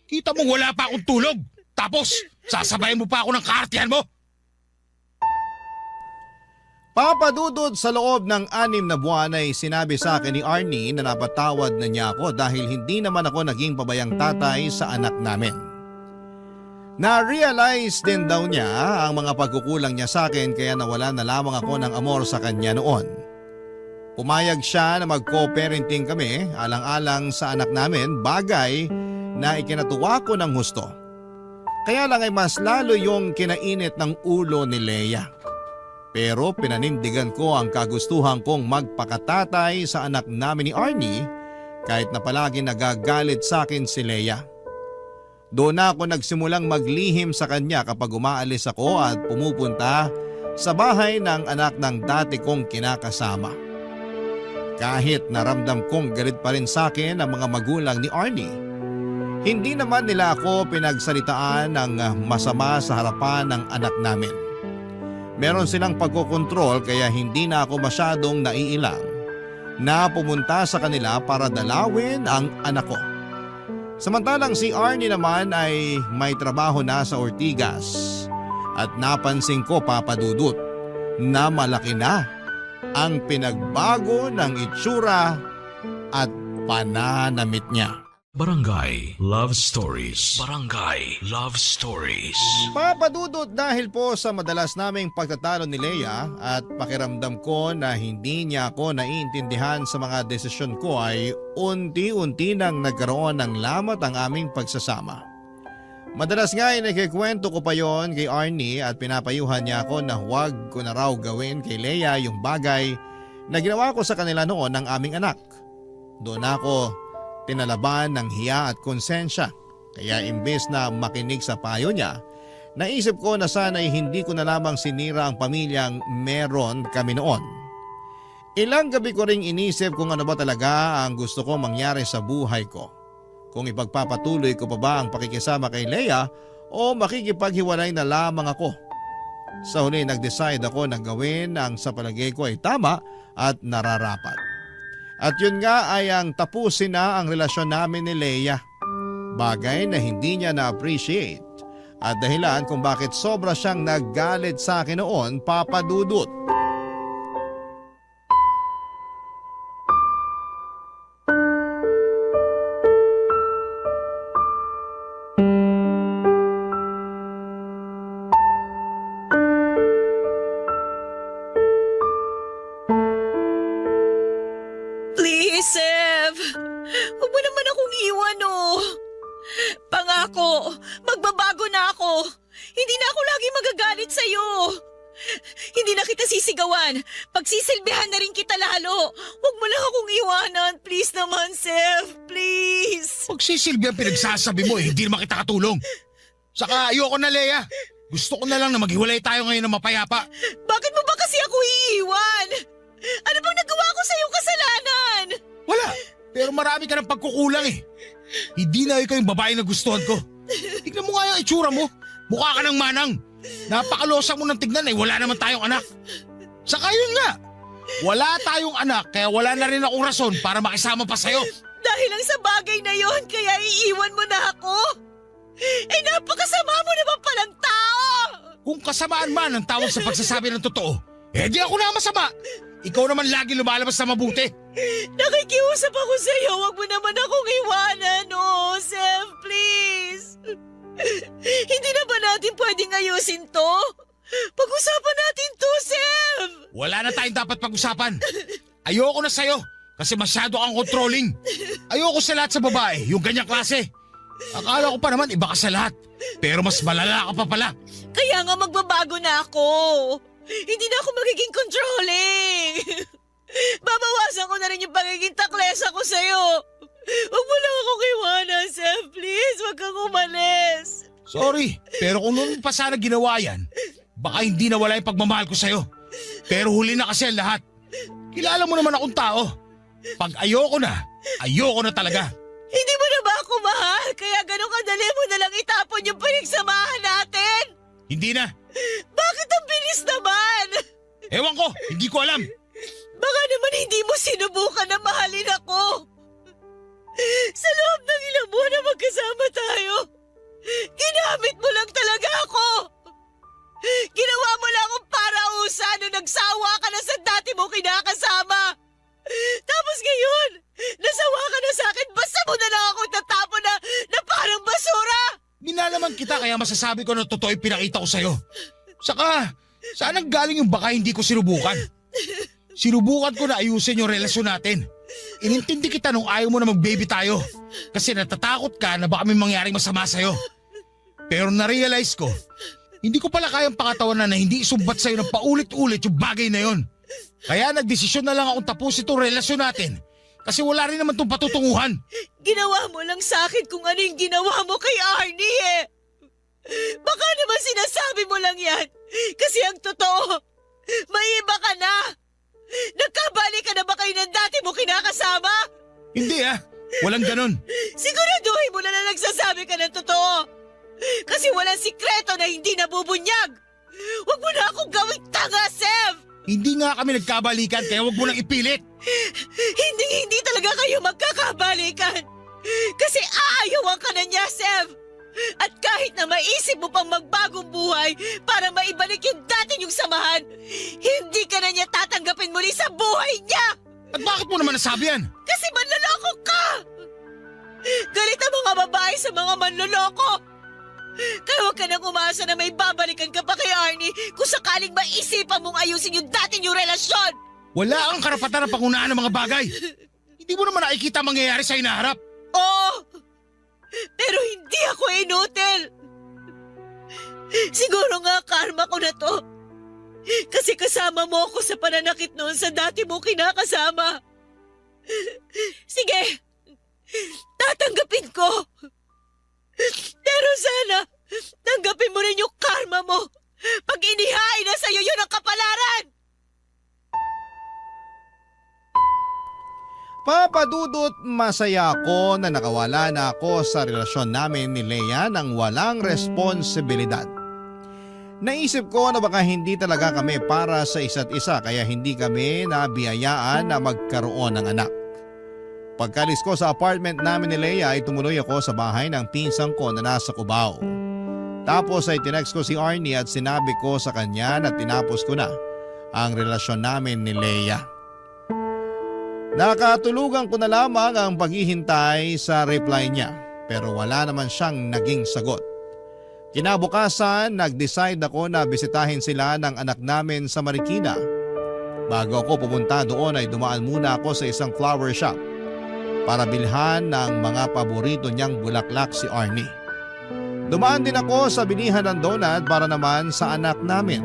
Kita mo wala pa akong tulog. Tapos, sasabayan mo pa ako ng kaartihan mo. Papadudod sa loob ng 6 na buwan ay sinabi sa akin ni Arnie na napatawad na niya ako dahil hindi naman ako naging pabayang tatay sa anak namin. Na-realize din daw niya ang mga pagkukulang niya sa akin kaya nawala na lamang ako ng amor sa kanya noon. Pumayag siya na mag-co-parenting kami alang-alang sa anak namin, bagay na ikinatuwa ko ng husto. Kaya lang ay mas lalo yung kinainit ng ulo ni Leia. Pero pinanindigan ko ang kagustuhan kong magpakatatay sa anak namin ni Arnie kahit na palagi nagagalit sa akin si Leia. Doon na ako nagsimulang maglihim sa kanya kapag umaalis ako at pumupunta sa bahay ng anak ng dati kong kinakasama. Kahit naramdam kong galit pa rin sa akin ang mga magulang ni Arnie, hindi naman nila ako pinagsalitaan ng masama sa harapan ng anak namin. Meron silang pagkokontrol kaya hindi na ako masyadong naiilang na pumunta sa kanila para dalawin ang anak ko. Samantalang si Arnie naman ay may trabaho na sa Ortigas at napansin ko, Papadudut, na malaki na ang pinagbago ng itsura at pananamit niya. Barangay Love Stories. Barangay Love Stories. Papadudot, dahil po sa madalas naming pagtatalo ni Leia at pakiramdam ko na hindi niya ako naiintindihan sa mga desisyon ko ay unti-unti nang nagkaroon ng lamat ang aming pagsasama. Madalas nga ay nagkikwento ko pa yon kay Arnie at pinapayuhan niya ako na huwag ko na raw gawin kay Leia yung bagay na ginawa ko sa kanila noon ng aming anak. Doon ako tinalaban ng hiya at konsensya. Kaya imbes na makinig sa payo niya, naisip ko na sana'y hindi ko na lamang sinira ang pamilyang meron kami noon. Ilang gabi ko ring inisip kung ano ba talaga ang gusto ko mangyari sa buhay ko. Kung ipagpapatuloy ko pa ba ang pakikisama kay Leia o makikipaghiwalay na lamang ako. Sa huli nag-decide ako na gawin ang sa palagay ko ay tama at nararapat. At yun nga ay ang tapusin na ang relasyon namin ni Leia. Bagay na hindi niya na-appreciate at dahilan kung bakit sobra siyang naggalit sa akin noon, Papadudut. Sev! Huwag mo naman akong iwan, oh! Pangako, magbabago na ako! Hindi na ako lagi magagalit sa'yo! Hindi na kita sisigawan! Pagsisilbihan na rin kita lalo! Huwag mo lang akong iwanan! Please naman, Sev! Please! Pagsisilbi ang pinagsasabi mo eh, hindi naman kita katulong. Saka ayoko na, Leia. Gusto ko na lang na maghiwalay tayo ngayon na mapayapa. Bakit mo ba kasi ako iiwan? Ano bang nagawa ko sa iyong kasalanan? Wala, pero marami ka ng pagkukulang eh. Hindi na ikaw yung babae na gustuhan ko. Tignan mo nga yung itsura mo. Mukha ka ng manang. Napakalosa mo ng tignan eh, wala naman tayong anak. Saka yun nga, wala tayong anak kaya wala na rin akong rason para makisama pa sa'yo. Dahil lang sa bagay na yon, kaya iiwan mo na ako? Eh napakasama mo naman palang tao! Kung kasamaan man ang tawag sa pagsasabi ng totoo, eh di ako na masama. Ikaw naman lagi lumalabas na mabuti. Nakikiusap ako sa iyo, wag mo naman akong iwanan, oh, Sev, please. Hindi na ba natin pwedeng ayusin to? Pag-usapan natin to, Sev. Wala na tayong dapat pag-usapan. Ayoko na sa'yo kasi masyado kang controlling. Ayoko sa lahat sa babae, yung ganyang klase. Akala ko pa naman iba ka sa lahat, pero mas malala ka pa pala. Kaya nga magbabago na ako. Hindi na ako magiging controlling. Babawasan ko na rin yung pagiging taklesa ko sa'yo. Huwag mo lang akong iwanan, Seth. Please, huwag kang umalis. Sorry, pero kung noon pa sana ginawa yan, baka hindi nawala yung pagmamahal ko sa'yo. Pero huli na kasi ang lahat. Kilala mo naman akong tao. Pag ayoko na talaga. Hindi mo na ba ako mahal? Kaya ganun kadali mo na lang itapon yung pinagsamahan natin? Hindi na. Bakit ang bilis naman? Ewan ko, hindi ko alam. Baka naman hindi mo sinubukan na mahalin ako. Sa loob ng ilang buwan na magkasama tayo, ginamit mo lang talaga ako. Ginawa mo lang akong parausa nung nagsawa ka na sa dati mo kinakasama. Tapos ngayon, nasawa ka na sa akin, basta mo na lang ako tatapon na parang basura. Minalaman kita kaya masasabi ko na totoo yung pinakita ko sa'yo. Saka, saan ang galing yung baka hindi ko sinubukan? Sinubukan ko na ayusin yung relasyon natin. Inintindi kita nung ayaw mo na mag-baby tayo. Kasi natatakot ka na baka may mangyaring masama sa'yo. Pero na-realize ko, hindi ko pala kayang pakatawanan na hindi isumbat sa'yo ng paulit-ulit yung bagay na yon. Kaya nagdesisyon na lang akong tapos itong relasyon natin. Kasi wala rin naman itong patutunguhan. Ginawa mo lang sa akin kung ano yung ginawa mo kay Arnie eh. Baka naman sinasabi mo lang yan. Kasi ang totoo, may iba ka na. Nagkabali ka na ba kayo ng dati mo kinakasama? Hindi walang ganon. Siguraduhin mo na nagsasabi ka ng totoo. Kasi walang sikreto na hindi nabubunyag. Huwag mo na akong gawing tanga, Sev! Hindi nga kami nagkabalikan kaya wag mo nang ipilit. Hindi talaga kayo magkakabalikan. Kasi aayawan ka na niya, Sev. At kahit na maisip mo pang magbagong buhay para maibalik yung dati niyong samahan, hindi ka na niya tatanggapin muli sa buhay niya! At bakit mo naman nasabi yan? Kasi manloloko ka! Galit ang mga babae sa mga manloloko! Kaya huwag ka nang umasa na may babalikan ka pa kay Arnie kung sakaling maisipan mong ayusin yung dati niyong relasyon! Wala kang karapatan ng pangunaan ng mga bagay. Hindi mo naman nakikita ang mangyayari sa hinaharap. Oo! Pero hindi ako inutil! Siguro nga karma ko na to. Kasi kasama mo ako sa pananakit noon sa dati mo kinakasama. Sige, tatanggapin ko. Pero sana, tanggapin mo rin yung karma mo pag inihain na sa'yo yun ang kapalaran! Papadudot, masaya ako na nakawala na ako sa relasyon namin ni Lea nang walang responsibilidad. Naisip ko na baka hindi talaga kami para sa isa't isa kaya hindi kami nabiyayaan na magkaroon ng anak. Pagkalis ko sa apartment namin ni Lea ay tumuloy ako sa bahay ng pinsang ko na nasa Cubao. Tapos ay tinext ko si Arnie at sinabi ko sa kanya na tinapos ko na ang relasyon namin ni Lea. Nakatulugan ko na lamang ang paghihintay sa reply niya pero wala naman siyang naging sagot. Kinabukasan, nag-decide ako na bisitahin sila ng anak namin sa Marikina. Bago ako pupunta doon ay dumaan muna ako sa isang flower shop para bilhan ng mga paborito niyang bulaklak si Arnie. Dumaan din ako sa bilihan ng donut para naman sa anak namin.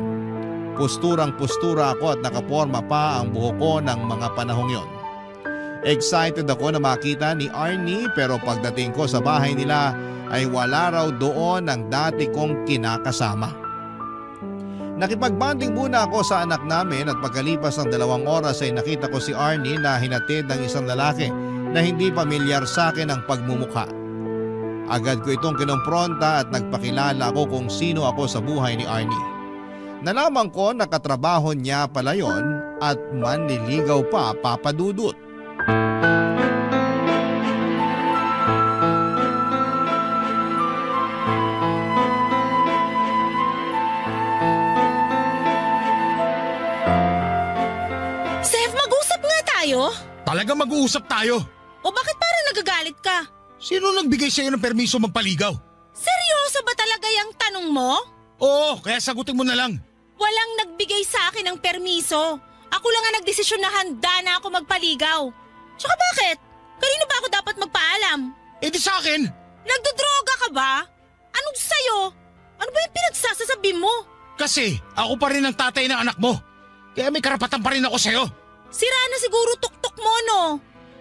Pusturang-pustura ako at nakaporma pa ang buhok ko ng mga panahong yon. Excited ako na makita ni Arnie pero pagdating ko sa bahay nila ay wala raw doon ang dati kong kinakasama. Nakipagbanding muna ako sa anak namin at pagkalipas ng 2 oras ay nakita ko si Arnie na hinatid ng isang lalaki na hindi pamilyar sa akin ang pagmumukha. Agad ko itong kinompronta at nagpakilala ako kung sino ako sa buhay ni Arnie. Nalaman ko na katrabaho niya pala yon at manliligaw pa, papadudot. Seth, mag-usap nga tayo. Talaga mag-uusap tayo. O bakit parang nagagalit ka? Sino nagbigay sa'yo ng permiso magpaligaw? Seryoso ba talaga yung tanong mo? Oo, kaya sagutin mo na lang. Walang nagbigay sa akin ng permiso. Ako lang ang nagdesisyon na handa na ako magpaligaw. Tsaka bakit? Kanino ba ako dapat magpaalam? Eh di sa akin. Nagdodroga ka ba? Anong sa'yo? Ano ba yung pinagsasasabi mo? Kasi ako pa rin ang tatay ng anak mo. Kaya may karapatan pa rin ako sa'yo. Sira na siguro tuktok mo, no?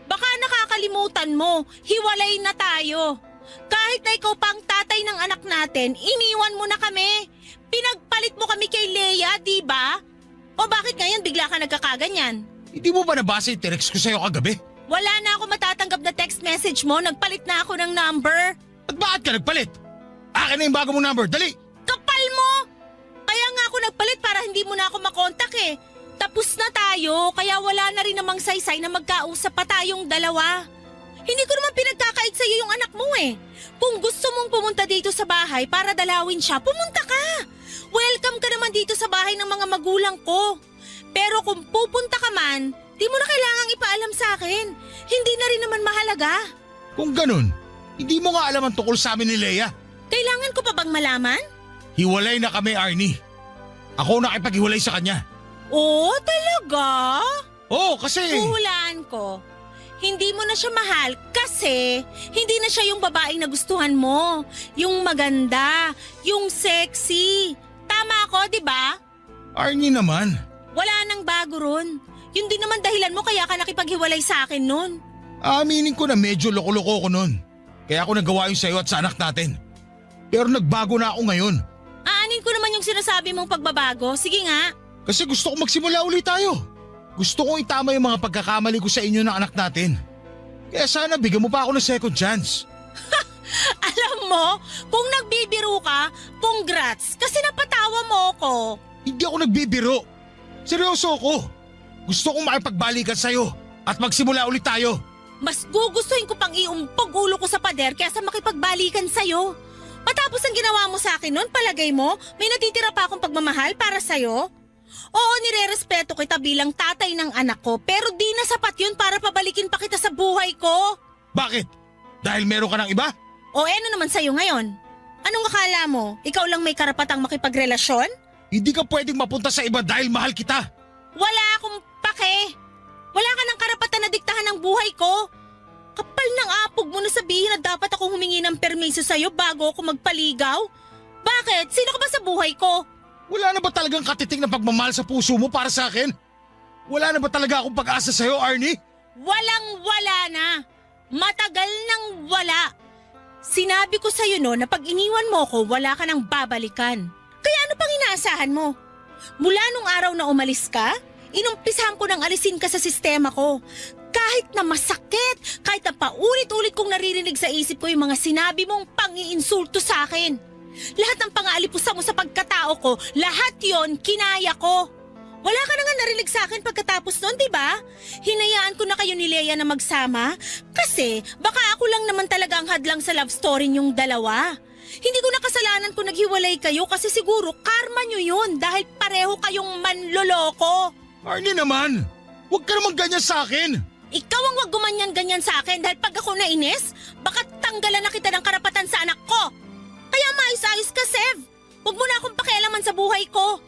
Baka nakakalimutan mo, hiwalay na tayo. Kahit na ikaw pa ang tatay ng anak natin, iniwan mo na kami. Pinagpalit mo kami kay Leia, di ba? O bakit ngayon bigla ka nagkakaganyan? Hindi mo ba nabasa yung text ko sa'yo kagabi? Wala na ako matatanggap na text message mo, nagpalit na ako ng number. At bakit ka nagpalit? Akin na yung bago mong number, dali! Kapal mo! Kaya nga ako nagpalit para hindi mo na ako makontak eh. Tapos na tayo, kaya wala na rin namang saysay na magkausap pa tayong dalawa. Hindi ko naman pinagkakait sa'yo yung anak mo eh. Kung gusto mong pumunta dito sa bahay para dalawin siya, pumunta ka. Welcome ka naman dito sa bahay ng mga magulang ko. Pero kung pupunta ka man, di mo na kailangang ipaalam sa akin. Hindi na rin naman mahalaga. Kung ganun, hindi mo nga alam ang tukol sa amin ni Leia. Kailangan ko pa bang malaman? Hiwalay na kami, Arnie. Ako nakipaghiwalay sa kanya. Oo, talaga? Oo, kasi... Huhulaan ko. Hindi mo na siya mahal kasi hindi na siya yung babaeng nagustuhan mo. Yung maganda, yung sexy. Tama ako, di ba? Arnie naman. Wala nang bago ron. Yun din naman dahilan mo kaya ka nakipaghiwalay sa akin nun. Aminin ko na medyo loko-loko ko nun. Kaya ako nagawa yung sa'yo at sa anak natin. Pero nagbago na ako ngayon. Aanin ko naman yung sinasabi mong pagbabago. Sige nga. Kasi gusto kong magsimula ulit tayo. Gusto kong itama yung mga pagkakamali ko sa inyo ng anak natin. Kaya sana bigyan mo pa ako ng second chance. Alam mo, kung nagbibiro ka, congrats kasi napatawa mo ako. Hindi ako nagbibiro. Seryoso ako. Gusto kong makipagbalikan sa'yo at magsimula ulit tayo. Mas gugustuhin ko pang iumpog ulo ko sa pader kaysa makipagbalikan sa'yo. Matapos ang ginawa mo sa akin noon, palagay mo, may natitira pa akong pagmamahal para sa'yo? Oo, nirerespeto kita bilang tatay ng anak ko, pero di na sapat yun para pabalikin pa kita sa buhay ko. Bakit? Dahil meron ka ng iba? O ano naman sa'yo ngayon? Anong akala mo? Ikaw lang may karapatang makipagrelasyon? Hindi ka pwedeng mapunta sa iba dahil mahal kita. Wala akong pake. Wala ka ng karapatan na diktahan ng buhay ko. Kapal ng apog mo na sabihin na dapat ako humingi ng permiso sa'yo bago ako magpaligaw. Bakit? Sino ka ba sa buhay ko? Wala na ba talagang katiting na pagmamahal sa puso mo para sa akin? Wala na ba talaga akong pag-asa sa'yo, Arnie? Walang-wala na. Matagal nang wala. Sinabi ko sa'yo no na pag iniwan mo ko, wala ka nang babalikan. Kaya ano pang inaasahan mo? Mula nung araw na umalis ka, inumpisahan ko nang alisin ka sa sistema ko. Kahit na masakit, kahit na paulit-ulit kong naririnig sa isip ko yung mga sinabi mong pang-iinsulto sa akin. Lahat ng pang-aalipusta mo sa pagkatao ko, lahat yon kinaya ko. Wala ka na nga narinig sa akin pagkatapos nun, di ba? Hinayaan ko na kayo ni Leia na magsama kasi baka ako lang naman talaga ang hadlang sa love story niyong dalawa. Hindi ko na kasalanan kung naghiwalay kayo kasi siguro karma niyo yun dahil pareho kayong manloloko. Arnie naman, huwag ka naman ganyan sa akin. Ikaw ang wag gumanyan-ganyan sa akin dahil pag ako nainis, baka tanggalan na kita ng karapatan sa anak ko. Kaya maayos-ayos ka, Sev. Huwag mo na akong pakialaman sa buhay ko.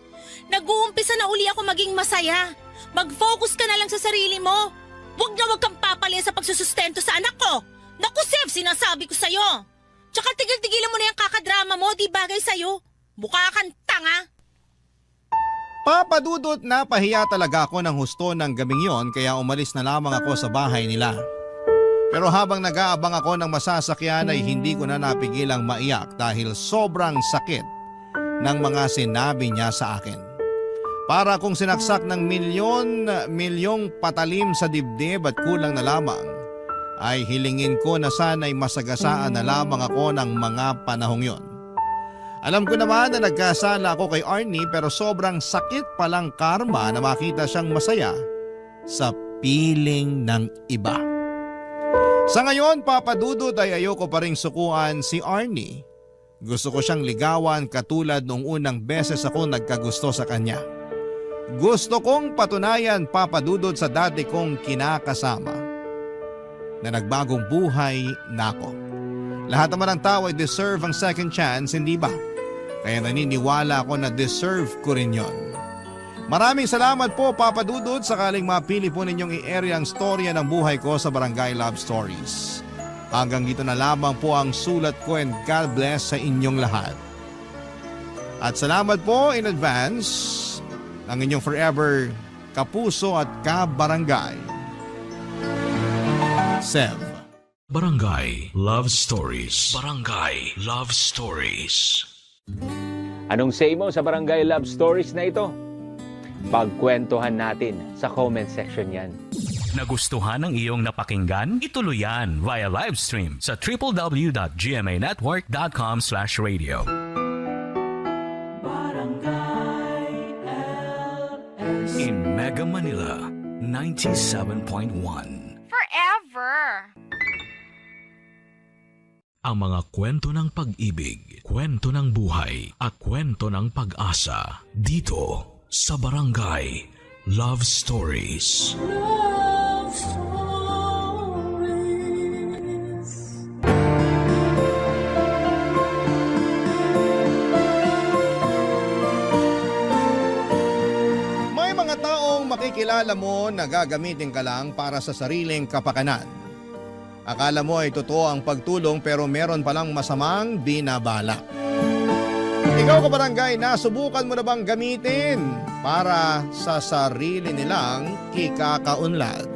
Nag-uumpisa na uli ako maging masaya. Mag-focus ka na lang sa sarili mo. Huwag na huwag kang papalya sa pagsusustento sa anak ko. Naku, Sev, sinasabi ko sa'yo. Tsaka tigil-tigilan mo na yung kakadrama mo, di bagay sa'yo. Mukha kang tanga. Papadudot na pahiya talaga ako ng husto ng gabing yon kaya umalis na lamang ako sa bahay nila. Pero habang nag-aabang ako ng masasakyan ay hindi ko na napigilang maiyak dahil sobrang sakit ng mga sinabi niya sa akin. Para kung sinaksak ng milyong patalim sa dibdib at kulang na lamang, ay hilingin ko na sana'y masagasaan na lamang ako ng mga panahong yon. Alam ko naman na nagkasala ako kay Arnie pero sobrang sakit palang karma na makita siyang masaya sa piling ng iba. Sa ngayon, Papadudot, ay ayoko pa ring sukuan si Arnie. Gusto ko siyang ligawan katulad nung unang beses ako nagkagusto sa kanya. Gusto kong patunayan, Papadudot, sa dati kong kinakasama na nagbagong buhay na ako. Lahat naman ng tao ay deserve ang second chance, hindi ba? Kaya naniniwala ako na deserve ko rin yon. Maraming salamat po, Papadudot, sakaling mapili po ninyong i-area ang storya ng buhay ko sa Barangay Love Stories. Hanggang dito na lamang po ang sulat ko and God bless sa inyong lahat. At salamat po in advance ng inyong forever kapuso at kabarangay, Sev. Barangay Love Stories. Barangay Love Stories. Anong say mo sa Barangay Love Stories na ito? Pagkwentuhan natin sa comment section yan. Nagustuhan ng iyong napakinggan? Ituloy yan via live stream sa www.gmanetwork.com/radio. In Mega Manila, 97.1. Forever! Ang mga kwento ng pag-ibig, kwento ng buhay, at kwento ng pag-asa dito sa Barangay Love Stories. Love Stories. May mga taong makikilala mo na gagamitin ka lang para sa sariling kapakanan. Akala mo ay totoo ang pagtulong pero meron palang masamang binabalak. Ikaw kabarangay, nasubukan mo na bang gamitin para sa sarili nilang ikakaunlad?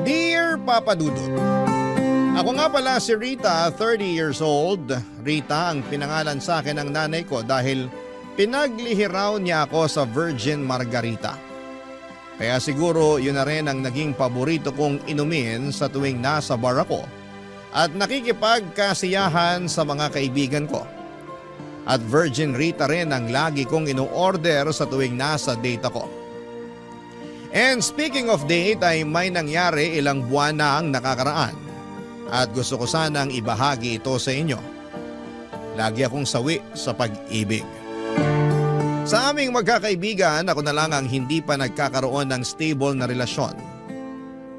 Dear Papa Dudut, ako nga pala si Rita, 30 years old. Rita ang pinangalan sa akin ng nanay ko dahil pinaglihiraw niya ako sa Virgin Margarita. Kaya siguro yun na rin ang naging paborito kong inumin sa tuwing nasa bar ako at nakikipagkasiyahan sa mga kaibigan ko. At Virgin Rita rin ang lagi kong ino-order sa tuwing nasa date ako. And speaking of date ay may nangyari ilang buwan na ang nakakaraan at gusto ko sanang ibahagi ito sa inyo. Lagi akong sawi sa pag-ibig. Sa aming magkakaibigan, ako na lang ang hindi pa nagkakaroon ng stable na relasyon.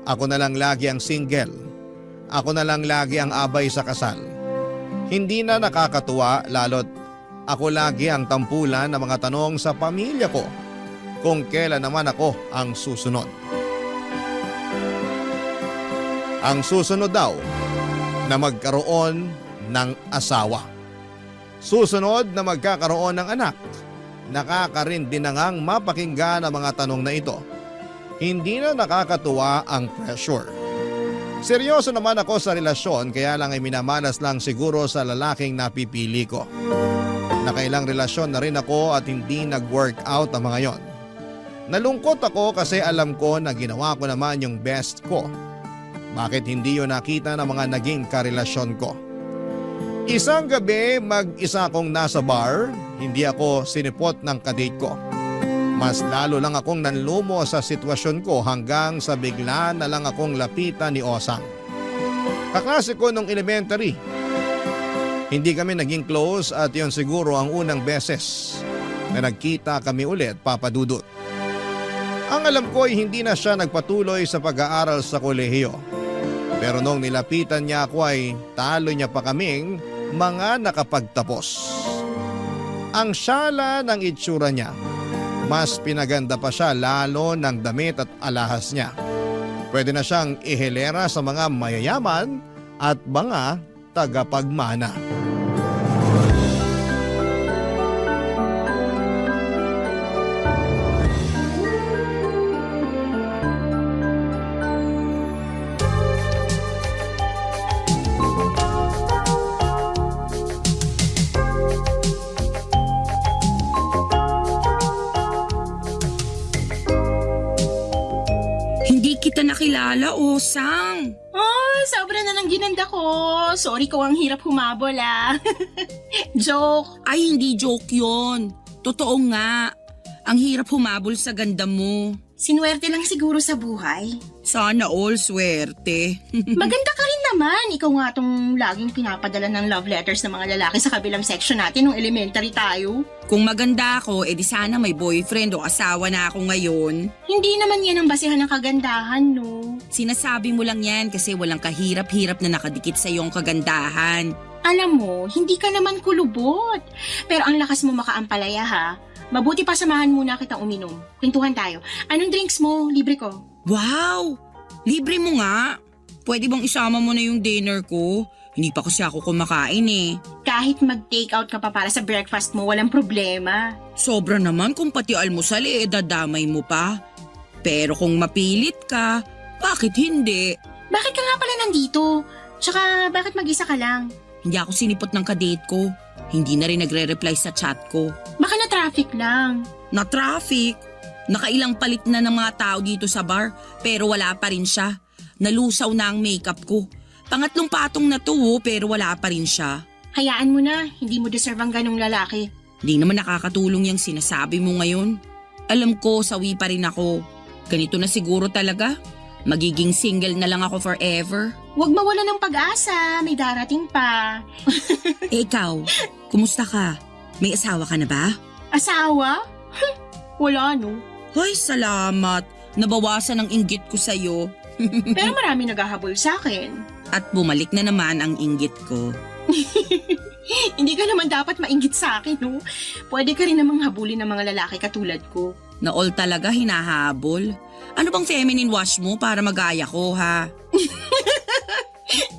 Ako na lang lagi ang single. Ako na lang lagi ang abay sa kasal. Hindi na nakakatuwa lalo't ako lagi ang tampulan ng mga tanong sa pamilya ko kung kailan naman ako ang susunod. Ang susunod daw na magkaroon ng asawa. Susunod na magkakaroon ng anak. Nakakarindi na ngang mapakinggan ang mga tanong na ito. Hindi na nakakatuwa ang pressure. Seryoso naman ako sa relasyon kaya lang ay minamalas lang siguro sa lalaking napipili ko. Nakailang relasyon na rin ako at hindi nag-work out ang mga yon. Nalungkot ako kasi alam ko na ginawa ko naman yung best ko. Bakit hindi yun nakita ng mga naging karelasyon ko? Isang gabi mag-isa akong nasa bar, hindi ako sinipot ng kadate ko. Mas lalo lang akong nanlumo sa sitwasyon ko hanggang sa bigla na lang akong lapitan ni Osang. Kaklase ko nung elementary. Hindi kami naging close at yon siguro ang unang beses na nagkita kami ulit, Papa Dudut. Ang alam ko ay hindi na siya nagpatuloy sa pag-aaral sa kolehiyo. Pero nung nilapitan niya ako ay talo niya pa kaming mga nakapagtapos. Ang syala ng itsura niya, mas pinaganda pa siya lalo ng damit at alahas niya. Pwede na siyang ihilera sa mga mayayaman at mga tagapagmana. Hindi kita nakilala, Osang. Oh, sobra na ng ginanda ko. Sorry ko, ang hirap humabol Joke. Ay, hindi joke yon. Totoo nga. Ang hirap humabol sa ganda mo. Sinuwerte lang siguro sa buhay. Sana all swerte. Maganda ka rin naman. Ikaw nga tong laging pinapadala ng love letters ng mga lalaki sa kabilang section natin nung elementary tayo. Kung maganda ako, edi sana may boyfriend o asawa na ako ngayon. Hindi naman yan ang basihan ng kagandahan, no? Sinasabi mo lang yan kasi walang kahirap-hirap na nakadikit sa iyong kagandahan. Alam mo, hindi ka naman kulubot. Pero ang lakas mo makaampalaya, ha? Mabuti pa samahan muna kitang uminom. Kwentuhan tayo. Anong drinks mo? Libre ko. Wow! Libre mo nga. Pwede bang isama mo na yung dinner ko? Hindi pa kasi ako kumakain eh. Kahit mag-take out ka pa para sa breakfast mo, walang problema. Sobra naman kung pati almusal dadamay mo pa. Pero kung mapilit ka, bakit hindi? Bakit ka nga pala nandito? Tsaka bakit mag-isa ka lang? Hindi ako sinipot ng kadate ko. Hindi na rin nagre-reply sa chat ko. Baka na-traffic lang. Na-traffic? Nakailang palit na ng mga tao dito sa bar, pero wala pa rin siya. Nalusaw na ang makeup ko. Pangatlong patong na to, pero wala pa rin siya. Hayaan mo na, hindi mo deserve ang ganong lalaki. Hindi naman nakakatulong yung sinasabi mo ngayon. Alam ko, sawi pa rin ako. Ganito na siguro talaga. Magiging single na lang ako forever. Huwag mawala ng pag-asa, may darating pa. Ikaw, kumusta ka? May asawa ka na ba? Asawa? Wala no. Hoy, salamat. Nabawasan ang inggit ko sa'yo. Pero marami naghahabol sa akin. At bumalik na naman ang inggit ko. Hindi ka naman dapat mainggit sa akin, no? Pwede ka rin namang habulin ng mga lalaki katulad ko. Na all talaga hinahabol. Ano bang feminine wash mo para magaya ko, ha?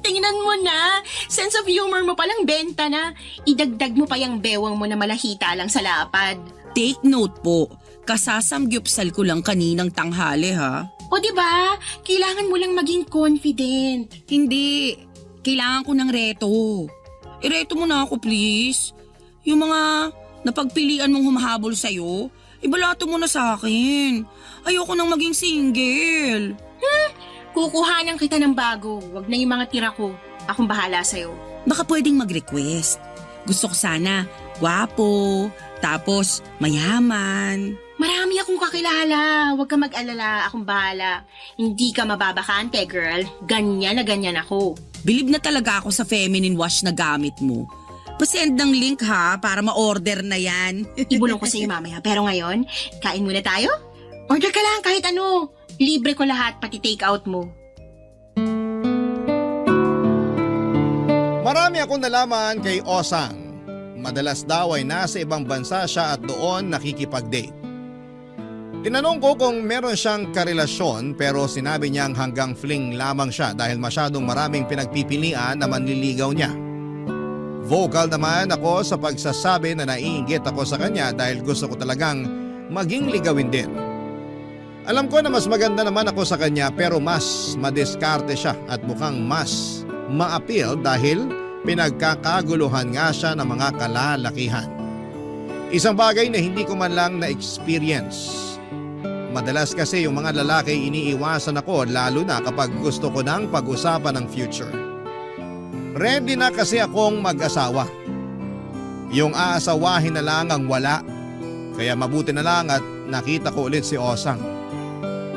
Tingnan mo na, sense of humor mo palang benta na. Idagdag mo pa yung bewang mo na malahita lang sa lapad. Take note po, kasasamgyupsal ko lang kaninang tanghali, ha? O diba, kailangan mo lang maging confident. Hindi, kailangan ko ng reto. Ireto mo na ako, please. Yung mga napagpilian mong humahabol sa'yo, ibalato mo na sa akin. Ayoko nang maging single. Kukuhanan kita ng bago. Wag na yung mga tira ko. Akong bahala sa'yo. Baka pwedeng mag-request. Gusto ko sana, gwapo, tapos mayaman. Marami akong kakilala. Huwag ka mag-alala. Akong bahala. Hindi ka mababakante, girl. Ganyan na ganyan ako. Bilib na talaga ako sa feminine wash na gamit mo. Pasend ng link ha, para ma-order na yan. Ibulong ko sa iyo mamaya. Pero ngayon, kain muna tayo? Order ka lang kahit ano. Libre ko lahat, pati take out mo. Marami akong nalaman kay Osang. Madalas daw ay nasa ibang bansa siya at doon nakikipag-date. Tinanong ko kung meron siyang karelasyon pero sinabi niyang hanggang fling lamang siya dahil masyadong maraming pinagpipilian na manliligaw niya. Vocal naman ako sa pagsasabi na naiinggit ako sa kanya dahil gusto ko talagang maging ligawin din. Alam ko na mas maganda naman ako sa kanya pero mas madiskarte siya at mukhang mas ma-appeal dahil pinagkakaguluhan nga siya ng mga kalalakihan. Isang bagay na hindi ko man lang na-experience. Madalas kasi yung mga lalaki iniiwasan ako lalo na kapag gusto ko ng pag-usapan ng future. Ready na kasi akong mag-asawa. Yung aasawahin na lang ang wala. Kaya mabuti na lang at nakita ko ulit si Osang.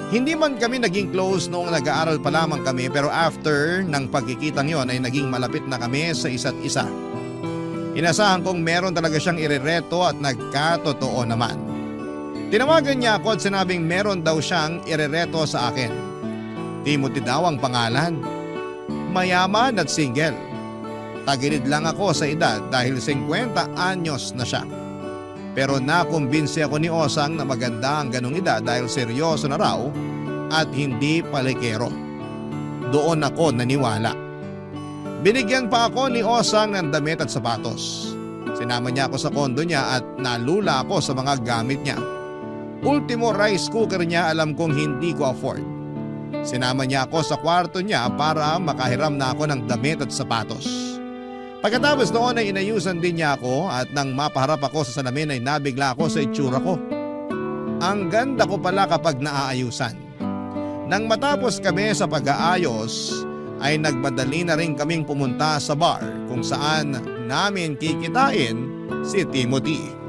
Hindi man kami naging close noong nag-aaral pa lamang kami pero after ng pagkikitang yon ay naging malapit na kami sa isa't isa. Inasahan kong meron talaga siyang irereto at nagkatotoo naman. Tinawagan niya ako at sinabing meron daw siyang irereto sa akin. Timothy daw ang pangalan. Mayaman at single. Tagilid lang ako sa edad dahil 50 anyos na siya. Pero nakumbinsi ako ni Osang na maganda ang ganong edad dahil seryoso na raw at hindi palikero. Doon ako naniwala. Binigyan pa ako ni Osang ng damit at sapatos. Sinama niya ako sa kondo niya at nalula ako sa mga gamit niya. Ultimo rice cooker niya alam kong hindi ko afford. Sinama niya ako sa kwarto niya para makahiram na ako ng damit at sapatos. Pagkatapos noon ay inayusan din niya ako at nang mapaharap ako sa salamin ay nabigla ako sa itsura ko. Ang ganda ko pala kapag naaayusan. Nang matapos kami sa pag-aayos ay nagmadali na rin kaming pumunta sa bar kung saan namin kikitain si Timothy.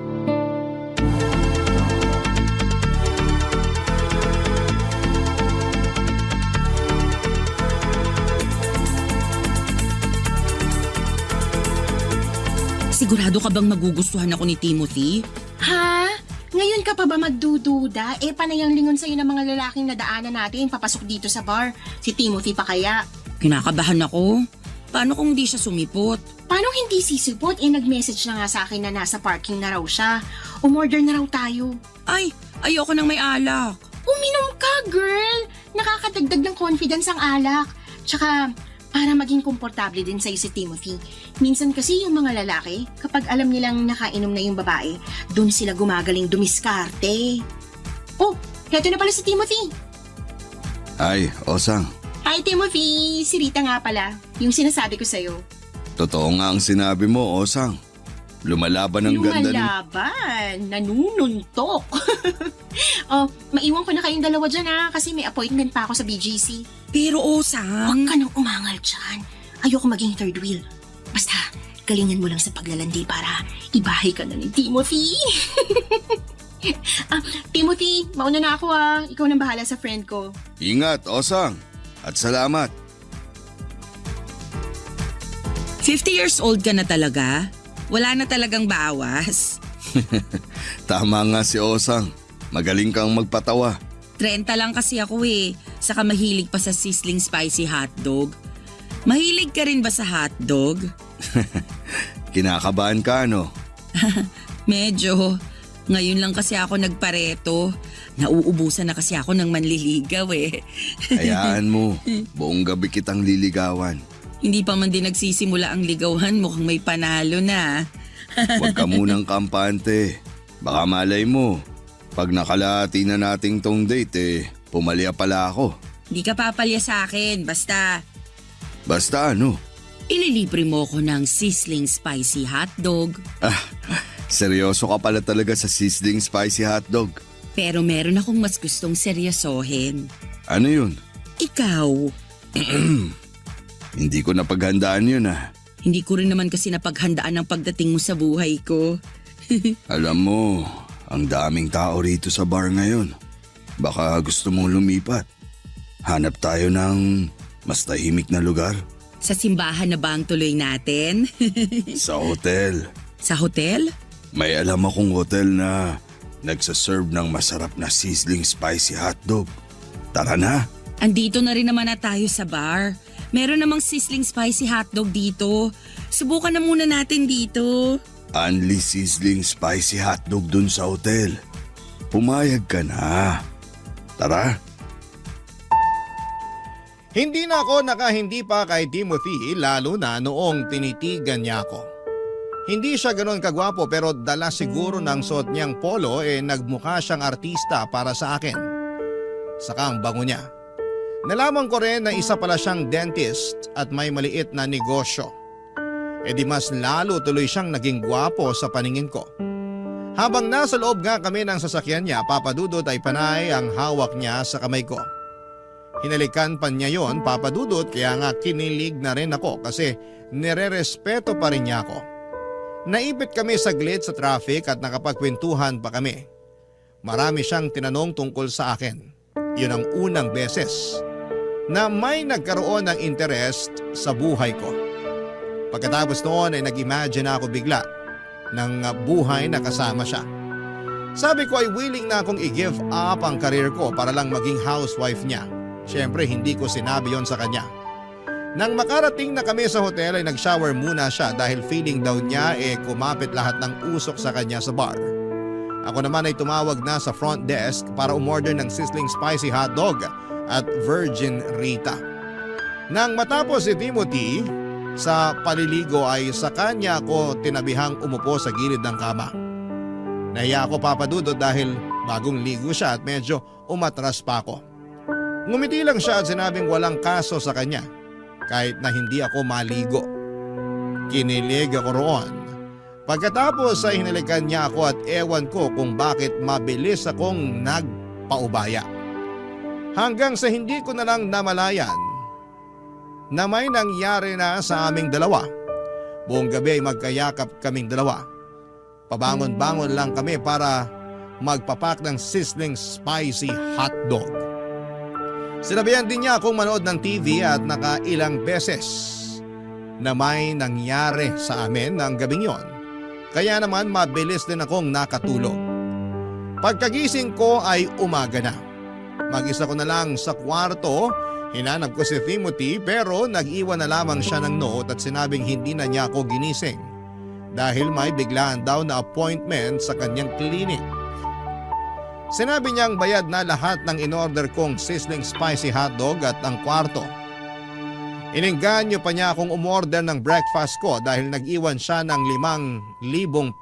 Sigurado ka bang magugustuhan ako ni Timothy? Ha? Ngayon ka pa ba magdududa? Panay ang lingon sa'yo ng mga lalaking nadaanan natin papasok dito sa bar. Si Timothy pa kaya? Kinakabahan ako. Paano kung hindi siya sumipot? Paano hindi sisipot? Nag-message na nga sa akin na nasa parking na raw siya. Umorder na raw tayo. Ay, ayoko nang may alak. Uminom ka, girl! Nakakadagdag ng confidence ang alak. Tsaka, Para maging komportable din sa'yo si Timothy. Minsan kasi yung mga lalaki, kapag alam nilang nakainom na yung babae, dun sila gumagaling dumiskarte. Oh, heto na pala si Timothy. Ay, Osang. Hi Timothy, si Rita nga pala, yung sinasabi ko sa'yo. Totoo nga ang sinabi mo, Osang. Lumalaban ang ganda ni... Lumalaban, nanununtok. Oh, maiwan ko na kayong dalawa dyan kasi may appointment pa ako sa BGC. Pero Osang... Huwag ka nang umangal dyan. Ayoko maging third wheel. Basta, galingan mo lang sa paglalandi para ibahay ka na ni Timothy. Timothy, mauna na ako Ikaw nang bahala sa friend ko. Ingat, Osang. At salamat. 50 years old ka na talaga? Wala na talagang bawas? Tama nga si Osang. Magaling kang magpatawa. 30 lang kasi ako Saka mahilig pa sa sizzling spicy hotdog. Mahilig ka rin ba sa hotdog? Kinakabahan ka, no? Medyo. Ngayon lang kasi ako nagpareto. Nauubusan na kasi ako ng manliligaw Hayaan mo. Buong gabi kitang liligawan. Hindi pa man din nagsisimula ang ligawan, mukhang may panalo na. Huwag ka munang kampante. Baka malay mo. Pag nakalahati na nating tong date pumalya pala ako. Hindi ka papalya sa akin, basta Basta ano? ililibre mo ko ng sizzling spicy hotdog. Seryoso ka pala talaga sa sizzling spicy hotdog. Pero meron akong mas gustong seryosohin. Ano yun? Ikaw. Hindi ko napaghandaan yun Hindi ko rin naman kasi napaghandaan ang pagdating mo sa buhay ko. Alam mo, ang daming tao rito sa bar ngayon. Baka gusto mong lumipat. Hanap tayo ng mas tahimik na lugar. Sa simbahan na ba ang tuloy natin? Sa hotel. Sa hotel? May alam akong hotel na nagsaserve ng masarap na sizzling spicy hotdog. Tara na. Andito na rin naman na tayo sa bar. Meron namang sizzling spicy hotdog dito. Subukan na muna natin dito. Only sizzling spicy hotdog dun sa hotel. Pumayag ka na. Tara. Hindi na ako nakahindi pa kay Timothy lalo na noong tinitigan niya ako. Hindi siya ganoon kagwapo pero dala siguro ng suot niyang polo nagmukha siyang artista para sa akin. Saka ang bango niya. Nalaman ko rin na isa pala siyang dentist at may maliit na negosyo. Di mas lalo tuloy siyang naging gwapo sa paningin ko. Habang nasa loob nga kami ng sasakyan niya, Papadudot ay panay ang hawak niya sa kamay ko. Hinalikan pa niya yon, Papadudot, kaya nga kinilig na rin ako kasi nire-respeto pa rin niya ako. Naipit kami saglit sa traffic at nakapagkwentuhan pa kami. Marami siyang tinanong tungkol sa akin. Yun ang unang beses na may nagkaroon ng interest sa buhay ko. Pagkatapos noon ay nag-imagine ako bigla ng buhay na kasama siya. Sabi ko ay willing na akong i-give up ang karir ko para lang maging housewife niya. Siyempre hindi ko sinabi yon sa kanya. Nang makarating na kami sa hotel ay nag-shower muna siya dahil feeling daw niya kumapit lahat ng usok sa kanya sa bar. Ako naman ay tumawag na sa front desk para umorder ng sizzling spicy hotdog at Virgin Rita. Nang matapos si Timothy, sa paliligo ay sa kanya ako tinabihang umupo sa gilid ng kama. Nahiya ako, Papadudot, dahil bagong ligo siya at medyo umatras pa ako. Ngumiti lang siya at sinabing walang kaso sa kanya kahit na hindi ako maligo. Kinilig ako roon. Pagkatapos ay hinalikan niya ako at ewan ko kung bakit mabilis akong nagpaubaya. Hanggang sa hindi ko na lang namalayan na may nangyari na sa aming dalawa. Buong gabi ay magkayakap kaming dalawa. Pabangon-bangon lang kami para magpapak ng sizzling spicy hotdog. Sinabihan din niya akong manood ng TV at nakailang beses na may nangyari sa amin ng gabing yon. Kaya naman mabilis din akong nakatulog. Pagkagising ko ay umaga na. Mag-isa ko na lang sa kwarto, hinanap ko si Timothy pero nag-iwan na lamang siya ng note at sinabing hindi na niya ako ginising dahil may biglaan daw na appointment sa kanyang clinic. Sinabi niyang bayad na lahat ng in-order kong sizzling spicy hotdog at ang kwarto. Inengganyo pa niya akong umorder ng breakfast ko dahil nag-iwan siya ng 5,000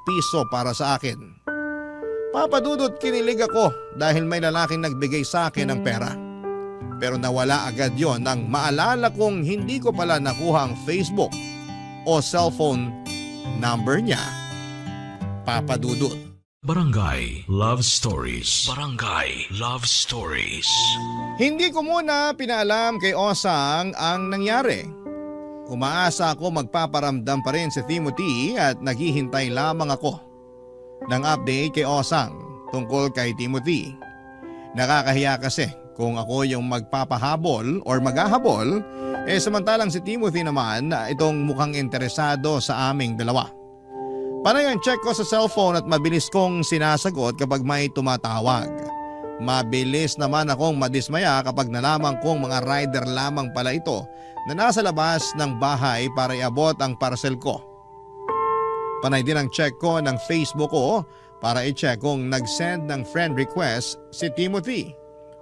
piso para sa akin. Papadudot, kinilig ako dahil may lalaking nagbigay sa akin ng pera. Pero nawala agad yon nang maalala kong hindi ko pala nakuha ang Facebook o cellphone number niya. Papadudot. Barangay Love Stories. Barangay Love Stories. Hindi ko muna pinaalam kay Osang ang nangyari. Umaasa ako magpaparamdam pa rin si Timothy at naghihintay lamang ako ng update kay Osang tungkol kay Timothy. Nakakahiya kasi kung ako yung magpapahabol or maghahabol, samantalang si Timothy naman itong mukhang interesado sa aming dalawa. Panay ang check ko sa cellphone at mabilis kong sinasagot kapag may tumatawag. Mabilis naman akong madismaya kapag nalaman kong mga rider lamang pala ito na nasa labas ng bahay para iabot ang parcel ko. Panay din ang check ko ng Facebook ko para i-check kung nag-send ng friend request si Timothy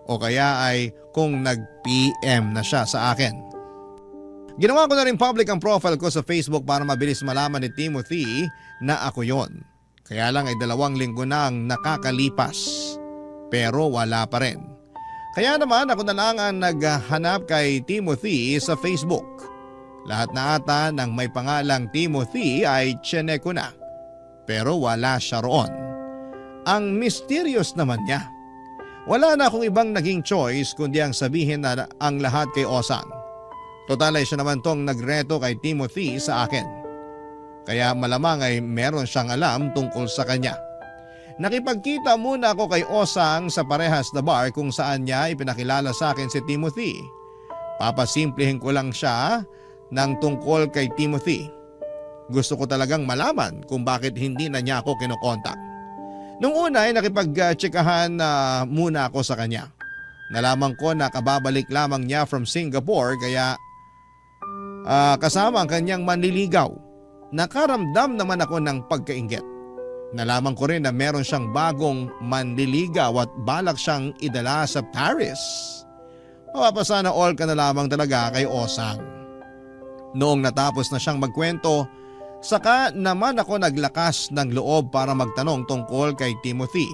o kaya ay kung nag-PM na siya sa akin. Ginawa ko na rin public ang profile ko sa Facebook para mabilis malaman ni Timothy na ako yon. Kaya lang ay 2 linggo na ang nakakalipas pero wala pa rin. Kaya naman ako na lang ang naghanap kay Timothy sa Facebook. Lahat na ata ng may pangalang Timothy ay chinek ko na pero wala siya roon. Ang mysterious naman niya. Wala na akong ibang naging choice kundi ang sabihin na ang lahat kay Osang. Total ay siya naman tong nagreto kay Timothy sa akin. Kaya malamang ay meron siyang alam tungkol sa kanya. Nakipagkita muna ako kay Osang sa parehas na bar kung saan niya ipinakilala sa akin si Timothy. Papasimplihin ko lang siya ng tungkol kay Timothy. Gusto ko talagang malaman kung bakit hindi na niya ako kinokontak. Nung una ay nakipag-tsikahan muna ako sa kanya. Nalaman ko na kababalik lamang niya from Singapore kaya kasama ang kanyang manliligaw. Nakaramdam naman ako ng pagkainggit. Nalaman ko rin na meron siyang bagong manliligaw at balak siyang idala sa Paris. Mapapasana all ka na lamang talaga kay Osang. Noong natapos na siyang magkwento, saka naman ako naglakas ng loob para magtanong tungkol kay Timothy.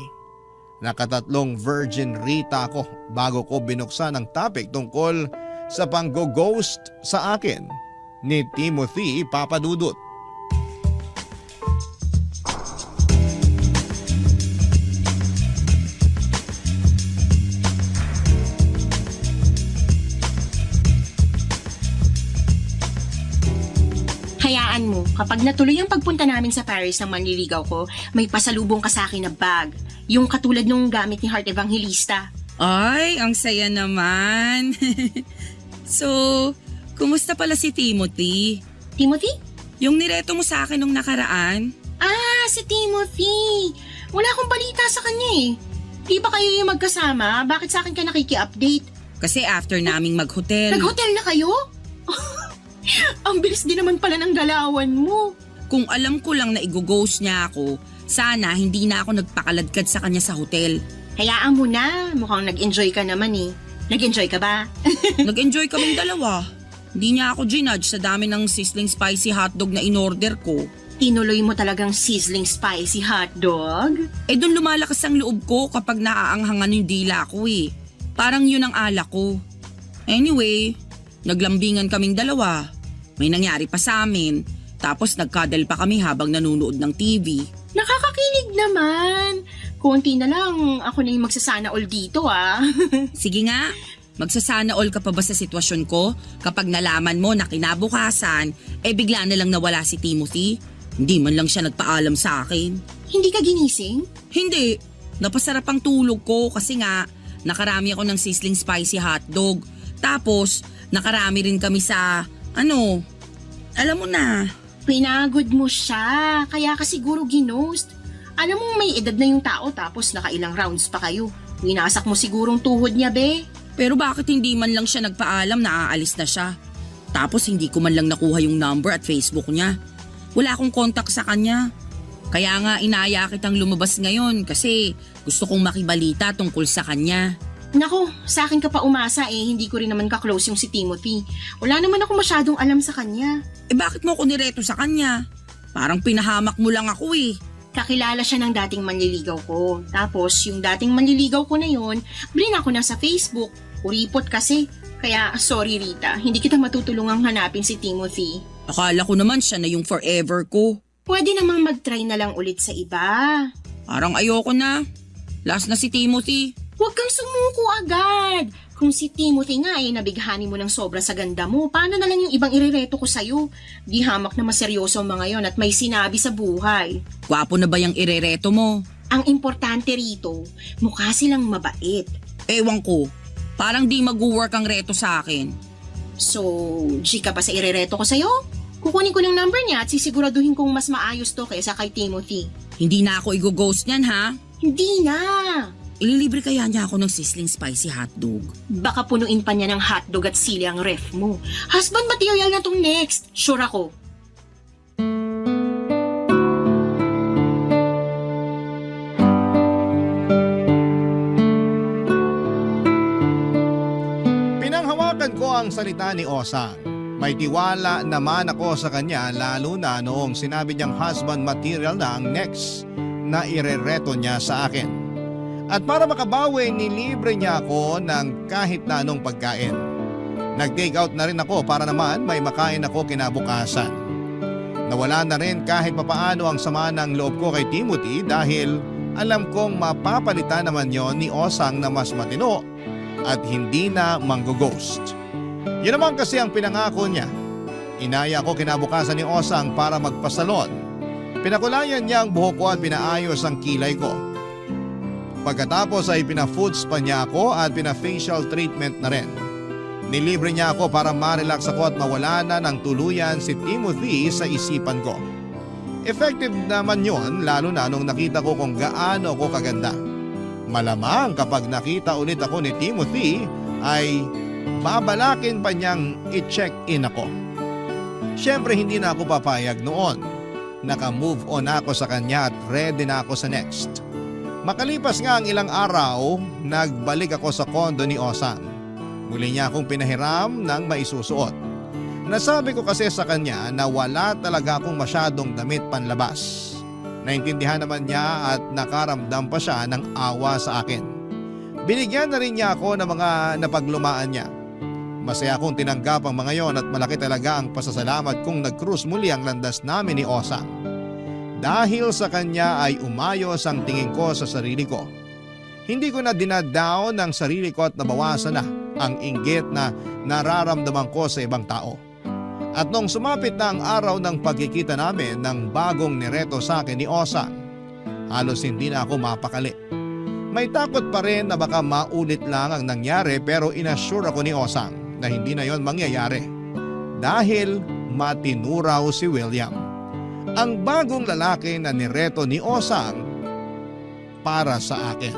Nakatatlong virgin Rita ako bago ko binuksan ang topic tungkol sa pang-ghost sa akin ni Timothy Papadudut. Hayaan mo, kapag natuloy ang pagpunta namin sa Paris ng manliligaw ko, may pasalubong ka sa akin na bag. Yung katulad nung gamit ni Heart Evangelista. Ay, ang saya naman. So, kumusta pala si Timothy? Timothy? Yung nireto mo sa akin nung nakaraan? Ah, si Timothy. Wala akong balita sa kanya eh. Di ba kayo yung magkasama? Bakit sa akin ka nakiki-update? Kasi after naming mag-hotel. Nag-hotel na kayo? Ang bilis din naman pala ng galawan mo. Kung alam ko lang na i-ghost niya ako, sana hindi na ako nagpakaladkad sa kanya sa hotel. Hayaan mo na, mukhang nag-enjoy ka naman eh. Nag-enjoy ka ba? Nag-enjoy kaming dalawa. Hindi niya ako ginudge sa dami ng sizzling spicy hotdog na in-order ko. Tinuloy mo talagang sizzling spicy hotdog? Doon lumalakas ang loob ko kapag naaanghangan yung dila ko eh. Parang yun ang alak ko. Anyway, naglambingan kaming dalawa. May nangyari pa sa amin. Tapos nagkadal pa kami habang nanonood ng TV. Nakakakilig naman. Konti na lang, ako na yung magsasana all dito ah. Sige nga, magsasana all ka pa ba sa sitwasyon ko kapag nalaman mo na kinabukasan, bigla na lang nawala si Timothy? Hindi man lang siya nagpaalam sa akin. Hindi ka ginising? Hindi. Napasarap ang tulog ko kasi nga, nakarami ako ng sizzling spicy hotdog. Tapos, nakarami rin kami sa, alam mo na. Pinagod mo siya, kaya ka siguro ginost. Alam mo may edad na yung tao tapos nakailang rounds pa kayo. Winasak mo sigurong tuhod niya, be. Pero bakit hindi man lang siya nagpaalam na aalis na siya? Tapos hindi ko man lang nakuha yung number at Facebook niya. Wala akong contact sa kanya. Kaya nga inaya kitang lumabas ngayon kasi gusto kong makibalita tungkol sa kanya. Nako, sa akin ka pa umasa hindi ko rin naman ka-close yung si Timothy. Wala naman ako masyadong alam sa kanya. Bakit mo ko nireto sa kanya? Parang pinahamak mo lang ako Kakilala siya ng dating manliligaw ko. Tapos yung dating manliligaw ko na yon, brin ako na sa Facebook. Uripot kasi. Kaya sorry Rita, hindi kita matutulungang hanapin si Timothy. Akala ko naman siya na yung forever ko. Pwede namang mag-try na lang ulit sa iba. Parang ayoko na. Last na si Timothy. Huwag kang sumuko agad. Kung si Timothy nga nabighani mo ng sobra sa ganda mo, paano na lang yung ibang irereto ko sa'yo? Di hamak na maseryoso ang mga yon at may sinabi sa buhay. Gwapo na ba yung irereto mo? Ang importante rito, mukha silang mabait. Ewan ko, parang di mag-work ang reto sa akin. So, G ka pa sa irereto ko sa'yo? Kukunin ko ng number niya at sisiguraduhin kong mas maayos to kaysa kay Timothy. Hindi na ako i-ghost niyan ha? Hindi na. Ililibre kaya niya ako ng sizzling spicy hotdog. Baka punuin pa niya ng hotdog at sili ang ref mo. Husband material na tong next. Sure ako. Pinanghawakan ko ang salita ni Osang. May tiwala naman ako sa kanya lalo na noong sinabi niyang husband material na ang next na irereto niya sa akin. At para makabawi, nilibre niya ako ng kahit na anong pagkain. Nag-take out na rin ako para naman may makain ako kinabukasan. Nawala na rin kahit papaano ang sama ng loob ko kay Timothy dahil alam kong mapapalitan naman yon ni Osang na mas matino at hindi na manggo-ghost. Yun naman kasi ang pinangako niya. Inaya ako kinabukasan ni Osang para magpasalon. Pinakulayan niya ang buhok ko at pinaayos ang kilay ko. Pagkatapos ay pina-foods pa niya ako at pina-facial treatment na rin. Nilibre niya ako para ma-relax ako at mawala na ng tuluyan si Timothy sa isipan ko. Effective naman yon lalo na nung nakita ko kung gaano ako kaganda. Malamang kapag nakita ulit ako ni Timothy ay babalakin pa niyang i-check-in ako. Siyempre hindi na ako papayag noon. Naka-move on ako sa kanya at ready na ako sa next. Makalipas nga ang ilang araw, nagbalik ako sa kondo ni Osang. Muli niya akong pinahiram ng maisusuot. Nasabi ko kasi sa kanya na wala talaga akong masyadong damit panlabas. Naintindihan naman niya at nakaramdam pa siya ng awa sa akin. Binigyan na rin niya ako ng mga napaglumaan niya. Masaya akong tinanggap ang mga yon at malaki talaga ang pasasalamat kong nag-cruise muli ang landas namin ni Osang. Dahil sa kanya ay umayos ang tingin ko sa sarili ko. Hindi ko na dinadown ang sarili ko at nabawasan na ang inggit na nararamdaman ko sa ibang tao. At nung sumapit na ang araw ng pagkikita namin ng bagong nireto sa akin ni Osang, halos hindi na ako mapakali. May takot pa rin na baka maulit lang ang nangyari pero inassure ako ni Osang na hindi na yon mangyayari. Dahil matinuraw si William. Ang bagong lalaki na nireto ni Osang para sa akin.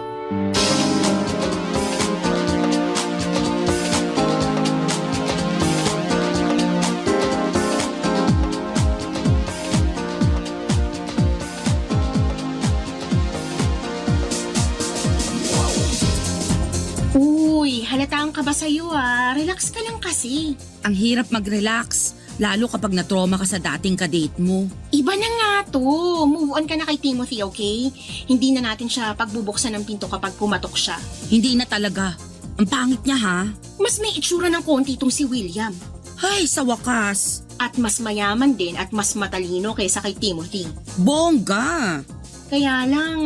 Uy, halata ka ba sa'yo Relax ka lang kasi. Ang hirap mag-relax. Lalo kapag na-trauma ka sa dating kadate mo. Iba na nga to. Move on ka na kay Timothy, okay? Hindi na natin siya pagbubuksan ng pinto kapag pumatok siya. Hindi na talaga. Ang pangit niya ha. Mas may itsura ng konti itong si William. Ay, sa wakas. At mas mayaman din at mas matalino kaysa kay Timothy. Bongga! Kaya lang...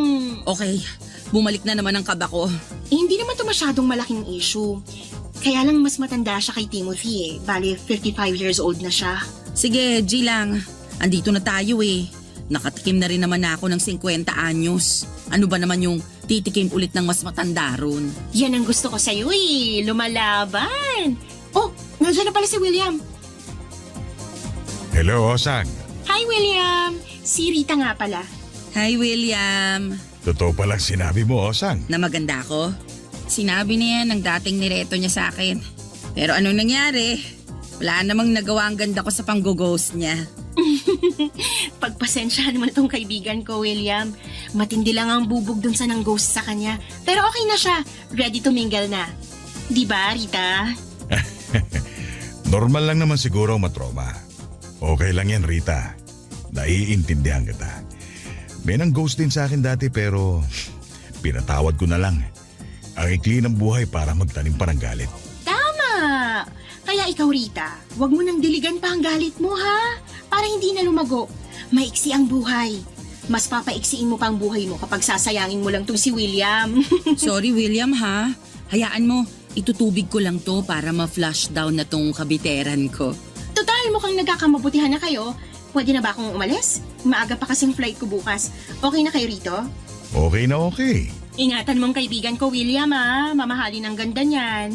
Okay, bumalik na naman ang kaba ko. Hindi naman to masyadong malaking issue. Kaya lang mas matanda siya kay Timothy Bale, 55 years old na siya. Sige, G lang. Andito na tayo Nakatikim na rin naman ako ng 50 anyos. Ano ba naman yung titikim ulit ng mas matanda ron? Yan ang gusto ko sa'yo lumalaban. Oh, nandiyan na pala si William. Hello, Osang. Hi, William. Si Rita nga pala. Hi, William. Totoo palang sinabi mo, Osang. Na maganda ako? Sinabi niya ng dating nireto niya sa akin. Pero anong nangyari? Wala namang nagawa ang ganda ko sa pang-ghost niya. Pagpasensyahan mo na tong kaibigan ko, William. Matindi lang ang bubog dun sa nang ghost sa kanya. Pero okay na siya. Ready to mingle na. Di ba, Rita? Normal lang naman siguro ang matroma. Okay lang yan, Rita. Naiintindihan kita. May nang ghost din sa akin dati pero pinatawad ko na lang. Ang ikli ng buhay para magtanim pa ng galit. Tama! Kaya ikaw, Rita, wag mo nang diligan pa ang galit mo, ha? Para hindi na lumago. Maiksi ang buhay. Mas papaiksiin mo pa ang buhay mo kapag sasayangin mo lang tong si William. Sorry William ha. Hayaan mo, itutubig ko lang to para ma-flush down na tong kabiteran ko. Total, mukhang nagkakamabutihan na kayo. Pwede na ba akong umalis? Maaga pa kasing flight ko bukas. Okay na kayo rito? Okay na okay. Ingatan mong kaibigan ko, William, ha? Mamahalin ang ganda niyan.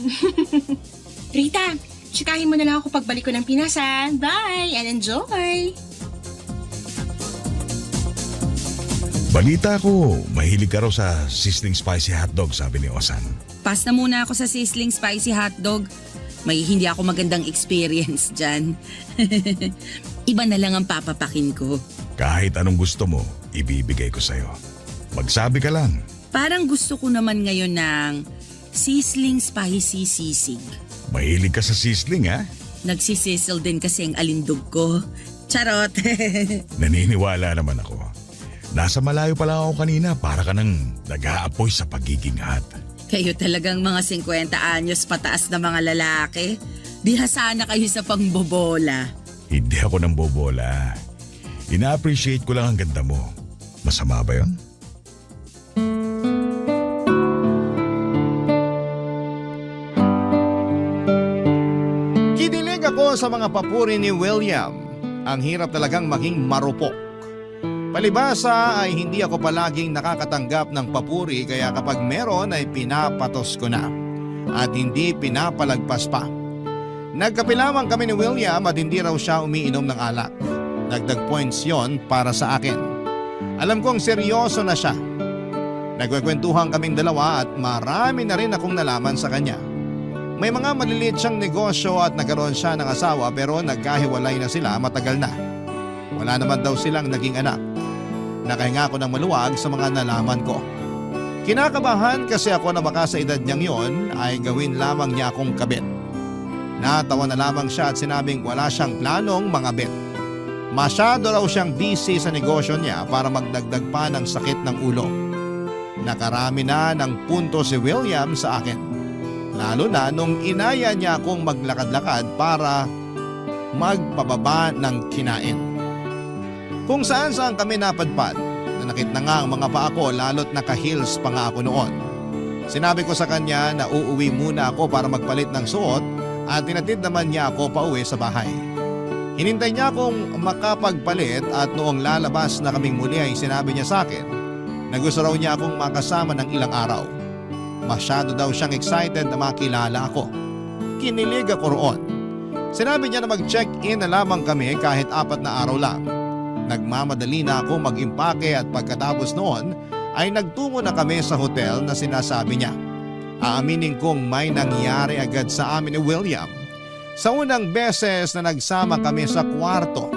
Rita, tsikahin mo na lang ako pagbalik ko ng Pinas, ha? Bye and enjoy! Balita ko, mahilig ka raw sa sizzling spicy hotdog, sabi ni Osan. Pass na muna ako sa sizzling spicy hotdog. May hindi ako magandang experience dyan. Iba na lang ang papapakin ko. Kahit anong gusto mo, ibibigay ko sa'yo. Magsabi ka lang. Parang gusto ko naman ngayon ng sizzling spicy sisig. Mahilig ka sa sizzling, ha? Nagsisizzle din kasi ang alindog ko. Charot! Naniniwala naman ako. Nasa malayo pa lang ako kanina para ka nang nag-aapoy sa pagiging hot. Kayo talagang mga 50 anyos pataas na mga lalaki. Diha sana kayo sa pangbobola. Hindi ako nang bobola. Ina-appreciate ko lang ang ganda mo. Masama ba yun? Kinilig ako sa mga papuri ni William. Ang hirap talagang maging marupok. Palibasa ay hindi ako palaging nakakatanggap ng papuri kaya kapag meron ay pinapatos ko na at hindi pinapalagpas pa. Nagkape lamang kami ni William at hindi raw siya umiinom ng alak. Dagdag points yon para sa akin. Alam kong seryoso na siya. Nagkukwentuhan kaming dalawa at marami na rin akong nalaman sa kanya. May mga maliliit siyang negosyo at nagkaroon siya ng asawa pero nagkahiwalay na sila matagal na. Wala naman daw silang naging anak. Nakahinga ako ng maluwag sa mga nalaman ko. Kinakabahan kasi ako na baka sa edad niyang yon ay gawin lamang niya akong kabit. Natawa na lamang siya at sinabing wala siyang planong mangabit. Masyado raw siyang busy sa negosyo niya para magdagdag pa ng sakit ng ulo. Nakarami na ng punto si William sa akin. Lalo na nung inaya niya akong maglakad-lakad para magpababa ng kinain. Kung saan kami napadpad, nanakit na nga ang mga paa ko lalo't naka-heels pa nga ako noon. Sinabi ko sa kanya na uuwi muna ako para magpalit ng suot at tinatid naman niya ako pauwi sa bahay. Hinintay niya akong makapagpalit at noong lalabas na kaming muli ay sinabi niya sa akin na gusto raw niya akong makasama ng ilang araw. Masyado daw siyang excited na makilala ako. Kinilig ako roon. Sinabi niya na mag-check-in na lamang kami kahit 4 na araw lang. Nagmamadali na ako mag-impake at pagkatapos noon ay nagtungo na kami sa hotel na sinasabi niya. Aaminin kong may nangyari agad sa amin ni William. Sa unang beses na nagsama kami sa kwarto,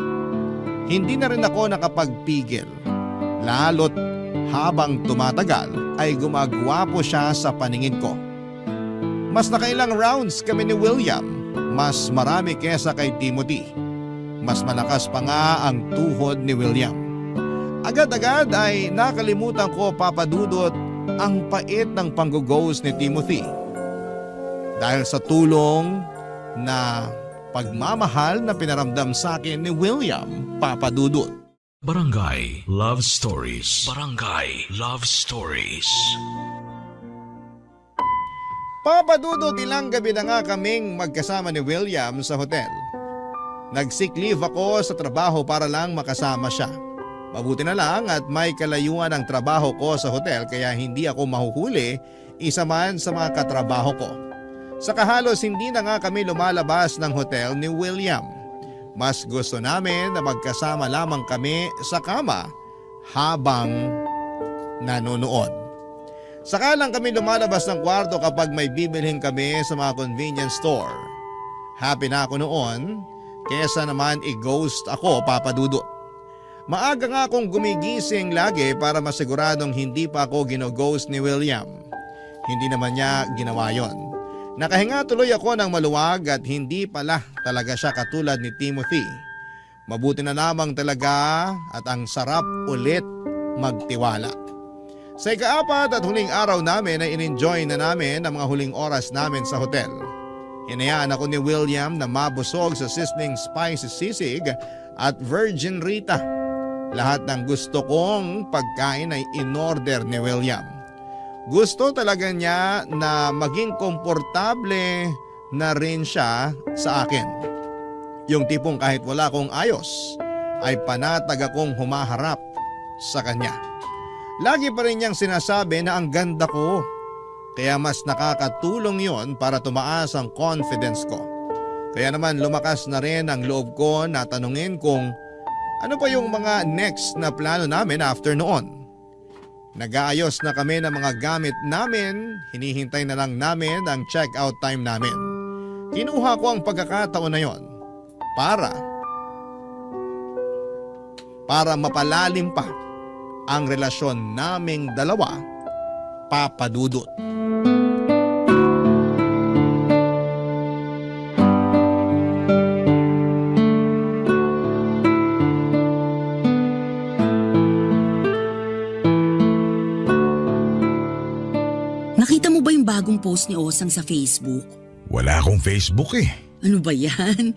hindi na rin ako nakapagpigil. Lalo't habang tumatagal ay gumagwapo siya sa paningin ko. Mas nakailang rounds kami ni William, mas marami kesa kay Timothy. Mas malakas pa nga ang tuhod ni William. Agad-agad ay nakalimutan ko papadudot ang pait ng panggughost ni Timothy. Dahil sa tulong na pagmamahal na pinaramdam sa akin ni William papadudot. Barangay Love Stories. Barangay Love Stories. Papadudot ilang gabi na nga kaming magkasama ni William sa hotel. Nag-sick leave ako sa trabaho para lang makasama siya. Mabuti na lang at may kalayuan ang trabaho ko sa hotel kaya hindi ako mahuhuli isa man sa mga katrabaho ko. Saka halos hindi na nga kami lumalabas ng hotel ni William. Mas gusto namin na magkasama lamang kami sa kama habang nanonood. Saka lang kami lumalabas ng kwarto kapag may bibilhin kami sa mga convenience store. Happy na ako noon kesa naman i-ghost ako, Papa Dudut. Maaga nga akong gumigising lagi para masiguradong hindi pa ako gino-ghost ni William. Hindi naman niya ginawa yon. Nakahinga tuloy ako ng maluwag at hindi pala talaga siya katulad ni Timothy. Mabuti na lamang talaga at ang sarap ulit magtiwala. Sa ika-4 at huling araw namin ay in-enjoy na namin ang mga huling oras namin sa hotel. Hinayaan ako ni William na mabusog sa sizzling spicy sisig at virgin Rita. Lahat ng gusto kong pagkain ay in-order ni William. Gusto talaga niya na maging komportable na rin siya sa akin. Yung tipong kahit wala akong ayos ay panatag akong humaharap sa kanya. Lagi pa rin niyang sinasabi na ang ganda ko. Kaya mas nakakatulong yon para tumaas ang confidence ko. Kaya naman lumakas na rin ang loob ko na tanungin kung ano pa yung mga next na plano namin after noon. Nag-aayos na kami ng mga gamit namin, hinihintay na lang namin ang check-out time namin. Kinuha ko ang pagkakataon na yon para mapalalim pa ang relasyon naming dalawa, Papa Dudut. Nakita mo ba yung bagong post ni Osang sa Facebook? Wala akong Facebook eh. Ano ba yan?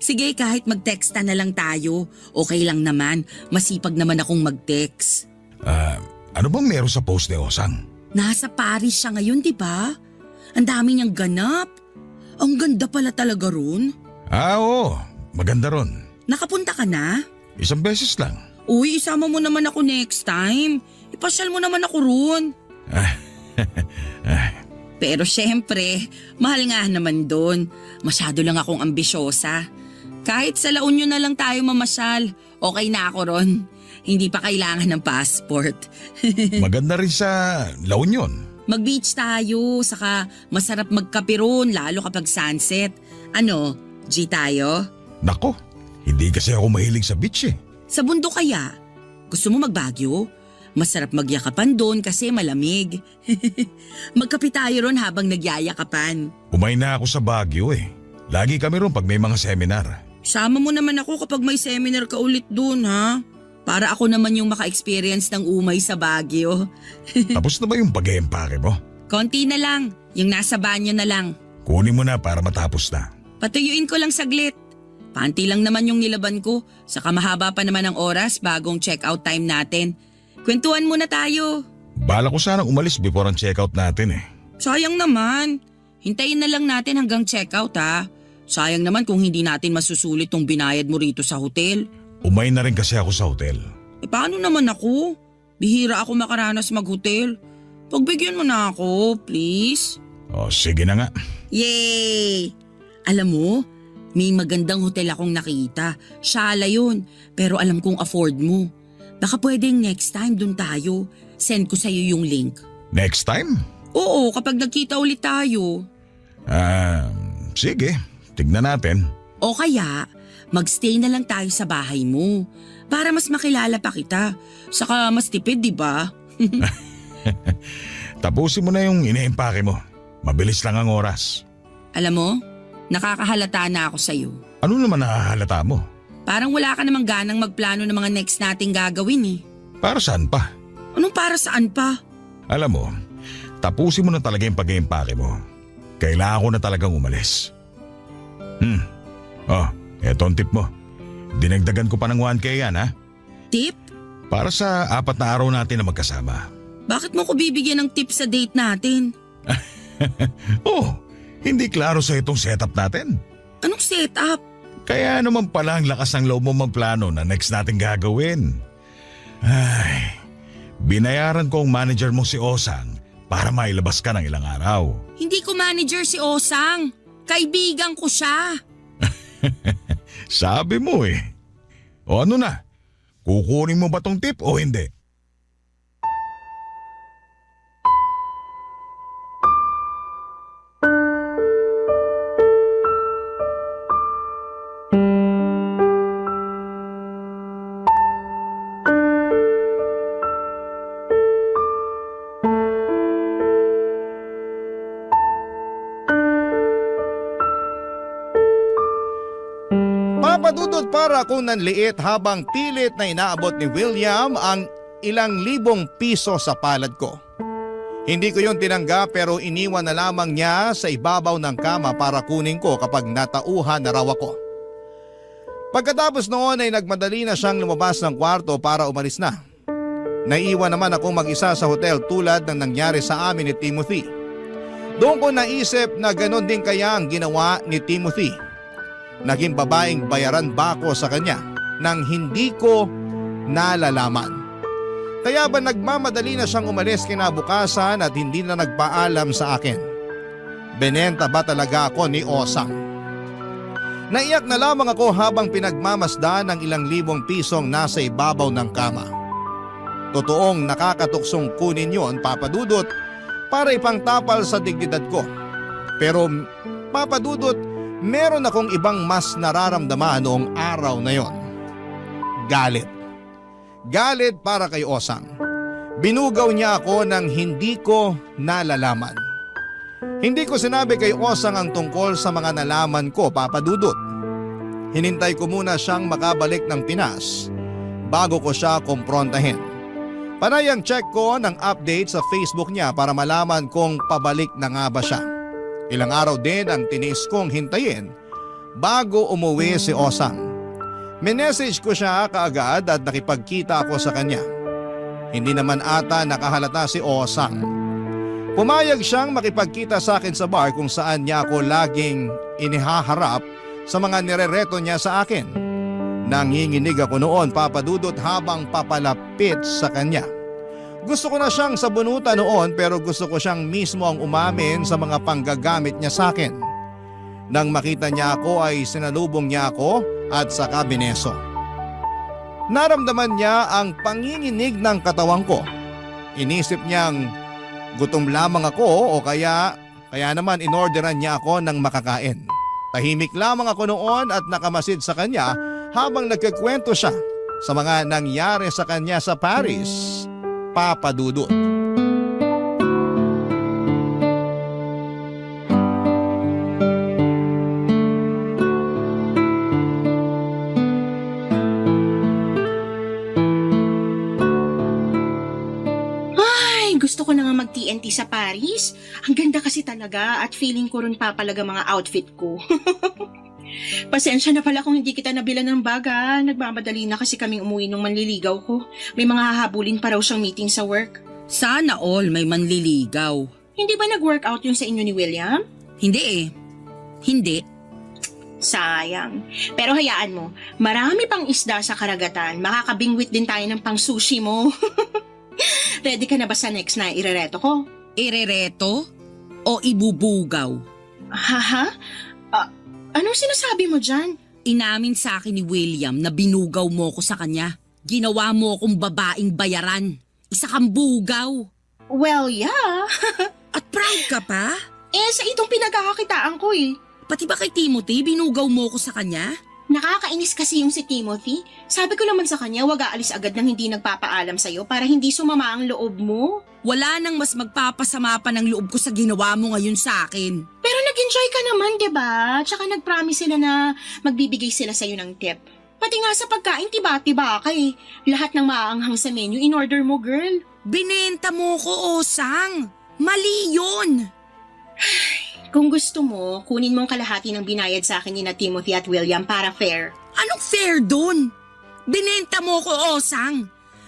Sige, kahit mag-texta na lang tayo. Okay lang naman. Masipag naman akong mag-text. Ano bang meron sa post ni Osang? Nasa Paris siya ngayon, di ba? Ang dami niyang ganap. Ang ganda pala talaga ron. Oo. Maganda ron. Nakapunta ka na? Isang beses lang. Uy, isama mo naman ako next time. Ipasyal mo naman ako ron. Pero syempre, mahal nga naman doon. Masyado lang akong ambisyosa. Kahit sa La Union na lang tayo mamasyal, okay na ako ron. Hindi pa kailangan ng passport. Maganda rin sa La Union. Mag-beach tayo, saka masarap magkape ron, lalo kapag sunset. Ano, G tayo? Nako, hindi kasi ako mahilig sa beach eh. Sa bundok kaya? Gusto mo mag-Baguio? Masarap magyakapan doon kasi malamig. Magkape tayo ron habang nagyayakapan. Umay na ako sa Baguio eh. Lagi kami ron pag may mga seminar. Sama mo naman ako kapag may seminar ka ulit doon, ha? Para ako naman yung maka-experience ng umay sa Baguio. Tapos na ba yung pag-eempake mo? Konti na lang, yung nasa banyo na lang. Kunin mo na para matapos na. Patuyuin ko lang saglit. Panty lang naman yung nilaban ko, saka mahaba pa naman ang oras bagong check-out time natin. Kwentuhan muna tayo. Bala ko sanang umalis before ang check-out natin eh. Sayang naman. Hintayin na lang natin hanggang check-out, ha? Sayang naman kung hindi natin masusulit tong binayad mo rito sa hotel. Umay na rin kasi ako sa hotel. Paano naman ako? Bihira ako makaranas mag-hotel. Pagbigyan mo na ako, please. Sige na nga. Yay! Alam mo, may magandang hotel akong nakita. Shala yun, pero alam kong afford mo. Baka pwedeng next time dun tayo. Send ko sa'yo yung link. Next time? Oo, kapag nagkita ulit tayo. Sige. Tignan natin. O kaya, magstay na lang tayo sa bahay mo. Para mas makilala pa kita. Saka mas tipid, di ba? Tapusin mo na yung ine-empake mo. Mabilis lang ang oras. Alam mo, nakakahalata na ako sa'yo. Ano naman nakahalata mo? Parang wala ka namang ganang magplano ng mga next nating gagawin eh. Para saan pa? Anong para saan pa? Alam mo, tapusin mo na talaga yung pag-iimpake mo. Kailangan ko na talagang umalis. Eto ang tip mo. Dinagdagan ko pa ng 1K yan, ha? Tip? Para sa 4 na araw natin na magkasama. Bakit mo ko bibigyan ng tip sa date natin? Hindi klaro sa itong setup natin. Anong setup? Kaya naman pala ang lakas ng loob mo magplano na next natin gagawin. Binayaran ko ang manager mo si Osang para mailabas ka ng ilang araw. Hindi ko manager si Osang. Kaibigan ko siya. Sabi mo eh. O ano na? Kukunin mo ba tong tip o hindi? Papadudot para akong nanliit habang pilit na inaabot ni William ang ilang libong piso sa palad ko. Hindi ko yun tinanggap pero iniwan na lamang niya sa ibabaw ng kama para kunin ko kapag natauhan na raw ako. Pagkatapos noon ay nagmadali na siyang lumabas ng kwarto para umalis na. Naiwan naman akong mag-isa sa hotel tulad ng nangyari sa amin ni Timothy. Doon ko naisip na ganon din kaya ang ginawa ni Timothy. Naging babaeng bayaran ba ako sa kanya nang hindi ko nalalaman. Kaya ba nagmamadali na siyang umalis kinabukasan at hindi na nagpaalam sa akin? Benenta ba talaga ako ni Osang? Naiyak na lamang ako habang pinagmamasdan ng ilang libong pisong nasa ibabaw ng kama. Totoong nakakatuksong kunin yon, Papa Dudut, para ipangtapal sa dignidad ko. Pero Papa Dudut, meron akong ibang mas nararamdaman noong araw na yon. Galit. Galit para kay Osang. Binugaw niya ako nang hindi ko nalalaman. Hindi ko sinabi kay Osang ang tungkol sa mga nalaman ko, Papa Dudut. Hinintay ko muna siyang makabalik ng Pinas bago ko siya kumprontahin. Panayang check ko ng update sa Facebook niya para malaman kung pabalik na nga ba siya. Ilang araw din ang tinis kong hintayin bago umuwi si Osang. Minessage ko siya kaagad at nakipagkita ako sa kanya. Hindi naman ata nakahalata si Osang. Pumayag siyang makipagkita sa akin sa bar kung saan niya ako laging inihaharap sa mga nirereto niya sa akin. Nanginginig ako noon, Papa Dudut, habang papalapit sa kanya. Gusto ko na siyang sabunutan noon pero gusto ko siyang mismo ang umamin sa mga panggagamit niya sa akin. Nang makita niya ako ay sinalubong niya ako at saka bineso. Naramdaman niya ang panginginig ng katawan ko. Inisip niyang gutom lamang ako o kaya naman inorderan niya ako ng makakain. Tahimik lamang ako noon at nakamasid sa kanya habang nagkikwento siya sa mga nangyari sa kanya sa Paris, Papa Dudut. Gusto ko na nga mag-TNT sa Paris. Ang ganda kasi talaga at feeling ko rin papalaga mga outfit ko. Pasensya na pala kung hindi kita nabilan ng baga. Nagmamadali na kasi kaming umuwi nung manliligaw ko. May mga hahabulin pa raw siyang meeting sa work. Sana all may manliligaw. Hindi ba nag-workout yung sa inyo ni William? Hindi eh. Hindi. Sayang. Pero hayaan mo, marami pang isda sa karagatan. Makakabingwit din tayo ng pang sushi mo. Ready ka na ba sa next na irereto ko? Irereto? O ibubugaw? Haha? Anong sinasabi mo dyan? Inamin sa akin ni William na binugaw mo ko sa kanya. Ginawa mo akong babaeng bayaran. Isa kang bugaw. Well, yeah. At proud ka pa? Sa itong pinagkakakitaan ko eh. Pati ba kay Timothy, binugaw mo ko sa kanya? Nakakainis kasi yung si Timothy. Sabi ko naman sa kanya, wag aalis agad nang hindi nagpapaalam sa'yo para hindi sumama ang loob mo. Wala nang mas magpapasama pa ng loob ko sa ginawa mo ngayon sa akin. Pero nag-enjoy ka naman, diba? Tsaka nag-promise sila na magbibigay sila sa'yo ng tip. Pati nga sa pagkain, tiba-tiba ka eh. Lahat ng maaanghang sa menu, in-order mo, girl. Binenta mo ko, Osang. Mali yun. Kung gusto mo, kunin mo ang kalahati ng binayad sa akin ni na Timothy at William para fair. Anong fair dun? Binenta mo ko, Osang.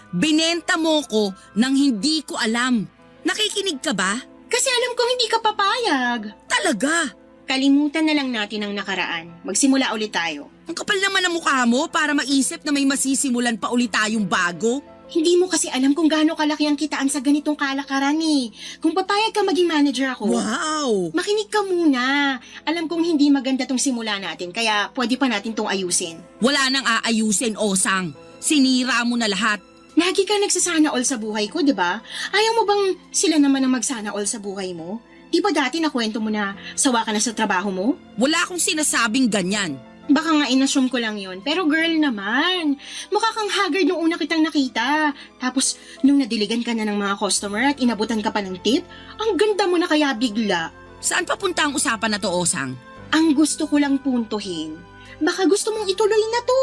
Binenta mo ko nang hindi ko alam. Nakikinig ka ba? Kasi alam kong hindi ka papayag. Talaga? Kalimutan na lang natin ang nakaraan. Magsimula ulit tayo. Ang kapal naman ang mukha mo para maisip na may masisimulan pa ulit tayong bago. Hindi mo kasi alam kung gaano kalaki ang kitaan sa ganitong kalakaran eh. Kung papayag ka maging manager ako. Wow! Makinig ka muna. Alam kong hindi maganda tong simula natin, kaya pwede pa natin tong ayusin. Wala nang aayusin, Osang. Sinira mo na lahat. Lagi ka nagsasana all sa buhay ko, di ba? Ayaw mo bang sila naman ang magsana all sa buhay mo? Di ba dati nakwento mo na sawa ka na sa trabaho mo? Wala akong sinasabing ganyan. Baka nga inassume ko lang yon. Pero girl naman, mukha kang haggard nung una kitang nakita. Tapos nung nadiligan ka na ng mga customer at inabutan ka pa ng tip, ang ganda mo na kaya bigla. Saan papunta ang usapan na to, Osang? Ang gusto ko lang puntuhin, Baka gusto mong ituloy na to.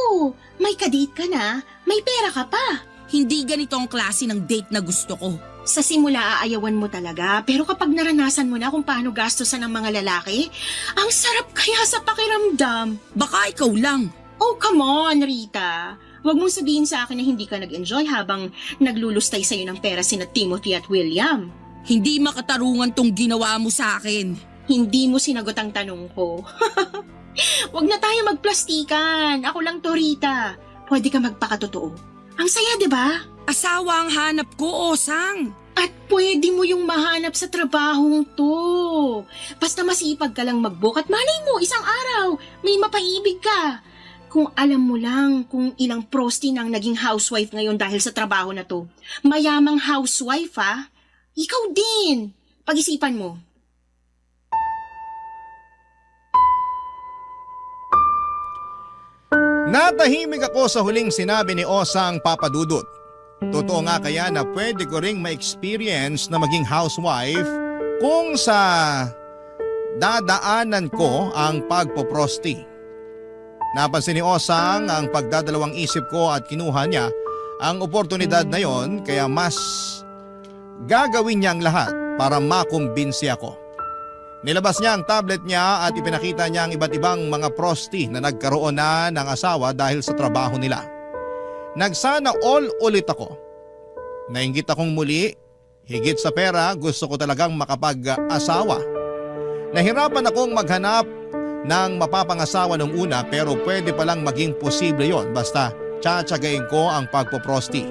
May kadate ka na, may pera ka pa. Hindi ganito ang klase ng date na gusto ko. Sa simula aayawan mo talaga, pero kapag naranasan mo na kung paano gastusan ng mga lalaki, ang sarap kaya sa pakiramdam. Baka ikaw lang. Oh, come on, Rita. Huwag mong sabihin sa akin na hindi ka nag-enjoy habang naglulustay sa'yo ng pera sina Timothy at William. Hindi makatarungan tong ginawa mo sa akin. Hindi mo sinagot ang tanong ko. Huwag na tayo magplastikan. Ako lang to, Rita. Pwede ka magpakatotoo. Ang saya, di ba? Asawa ang hanap ko, Osang. At pwede mo yung mahanap sa trabahong to. Basta masipag ka lang mag-book at malay mo, isang araw, may mapaibig ka. Kung alam mo lang kung ilang prosti nang naging housewife ngayon dahil sa trabaho na to. Mayamang housewife, ha? Ikaw din. Pag-isipan mo. Natahimik ako sa huling sinabi ni Osang Papadudut. Totoo nga kaya na pwede ko ring ma-experience na maging housewife kung sa dadaanan ko ang pagpoprosti. Napansin ni Osang ang pagdadalawang isip ko at kinuha niya ang oportunidad na yon kaya mas gagawin niya ang lahat para makumbinsi ako. Nilabas niya ang tablet niya at ipinakita niya ang iba't ibang mga prosti na nagkaroon na ng asawa dahil sa trabaho nila. Nagsana all ulit ako. Nainggit akong muli, higit sa pera gusto ko talagang makapag-asawa. Nahirapan akong maghanap ng mapapangasawa nung una pero pwede palang maging posible yon basta tsatsagain ko ang pagpoprosti.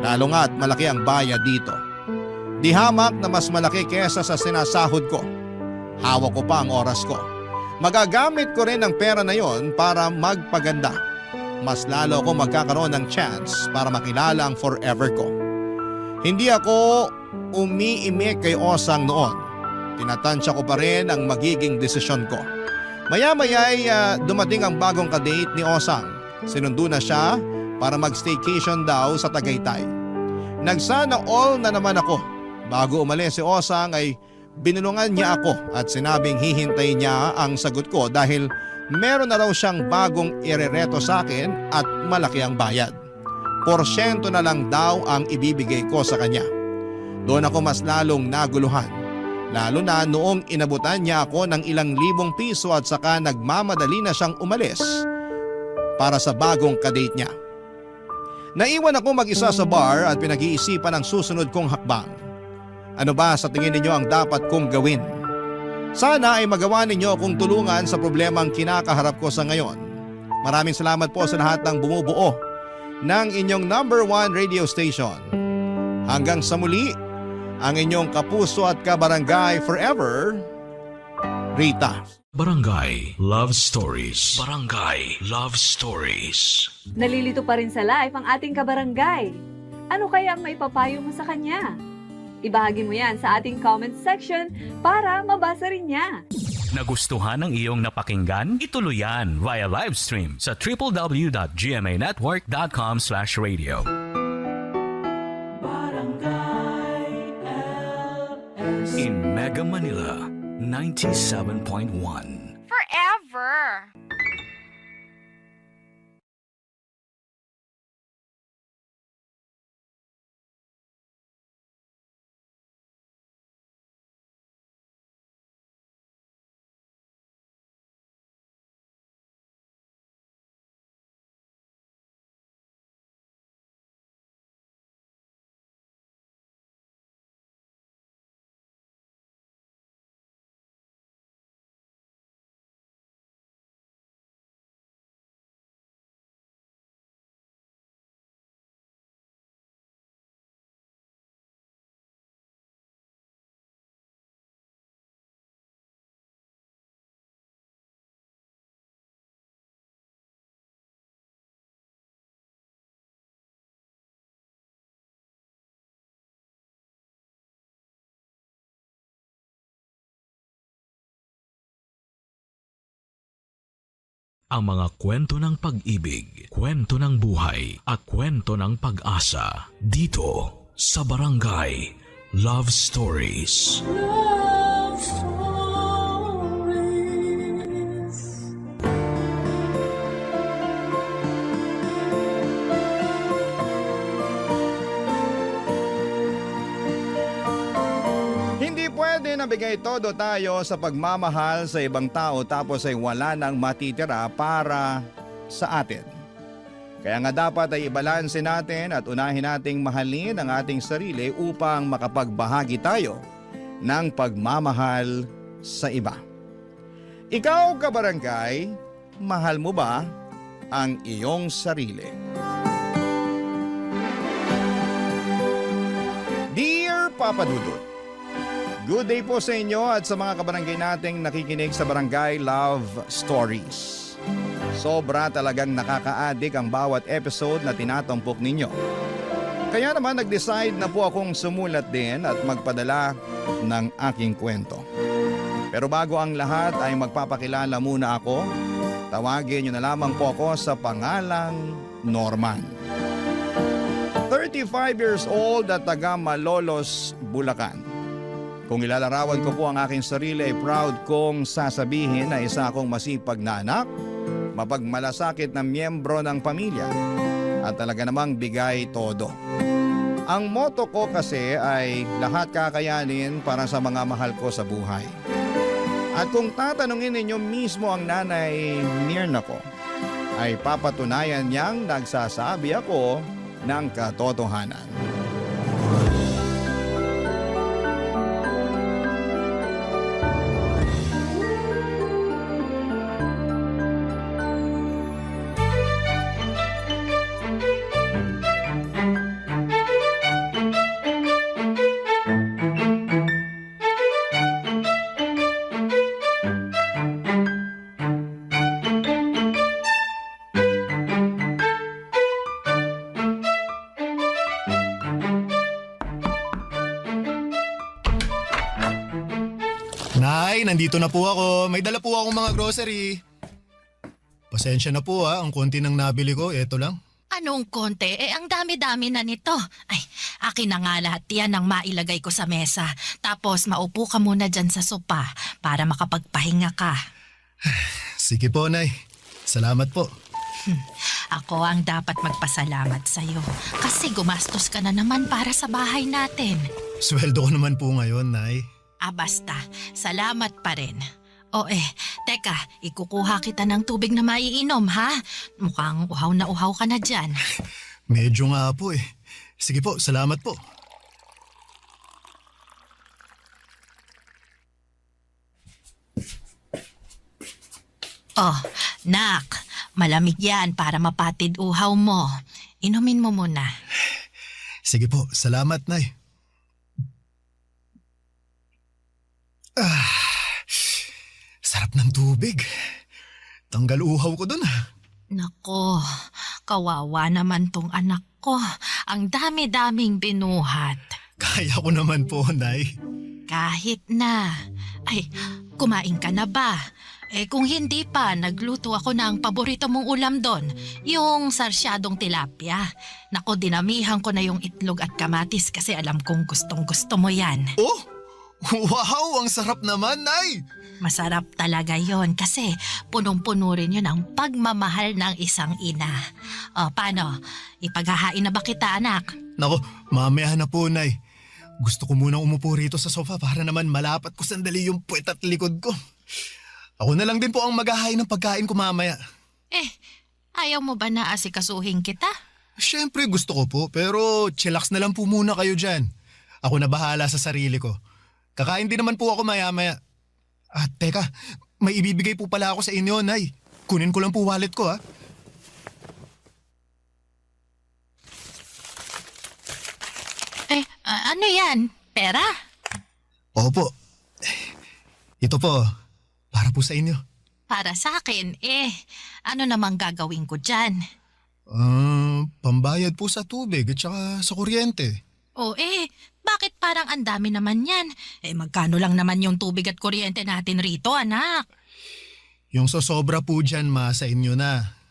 Lalo nga't malaki ang bayad dito. Di hamak na mas malaki kesa sa sinasahod ko. Hawak ko pa ang oras ko. Magagamit ko rin ang pera na yon para magpaganda. Mas lalo ako magkakaroon ng chance para makilala ang forever ko. Hindi ako umiimik kay Osang noon. Tinatansya ko pa rin ang magiging desisyon ko. Maya-maya ay dumating ang bagong kadate ni Osang. Sinundo na siya para mag-staycation daw sa Tagaytay. Nagsana all na naman ako. Bago umalis si Osang ay binulungan niya ako at sinabing hihintay niya ang sagot ko dahil meron na raw siyang bagong irereto sa akin at malaki ang bayad. Porsyento na lang daw ang ibibigay ko sa kanya. Doon ako mas lalong naguluhan. Lalo na noong inabutan niya ako ng ilang libong piso at saka nagmamadali na siyang umalis para sa bagong kadate niya. Naiwan ako mag-isa sa bar at pinag-iisipan ang susunod kong hakbang. Ano ba sa tingin ninyo ang dapat kong gawin? Sana ay magawa ninyo akong tulungan sa problemang kinakaharap ko sa ngayon. Maraming salamat po sa lahat ng bumubuo ng inyong #1 radio station. Hanggang sa muli, ang inyong kapuso at kabarangay forever, Rita. Barangay Love Stories. Barangay Love Stories. Nalilito pa rin sa life ang ating kabarangay. Ano kaya ang maipapayo mo sa kanya? Ibahagi mo yan sa ating comment section para mabasa rin niya. Nagustuhan ng iyong napakinggan? Ituloy yan via live stream sa www.gmanetwork.com/radio. In Mega Manila, 97.1. Forever. Ang mga kwento ng pag-ibig, kwento ng buhay at kwento ng pag-asa dito sa Barangay Love Stories. Love Stories. nabigay todo tayo sa pagmamahal sa ibang tao tapos ay wala nang matitira para sa atin. Kaya nga dapat ay ibalanse natin at unahin nating mahalin ang ating sarili upang makapagbahagi tayo ng pagmamahal sa iba. Ikaw, kabarangay, mahal mo ba ang iyong sarili? Dear Papa Dudut, good day po sa inyo at sa mga kabarangay nating nakikinig sa Barangay Love Stories. Sobra talagang nakaka-addict ang bawat episode na tinatampok ninyo. Kaya naman nag-decide na po akong sumulat din at magpadala ng aking kwento. Pero bago ang lahat ay magpapakilala muna ako. Tawagin niyo na lamang po ako sa pangalang Norman. 35 years old at taga Malolos, Bulacan. Kung ilalarawan ko po ang aking sarili ay proud kong sasabihin na isa akong masipag na anak, mapagmalasakit na miyembro ng pamilya at talaga namang bigay todo. Ang motto ko kasi ay lahat kakayanin para sa mga mahal ko sa buhay. At kung tatanungin ninyo mismo ang nanay Mirna ko, ay papatunayan niyang nagsasabi ako ng katotohanan. Nay, nandito na po ako. May dala po akong mga grocery. Pasensya na po ang konti ng nabili ko, eto lang. Anong konti? Ang dami-dami na nito. Ay, akin na nga lahat yan ang mailagay ko sa mesa. Tapos maupo ka muna dyan sa sopa para makapagpahinga ka. Sige po, Nay. Salamat po. Ako ang dapat magpasalamat sa'yo kasi gumastos ka na naman para sa bahay natin. Sweldo ko naman po ngayon, Nay. Basta, salamat pa rin. Teka, ikukuha kita ng tubig na maiinom, ha? Mukhang uhaw na uhaw ka na dyan. Medyo nga po eh. Sige po, salamat po. Nak, malamig yan para mapatid uhaw mo. Inumin mo muna. Sige po, salamat, Nay. Sarap ng tubig. Tanggal uhaw ko dun. Nako, kawawa naman tong anak ko. Ang dami-daming binuhat. Kaya ko naman po, Nay. Kahit na. Ay, kumain ka na ba? Kung hindi pa, nagluto ako ng paborito mong ulam doon. Yung sarsyadong tilapia. Nako, dinamihan ko na yung itlog at kamatis kasi alam kong gustong-gusto mo yan. Oh! Wow! Ang sarap naman, Nay! Masarap talaga yon kasi punong-puno rin yun ang pagmamahal ng isang ina. Paano? Ipaghahain na ba kita, anak? Nako, mamaya na po, Nay. Gusto ko munang umupo rito sa sofa para naman malapat ko sandali yung puwet at likod ko. Ako na lang din po ang maghahain ng pagkain ko mamaya. Ayaw mo ba na asikasuhin kita? Siyempre gusto ko po, pero chillax na lang po muna kayo dyan. Ako na bahala sa sarili ko. Kakain din naman po ako maya-maya. Teka, may ibibigay po pala ako sa inyo, Nay. Kunin ko lang po wallet ko, ha. Ano yan? Pera? Opo. Ito po, para po sa inyo. Para sa akin, ano namang gagawin ko dyan? Pambayad po sa tubig at saka sa kuryente. Bakit parang ang dami naman yan? Magkano lang naman yung tubig at kuryente natin rito, anak? Yung sosobra po dyan, sa inyo na.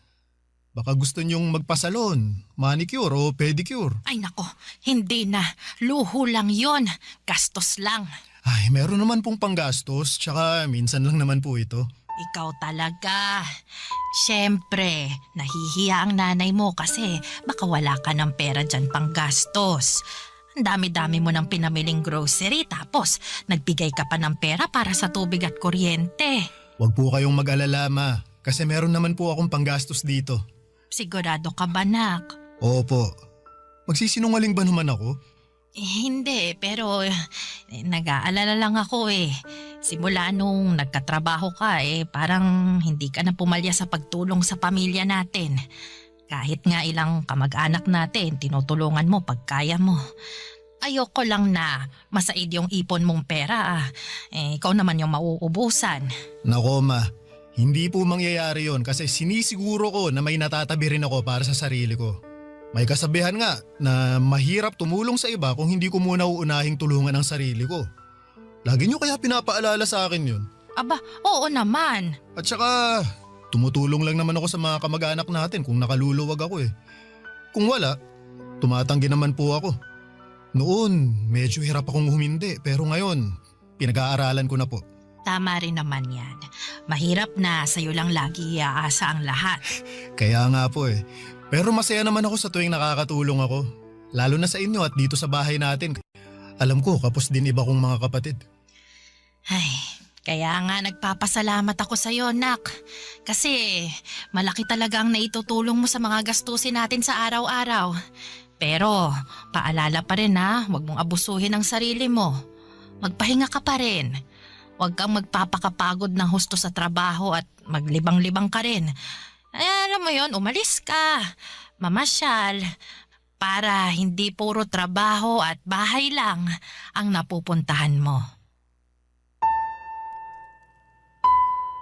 Baka gusto nyong magpasalon, manicure o pedicure. Ay nako, hindi na. Luho lang yon. Gastos lang. Ay, meron naman pong panggastos, tsaka minsan lang naman po ito. Ikaw talaga. Siyempre, nahihiya ang nanay mo kasi baka wala ka ng pera dyan pang gastos. Ang dami-dami mo ng pinamiling grocery tapos nagbigay ka pa ng pera para sa tubig at kuryente. Huwag po kayong mag-alala, Ma. Kasi meron naman po akong panggastos dito. Sigurado ka ba, nak? Opo. Magsisinungaling ba naman ako? Hindi, pero nag-aalala lang ako eh. Simula nung nagkatrabaho ka parang hindi ka na pumalya sa pagtulong sa pamilya natin. Kahit nga ilang kamag-anak natin, tinutulungan mo pag kaya mo. Ayoko lang na masaid yung ipon mong pera ikaw naman yung mauubusan. Nako, Ma. Hindi po mangyayari yon kasi sinisiguro ko na may natatabi rin ako para sa sarili ko. May kasabihan nga na mahirap tumulong sa iba kung hindi ko muna uunahing tulungan ang sarili ko. Lagi nyo kaya pinapaalala sa akin yun. Aba, oo naman. At saka, tumutulong lang naman ako sa mga kamag-anak natin kung nakaluluwag ako eh. Kung wala, tumatanggi naman po ako. Noon, medyo hirap akong humindi pero ngayon, pinag-aaralan ko na po. Tama rin naman yan. Mahirap na sa'yo lang lagi iaasa ang lahat. Kaya nga po eh. Pero masaya naman ako sa tuwing nakakatulong ako. Lalo na sa inyo at dito sa bahay natin. Alam ko, kapos din iba kong mga kapatid. Ay, kaya nga nagpapasalamat ako sa'yo, nak. Kasi malaki talaga ang naitutulong mo sa mga gastusin natin sa araw-araw. Pero paalala pa rin huwag mong abusuhin ang sarili mo. Magpahinga ka pa rin. Huwag kang magpapakapagod ng husto sa trabaho at maglibang-libang ka rin. Alam mo yon, umalis ka, mamasyal, para hindi puro trabaho at bahay lang ang napupuntahan mo.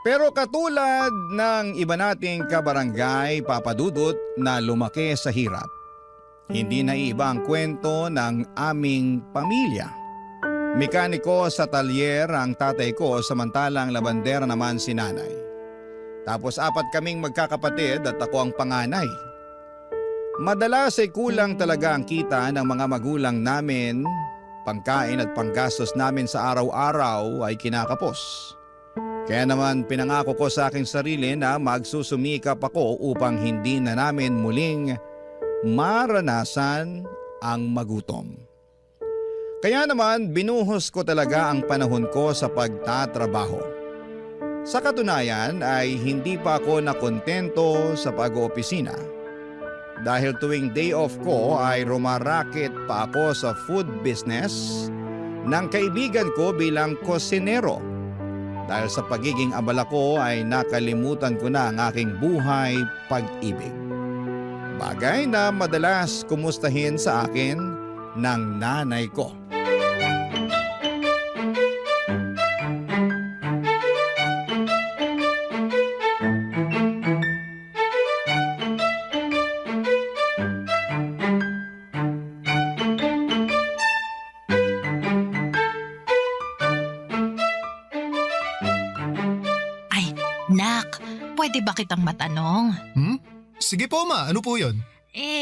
Pero katulad ng iba nating kabarangay, Papa Dudut, na lumaki sa hirap, hindi na iba ang kwento ng aming pamilya. Mekaniko sa talyer ang tatay ko samantalang labandera naman si nanay. Tapos 4 kaming magkakapatid at ako ang panganay. Madalas ay kulang talaga ang kita ng mga magulang namin. Pangkain at panggastos namin sa araw-araw ay kinakapos. Kaya naman pinangako ko sa aking sarili na magsusumikap ako upang hindi na namin muling maranasan ang magutom. Kaya naman binuhos ko talaga ang panahon ko sa pagtatrabaho. Sa katunayan ay hindi pa ako nakontento sa pag-oopisina. Dahil tuwing day off ko ay rumaraket pa ako sa food business ng kaibigan ko bilang kosinero. Dahil sa pagiging abala ko ay nakalimutan ko na ang aking buhay pag-ibig. Bagay na madalas kumustahin sa akin ng nanay ko. Pwede ba kitang matanong? Sige po, Ma. Ano po yun?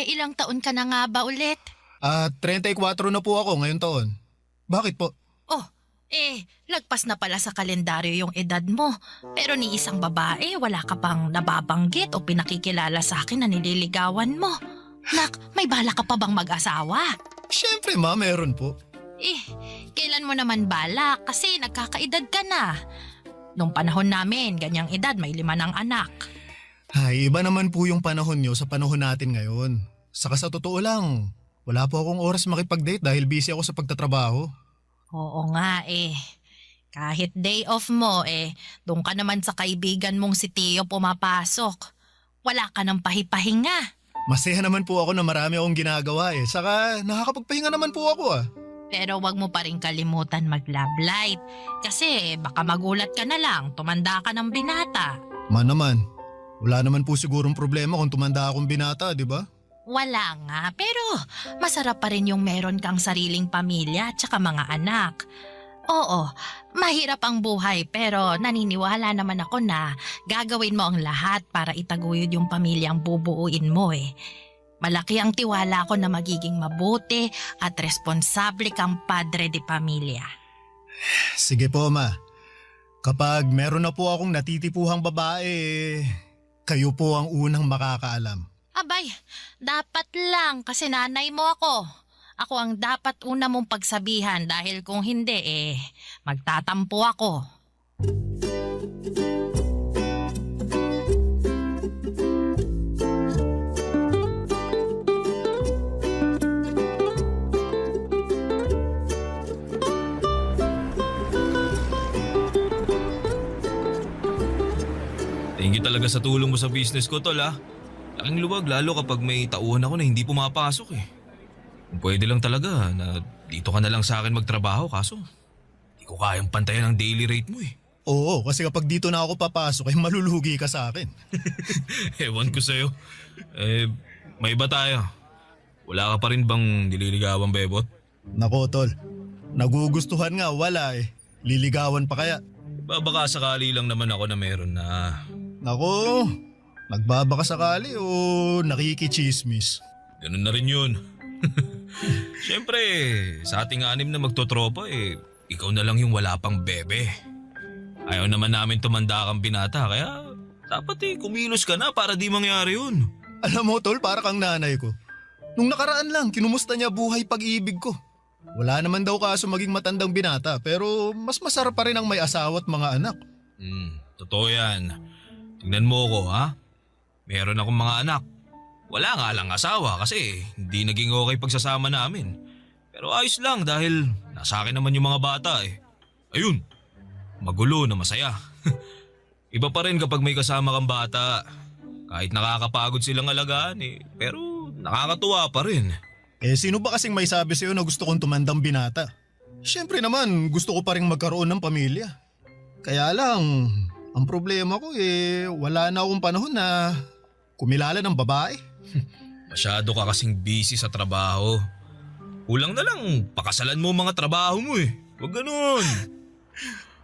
Ilang taon ka na nga ba ulit? 34 na po ako ngayong taon. Bakit po? Lagpas na pala sa kalendaryo yung edad mo. Pero ni isang babae, wala ka pang nababanggit o pinakikilala sa akin na nililigawan mo. Nak, may bala ka pa bang mag-asawa? Siyempre, Ma, meron po. Kailan mo naman bala? Kasi nagkakaedad ka na. Nung panahon namin, ganyang edad, may 5 ng anak. Ay, iba naman po yung panahon nyo sa panahon natin ngayon. Saka sa totoo lang, wala po akong oras makipag-date dahil busy ako sa pagtatrabaho. Oo nga Kahit day off mo doon ka naman sa kaibigan mong si Tio pumapasok. Wala ka ng pahipahinga. Masaya naman po ako na marami akong ginagawa Saka nakakapagpahinga naman po ako Pero wag mo pa rin kalimutan mag-love light. Kasi baka magulat ka na lang, tumanda ka ng binata. Ma naman, wala naman po sigurong problema kung tumanda akong binata, di ba? Wala nga, pero masarap pa rin yung meron kang sariling pamilya at saka mga anak. Oo, mahirap ang buhay pero naniniwala naman ako na gagawin mo ang lahat para itaguyod yung pamilyang bubuuin mo Malaki ang tiwala ko na magiging mabuti at responsable kang padre de pamilya. Sige po, Ma. Kapag meron na po akong natitipuhang babae, kayo po ang unang makakaalam. Abay, dapat lang kasi nanay mo ako. Ako ang dapat una mong pagsabihan dahil kung hindi magtatampo ako. Thank you talaga sa tulong mo sa business ko, tol ah. Laking luwag lalo kapag may tauhan ako na hindi pumapasok eh. Kung pwede lang talaga na dito ka na lang sa akin magtrabaho kaso hindi ko kayang pantayan ang daily rate mo eh. Oo, kasi kapag dito na ako papasok, malulugi ka sa akin. Ewan ko sa'yo. May iba tayo. Wala ka pa rin bang nililigawan, bebot? Nako, tol. Nagugustuhan nga, wala eh. Liligawan pa kaya? Baka sakali lang naman ako na meron na. Nako, nagbabaka sakali o nakikichismis? Ganun na rin yun. Siyempre, sa ating anim na magtotropa ikaw na lang yung wala pang bebe. Ayaw naman namin tumanda kang binata kaya dapat kumilos ka na para di mangyari yun. Alam mo tol, para kang nanay ko. Nung nakaraan lang, kinumusta niya buhay pag-ibig ko. Wala naman daw kaso maging matandang binata pero mas masarap pa rin ang may asawa at mga anak. Totoo yan. Tingnan mo ko ha. Meron akong mga anak. Wala nga lang asawa kasi hindi naging okay pagsasama namin. Pero ayos lang dahil nasa akin naman yung mga bata eh. Ayun, magulo na masaya. Iba pa rin kapag may kasama kang bata. Kahit nakakapagod silang alagaan pero nakakatuwa pa rin. Sino ba kasing may sabi sa'yo na gusto kong tumandang binata? Siyempre naman, gusto ko pa rin magkaroon ng pamilya. Kaya lang, ang problema ko wala na akong panahon na kumilala ng babae. Masyado ka kasing busy sa trabaho. Kulang na lang, pakasalan mo mga trabaho mo eh. Huwag ganun.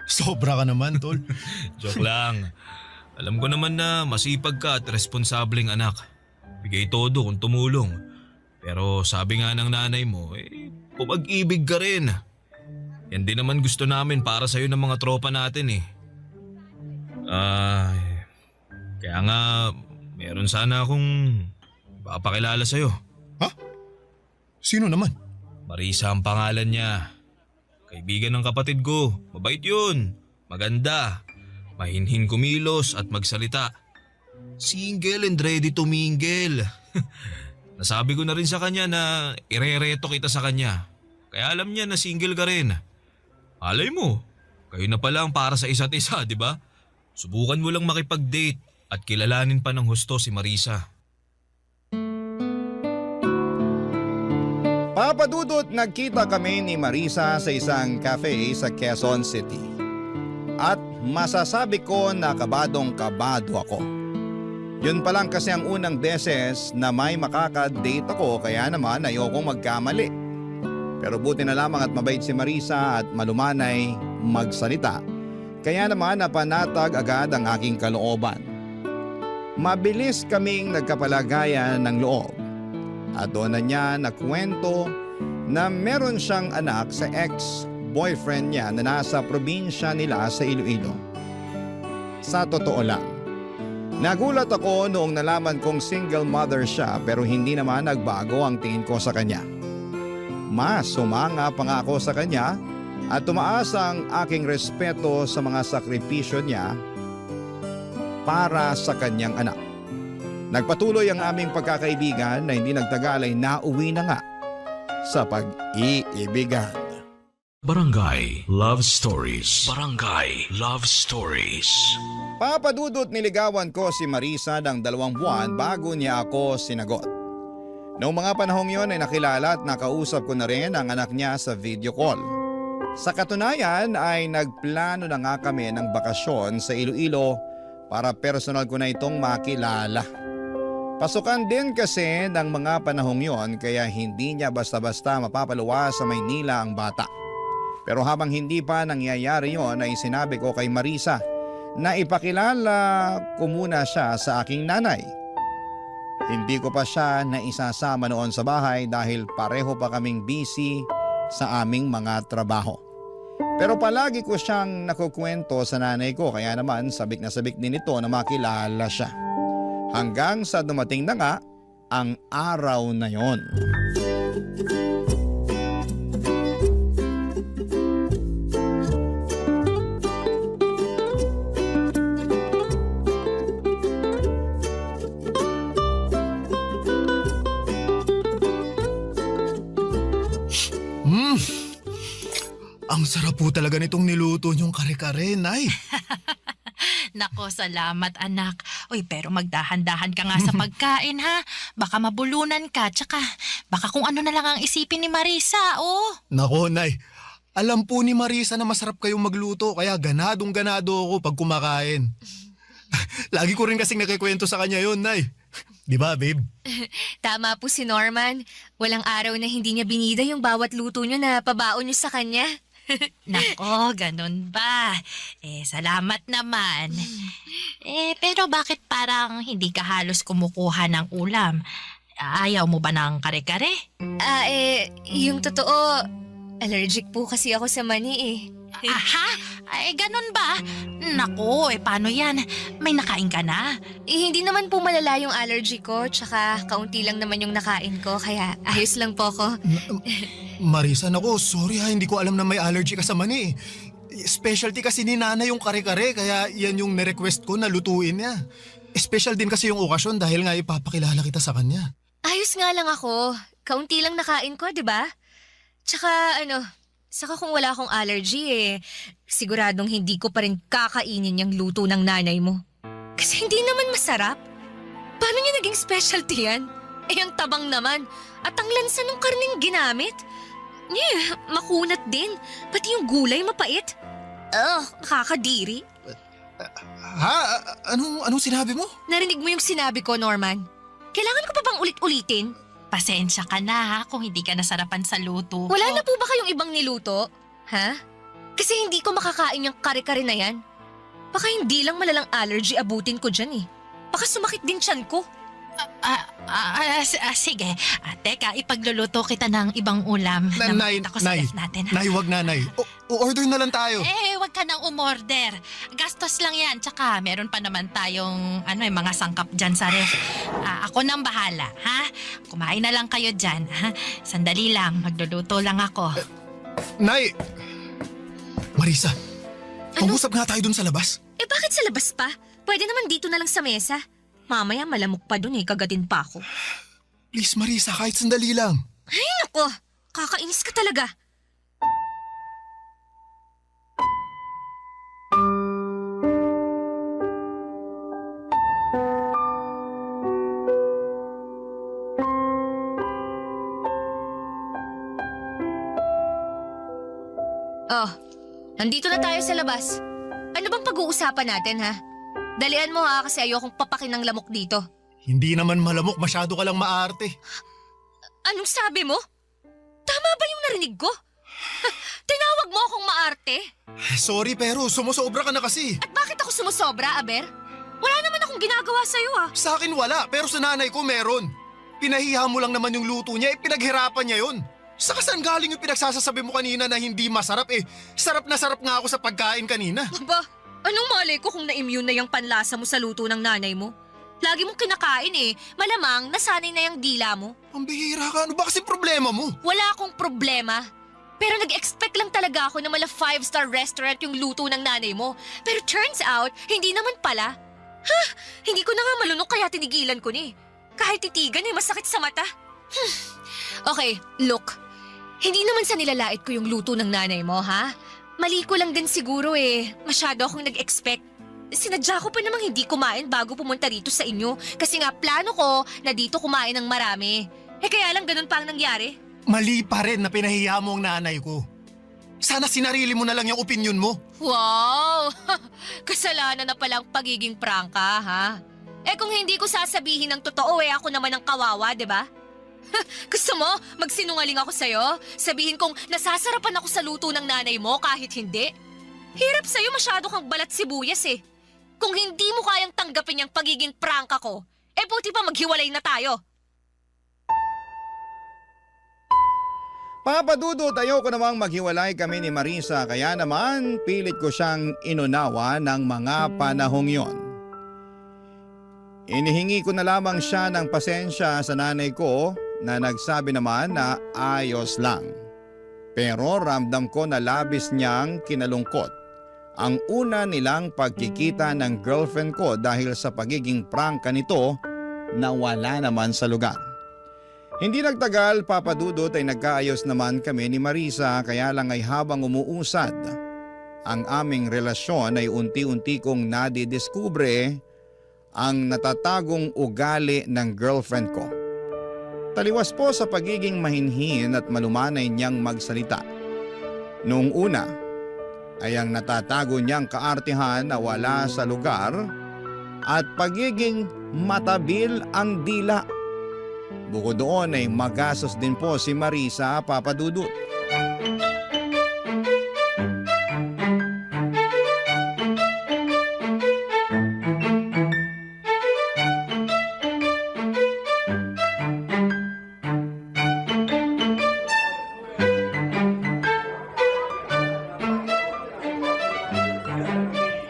Sobra ka naman, tol. Joke lang. Alam ko naman na masipag ka at responsableng anak. Bigay todo kung tumulong. Pero sabi nga ng nanay mo, pumag-ibig ka rin. Yan din naman gusto namin para sa'yo ng mga tropa natin eh. Kaya nga, meron sana akong papakilala sa'yo. Ha? Sino naman? Marisa ang pangalan niya. Kaibigan ng kapatid ko. Mabait yun. Maganda. Mahinhin kumilos at magsalita. Single and ready to mingle. Nasabi ko na rin sa kanya na irereto kita sa kanya. Kaya alam niya na single ka rin. Alay mo, kayo na pala ang para sa isa't isa, di ba? Subukan mo lang makipag-date at kilalanin pa ng husto si Marisa. Papadudot, nagkita kami ni Marisa sa isang cafe sa Quezon City. At masasabi ko na kabadong-kabado ako. Yun pa lang kasi ang unang beses na may makaka-date ako kaya naman ayokong magkamali. Pero buti na lamang at mabait si Marisa at malumanay magsalita. Kaya naman napanatag agad ang aking kalooban. Mabilis kaming nagkapalagayan ng loob. At doon na niya nakwento na meron siyang anak sa ex-boyfriend niya na nasa probinsya nila sa Iloilo. Sa totoo lang, nagulat ako noong nalaman kong single mother siya pero hindi naman nagbago ang tingin ko sa kanya. Mas sumanga pa nga ako sa kanya at tumaas ang aking respeto sa mga sakripisyo niya para sa kanyang anak. Nagpatuloy ang aming pagkakaibigan na hindi nagtagal ay nauwi na nga sa pag-iibigan. Barangay Love Stories. Barangay Love Stories. Papadudot, niligawan ko si Marisa ng 2 buwan bago niya ako sinagot. Noong mga panahong yon ay nakilala at nakausap ko na rin ang anak niya sa video call. Sa katunayan ay nagplano na nga kami ng bakasyon sa Iloilo para personal ko na itong makilala. Pasukan din kasi ng mga panahong yon kaya hindi niya basta-basta mapapaluwa sa Maynila ang bata. Pero habang hindi pa nangyayari yon ay sinabi ko kay Marisa na ipakilala ko muna siya sa aking nanay. Hindi ko pa siya naisasama noon sa bahay dahil pareho pa kaming busy sa aming mga trabaho. Pero palagi ko siyang nakukwento sa nanay ko kaya naman sabik na sabik din ito na makilala siya. Hanggang sa dumating na nga ang araw na yon. sarap po talaga nitong niluto niyong kare-kare, Nay. Nako, salamat anak. Uy, pero magdahan-dahan ka nga sa pagkain ha. Baka mabulunan ka, tsaka baka kung ano na lang ang isipin ni Marisa, oh. Nako, Nay. Alam po ni Marisa na masarap kayong magluto kaya ganadong-ganado ako pag kumakain. Lagi ko rin kasing nakikwento sa kanya yun, Nay. Di ba, babe? Tama po si Norman. Walang araw na hindi niya binida yung bawat luto niyo na pabaon niyo sa kanya. Nako, ganun ba? Salamat naman. Pero bakit parang hindi ka halos kumukuha ng ulam? Ayaw mo ba ng kare-kare? Yung totoo, allergic po kasi ako sa mani eh. Aha? Ganun ba? Nako, paano yan? May nakain ka na? Hindi naman po malala yung allergy ko, tsaka kaunti lang naman yung nakain ko, kaya ayos lang po ko. Marisa, nako, sorry ha, hindi ko alam na may allergy ka sa mani. Specialty kasi ni Nana yung kare-kare, kaya yan yung nirequest ko na lutuin niya. Special din kasi yung okasyon dahil nga ipapakilala kita sa kanya. Ayos nga lang ako. Kaunti lang nakain ko, di ba? Tsaka saka kung wala akong allergy siguradong hindi ko pa rin kakainin yung luto ng nanay mo. Kasi hindi naman masarap. Paano niya naging specialty yan? Ang tabang naman. At ang lansa ng karneng ginamit. Makunat din. Pati yung gulay mapait. Nakakadiri. Ha? Anong sinabi mo? Narinig mo yung sinabi ko, Norman? Kailangan ko pa bang ulit-ulitin? Pasensya ka na ha kung hindi ka nasarapan sa luto ko. Wala na po ba kayong ibang niluto? Ha? Kasi hindi ko makakain yung kare-kare na yan. Baka hindi lang malalang allergy abutin ko dyan eh. Baka sumakit din tiyan ko. Sige. Teka, ipagluluto kita ng ibang ulam. Nay, natin. Nay, wag na, Nay. Order na lang tayo. Wag ka nang umorder. Gastos lang yan. Tsaka meron pa naman tayong mga sangkap dyan sa ref. Ako nang bahala, ha? Kumain na lang kayo dyan, ha? Sandali lang, magluluto lang ako. Nay! Marisa, mag-usap nga tayo dun sa labas. Bakit sa labas pa? Pwede naman dito na lang sa mesa. Mamaya malamok pa dun kagatin pa ako. Please, Marisa, kahit sandali lang. Ay, nako! Kakainis ka talaga. Nandito na tayo sa labas. Ano bang pag-uusapan natin, ha? Dalian mo ha, kasi ayokong papakin ng lamok dito. Hindi naman malamok, masyado ka lang maarte. Anong sabi mo? Tama ba yung narinig ko? Tinawag mo akong maarte? Sorry pero sumusobra ka na kasi. At bakit ako sumusobra, Aber? Wala naman akong ginagawa sa'yo Sa akin wala, pero sa nanay ko meron. Pinahiya mo lang naman yung luto niya, pinaghirapan niya yun. Saka saan galing yung pinagsasasabi mo kanina na hindi masarap Sarap na sarap nga ako sa pagkain kanina. Aba, anong malay ko kung na-immune na yung panlasa mo sa luto ng nanay mo? Lagi mong kinakain Malamang nasanay na yung dila mo. Ang bihira ka, ano ba kasi problema mo? Wala akong problema. Pero nag-expect lang talaga ako na mala 5-star restaurant yung luto ng nanay mo. Pero turns out, hindi naman pala. Hindi ko na nga malunok kaya tinigilan ko ni. Kahit titigan masakit sa mata. Okay, look. Hindi naman sa nilalait ko yung luto ng nanay mo, ha? Mali ko lang din siguro Masyado akong nag-expect. Sinadya ko pa namang hindi kumain bago pumunta rito sa inyo. Kasi nga plano ko na dito kumain ng marami. Kaya lang ganun pa ang nangyari. Mali pa rin na pinahiya mo ang nanay ko. Sana sinarili mo na lang yung opinion mo. Wow! Kasalanan na palang pagiging prangka, ha? Kung hindi ko sasabihin ng totoo ako naman ang kawawa, di ba? Gusto mo, magsinungaling ako sa'yo? Sabihin kong nasasarapan ako sa luto ng nanay mo kahit hindi? Hirap sa'yo, masyado kang balat sibuyas Kung hindi mo kayang tanggapin yung pagiging prangka ko, buti pa maghiwalay na tayo. Papadudot, ayoko namang maghiwalay kami ni Marisa kaya naman pilit ko siyang inunawa ng mga panahong yon. Inihingi ko na lamang siya ng pasensya sa nanay ko na nagsabi naman na ayos lang. Pero ramdam ko na labis niyang kinalungkot ang una nilang pagkikita ng girlfriend ko dahil sa pagiging prangka nito na wala naman sa lugar. Hindi nagtagal, Papa Dudut, ay nagkaayos naman kami ni Marisa, kaya lang ay habang umuusad ang aming relasyon ay unti-unti kong nadidiskubre ang natatagong ugali ng girlfriend ko. Taliwas po sa pagiging mahinhin at malumanay niyang magsalita. Noong una ay ang natatago niyang kaartihan na wala sa lugar at pagiging matabil ang dila. Bukod doon ay magastos din po si Marisa, Papa Dudut.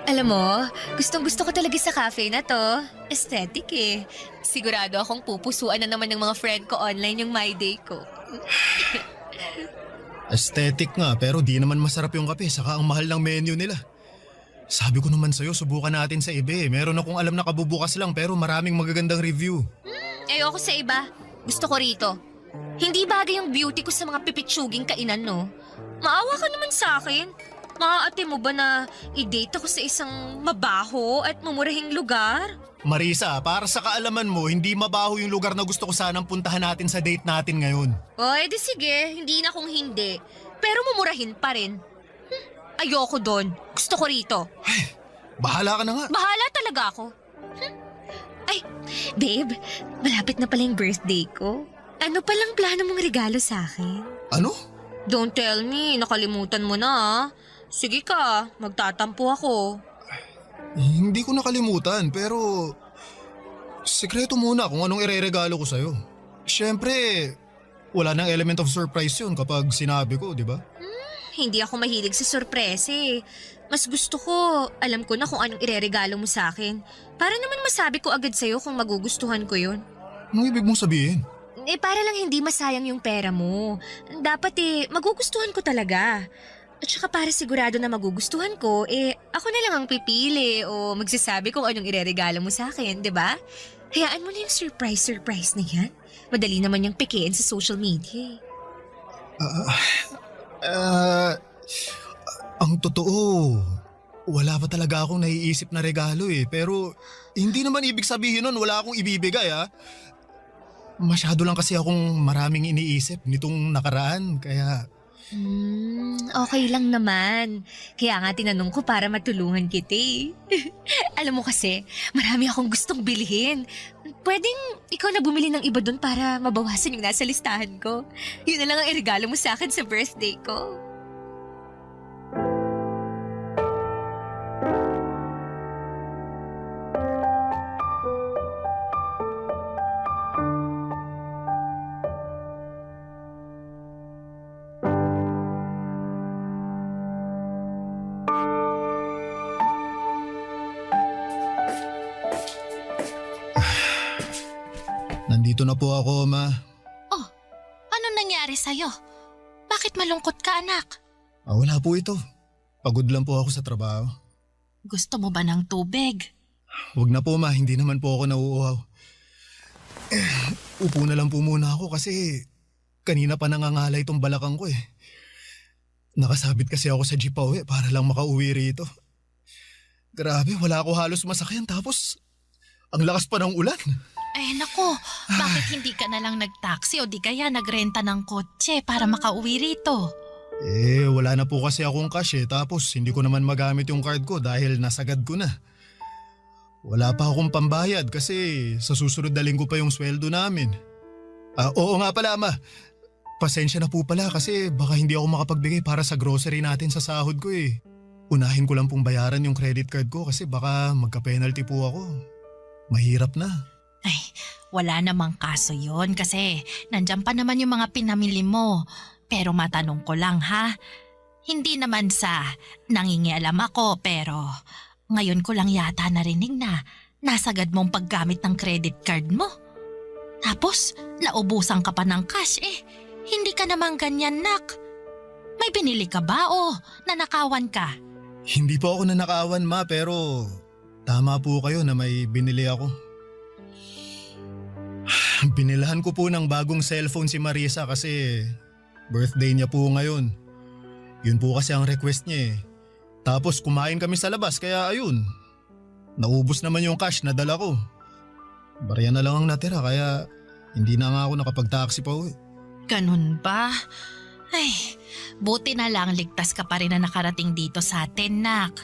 Alam mo, gustong-gusto ko talaga sa cafe na to. Aesthetic eh. Sigurado akong pupusuan na naman ng mga friend ko online yung My Day ko. Aesthetic nga pero di naman masarap yung kape saka ang mahal ng menu nila. Sabi ko naman sa'yo, subukan natin sa iba eh. Meron akong alam na kabubukas lang pero maraming magagandang review. Ayoko sa iba. Gusto ko rito. Hindi bagay yung beauty ko sa mga pipitsuging kainan, no? Maawa ka naman sa akin. Maaate mo ba na i-date ako sa isang mabaho at mumurahing lugar? Marisa, para sa kaalaman mo, hindi mabaho yung lugar na gusto ko sanang puntahan natin sa date natin ngayon. O, edi sige. Hindi na kung hindi. Pero mumurahin pa rin. Ayoko doon. Gusto ko rito. Bahala ka na nga. Bahala talaga ako. Ay, babe, malapit na pala yung birthday ko. Ano palang plano mong regalo sa akin? Ano? Don't tell me, nakalimutan mo na ah. Sige ka, magtatampo ako. Hindi ko nakalimutan pero sikreto muna kung anong ireregalo ko sa'yo. Siyempre, wala nang element of surprise yun kapag sinabi ko, di ba? Hindi ako mahilig sa sorpresa eh. Mas gusto ko, alam ko na kung anong ireregalo mo sa akin. Para naman masabi ko agad sa'yo kung magugustuhan ko yun. Anong ibig mong sabihin? Para lang hindi masayang yung pera mo. Dapat magugustuhan ko talaga. At saka para sigurado na magugustuhan ko, ako na lang ang pipili o magsasabi kung anong ireregalo mo sa akin, di ba? Hayaan mo na yung surprise na yan. Madali naman yung pekein sa social media. Ang totoo, wala pa talaga akong naiisip na regalo eh. Pero hindi naman ibig sabihin nun wala akong ibibigay ah. Masyado lang kasi akong maraming iniisip nitong nakaraan kaya... Okay lang naman. Kaya nga tinanong ko para matulungan kita eh. Alam mo kasi, marami akong gustong bilhin. Pwedeng ikaw na bumili ng iba doon para mabawasan yung nasa listahan ko. Yun na lang ang iregalo mo sa akin sa birthday ko. Nandito na po ako, Ma. Oh, ano nangyari sa'yo? Bakit malungkot ka, anak? Wala po ito. Pagod lang po ako sa trabaho. Gusto mo ba ng tubig? Huwag na po, Ma. Hindi naman po ako nauuhaw. Upo na lang po muna ako kasi kanina pa nangangalay itong balakang ko eh. Nakasabit kasi ako sa jeep pauwi para lang makauwi rito. Grabe, wala ako halos masakyan tapos ang lakas pa ng ulan. Eh nako, bakit hindi ka na lang nag-taxi o di kaya nagrenta ng kotse para makauwi rito? Wala na po kasi akong cash tapos hindi ko naman magamit yung card ko dahil nasagad ko na. Wala pa akong pambayad kasi sa susunod na linggo pa yung sweldo namin. Oo nga pala, Ma. Pasensya na po pala kasi baka hindi ako makapagbigay para sa grocery natin sa sahod ko eh. Unahin ko lang pong bayaran yung credit card ko kasi baka magka-penalty po ako. Mahirap na. Ay, wala namang kaso yon kasi nandyan pa naman yung mga pinamili mo. Pero matanong ko lang ha, hindi naman sa nangingialam ako pero ngayon ko lang yata narinig na nasagad mong paggamit ng credit card mo. Tapos naubusan ka pa ng cash hindi ka naman ganyan nak. May binili ka ba o nanakawan ka? Hindi po ako nanakawan, Ma, pero tama po kayo na may binili ako. Pinilahan ko po ng bagong cellphone si Marisa kasi birthday niya po ngayon. Yun po kasi ang request niya eh. Tapos kumain kami sa labas kaya ayun. Naubos naman yung cash na dala ko. Barya na lang ang natira kaya hindi na nga ako nakapag-taxi pa uwi. Ganun ba? Ay, buti na lang ligtas ka pa rin na nakarating dito sa atin, nak.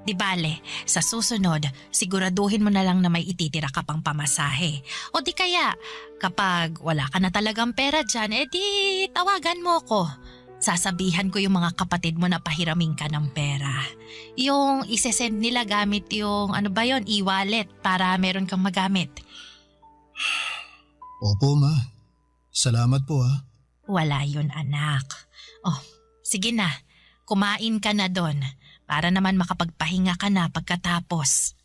Di bale, sa susunod, siguraduhin mo na lang na may ititira ka pang pamasahe. O di kaya, kapag wala ka na talagang pera dyan, edi tawagan mo ko. Sasabihan ko yung mga kapatid mo na pahiramin ka ng pera. Yung isesend nila gamit yung e-wallet para meron kang magamit. Opo ma, salamat po ha. Wala yun, anak. Oh, sige na, kumain ka na doon para naman makapagpahinga ka na pagkatapos.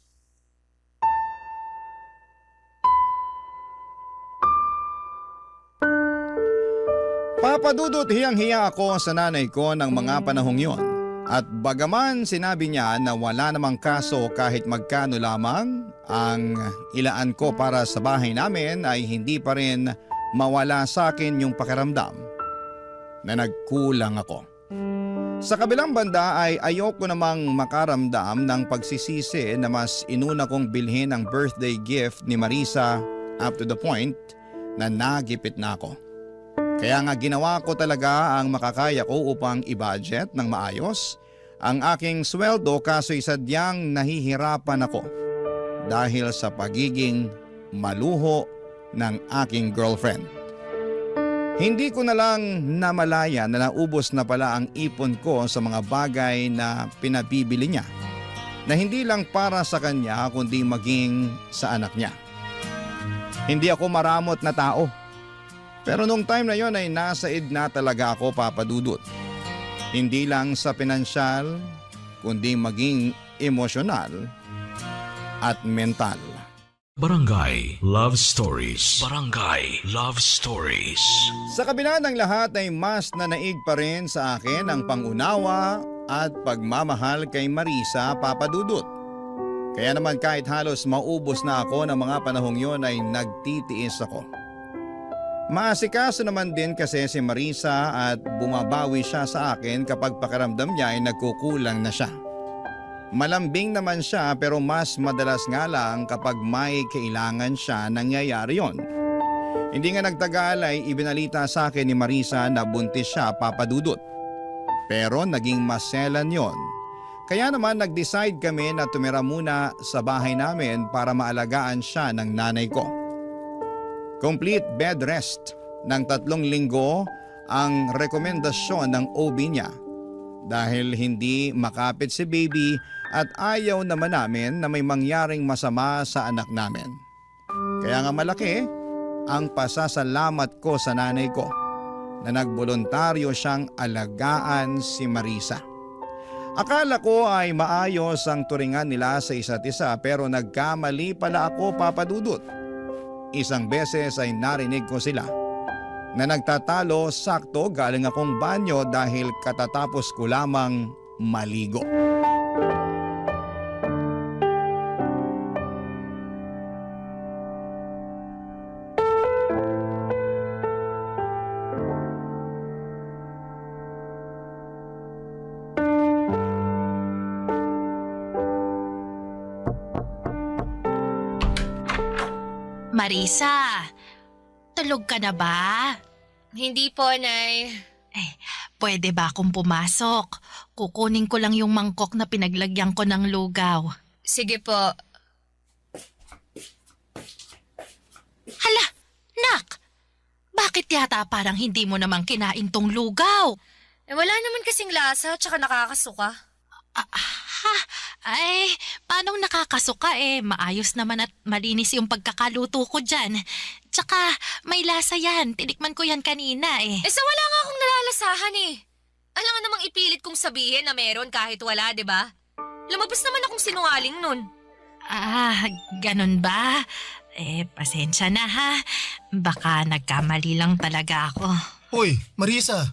Papadudot hiyang-hiya ako sa nanay ko ng mga panahong yon. At bagaman sinabi niya na wala namang kaso kahit magkano lamang ang ilaan ko para sa bahay namin ay hindi pa rin mawala sa akin yung pakiramdam na nagkulang ako. Sa kabilang banda ay ayoko namang makaramdam ng pagsisisi na mas inuna kong bilhin ang birthday gift ni Marisa up to the point na nagipit na ako. Kaya nga ginawa ko talaga ang makakaya ko upang i-budget ng maayos ang aking sweldo kaso'y sadyang nahihirapan ako dahil sa pagiging maluho ng aking girlfriend. Hindi ko na lang namalaya na naubos na pala ang ipon ko sa mga bagay na pinabibili niya na hindi lang para sa kanya kundi maging sa anak niya. Hindi ako maramot na tao. Pero nung time na yon ay nasa id na talaga ako, Papa Dudut. Hindi lang sa pinansyal, kundi maging emosyonal at mental. Barangay Love Stories. Barangay Love Stories. Sa kabila ng lahat ay mas nanaig pa rin sa akin ang pangunawa at pagmamahal kay Marisa, Papa Dudut. Kaya naman kahit halos maubos na ako ng mga panahong yon ay nagtitiis ako. Maasikaso naman din kasi si Marisa at bumabawi siya sa akin kapag pakiramdam niya ay nagkukulang na siya. Malambing naman siya pero mas madalas nga lang kapag may kailangan siya nangyayari yon. Hindi nga nagtagal ay ibinalita sa akin ni Marisa na buntis siya, Papa Dudut. Pero naging maselan yon. Kaya naman nag-decide kami na tumira muna sa bahay namin para maalagaan siya ng nanay ko. Complete bed rest ng 3 linggo ang rekomendasyon ng OB niya dahil hindi makapit si baby at ayaw naman namin na may mangyaring masama sa anak namin. Kaya nga malaki ang pasasalamat ko sa nanay ko na nagboluntaryo siyang alagaan si Marisa. Akala ko ay maayos ang turingan nila sa isa't isa pero nagkamali pala ako, Papa Dudut. Isang beses ay narinig ko sila na nagtatalo sakto galing akong banyo dahil katatapos ko lamang maligo. Marisa, tulog ka na ba? Hindi po, Nay. Pwede ba akong pumasok? Kukunin ko lang yung mangkok na pinaglagyan ko ng lugaw. Sige po. Hala, nak! Bakit yata parang hindi mo namang kinain tong lugaw? Wala naman kasing lasa tsaka nakakasuka. Ay, paanong nakakasuka maayos naman at malinis yung pagkakaluto ko dyan. Tsaka may lasa yan, tinikman ko yan kanina Sa wala nga akong nalalasahan Alam nga namang ipilit kong sabihin na meron kahit wala, di ba? Lumabas naman akong sinungaling nun. Ganun ba? Pasensya na ha. Baka nagkamali lang talaga ako. Hoy, Marisa!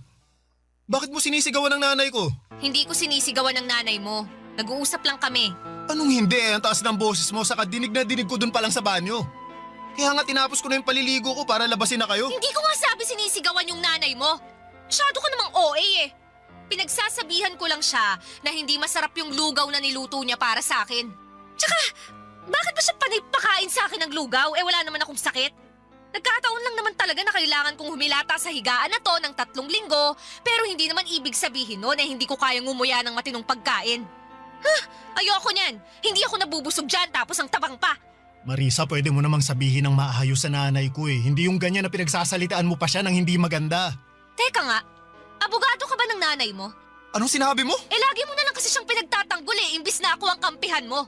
Bakit mo sinisigawan ng nanay ko? Hindi ko sinisigawan ng nanay mo. Nag-uusap lang kami. Anong hindi? Ang taas ng boses mo, saka dinig na dinig ko dun pa lang sa banyo. Kaya nga tinapos ko na yung paliligo ko para labasin na kayo. Hindi ko nga sabi sinisigawan yung nanay mo. Masyado ka namang OA eh. Pinagsasabihan ko lang siya na hindi masarap yung lugaw na niluto niya para sa akin. Tsaka, bakit ba siya panipakain sa akin ng lugaw? Wala naman akong sakit. Nagkataon lang naman talaga na kailangan kong humilata sa higaan na to ng 3 linggo, pero hindi naman ibig sabihin nun na hindi ko kayang ngumuya ng matinong pagkain. Ayoko niyan. Hindi ako nabubusog dyan tapos ang tabang pa. Marisa, pwede mo namang sabihin ng maayos sa nanay ko eh. Hindi yung ganyan na pinagsasalitaan mo pa siya ng hindi maganda. Teka nga, abogado ka ba ng nanay mo? Anong sinabi mo? Lagi mo na lang kasi siyang pinagtatanggol imbis na ako ang kampihan mo.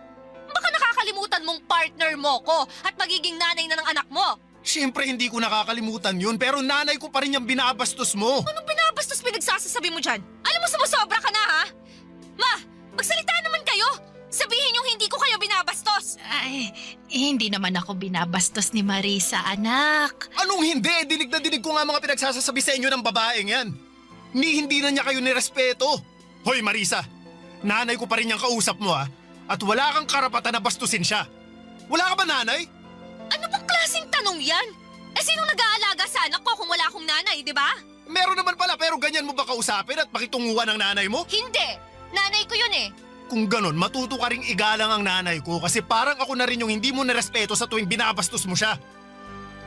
Baka nakakalimutan mong partner mo ko at magiging nanay na ng anak mo. Siyempre hindi ko nakakalimutan yun, pero nanay ko pa rin yung binabastos mo. Anong binabastos pinagsasasabi mo dyan? Alam mo sumusobra ka na ha? Ma, magsalita naman kayo! Sabihin yung hindi ko kayo binabastos! Ay, hindi naman ako binabastos ni Marisa, anak. Anong hindi? Dinig na dinig ko nga mga pinagsasabi sa inyo ng babaeng yan. Hindi na niya kayo nirespeto. Hoy Marisa, nanay ko pa rin yung kausap mo ha. At wala kang karapatan na bastusin siya. Wala ka ba nanay? Ano bang klaseng tanong yan? Sinong nag-aalaga sa anak ko kung wala akong nanay, di ba? Meron naman pala, pero ganyan mo ba kausapin at pakitunguhan ng nanay mo? Hindi! Nanay ko yun eh. Kung ganon, matuto ka ring igalang ang nanay ko kasi parang ako na rin yung hindi mo nirespeto sa tuwing binabastos mo siya.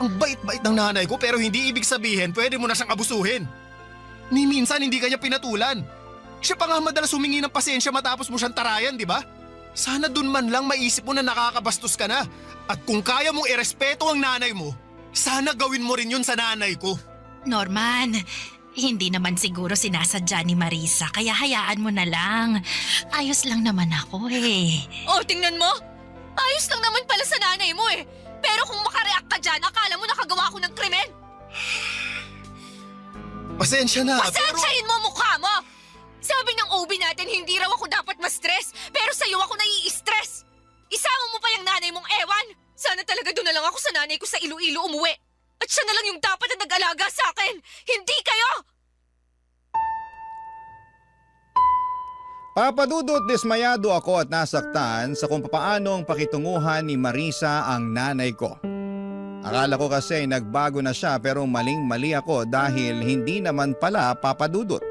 Ang bait-bait ng nanay ko pero hindi ibig sabihin pwede mo na siyang abusuhin. Ni minsan hindi kanya pinatulan. Siya pa nga madalas humingi ng pasensya matapos mo siyang tarayan, di ba? Sana dun man lang maisip mo na nakakabastos ka na. At kung kaya mong irespeto ang nanay mo, sana gawin mo rin yun sa nanay ko. Norman, hindi naman siguro sinasadya ni Marisa, kaya hayaan mo na lang. Ayos lang naman ako eh. Oh, tingnan mo! Ayos lang naman pala sa nanay mo eh. Pero kung makareact ka dyan, akala mo nakagawa ako ng krimen. Pasensya na, Pasensyahin mo mukha mo! Sabi ng OB natin hindi raw ako dapat ma-stress, pero sa'yo ako nai-stress. Isama mo pa yung nanay mong ewan. Sana talaga doon na lang ako sa nanay ko sa Iloilo umuwi. At siya na lang yung dapat na nag-alaga sa akin. Hindi kayo! Papadudot dismayado ako at nasaktan sa kung paanong pakitunguhan ni Marisa ang nanay ko. Akala ko kasi nagbago na siya pero maling-mali ako dahil hindi naman pala papadudot.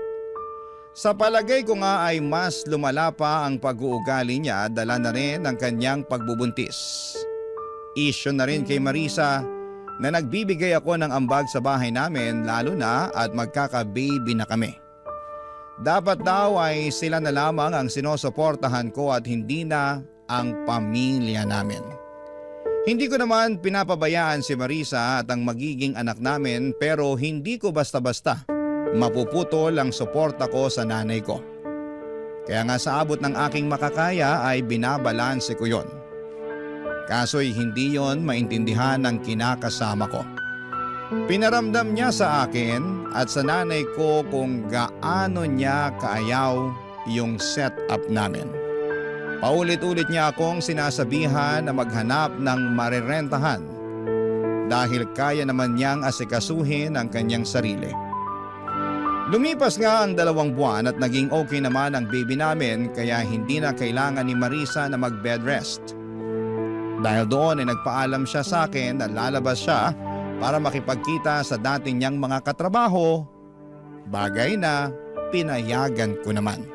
Sa palagay ko nga ay mas lumala pa ang pag-uugali niya dala na rin ang kanyang pagbubuntis. Isyo na rin kay Marisa na nagbibigay ako ng ambag sa bahay namin lalo na at magkaka-baby na kami. Dapat daw ay sila na lamang ang sinusuportahan ko at hindi na ang pamilya namin. Hindi ko naman pinapabayaan si Marisa at ang magiging anak namin pero hindi ko basta-basta mapuputol ang suporta ko sa nanay ko. Kaya nga sa abot ng aking makakaya ay binabalanse ko yon. Kaso'y hindi yon maintindihan ng kinakasama ko. Pinaramdam niya sa akin at sa nanay ko kung gaano niya kaayaw yung setup namin. Paulit-ulit niya akong sinasabihan na maghanap ng marirentahan dahil kaya naman niyang asikasuhin ang kanyang sarili. Lumipas nga ang 2 buwan at naging okay naman ang baby namin kaya hindi na kailangan ni Marisa na mag-bed rest. Dahil doon ay nagpaalam siya sa akin na lalabas siya para makipagkita sa dating niyang mga katrabaho, bagay na pinayagan ko naman.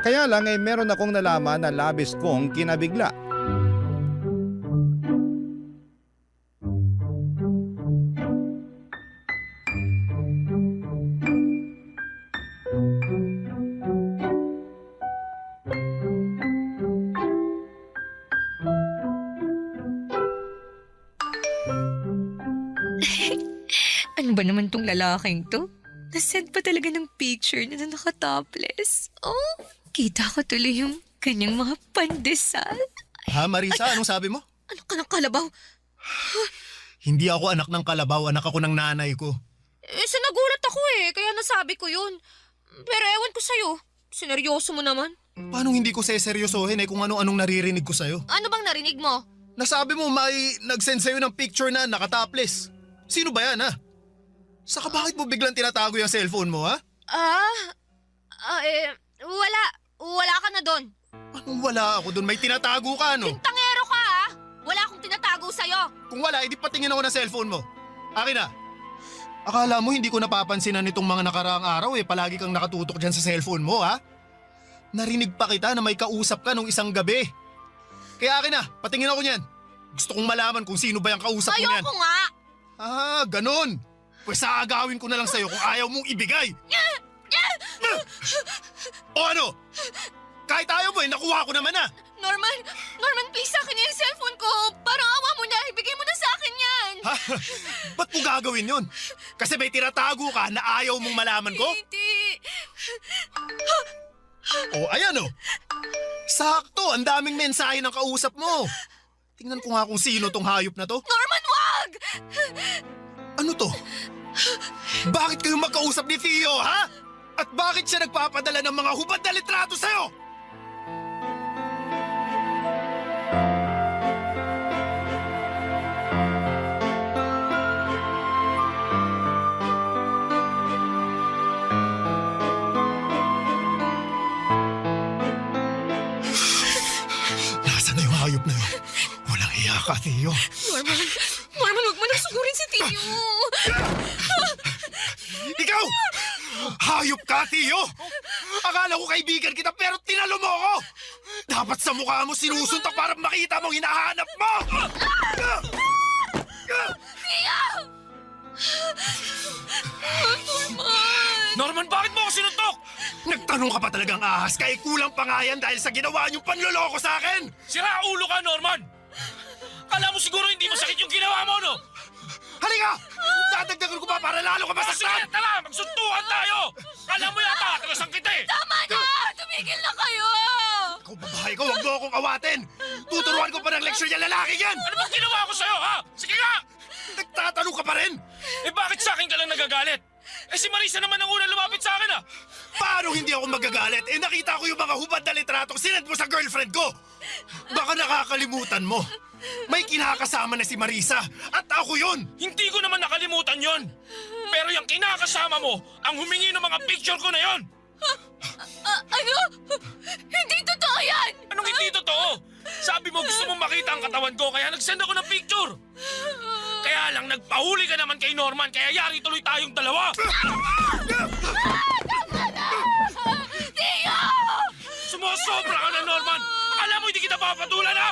Kaya lang ay meron akong nalaman na labis kong kinabigla. Ano ba naman tong lalaking to? Nasend pa talaga ng picture na naka-topless. Oh, kita ko tuloy yung kanyang mga pandesal. Ha Marisa, anong sabi mo? Ano ka ng kalabaw? Hindi ako anak ng kalabaw, anak ako ng nanay ko. Nagulat ako kaya nasabi ko yun. Pero ewan ko sa'yo, sineryoso mo naman. Paano hindi ko seseryosohin kung ano-anong naririnig ko sa'yo? Ano bang narinig mo? Nasabi mo may nag-send sa'yo ng picture na nakatopless. Sino ba yan ha? Saka bakit mo biglang tinatago yung cellphone mo ha? Wala. Wala ka na doon. Anong wala ako doon? May tinatago ka no? Tangero ka ha? Wala akong tinatago sa'yo. Kung wala, edi patingin ako ng cellphone mo. Akin na. Akala mo hindi ko napapansinan nitong mga nakaraang araw palagi kang nakatutok dyan sa cellphone mo ha? Narinig pa kita na may kausap ka nung isang gabi. Kaya akin na, patingin ako niyan. Gusto kong malaman kung sino ba yung kausap mo niyan. Ayoko nga! Ganon. Pues aagawin ko na lang sa'yo kung ayaw mong ibigay. O ano? Kahit ayaw mo nakuha ko naman Norman, please sa akin yung cellphone ko. Parang awa mo na, ibigay mo na sa akin yan. Ha? Ba't mo gagawin yun? Kasi may tinatago ka na ayaw mong malaman ko? Hindi. Ayan Sakto, ang daming mensahe ng kausap mo. Tingnan ko nga kung sino tong hayop na to. Norman, wag! Ano to? Bakit kayo magkausap ni Theo, ha? At bakit siya nagpapadala ng mga hubad na litrato sa'yo? Nasaan na yung hayop na yun? Walang hiya ka, Theo. Norman, wag mo nang sugurin si Tio. Ikaw! Hayop ka, Theo! Akala ko kaibigan kita pero tinalo mo ako! Dapat sa mukha mo sinusuntok para makita mong hinahanap mo! Tio! Norman, bakit mo ako sinuntok? Nagtanong ka pa talagang ahas kaya kulang pa nga yan dahil sa ginawa niyong panloloko sa akin! Sira ulo ka, Norman! Kala mo siguro hindi masakit yung ginawa mo, no? Halika! Dadagdagan ko pa para lalo ka masaktan! Sige, tala! Magsuntukan tayo! Kala mo yata, atrasan kita eh! Tama na! Tumigil na kayo! Ikaw babae ko, huwag mo akong awatin! Tuturuan ko pa ng leksyon yung lalaki yan! Ano bang ginawa ko sa'yo, ha? Sige nga! Nagtatanong ka pa rin! Bakit sa akin ka lang nagagalit? Si Marisa naman ang unang lumapit sa akin, ah! Paano hindi ako magagalit? Nakita ko yung mga hubad na litratong sinend mo sa girlfriend ko! Baka nakakalimutan mo. May kinakasama na si Marisa at ako yun! Hindi ko naman nakalimutan yon. Pero yung kinakasama mo, ang humingi ng mga picture ko na yon. Ano? Hindi totoo yan! Anong hindi totoo? Sabi mo gusto mong makita ang katawan ko kaya nag-send ako ng picture. Kaya lang nagpahuli ka naman kay Norman kaya yari tuloy tayong dalawa. Tama na! Tio! Sumusobra ka na, Norman! Akala mo hindi kita papatulan, ha?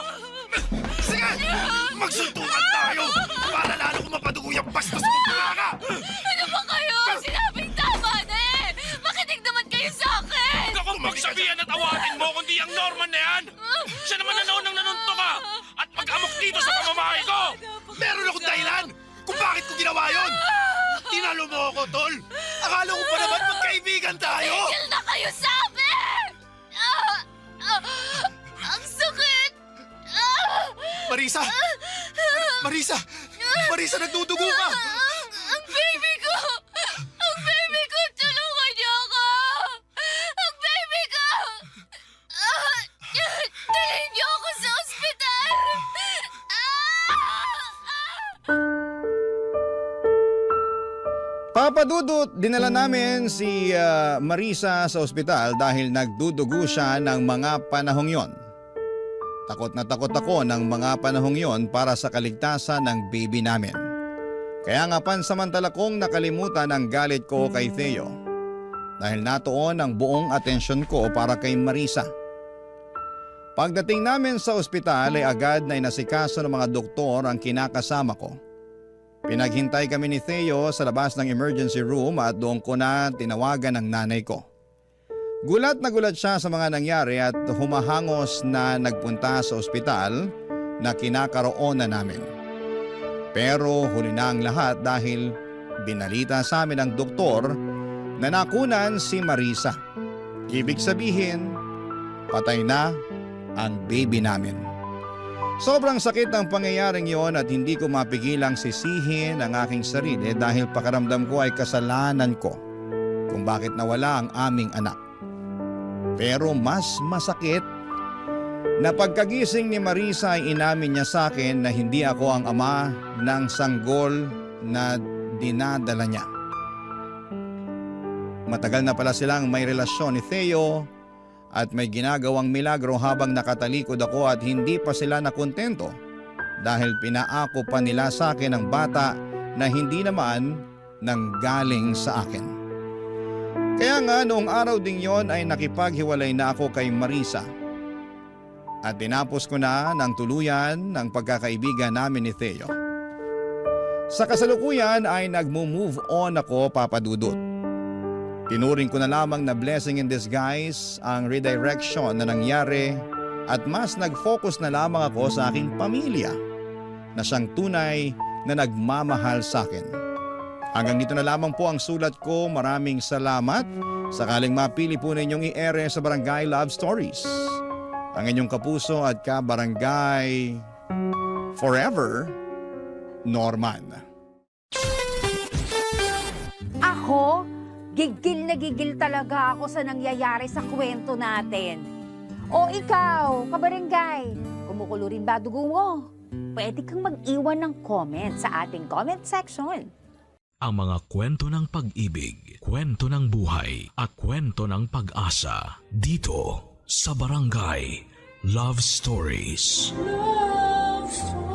Sige! Magsuntukan tayo! Para lalo kong mapadugo yung bastos mo ka! Ano ba kayo? Sinabing tama na eh! Makinig naman kayo sa akin! Huwag akong magsabihan at awatin mo kundi ang Norman na yan! Siya naman na noon ang nanunto ka! At pag-amok dito sa pamamahay ko! Meron akong dahilan kung bakit ko ginawa yun! Tinalo mo ako, tol! Akala ko pa naman magkaibigan tayo! Tigil na kayo sa akin! Ang sakit! Marisa! Marisa! Marisa, nagdudugo ka! Ang baby ko! Ang baby ko! Tulungan niyo ako! Ang baby ko! Dalhin niyo ako sa ospital! Papadudot, dinala namin si Marisa sa ospital dahil nagdudugo siya ng mga panahong yon. Takot na takot ako ng mga panahong yon para sa kaligtasan ng baby namin. Kaya nga pansamantala kong nakalimutan ang galit ko kay Theo dahil natuon ang buong atensyon ko para kay Marisa. Pagdating namin sa ospital ay agad na inasikaso ng mga doktor ang kinakasama ko. Pinaghintay kami ni Theo sa labas ng emergency room at doon ko na tinawagan ang nanay ko. Gulat na gulat siya sa mga nangyari at humahangos na nagpunta sa ospital na kinakaroon na namin. Pero huli na ang lahat dahil binalita sa amin ng doktor na nakunan si Marisa. Ibig sabihin, patay na ang baby namin. Sobrang sakit ang pangyayaring yon at hindi ko mapigilang sisihin ang aking sarili dahil pakaramdam ko ay kasalanan ko kung bakit nawala ang aming anak. Pero mas masakit na pagkagising ni Marisa ay inamin niya sa akin na hindi ako ang ama ng sanggol na dinadala niya. Matagal na pala silang may relasyon ni Theo at may ginagawang milagro habang nakatalikod ako at hindi pa sila nakontento dahil pinaako pa nila sa akin ang bata na hindi naman nanggaling sa akin. Kaya nga noong araw ding yon ay nakipaghiwalay na ako kay Marisa. At tinapos ko na ng tuluyan ng pagkakaibigan namin ni Theo. Sa kasalukuyan ay nagmo-move on ako, Papa Dudut. Tinuring ko na lamang na blessing in disguise ang redirection na nangyari at mas nag-focus na lamang ako sa aking pamilya na siyang tunay na nagmamahal sa akin. Hanggang dito na lamang po ang sulat ko. Maraming salamat. Sakaling mapili po ninyong i-ere sa Barangay Love Stories. Ang inyong kapuso at kabarangay forever, Norman. Ako, gigil na gigil talaga ako sa nangyayari sa kwento natin. O ikaw, kabarangay, kumukulo rin ba dugo mo? Pwede kang mag-iwan ng comment sa ating comment section. Ang mga kwento ng pag-ibig, kwento ng buhay at kwento ng pag-asa dito sa Barangay Love Stories. Love Stories.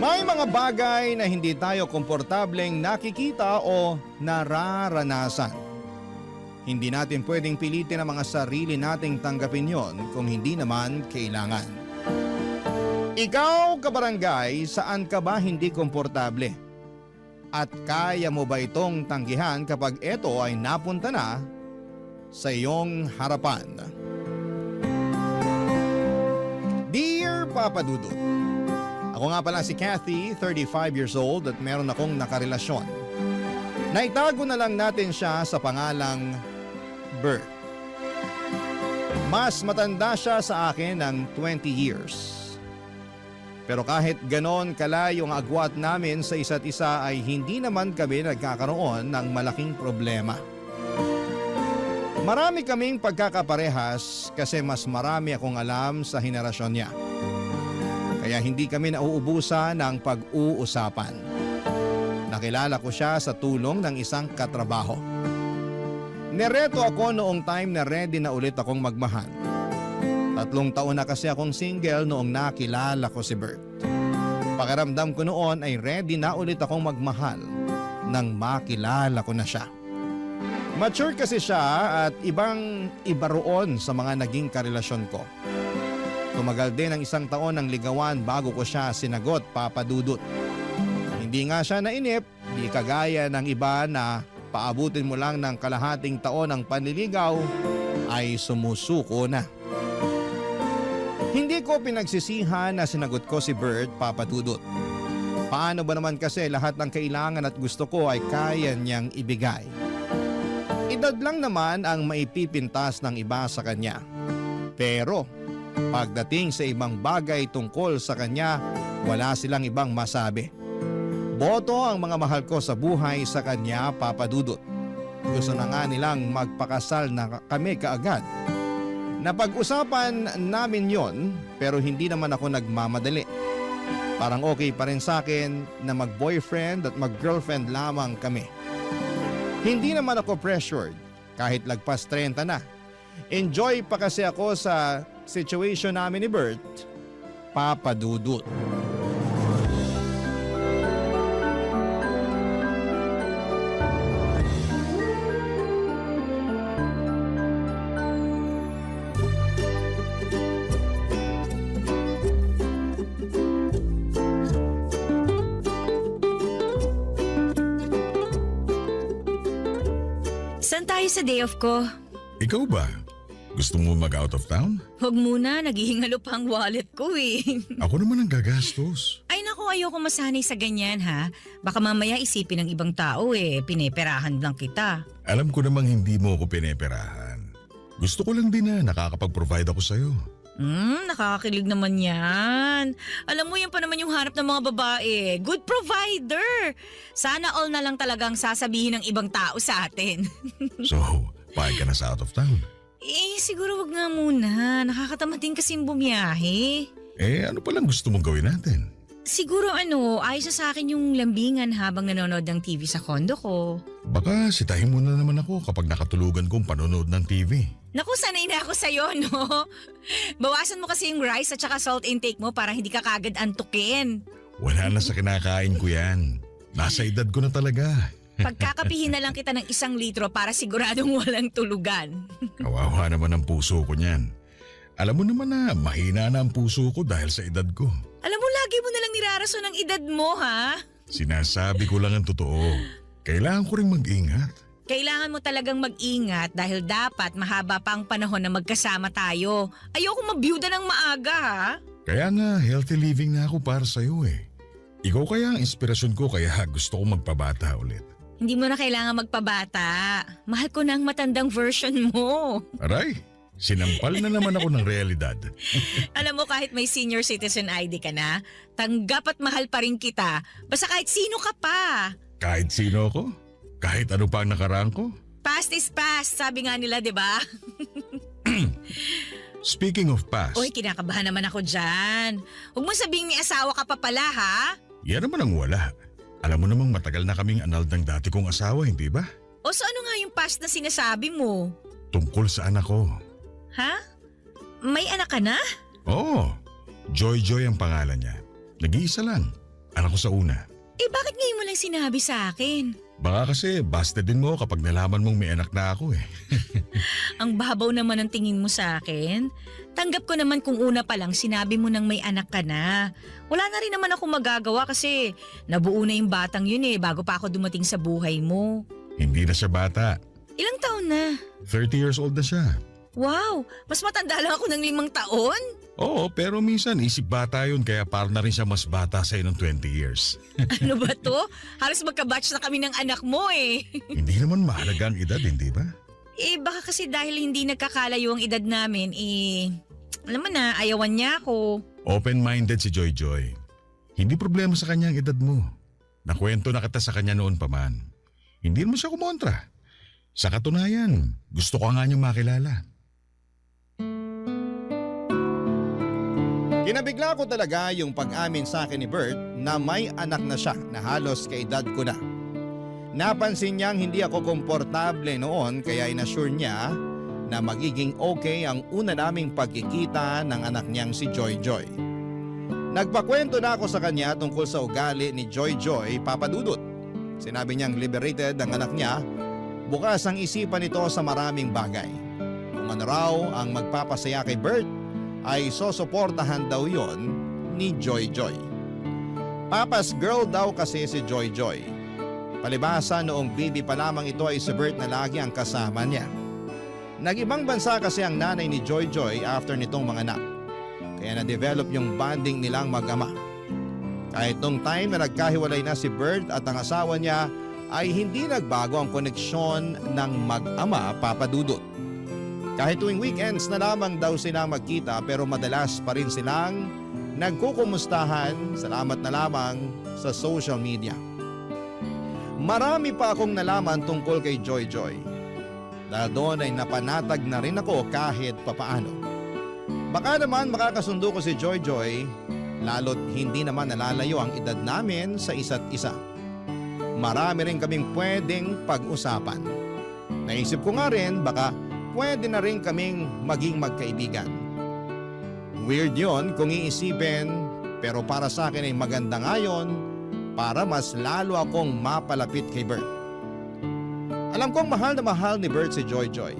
May mga bagay na hindi tayo komportableng nakikita o nararanasan. Hindi natin pwedeng pilitin ang mga sarili nating tanggapin yon kung hindi naman kailangan. Ikaw, kabarangay, saan ka ba hindi komportable? At kaya mo ba itong tanggihan kapag ito ay napunta na sa iyong harapan? Dear Papa Dudut, ako nga pala si Kathy, 35 years old at meron akong nakarelasyon. Naitago na lang natin siya sa pangalang Bert. Mas matanda siya sa akin ng 20 years. Pero kahit ganon kalayo ang agwat namin sa isa't isa ay hindi naman kami nagkakaroon ng malaking problema. Marami kaming pagkakaparehas kasi mas marami akong alam sa henerasyon niya. Kaya hindi kami nauubusan ng pag-uusapan. Nakilala ko siya sa tulong ng isang katrabaho. Nereto ako noong time na ready na ulit akong magmahal. 3 taon na kasi akong single noong nakilala ko si Bert. Pakiramdam ko noon ay ready na ulit akong magmahal nang makilala ko na siya. Mature kasi siya at iba roon sa mga naging karelasyon ko. Tumagal din ang 1 taon ng ligawan bago ko siya sinagot, Papa Dudut. Hindi nga siya nainip, di kagaya ng iba na paabutin mo lang ng kalahating taon ng panliligaw ay sumusuko na. Hindi ko pinagsisihan na sinagot ko si Bert, Papa Dudut. Paano ba naman kasi lahat ng kailangan at gusto ko ay kaya niyang ibigay? Edad lang naman ang maipipintas ng iba sa kanya. Pero pagdating sa ibang bagay tungkol sa kanya, wala silang ibang masabi. Boto ang mga mahal ko sa buhay sa kanya, Papa Dudut. Gusto na nga nilang magpakasal na kami kaagad. Napag-usapan namin yon pero hindi naman ako nagmamadali. Parang okay pa rin sa akin na mag-boyfriend at mag-girlfriend lamang kami. Hindi naman ako pressured kahit lagpas 30 na. Enjoy pa kasi ako sa situation namin ni Bert, Papa Dudut. Saan tayo sa day off ko? Ikaw ba? Gusto mo mag-out of town? Huwag muna, naghihingalo pa ang wallet ko eh. Ako naman ang gagastos. Ay naku, ayoko masanay sa ganyan ha. Baka mamaya isipin ng ibang tao eh, pineperahan lang kita. Alam ko namang hindi mo ako pineperahan. Gusto ko lang din na nakakapag-provide ako sa'yo. Nakakakilig naman yan. Alam mo yan pa naman yung harap ng mga babae. Good provider. Sana all na lang talagang sasabihin ng ibang tao sa atin. So, pahig ka na sa out of town? Siguro wag nga muna. Nakakatamad din kasing bumiyahe. Ano palang gusto mong gawin natin? Siguro ayos na sa akin yung lambingan habang nanonood ng TV sa kondo ko. Baka sitahin mo na naman ako kapag nakatulugan kong panonood ng TV. Naku, sanay na ako sa'yo, no? Bawasan mo kasi yung rice at saka salt intake mo para hindi ka kagad antukin. Wala na sa kinakain ko yan. Nasa edad ko na talaga. Pagkakapihin na lang kita ng 1 litro para siguradong walang tulugan. Kawawa naman ang puso ko niyan. Alam mo naman na mahina na ang puso ko dahil sa edad ko. Alam mo, lagi mo nalang nirarason ang edad mo, ha? Sinasabi ko lang ang totoo. Kailangan ko ring mag-ingat. Kailangan mo talagang mag-ingat dahil dapat mahaba pa ang panahon na magkasama tayo. Ayoko mabiyuda ng maaga, ha? Kaya nga, healthy living na ako para sa'yo eh. Ikaw kaya ang inspirasyon ko kaya gusto ko magpabata ulit. Hindi mo na kailangan magpabata. Mahal ko na ang matandang version mo. Aray, sinampal na naman ako ng realidad. Alam mo, kahit may senior citizen ID ka na, tanggap at mahal pa rin kita. Basta kahit sino ka pa. Kahit sino ako? Kahit ano pa ang nakaraan ko? Past is past, sabi nga nila, di ba? Speaking of past, Uy, kinakabahan naman ako dyan. Huwag mo sabihing may asawa ka pa pala, ha? yan naman ang wala. Alam mo namang matagal na kaming anal ng dati kong asawa, hindi ba? O so ano nga yung past na sinasabi mo? Tungkol sa anak ko. Ha? May anak ka na? Oo, Joy Joy ang pangalan niya. Nag-iisa lang. Anak ko sa una. Eh bakit ngayon mo lang sinabi sa akin? Baka kasi busted din mo kapag nalaman mong may anak na ako eh. Ang babaw naman ang tingin mo sa akin. Tanggap ko naman kung una pa lang sinabi mo nang may anak ka na. Wala na rin naman ako magagawa kasi nabuo na yung batang yun bago pa ako dumating sa buhay mo. Hindi na siya bata. Ilang taon na? 30 years old na siya. Wow! Mas matanda lang ako ng 5 taon? Oo, pero minsan isip bata yun kaya parang na rin siya mas bata sa'yo ng 20 years. Ano ba to? Halos magka-batch na kami ng anak mo Hindi naman mahalaga ang edad, hindi ba? Baka kasi dahil hindi nagkakalayo ang edad namin, alam mo na, ayawan niya ako. Open-minded si Joy Joy. Hindi problema sa kanya ang edad mo. Nakwento na kita sa kanya noon pa man. Hindi mo siya kumontra. Sa katunayan, gusto ko nga niyang makilala. Kinabigla ko talaga yung pag-amin sa akin ni Bert na may anak na siya na halos kaedad ko na. Napansin niyang hindi ako komportable noon kaya inassure niya na magiging okay ang una naming pagkikita ng anak niyang si Joy Joy. Nagpakwento na ako sa kanya tungkol sa ugali ni Joy Joy, Papa Dudut. Sinabi niyang liberated ang anak niya, bukas ang isipan nito sa maraming bagay. Kung ano raw ang magpapasaya kay Bert, ay sosuportahan daw yon ni Joy Joy. Papa's girl daw kasi si Joy Joy. Palibasa noong baby pa lamang ito ay si Bert na lagi ang kasama niya. Nag-ibang bansa kasi ang nanay ni Joy Joy after nitong mga anak. Kaya na-develop yung bonding nilang mag-ama. Kahit nung time na nagkahiwalay na si Bert at ang asawa niya ay hindi nagbago ang koneksyon ng mag-ama, Papa Dudut. Kahit tuwing weekends na lamang daw sila magkita pero madalas pa rin silang nagkukumustahan, salamat na lamang sa social media. Marami pa akong nalaman tungkol kay Joy Joy. Dahil doon ay napanatag na rin ako kahit papaano. Baka naman makakasundo ko si Joy Joy, lalo't hindi naman nalalayo ang edad namin sa isa't isa. Marami rin kaming pwedeng pag-usapan. Naisip ko nga rin baka pwede na rin kaming maging magkaibigan. Weird yon kung iisipin, pero para sa akin ay maganda nga yun para mas lalo akong mapalapit kay Bert. Alam kong mahal na mahal ni Bert si Joy Joy.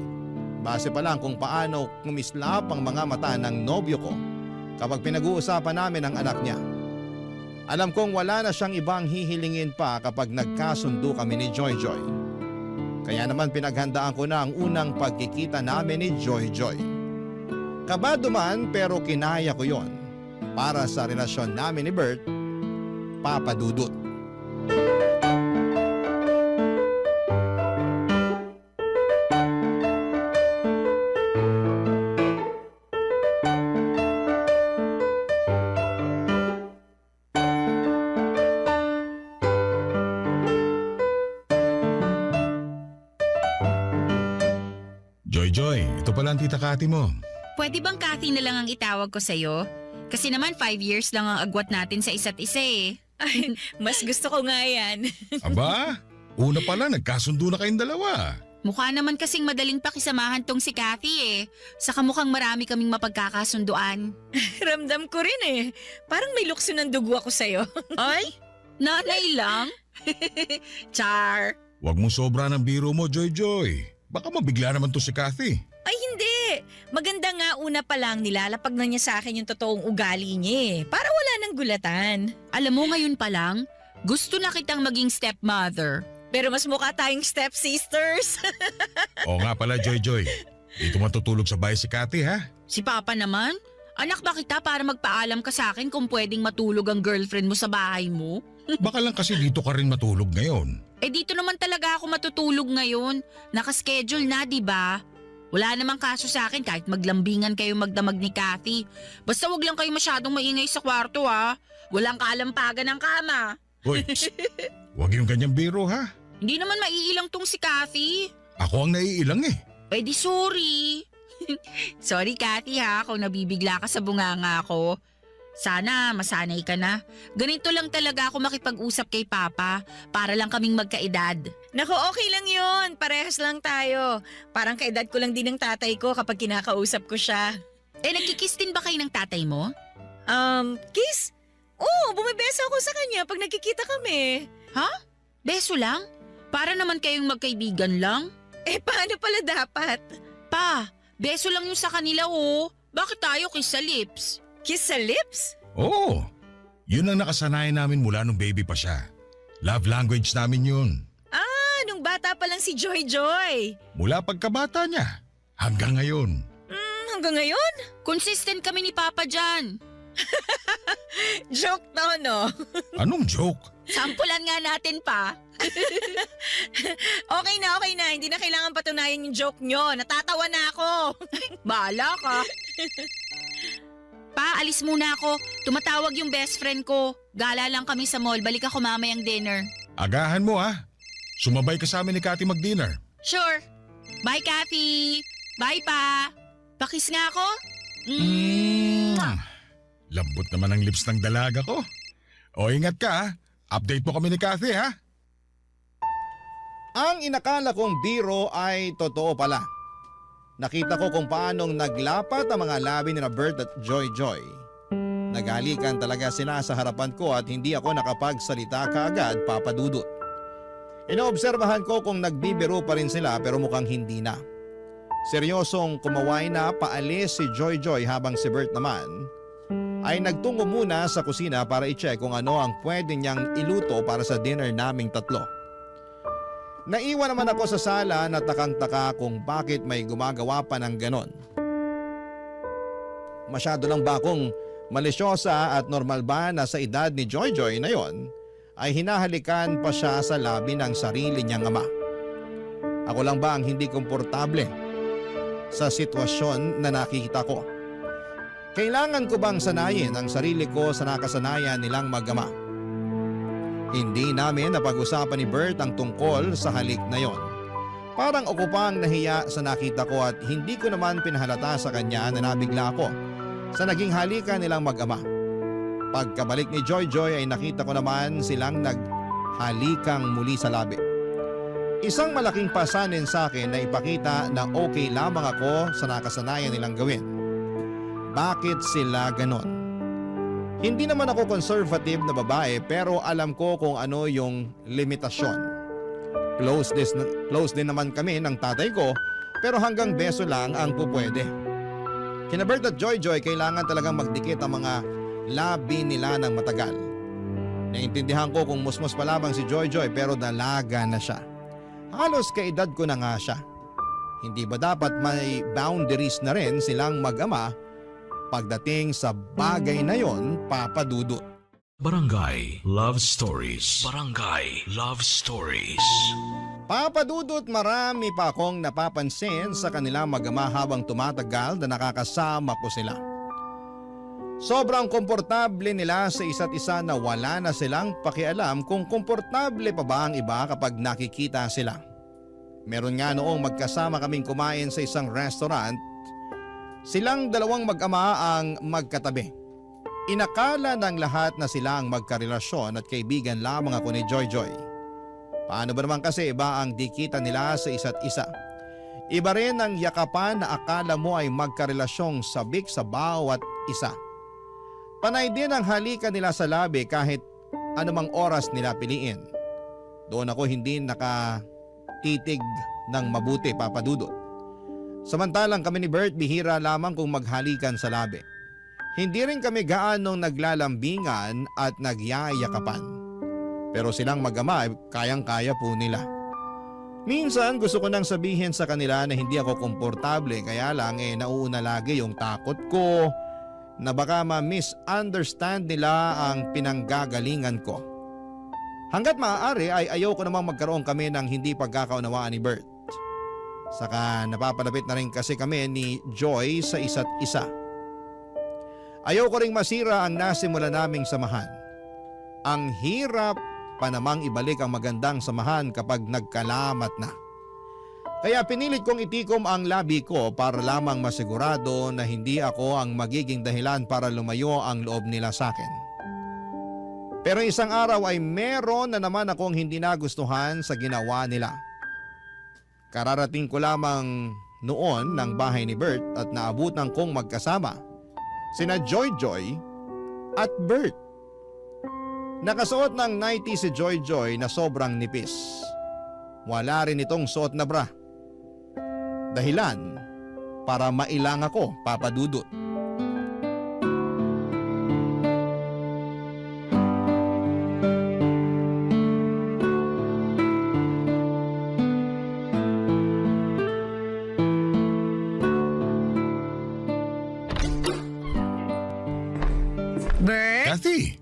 Base pa lang kung paano kumislap ang mga mata ng nobyo ko kapag pinag-uusapan namin ang anak niya. Alam kong wala na siyang ibang hihilingin pa kapag nagkasundo kami ni Joy Joy. Kaya naman pinaghandaan ko na ang unang pagkikita namin ni Joy Joy. Kabado man pero kinaya ko yon para sa relasyon namin ni Bert, Papa Dudut. Joy Joy, ito pala ang tita Kati mo. Pwede bang Kathy na lang ang itawag ko sa'yo? Kasi naman 5 years lang ang agwat natin sa isa't isa eh. Ay, mas gusto ko nga yan. Aba, una pa lang nagkasundo na kayong dalawa. Mukha naman kasing madaling pakisamahan tong si Kathy eh. Saka mukhang marami kaming mapagkakasunduan. Ramdam ko rin eh. Parang may lukso ng dugo ako sa'yo. Ay, nanay lang? Char. Huwag mo sobra ng biro mo, Joy. Baka mabigla naman to si Kathy. Ay hindi. Maganda nga una pa lang nilalapag na niya sa akin yung totoong ugali niya eh. Para wala nang gulatan. Alam mo ngayon pa lang, gusto na kitang maging stepmother. Pero mas mukha tayong stepsisters. Oo nga pala, Joy. Dito matutulog sa bahay si Kathy, ha? Si Papa naman? Anak ba kita para magpaalam ka sa akin kung pwedeng matulog ang girlfriend mo sa bahay mo? Baka lang kasi dito ka rin matulog ngayon. Eh dito naman talaga ako matutulog ngayon. Nakaschedule na, di ba? Wala namang kaso sa akin kahit maglambingan kayo magdamag ni Kathy. Basta wag lang kayo masyadong maingay sa kwarto ha. Walang kalampagan ng kama. Hoy, huwag yung ganyang biro, ha? Hindi naman maiilang tong si Kathy. Ako ang naiilang eh. Eh di sorry. Sorry Kathy ha kung nabibigla ka sa bunganga ko. Sana masanay ka na. Ganito lang talaga ako makipag-usap kay Papa para lang kaming magkaedad. Naku, okay lang yun. Parehas lang tayo. Parang kaedad ko lang din ng tatay ko kapag kinakausap ko siya. Eh nagkikiss din ba kayo ng tatay mo? Kiss? Oo, bumibeso ako sa kanya pag nagkikita kami. Ha? Beso lang? Para naman kayong magkaibigan lang? Eh paano pala dapat? Pa, beso lang yung sa kanila oh. Bakit tayo kiss sa lips? Kiss sa lips? Oo. Yun ang nakasanayan namin mula nung baby pa siya. Love language namin yun. Ah, nung bata pa lang si Joy. Mula pagkabata niya hanggang ngayon. Hanggang ngayon? Consistent kami ni Papa dyan. Joke to, no? Anong joke? Sampulan nga natin pa. Okay na. Hindi na kailangan patunayan yung joke nyo. Natatawa na ako. Bahala ka. Pa, alis muna ako. Tumatawag yung best friend ko. Gala lang kami sa mall. Balik ako mamayang dinner. Agahan mo ha. Sumabay ka sa amin ni Kathy mag-dinner. Sure. Bye, Kathy. Bye, Pa. Pakis nga ako. Lambot naman ang lips ng dalaga ko. O ingat ka ha. Update mo kami ni Kathy ha. Ang inakala kong biro ay totoo pala. Nakita ko kung paanong naglapat ang mga labi ni Bert at Joy. Naghalikan talaga sila sa harapan ko at hindi ako nakapagsalita kaagad, Papa Dudut. Inoobserbahan ko kung nagbibiro pa rin sila pero mukhang hindi na. Seryosong kumaway na paalis si Joy habang si Bert naman ay nagtungo muna sa kusina para i-check kung ano ang pwede niyang iluto para sa dinner naming tatlo. Naiwan naman ako sa sala na takang-taka kung bakit may gumagawa pa ng ganon. Masyado lang ba akong malisyosa at normal ba na sa edad ni Joy na yon ay hinahalikan pa siya sa labi ng sarili niyang ama? Ako lang ba ang hindi komportable sa sitwasyon na nakikita ko? Kailangan ko bang sanayin ang sarili ko sa nakasanayan nilang mag-ama? Hindi namin napag-usapan ni Bert ang tungkol sa halik na yon. Parang ako pang nahiya sa nakita ko at hindi ko naman pinahalata sa kanya na nabigla ako sa naging halikan nilang mag-ama. Pagkabalik ni Joy ay nakita ko naman silang naghalikang muli sa labi. Isang malaking pasanin sa akin na ipakita na okay lamang ako sa nakasanayan nilang gawin. Bakit sila ganon? Hindi naman ako conservative na babae pero alam ko kung ano yung limitasyon. Close din naman kami ng tatay ko pero hanggang beso lang ang pupwede. Kina Bert at Joy kailangan talagang magdikit ang mga labi nila ng matagal. Naintindihan ko kung musmos pa lamang si Joy pero dalaga na siya. Halos kaedad ko na nga siya. Hindi ba dapat may boundaries na rin silang mag-ama pagdating sa bagay na yon, Papa Dudut? Barangay Love Stories. Barangay Love Stories. Papa Dudut, marami pa akong napapansin sa kanilang mag-ama habang tumatagal na nakakasama ko sila. Sobrang komportable nila sa isa't isa na wala na silang pakialam kung komportable pa ba ang iba kapag nakikita sila. Meron nga noong magkasama kaming kumain sa isang restaurant. Silang dalawang mag-ama ang magkatabi. Inakala ng lahat na sila ang magkarelasyon at kaibigan lamang ako ni Joy Joy. Paano ba naman kasi iba ang dikitan nila sa isa't isa? Iba rin ang yakapan na akala mo ay magkarelasyong sabik sa bawat isa. Panay din ang halikan nila sa labi kahit anumang oras nila piliin. Doon ako hindi nakatitig ng mabuti, Papa Dudut. Samantalang kami ni Bert bihira lamang kung maghalikan sa labi. Hindi rin kami gaanong naglalambingan at nagyayakapan. Pero silang mag-ama ay kayang-kaya po nila. Minsan gusto ko nang sabihin sa kanila na hindi ako komportable kaya lang nauuna lagi yung takot ko na baka ma-misunderstand nila ang pinanggagalingan ko. Hanggat maaari ay ayaw ko namang magkaroon kami ng hindi pagkakaunawaan ni Bert. Saka napapalapit na rin kasi kami ni Joy sa isa't isa. Ayaw ko ring masira ang nasimula naming samahan. Ang hirap pa namang ibalik ang magandang samahan kapag nagkalamat na. Kaya pinilit kong itikom ang labi ko para lamang masigurado na hindi ako ang magiging dahilan para lumayo ang loob nila sa akin. Pero isang araw ay meron na naman akong hindi nagustuhan sa ginawa nila. Kararating ko lamang noon ng bahay ni Bert at naabutan kong magkasama sina Joy Joy at Bert. Nakasuot ng nightie si Joy Joy na sobrang nipis. Wala rin itong suot na bra. Dahilan para mailang ako, Papa Dudut. Bert? Kathy,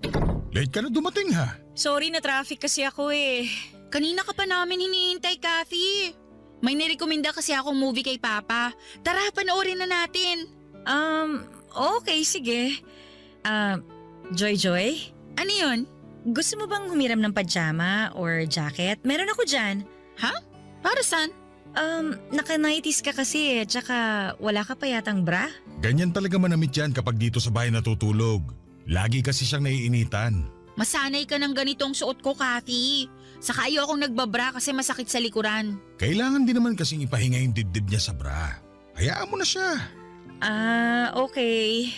late ka na dumating ha. Sorry na traffic kasi ako eh. Kanina ka pa namin hinihintay, Kathy. May nirekomenda kasi akong movie kay Papa. Tara, panoorin na natin. Okay, sige. Joy Joy? Ano yun? Gusto mo bang humiram ng pajama or jacket? Meron ako dyan. Ha? Para saan? Naka-nighties ka kasi tsaka wala ka pa yatang bra? Ganyan talaga manamit yan kapag dito sa bahay natutulog. Lagi kasi siyang naiinitan. Masanay ka ng ganitong suot ko, Kathy. Saka ayaw akong nagbabra kasi masakit sa likuran. Kailangan din naman kasing ipahinga yung dibdib niya sa bra. Hayaan mo na siya. Okay.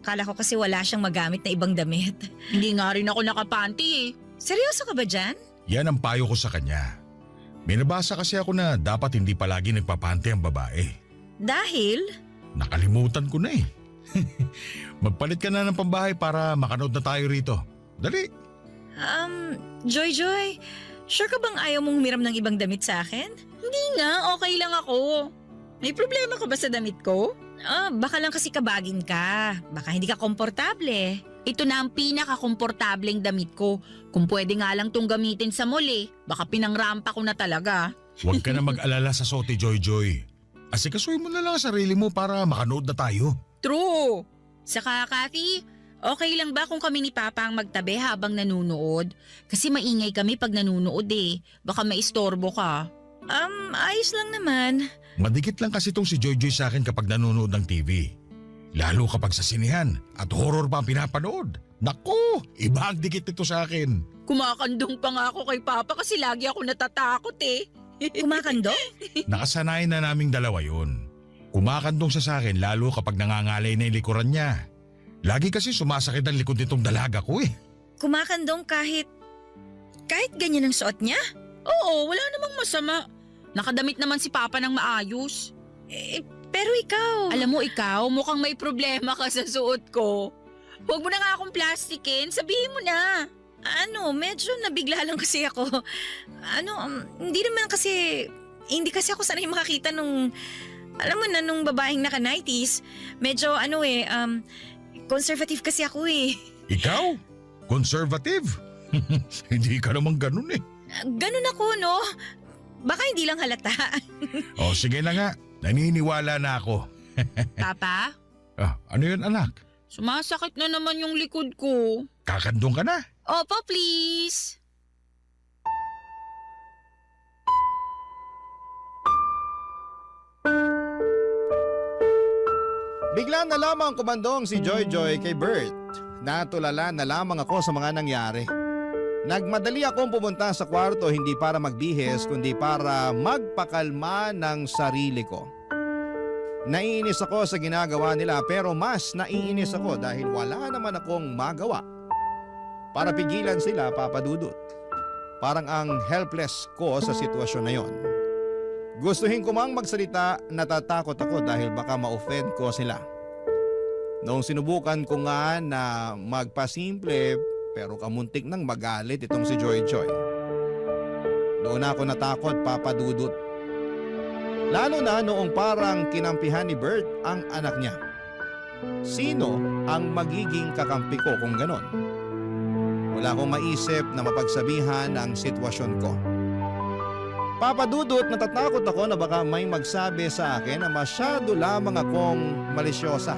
Kala ko kasi wala siyang magamit na ibang damit. Hindi nga rin ako nakapanty eh. Seryoso ka ba dyan? Yan ang payo ko sa kanya. May nabasa kasi ako na dapat hindi palagi nagpapanty ang babae. Dahil? Nakalimutan ko na eh. Magpalit ka na ng pambahay para makanood na tayo rito. Dali. Joy Joy, sure ka bang ayaw mong humiram ng ibang damit sa akin? Hindi nga, okay lang ako. May problema ka ba sa damit ko? Baka lang kasi kabagin ka. Baka hindi ka komportable. Ito na ang pinaka-komportableng damit ko. Kung pwede nga lang tong gamitin sa mall eh. Baka pinangrampa ko na talaga. Huwag ka na mag-alala sa sote, Joy Joy. Asikasuhin mo na lang ang sarili mo para makanood na tayo. True. Saka, Kathy, okay lang ba kung kami ni Papa ang magtabi habang nanunood? Kasi maingay kami pag nanunood eh. Baka maistorbo ka. Ayos lang naman. Madikit lang kasi itong si Joy Joy sa akin kapag nanonood ng TV. Lalo kapag sa sinihan at horror pa ang pinapanood. Naku, iba ang dikit nito sa akin. Kumakandong pa nga ako kay Papa kasi lagi ako natatakot eh. Kumakandong? Nakasanayan na naming dalawa yun. Kumakandong siya sa akin lalo kapag nangangalay na yung likuran niya. Lagi kasi sumasakit ang likod nitong dalaga ko eh. Kumakandong kahit ganyan ang suot niya? Oo, wala namang masama. Nakadamit naman si Papa ng maayos. Pero ikaw… Alam mo ikaw, mukhang may problema ka sa suot ko. Huwag mo na nga akong plastikin, sabihin mo na. Medyo nabigla lang kasi ako. Hindi kasi ako sanay makakita nung… Alam mo na, nung babaeng naka-nighties. Medyo conservative kasi ako eh. Ikaw? Conservative? Hindi ka naman ganun eh. Ganun ako, no? Baka hindi lang halata. O sige na nga, naniniwala na ako. Papa? Ano yun anak? Sumasakit na naman yung likod ko. Kakandong ka na? Opo, please. Bigla na lamang kumandong si Joy Joy kay Bert. Natulala na lamang ako sa mga nangyari. Nagmadali akong pumunta sa kwarto hindi para magbihis kundi para magpakalma ng sarili ko. Naiinis ako sa ginagawa nila pero mas naiinis ako dahil wala naman akong magawa. Para pigilan sila, Papa Dudut. Parang ang helpless ko sa sitwasyon na yon. Gustuhin ko mang magsalita, natatakot ako dahil baka ma-offend ko sila. Noong sinubukan ko nga na magpasimple pero kamuntik nang magalit itong si Joy Joy. Doon ako natakot, Papa Dudut. Lalo na noong parang kinampihan ni Bert ang anak niya. Sino ang magiging kakampi ko kung ganon? Wala akong maisip na mapagsabihan ang sitwasyon ko. Papa Dudut, natatakot ako na baka may magsabi sa akin na masyado lamang akong malisyosa.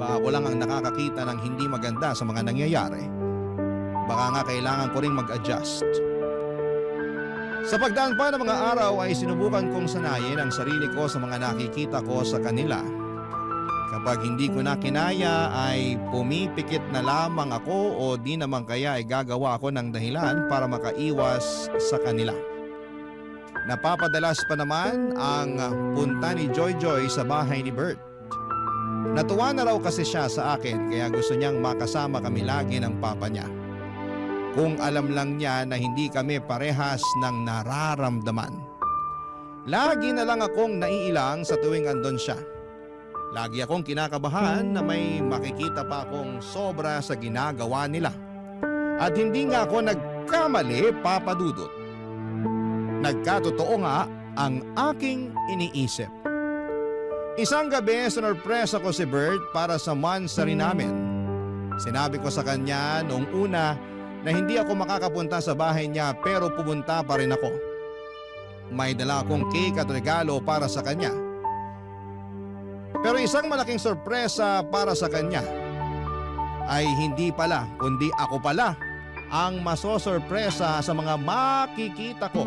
Baka ako lang ang nakakakita ng hindi maganda sa mga nangyayari. Baka nga kailangan ko ring mag-adjust. Sa pagdaan pa ng mga araw ay sinubukan kong sanayin ang sarili ko sa mga nakikita ko sa kanila. Kapag hindi ko na kinaya ay pumipikit na lamang ako o di naman kaya ay gagawa ako ng dahilan para makaiwas sa kanila. Napapadalas pa naman ang punta ni Joy Joy sa bahay ni Bert. Natuwa na raw kasi siya sa akin kaya gusto niyang makasama kami lagi ng papa niya. Kung alam lang niya na hindi kami parehas ng nararamdaman. Lagi na lang akong naiilang sa tuwing andon siya. Lagi akong kinakabahan na may makikita pa akong sobra sa ginagawa nila. At hindi nga ako nagkamali, Papa Dudut. Nagkatotoo nga ang aking iniisip. Isang gabi, sinurpresa ko si Bert para sa monthsary namin. Sinabi ko sa kanya noong una na hindi ako makakapunta sa bahay niya pero pumunta pa rin ako. May dala akong cake at regalo para sa kanya. Pero isang malaking sorpresa para sa kanya ay hindi pala kundi ako pala ang masosorpresa sa mga makikita ko.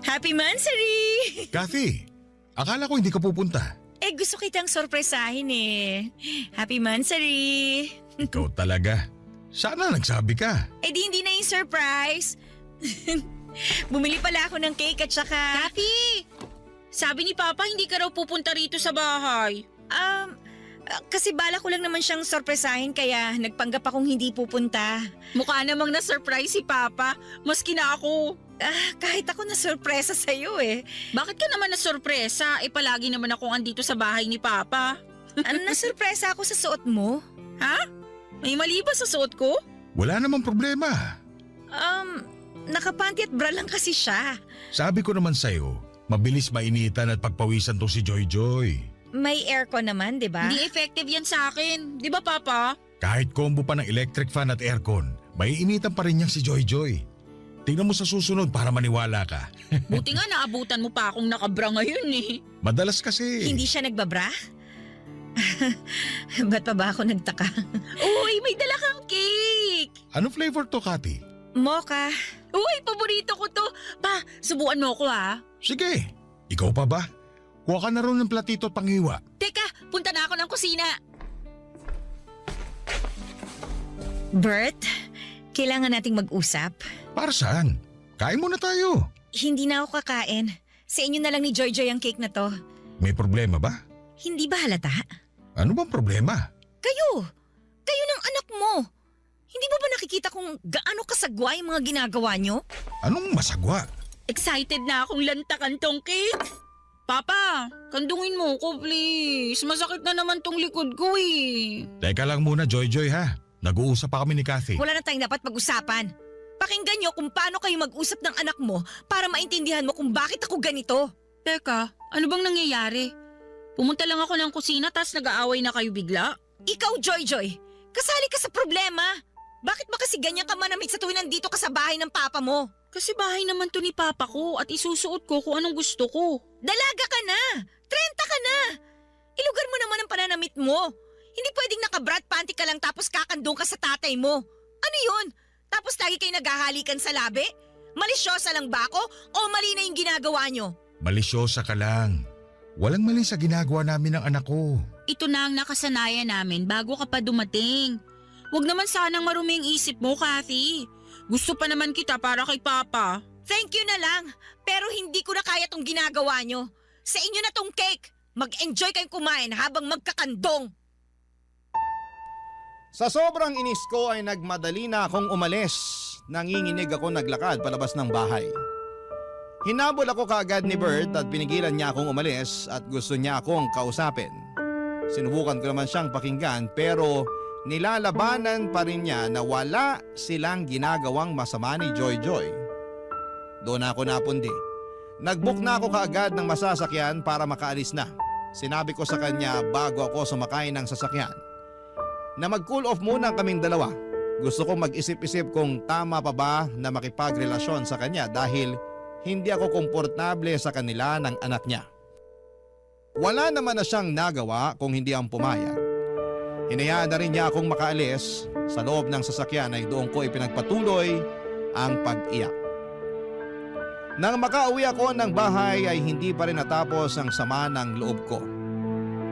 Happy Monthsary! Kathy, akala ko hindi ka pupunta. Gusto kitang sorpresahin eh. Happy Monthsary! Ikaw talaga. Sana nagsabi ka. Di hindi na yung surprise. Bumili pala ako ng cake at saka… Kathy! Sabi ni Papa hindi ka raw pupunta rito sa bahay. Kasi bala ko lang naman siyang sorpresahin kaya nagpanggap akong hindi pupunta. Mukha namang na-surprise si Papa, maski na ako. Kahit ako na-sorpresa sa'yo eh. Bakit ka naman na-sorpresa? Palagi naman akong andito sa bahay ni Papa. Na-sorpresa ako sa suot mo. Ha? May mali ba sa suot ko? Wala namang problema. Nakapanty at bra lang kasi siya. Sabi ko naman sa'yo, mabilis mainitan at pagpawisan to si Joy Joy. May aircon naman, di ba? Hindi effective yan sa akin. Di ba, Papa? Kahit combo pa ng electric fan at aircon, may initan pa rin niyang si Joy Joy. Tingnan mo sa susunod para maniwala ka. Buti nga naabutan mo pa akong nakabra ngayon eh. Madalas kasi. Hindi siya nagbabra? Ba't pa ba ako nagtaka? Uy, may dala kang cake! Anong flavor to, Kati? Mocha. Uy, paborito ko to. Pa, subukan mo ko ha. Sige, ikaw pa ba? Kuha ka na rin ng platito at panghiwa. Teka, punta na ako ng kusina. Bert, kailangan nating mag-usap. Para saan? Kain muna tayo. Hindi na ako kakain. Sa inyo na lang ni Joy Joy ang cake na to. May problema ba? Hindi ba halata? Ano bang problema? Kayo ng anak mo. Hindi mo ba nakikita kung gaano kasagwa yung mga ginagawa nyo? Anong masagwa? Excited na akong lantakan tong cake. Papa, kandungin mo ko please. Masakit na naman tong likod ko eh. Teka lang muna, Joy Joy ha. Nag-uusap pa kami ni Kathy. Wala na tayong dapat pag-usapan. Pakinggan nyo kung paano kayo mag-usap ng anak mo para maintindihan mo kung bakit ako ganito. Teka, ano bang nangyayari? Pumunta lang ako ng kusina tas nag-aaway na kayo bigla? Ikaw, Joy Joy, kasali ka sa problema. Bakit ba kasi ganyan ka manamig sa tuwing nandito ka sa bahay ng papa mo? Kasi bahay naman to ni Papa ko at isusuot ko kung anong gusto ko. Dalaga ka na! 30 ka na! Ilugar mo naman ang pananamit mo. Hindi pwedeng naka-brat panty ka lang tapos kakandong ka sa tatay mo. Ano yun? Tapos lagi kayo naghahalikan sa labi? Malisyosa lang ba ako o mali na yung ginagawa nyo? Malisyosa ka lang. Walang mali sa ginagawa namin ng anak ko. Ito na ang nakasanayan namin bago ka pa dumating. Huwag naman sanang marumi ang isip mo, Kathy. Gusto pa naman kita para kay Papa. Thank you na lang, pero hindi ko na kaya tong ginagawa nyo. Sa inyo na tong cake. Mag-enjoy kayong kumain habang magkakandong. Sa sobrang inis ko ay nagmadali na akong umalis. Nanginginig ako naglakad palabas ng bahay. Hinabol ako kaagad ni Bert at pinigilan niya akong umalis at gusto niya akong kausapin. Sinubukan ko naman siyang pakinggan pero nilalabanan pa rin niya na wala silang ginagawang masama ni Joy Joy. Doon ako napundi. Nagbook na ako kaagad ng masasakyan para makaalis na. Sinabi ko sa kanya bago ako sumakay ng sasakyan na mag-cool off muna kaming dalawa. Gusto kong mag-isip-isip kung tama pa ba na makipagrelasyon sa kanya dahil hindi ako komportable sa kanila ng anak niya. Wala naman na siyang nagawa kung hindi ang pumayag. Hinayaan na rin niya akong makaalis. Sa loob ng sasakyan ay doon ko ipinagpatuloy ang pag-iyak. Nang makauwi ako ng bahay ay hindi pa rin natapos ang sama ng loob ko.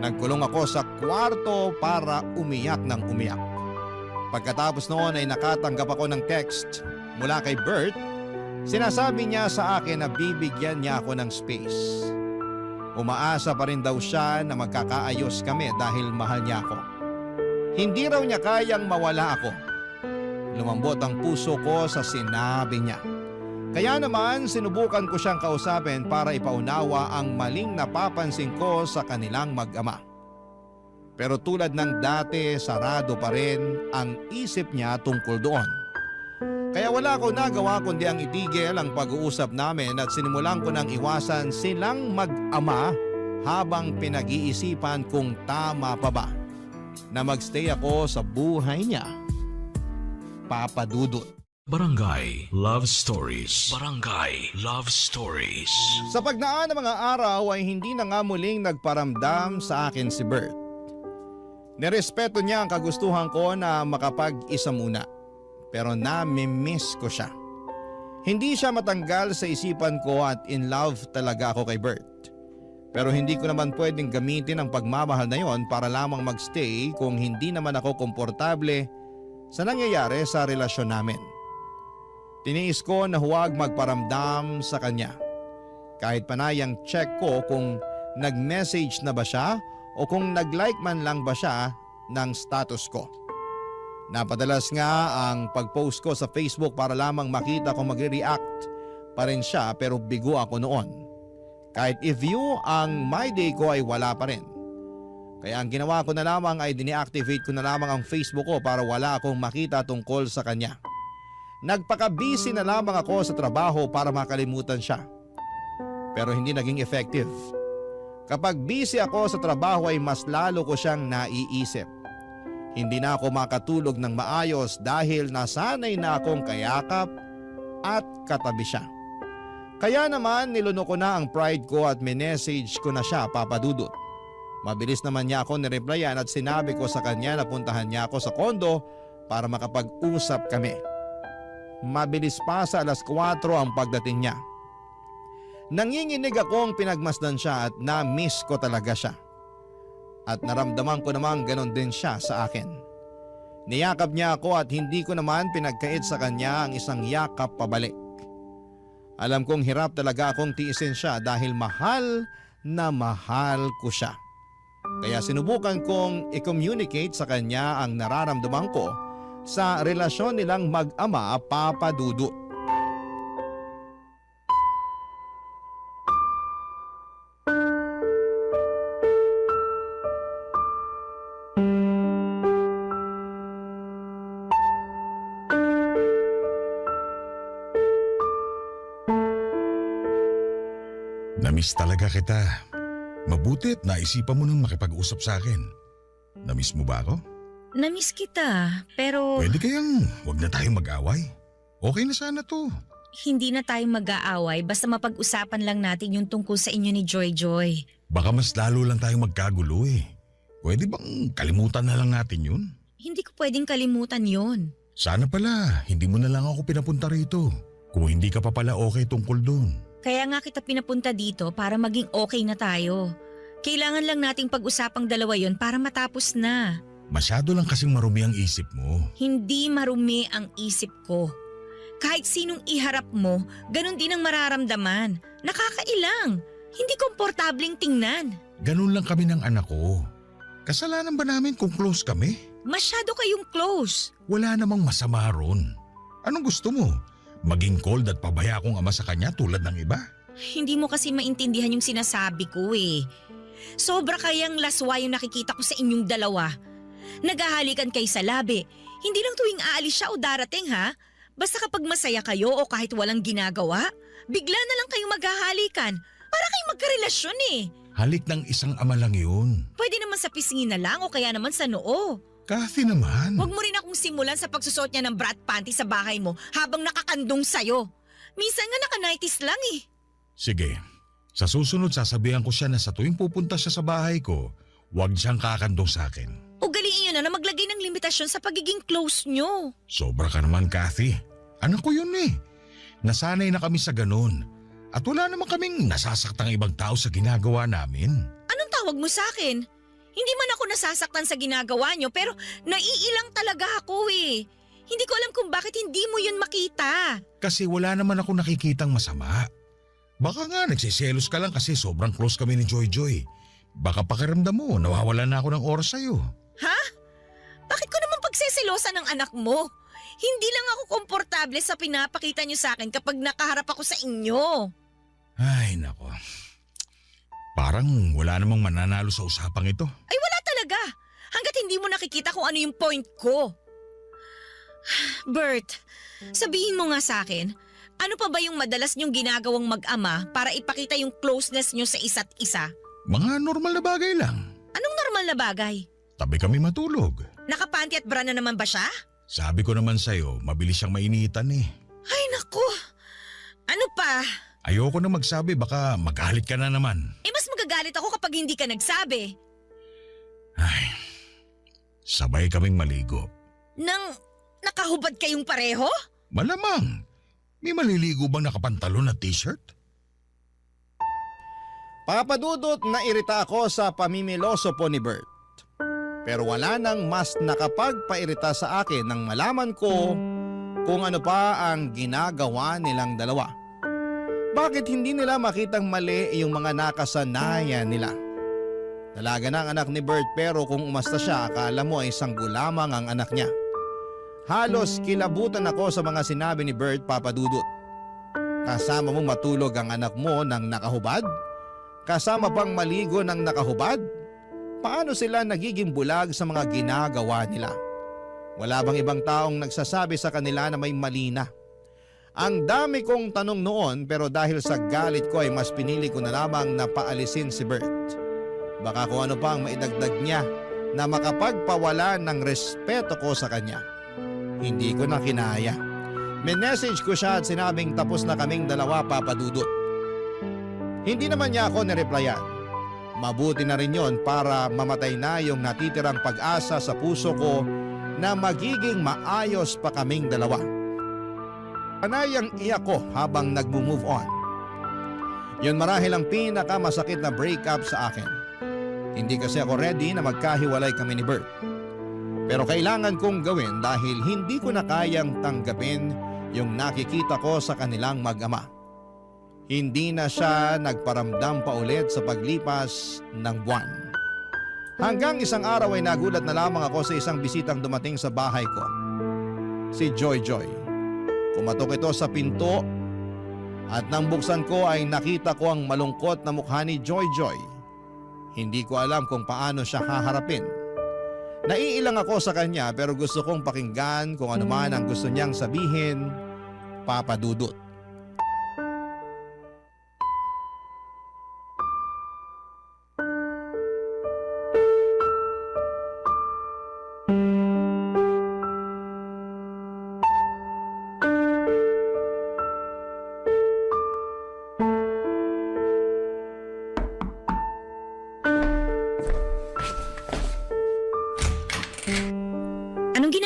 Nagkulong ako sa kwarto para umiyak ng umiyak. Pagkatapos noon ay nakatanggap ako ng text mula kay Bert. Sinasabi niya sa akin na bibigyan niya ako ng space. Umaasa pa rin daw siya na magkakaayos kami dahil mahal niya ako. Hindi raw niya kayang mawala ako. Lumambot ang puso ko sa sinabi niya. Kaya naman sinubukan ko siyang kausapin para ipaunawa ang maling napapansin ko sa kanilang mag-ama. Pero tulad ng dati, sarado pa rin ang isip niya tungkol doon. Kaya wala ko nagawa kundi ang itigil ang pag-uusap namin at sinimulan ko nang iwasan silang mag-ama habang pinag-iisipan kung tama pa ba na magstay ako sa buhay niya. Papa Dudut. Barangay Love Stories. Barangay Love Stories. Sa pagdaan ng mga araw ay hindi na nga muling nagparamdam sa akin si Bert. Nirespeto niya ang kagustuhan ko na makapag-isa muna. Pero nami-miss ko siya. Hindi siya matanggal sa isipan ko at in love talaga ako kay Bert. Pero hindi ko naman pwedeng gamitin ang pagmamahal na yon para lamang magstay kung hindi naman ako komportable sa nangyayari sa relasyon namin. Tiniis ko na huwag magparamdam sa kanya. Kahit panayang check ko kung nag-message na ba siya o kung nag-like man lang ba siya ng status ko. Napadalas nga ang pag-post ko sa Facebook para lamang makita kung magre-react pa rin siya pero bigo ako noon. Kahit i-view ang my day ko ay wala pa rin. Kaya ang ginawa ko na lamang ay dini-activate ko na lamang ang Facebook ko para wala akong makita tungkol sa kanya. Nagpaka-busy na lamang ako sa trabaho para makalimutan siya. Pero hindi naging effective. Kapag busy ako sa trabaho ay mas lalo ko siyang naiisip. Hindi na ako makatulog ng maayos dahil nasanay na akong kayakap at katabi siya. Kaya naman niluno ko na ang pride ko at minessage ko na siya, Papa Dudut. Mabilis naman niya ako nireplyan at sinabi ko sa kanya na puntahan niya ako sa kondo para makapag-usap kami. Mabilis pa sa 4:00 ang pagdating niya. Nanginginig akong pinagmasdan siya at na-miss ko talaga siya. At naramdaman ko namang ganon din siya sa akin. Niyakap niya ako at hindi ko naman pinagkait sa kanya ang isang yakap pabalik. Alam kong hirap talaga akong tiisin siya dahil mahal na mahal ko siya. Kaya sinubukan kong i-communicate sa kanya ang nararamdaman ko sa relasyon nilang mag-ama, Papa Dudut. Namiss talaga kita. Mabuti at naisipan mo nang makipag-usap sa akin. Namiss mo ba ako? Namiss kita, pero... Pwede kayang wag na tayong mag-away. Okay na sana to. hindi na tayo mag-aaway basta mapag-usapan lang natin yung tungkol sa inyo ni Joy Joy. Baka mas lalo lang tayong magkagulo eh. Pwede bang kalimutan na lang natin yun? Hindi ko pwedeng kalimutan yon. Sana pala, hindi mo na lang ako pinapunta rito. Kung hindi ka pa pala okay tungkol doon. Kaya nga kita pinapunta dito para maging okay na tayo. Kailangan lang nating pag-usapang dalawa yon para matapos na. Masyado lang kasing marumi ang isip mo. Hindi marumi ang isip ko. Kahit sinong iharap mo, ganun din ang mararamdaman. Nakakailang. Hindi komportabling tingnan. Ganun lang kami ng anak ko. Kasalanan ba namin kung close kami? Masyado kayong close. Wala namang masama ron. Anong gusto mo? Maging cold at pabaya akong ama sa kanya tulad ng iba? Hindi mo kasi maintindihan yung sinasabi ko eh. Sobra kayang laswa yung nakikita ko sa inyong dalawa. Naghahalikan kayo sa labi. Hindi lang tuwing aalis siya o darating ha. Basta kapag masaya kayo o kahit walang ginagawa, bigla na lang kayong maghahalikan. Para kayong magkarelasyon eh. Halik ng isang ama lang yun. Pwede naman sa pisngi na lang o kaya naman sa noo. Kathy naman. Huwag mo rin akong simulan sa pagsusot niya ng brat panty sa bahay mo habang nakakandong sa'yo. Minsan nga naka-nighties lang eh. Sige, sa susunod sasabihan ko siya na sa tuwing pupunta siya sa bahay ko, huwag siyang kakandong sa akin. Ugaliin niyo na maglagay ng limitasyon sa pagiging close niyo. Sobra ka naman, Kathy. Anak ko yun eh. Nasanay na kami sa ganun. At wala naman kaming nasasaktang ibang tao sa ginagawa namin. Anong tawag mo sa akin? Hindi man ako nasasaktan sa ginagawa niyo pero naiilang talaga ako eh. Hindi ko alam kung bakit hindi mo yun makita. Kasi wala naman ako nakikitang masama. Baka nga nagsiselos ka lang kasi sobrang close kami ni Joy Joy. Baka pakiramdam mo, nawawala na ako ng oras sa'yo. Ha? Bakit ko naman pagseselosa ng anak mo? Hindi lang ako komportable sa pinapakita niyo sa akin kapag nakaharap ako sa inyo. Ay, nako. Parang wala namang mananalo sa usapang ito. Ay wala talaga. Hanggat hindi mo nakikita kung ano yung point ko. Bert, sabihin mo nga sa akin, ano pa ba yung madalas niyong ginagawang mag-ama para ipakita yung closeness niyo sa isa't isa? Mga normal na bagay lang. Anong normal na bagay? Tabi kami matulog. Nakapanty at bra na naman ba siya? Sabi ko naman sa'yo, mabilis siyang mainitan eh. Ay naku! Ano pa? Ayoko na magsabi, baka magalit ka na naman. Eh mas magagalit ako kapag hindi ka nagsabi. Sabay kaming maligo. Nang nakahubad kayong pareho? Malamang. May maliligo bang nakapantalon at t-shirt? Papadudot na irita ako sa pamimiloso po ni Bert. Pero wala nang mas nakapagpairita sa akin nang malaman ko kung ano pa ang ginagawa nilang dalawa. Bakit hindi nila makitang mali yung mga nakasanayan nila? Dalaga na ang anak ni Bert pero kung umasta siya akala mo ay sanggol lamang ang anak niya. Halos kilabutan ako sa mga sinabi ni Bert, Papadudot. Kasama mong matulog ang anak mo nang nakahubad? Kasama pang maligo nang nakahubad? Paano sila nagiging bulag sa mga ginagawa nila? Wala bang ibang taong nagsasabi sa kanila na may mali na? Ang dami kong tanong noon pero dahil sa galit ko ay mas pinili ko na lamang na paalisin si Bert. Baka kung ano pa ang maidagdag niya na makapagpawala ng respeto ko sa kanya. Hindi ko na kinaya. Minessage ko siya at sinabing tapos na kaming dalawa, Papadudot. Hindi naman niya ako nireplyan. Mabuti na rin yon para mamatay na yung natitirang pag-asa sa puso ko na magiging maayos pa kaming dalawa. Panayang iyak ko habang nagmo-move on. Yun marahil ang pinakamasakit na breakup sa akin. Hindi kasi ako ready na magkahiwalay kami ni Bert. Pero kailangan kong gawin dahil hindi ko na kayang tanggapin yung nakikita ko sa kanilang mag-ama. Hindi na siya nagparamdam pa ulit sa paglipas ng buwan. Hanggang isang araw ay nagulat na lamang ako sa isang bisitang dumating sa bahay ko. Si Joy Joy. Kumatok ito sa pinto at nang buksan ko ay nakita ko ang malungkot na mukha ni Joy Joy. Hindi ko alam kung paano siya haharapin. Naiilang ako sa kanya pero gusto kong pakinggan kung ano man ang gusto niyang sabihin, Papadudot.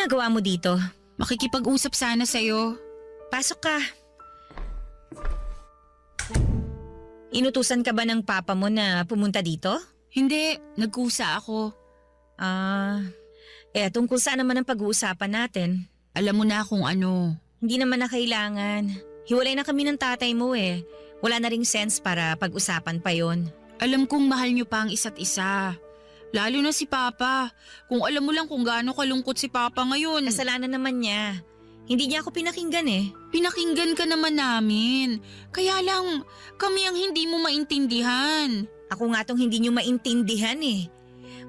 ginagawa mo dito? Makikipag-usap sana sa'yo. Pasok ka. Inutusan ka ba ng papa mo na pumunta dito? Hindi, nagkusa ako. Tungkol saan naman ang pag-uusapan natin? Alam mo na kung ano. Hindi naman na kailangan. Hiwalay na kami ng tatay mo eh. Wala na ring sense para pag-usapan pa yon. Alam kong mahal niyo pa ang isa't isa. Lalo na si Papa. Kung alam mo lang kung gaano kalungkot si Papa ngayon. Kasalanan naman niya. Hindi niya ako pinakinggan eh. Pinakinggan ka naman namin. Kaya lang, kami ang hindi mo maintindihan. Ako nga tong hindi niyo maintindihan eh.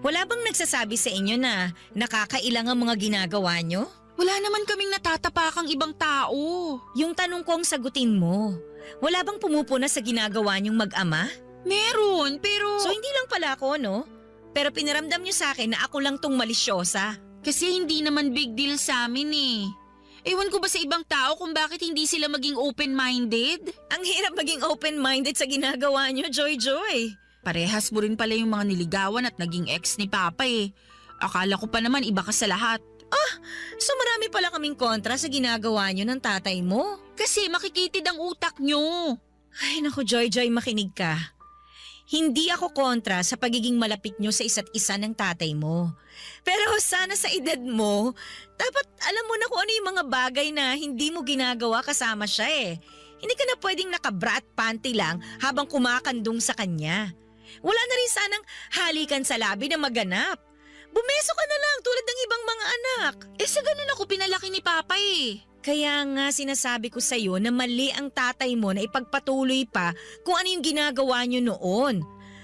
Wala bang nagsasabi sa inyo na nakakailang ang mga ginagawa niyo? Wala naman kaming natatapakang ibang tao. Yung tanong ko ang sagutin mo. Wala bang pumupuna sa ginagawa niyong mag-ama? Meron, pero... So hindi lang pala ako, no? Pero pinaramdam niyo sa akin na ako lang tong malisyosa. Kasi hindi naman big deal sa amin eh. Ewan ko ba sa ibang tao kung bakit hindi sila maging open-minded? Ang hirap maging open-minded sa ginagawa niyo, Joy. Parehas mo rin pala yung mga niligawan at naging ex ni Papa eh. Akala ko pa naman iba ka sa lahat. So marami pala kaming kontra sa ginagawa niyo ng tatay mo? Kasi makikitid ang utak nyo. Ay naku, Joy, makinig ka. Hindi ako kontra sa pagiging malapit nyo sa isa't isa ng tatay mo. Pero sana sa edad mo, dapat alam mo na kung ano yung mga bagay na hindi mo ginagawa kasama siya eh. Hindi ka na pwedeng naka-brat panty lang habang kumakandong sa kanya. Wala na rin sanang halikan sa labi na maganap. Bumeso ka na lang tulad ng ibang mga anak. Sa ganun ako pinalaki ni Papa eh. Kaya nga sinasabi ko sa'yo na mali ang tatay mo na ipagpatuloy pa kung ano yung ginagawa niyo noon.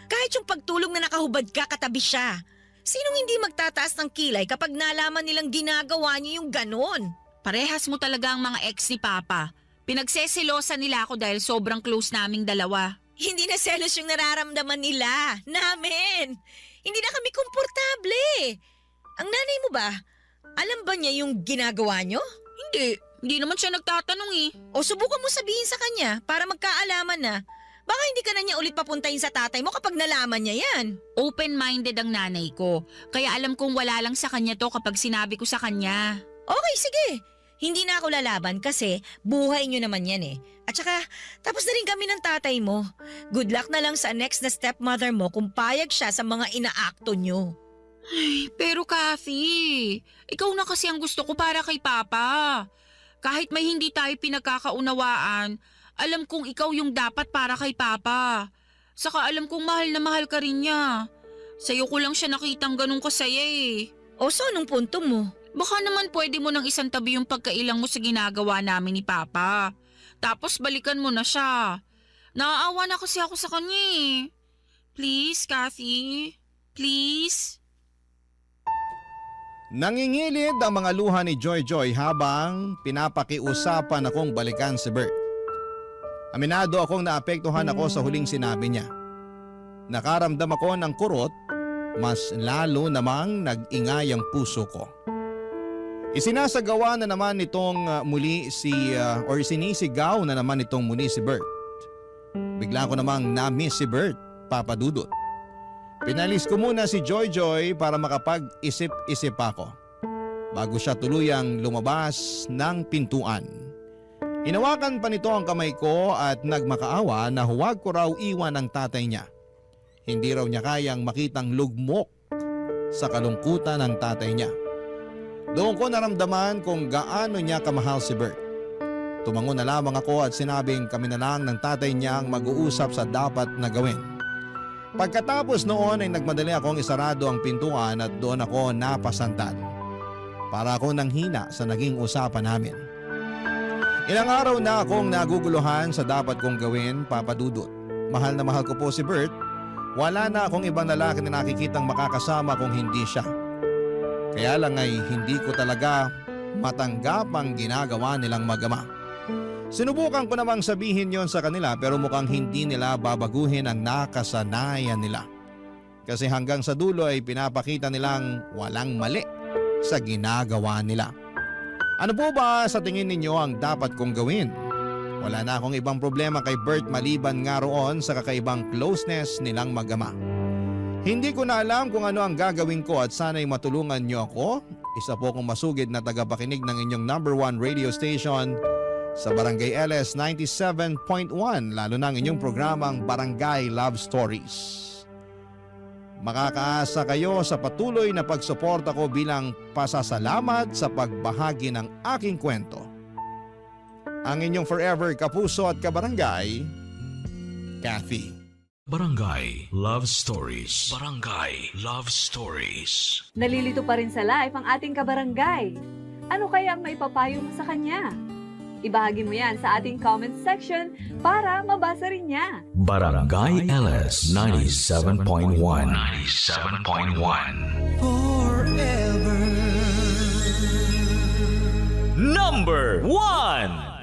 Kahit yung pagtulog na nakahubad ka katabi siya. Sinong hindi magtataas ng kilay kapag nalaman nilang ginagawa niyo yung ganon? Parehas mo talaga ang mga ex ni Papa. Pinagseselosa nila ako dahil sobrang close naming dalawa. Hindi na selos yung nararamdaman nila. Namin. Hindi na kami komportable. Ang nanay mo ba? Alam ba niya yung ginagawa niyo? Hindi naman siya nagtatanong eh. O subukan mo sabihin sa kanya para magkaalaman na. Baka hindi ka na niya ulit papuntahin sa tatay mo kapag nalaman niya yan. Open-minded ang nanay ko. Kaya alam kong wala lang sa kanya to kapag sinabi ko sa kanya. Okay, sige. Hindi na ako lalaban kasi buhay niyo naman yan eh. At saka, tapos na rin kami ng tatay mo. Good luck na lang sa next na stepmother mo kung payag siya sa mga inaakto niyo. Ay, pero Kathy, ikaw na kasi ang gusto ko para kay Papa. Kahit may hindi tayo pinagkakaunawaan, alam kong ikaw yung dapat para kay Papa. Saka alam kong mahal na mahal ka rin niya. Sa'yo ko lang siya nakitang ganun kasaya eh. O so, anong punto mo? Baka naman pwede mo nang isang tabi yung pagkailang mo sa ginagawa namin ni Papa. Tapos balikan mo na siya. Naaawa na kasi ako sa kanya eh. Please, Kathy. Please. Nangingilid ang mga luha ni Joy habang pinapakiusapan akong balikan si Bert. Aminado akong naapektuhan ako sa huling sinabi niya. Nakaramdam ako ng kurot, mas lalo namang nag-ingay ang puso ko. Isinasagawa na naman itong sinisigaw na naman itong muli si Bert. Bigla ko namang na-miss si Bert, Papa Dudut. Pinalis ko muna si Joy para makapag-isip-isip ako bago siya tuluyang lumabas ng pintuan. Inawakan pa nito ang kamay ko at nagmakaawa na huwag ko raw iwan ang tatay niya. Hindi raw niya kayang makitang lugmok sa kalungkutan ng tatay niya. Doon ko naramdaman kung gaano niya kamahal si Bert. Tumango na lamang ako at sinabing kami na lang ng tatay niya ang mag-uusap sa dapat na gawin. Pagkatapos noon ay nagmadali akong isarado ang pintuan at doon ako napasantad. Para ako nanghina sa naging usapan namin. Ilang araw na akong naguguluhan sa dapat kong gawin, Papa Dudut. Mahal na mahal ko po si Bert. Wala na akong ibang lalaki na nakikitang makakasama kung hindi siya. Kaya lang ay hindi ko talaga matanggap ang ginagawa nilang mag-ama. Sinubukan ko namang sabihin yon sa kanila pero mukhang hindi nila babaguhin ang nakasanayan nila. Kasi hanggang sa dulo ay pinapakita nilang walang mali sa ginagawa nila. Ano po ba sa tingin ninyo ang dapat kong gawin? Wala na akong ibang problema kay Bert maliban nga roon sa kakaibang closeness nilang mag-ama. Hindi ko na alam kung ano ang gagawin ko at sana'y matulungan niyo ako. Isa po akong masugid na tagapakinig ng inyong #1 radio station sa Barangay LS 97.1, lalo na ang inyong programang Barangay Love Stories. Makakaasa kayo sa patuloy na pagsuporta ko bilang pasasalamat sa pagbahagi ng aking kwento. Ang inyong forever kapuso at kabarangay, Kathy. Barangay Love Stories. Barangay Love Stories. Nalilito pa rin sa live ang ating kabarangay. Ano kaya ang maipapayo mo sa kanya? Ibahagi mo yan sa ating comment section para mabasa rin niya. Barangay LS 97.1. 97.1. Number 1.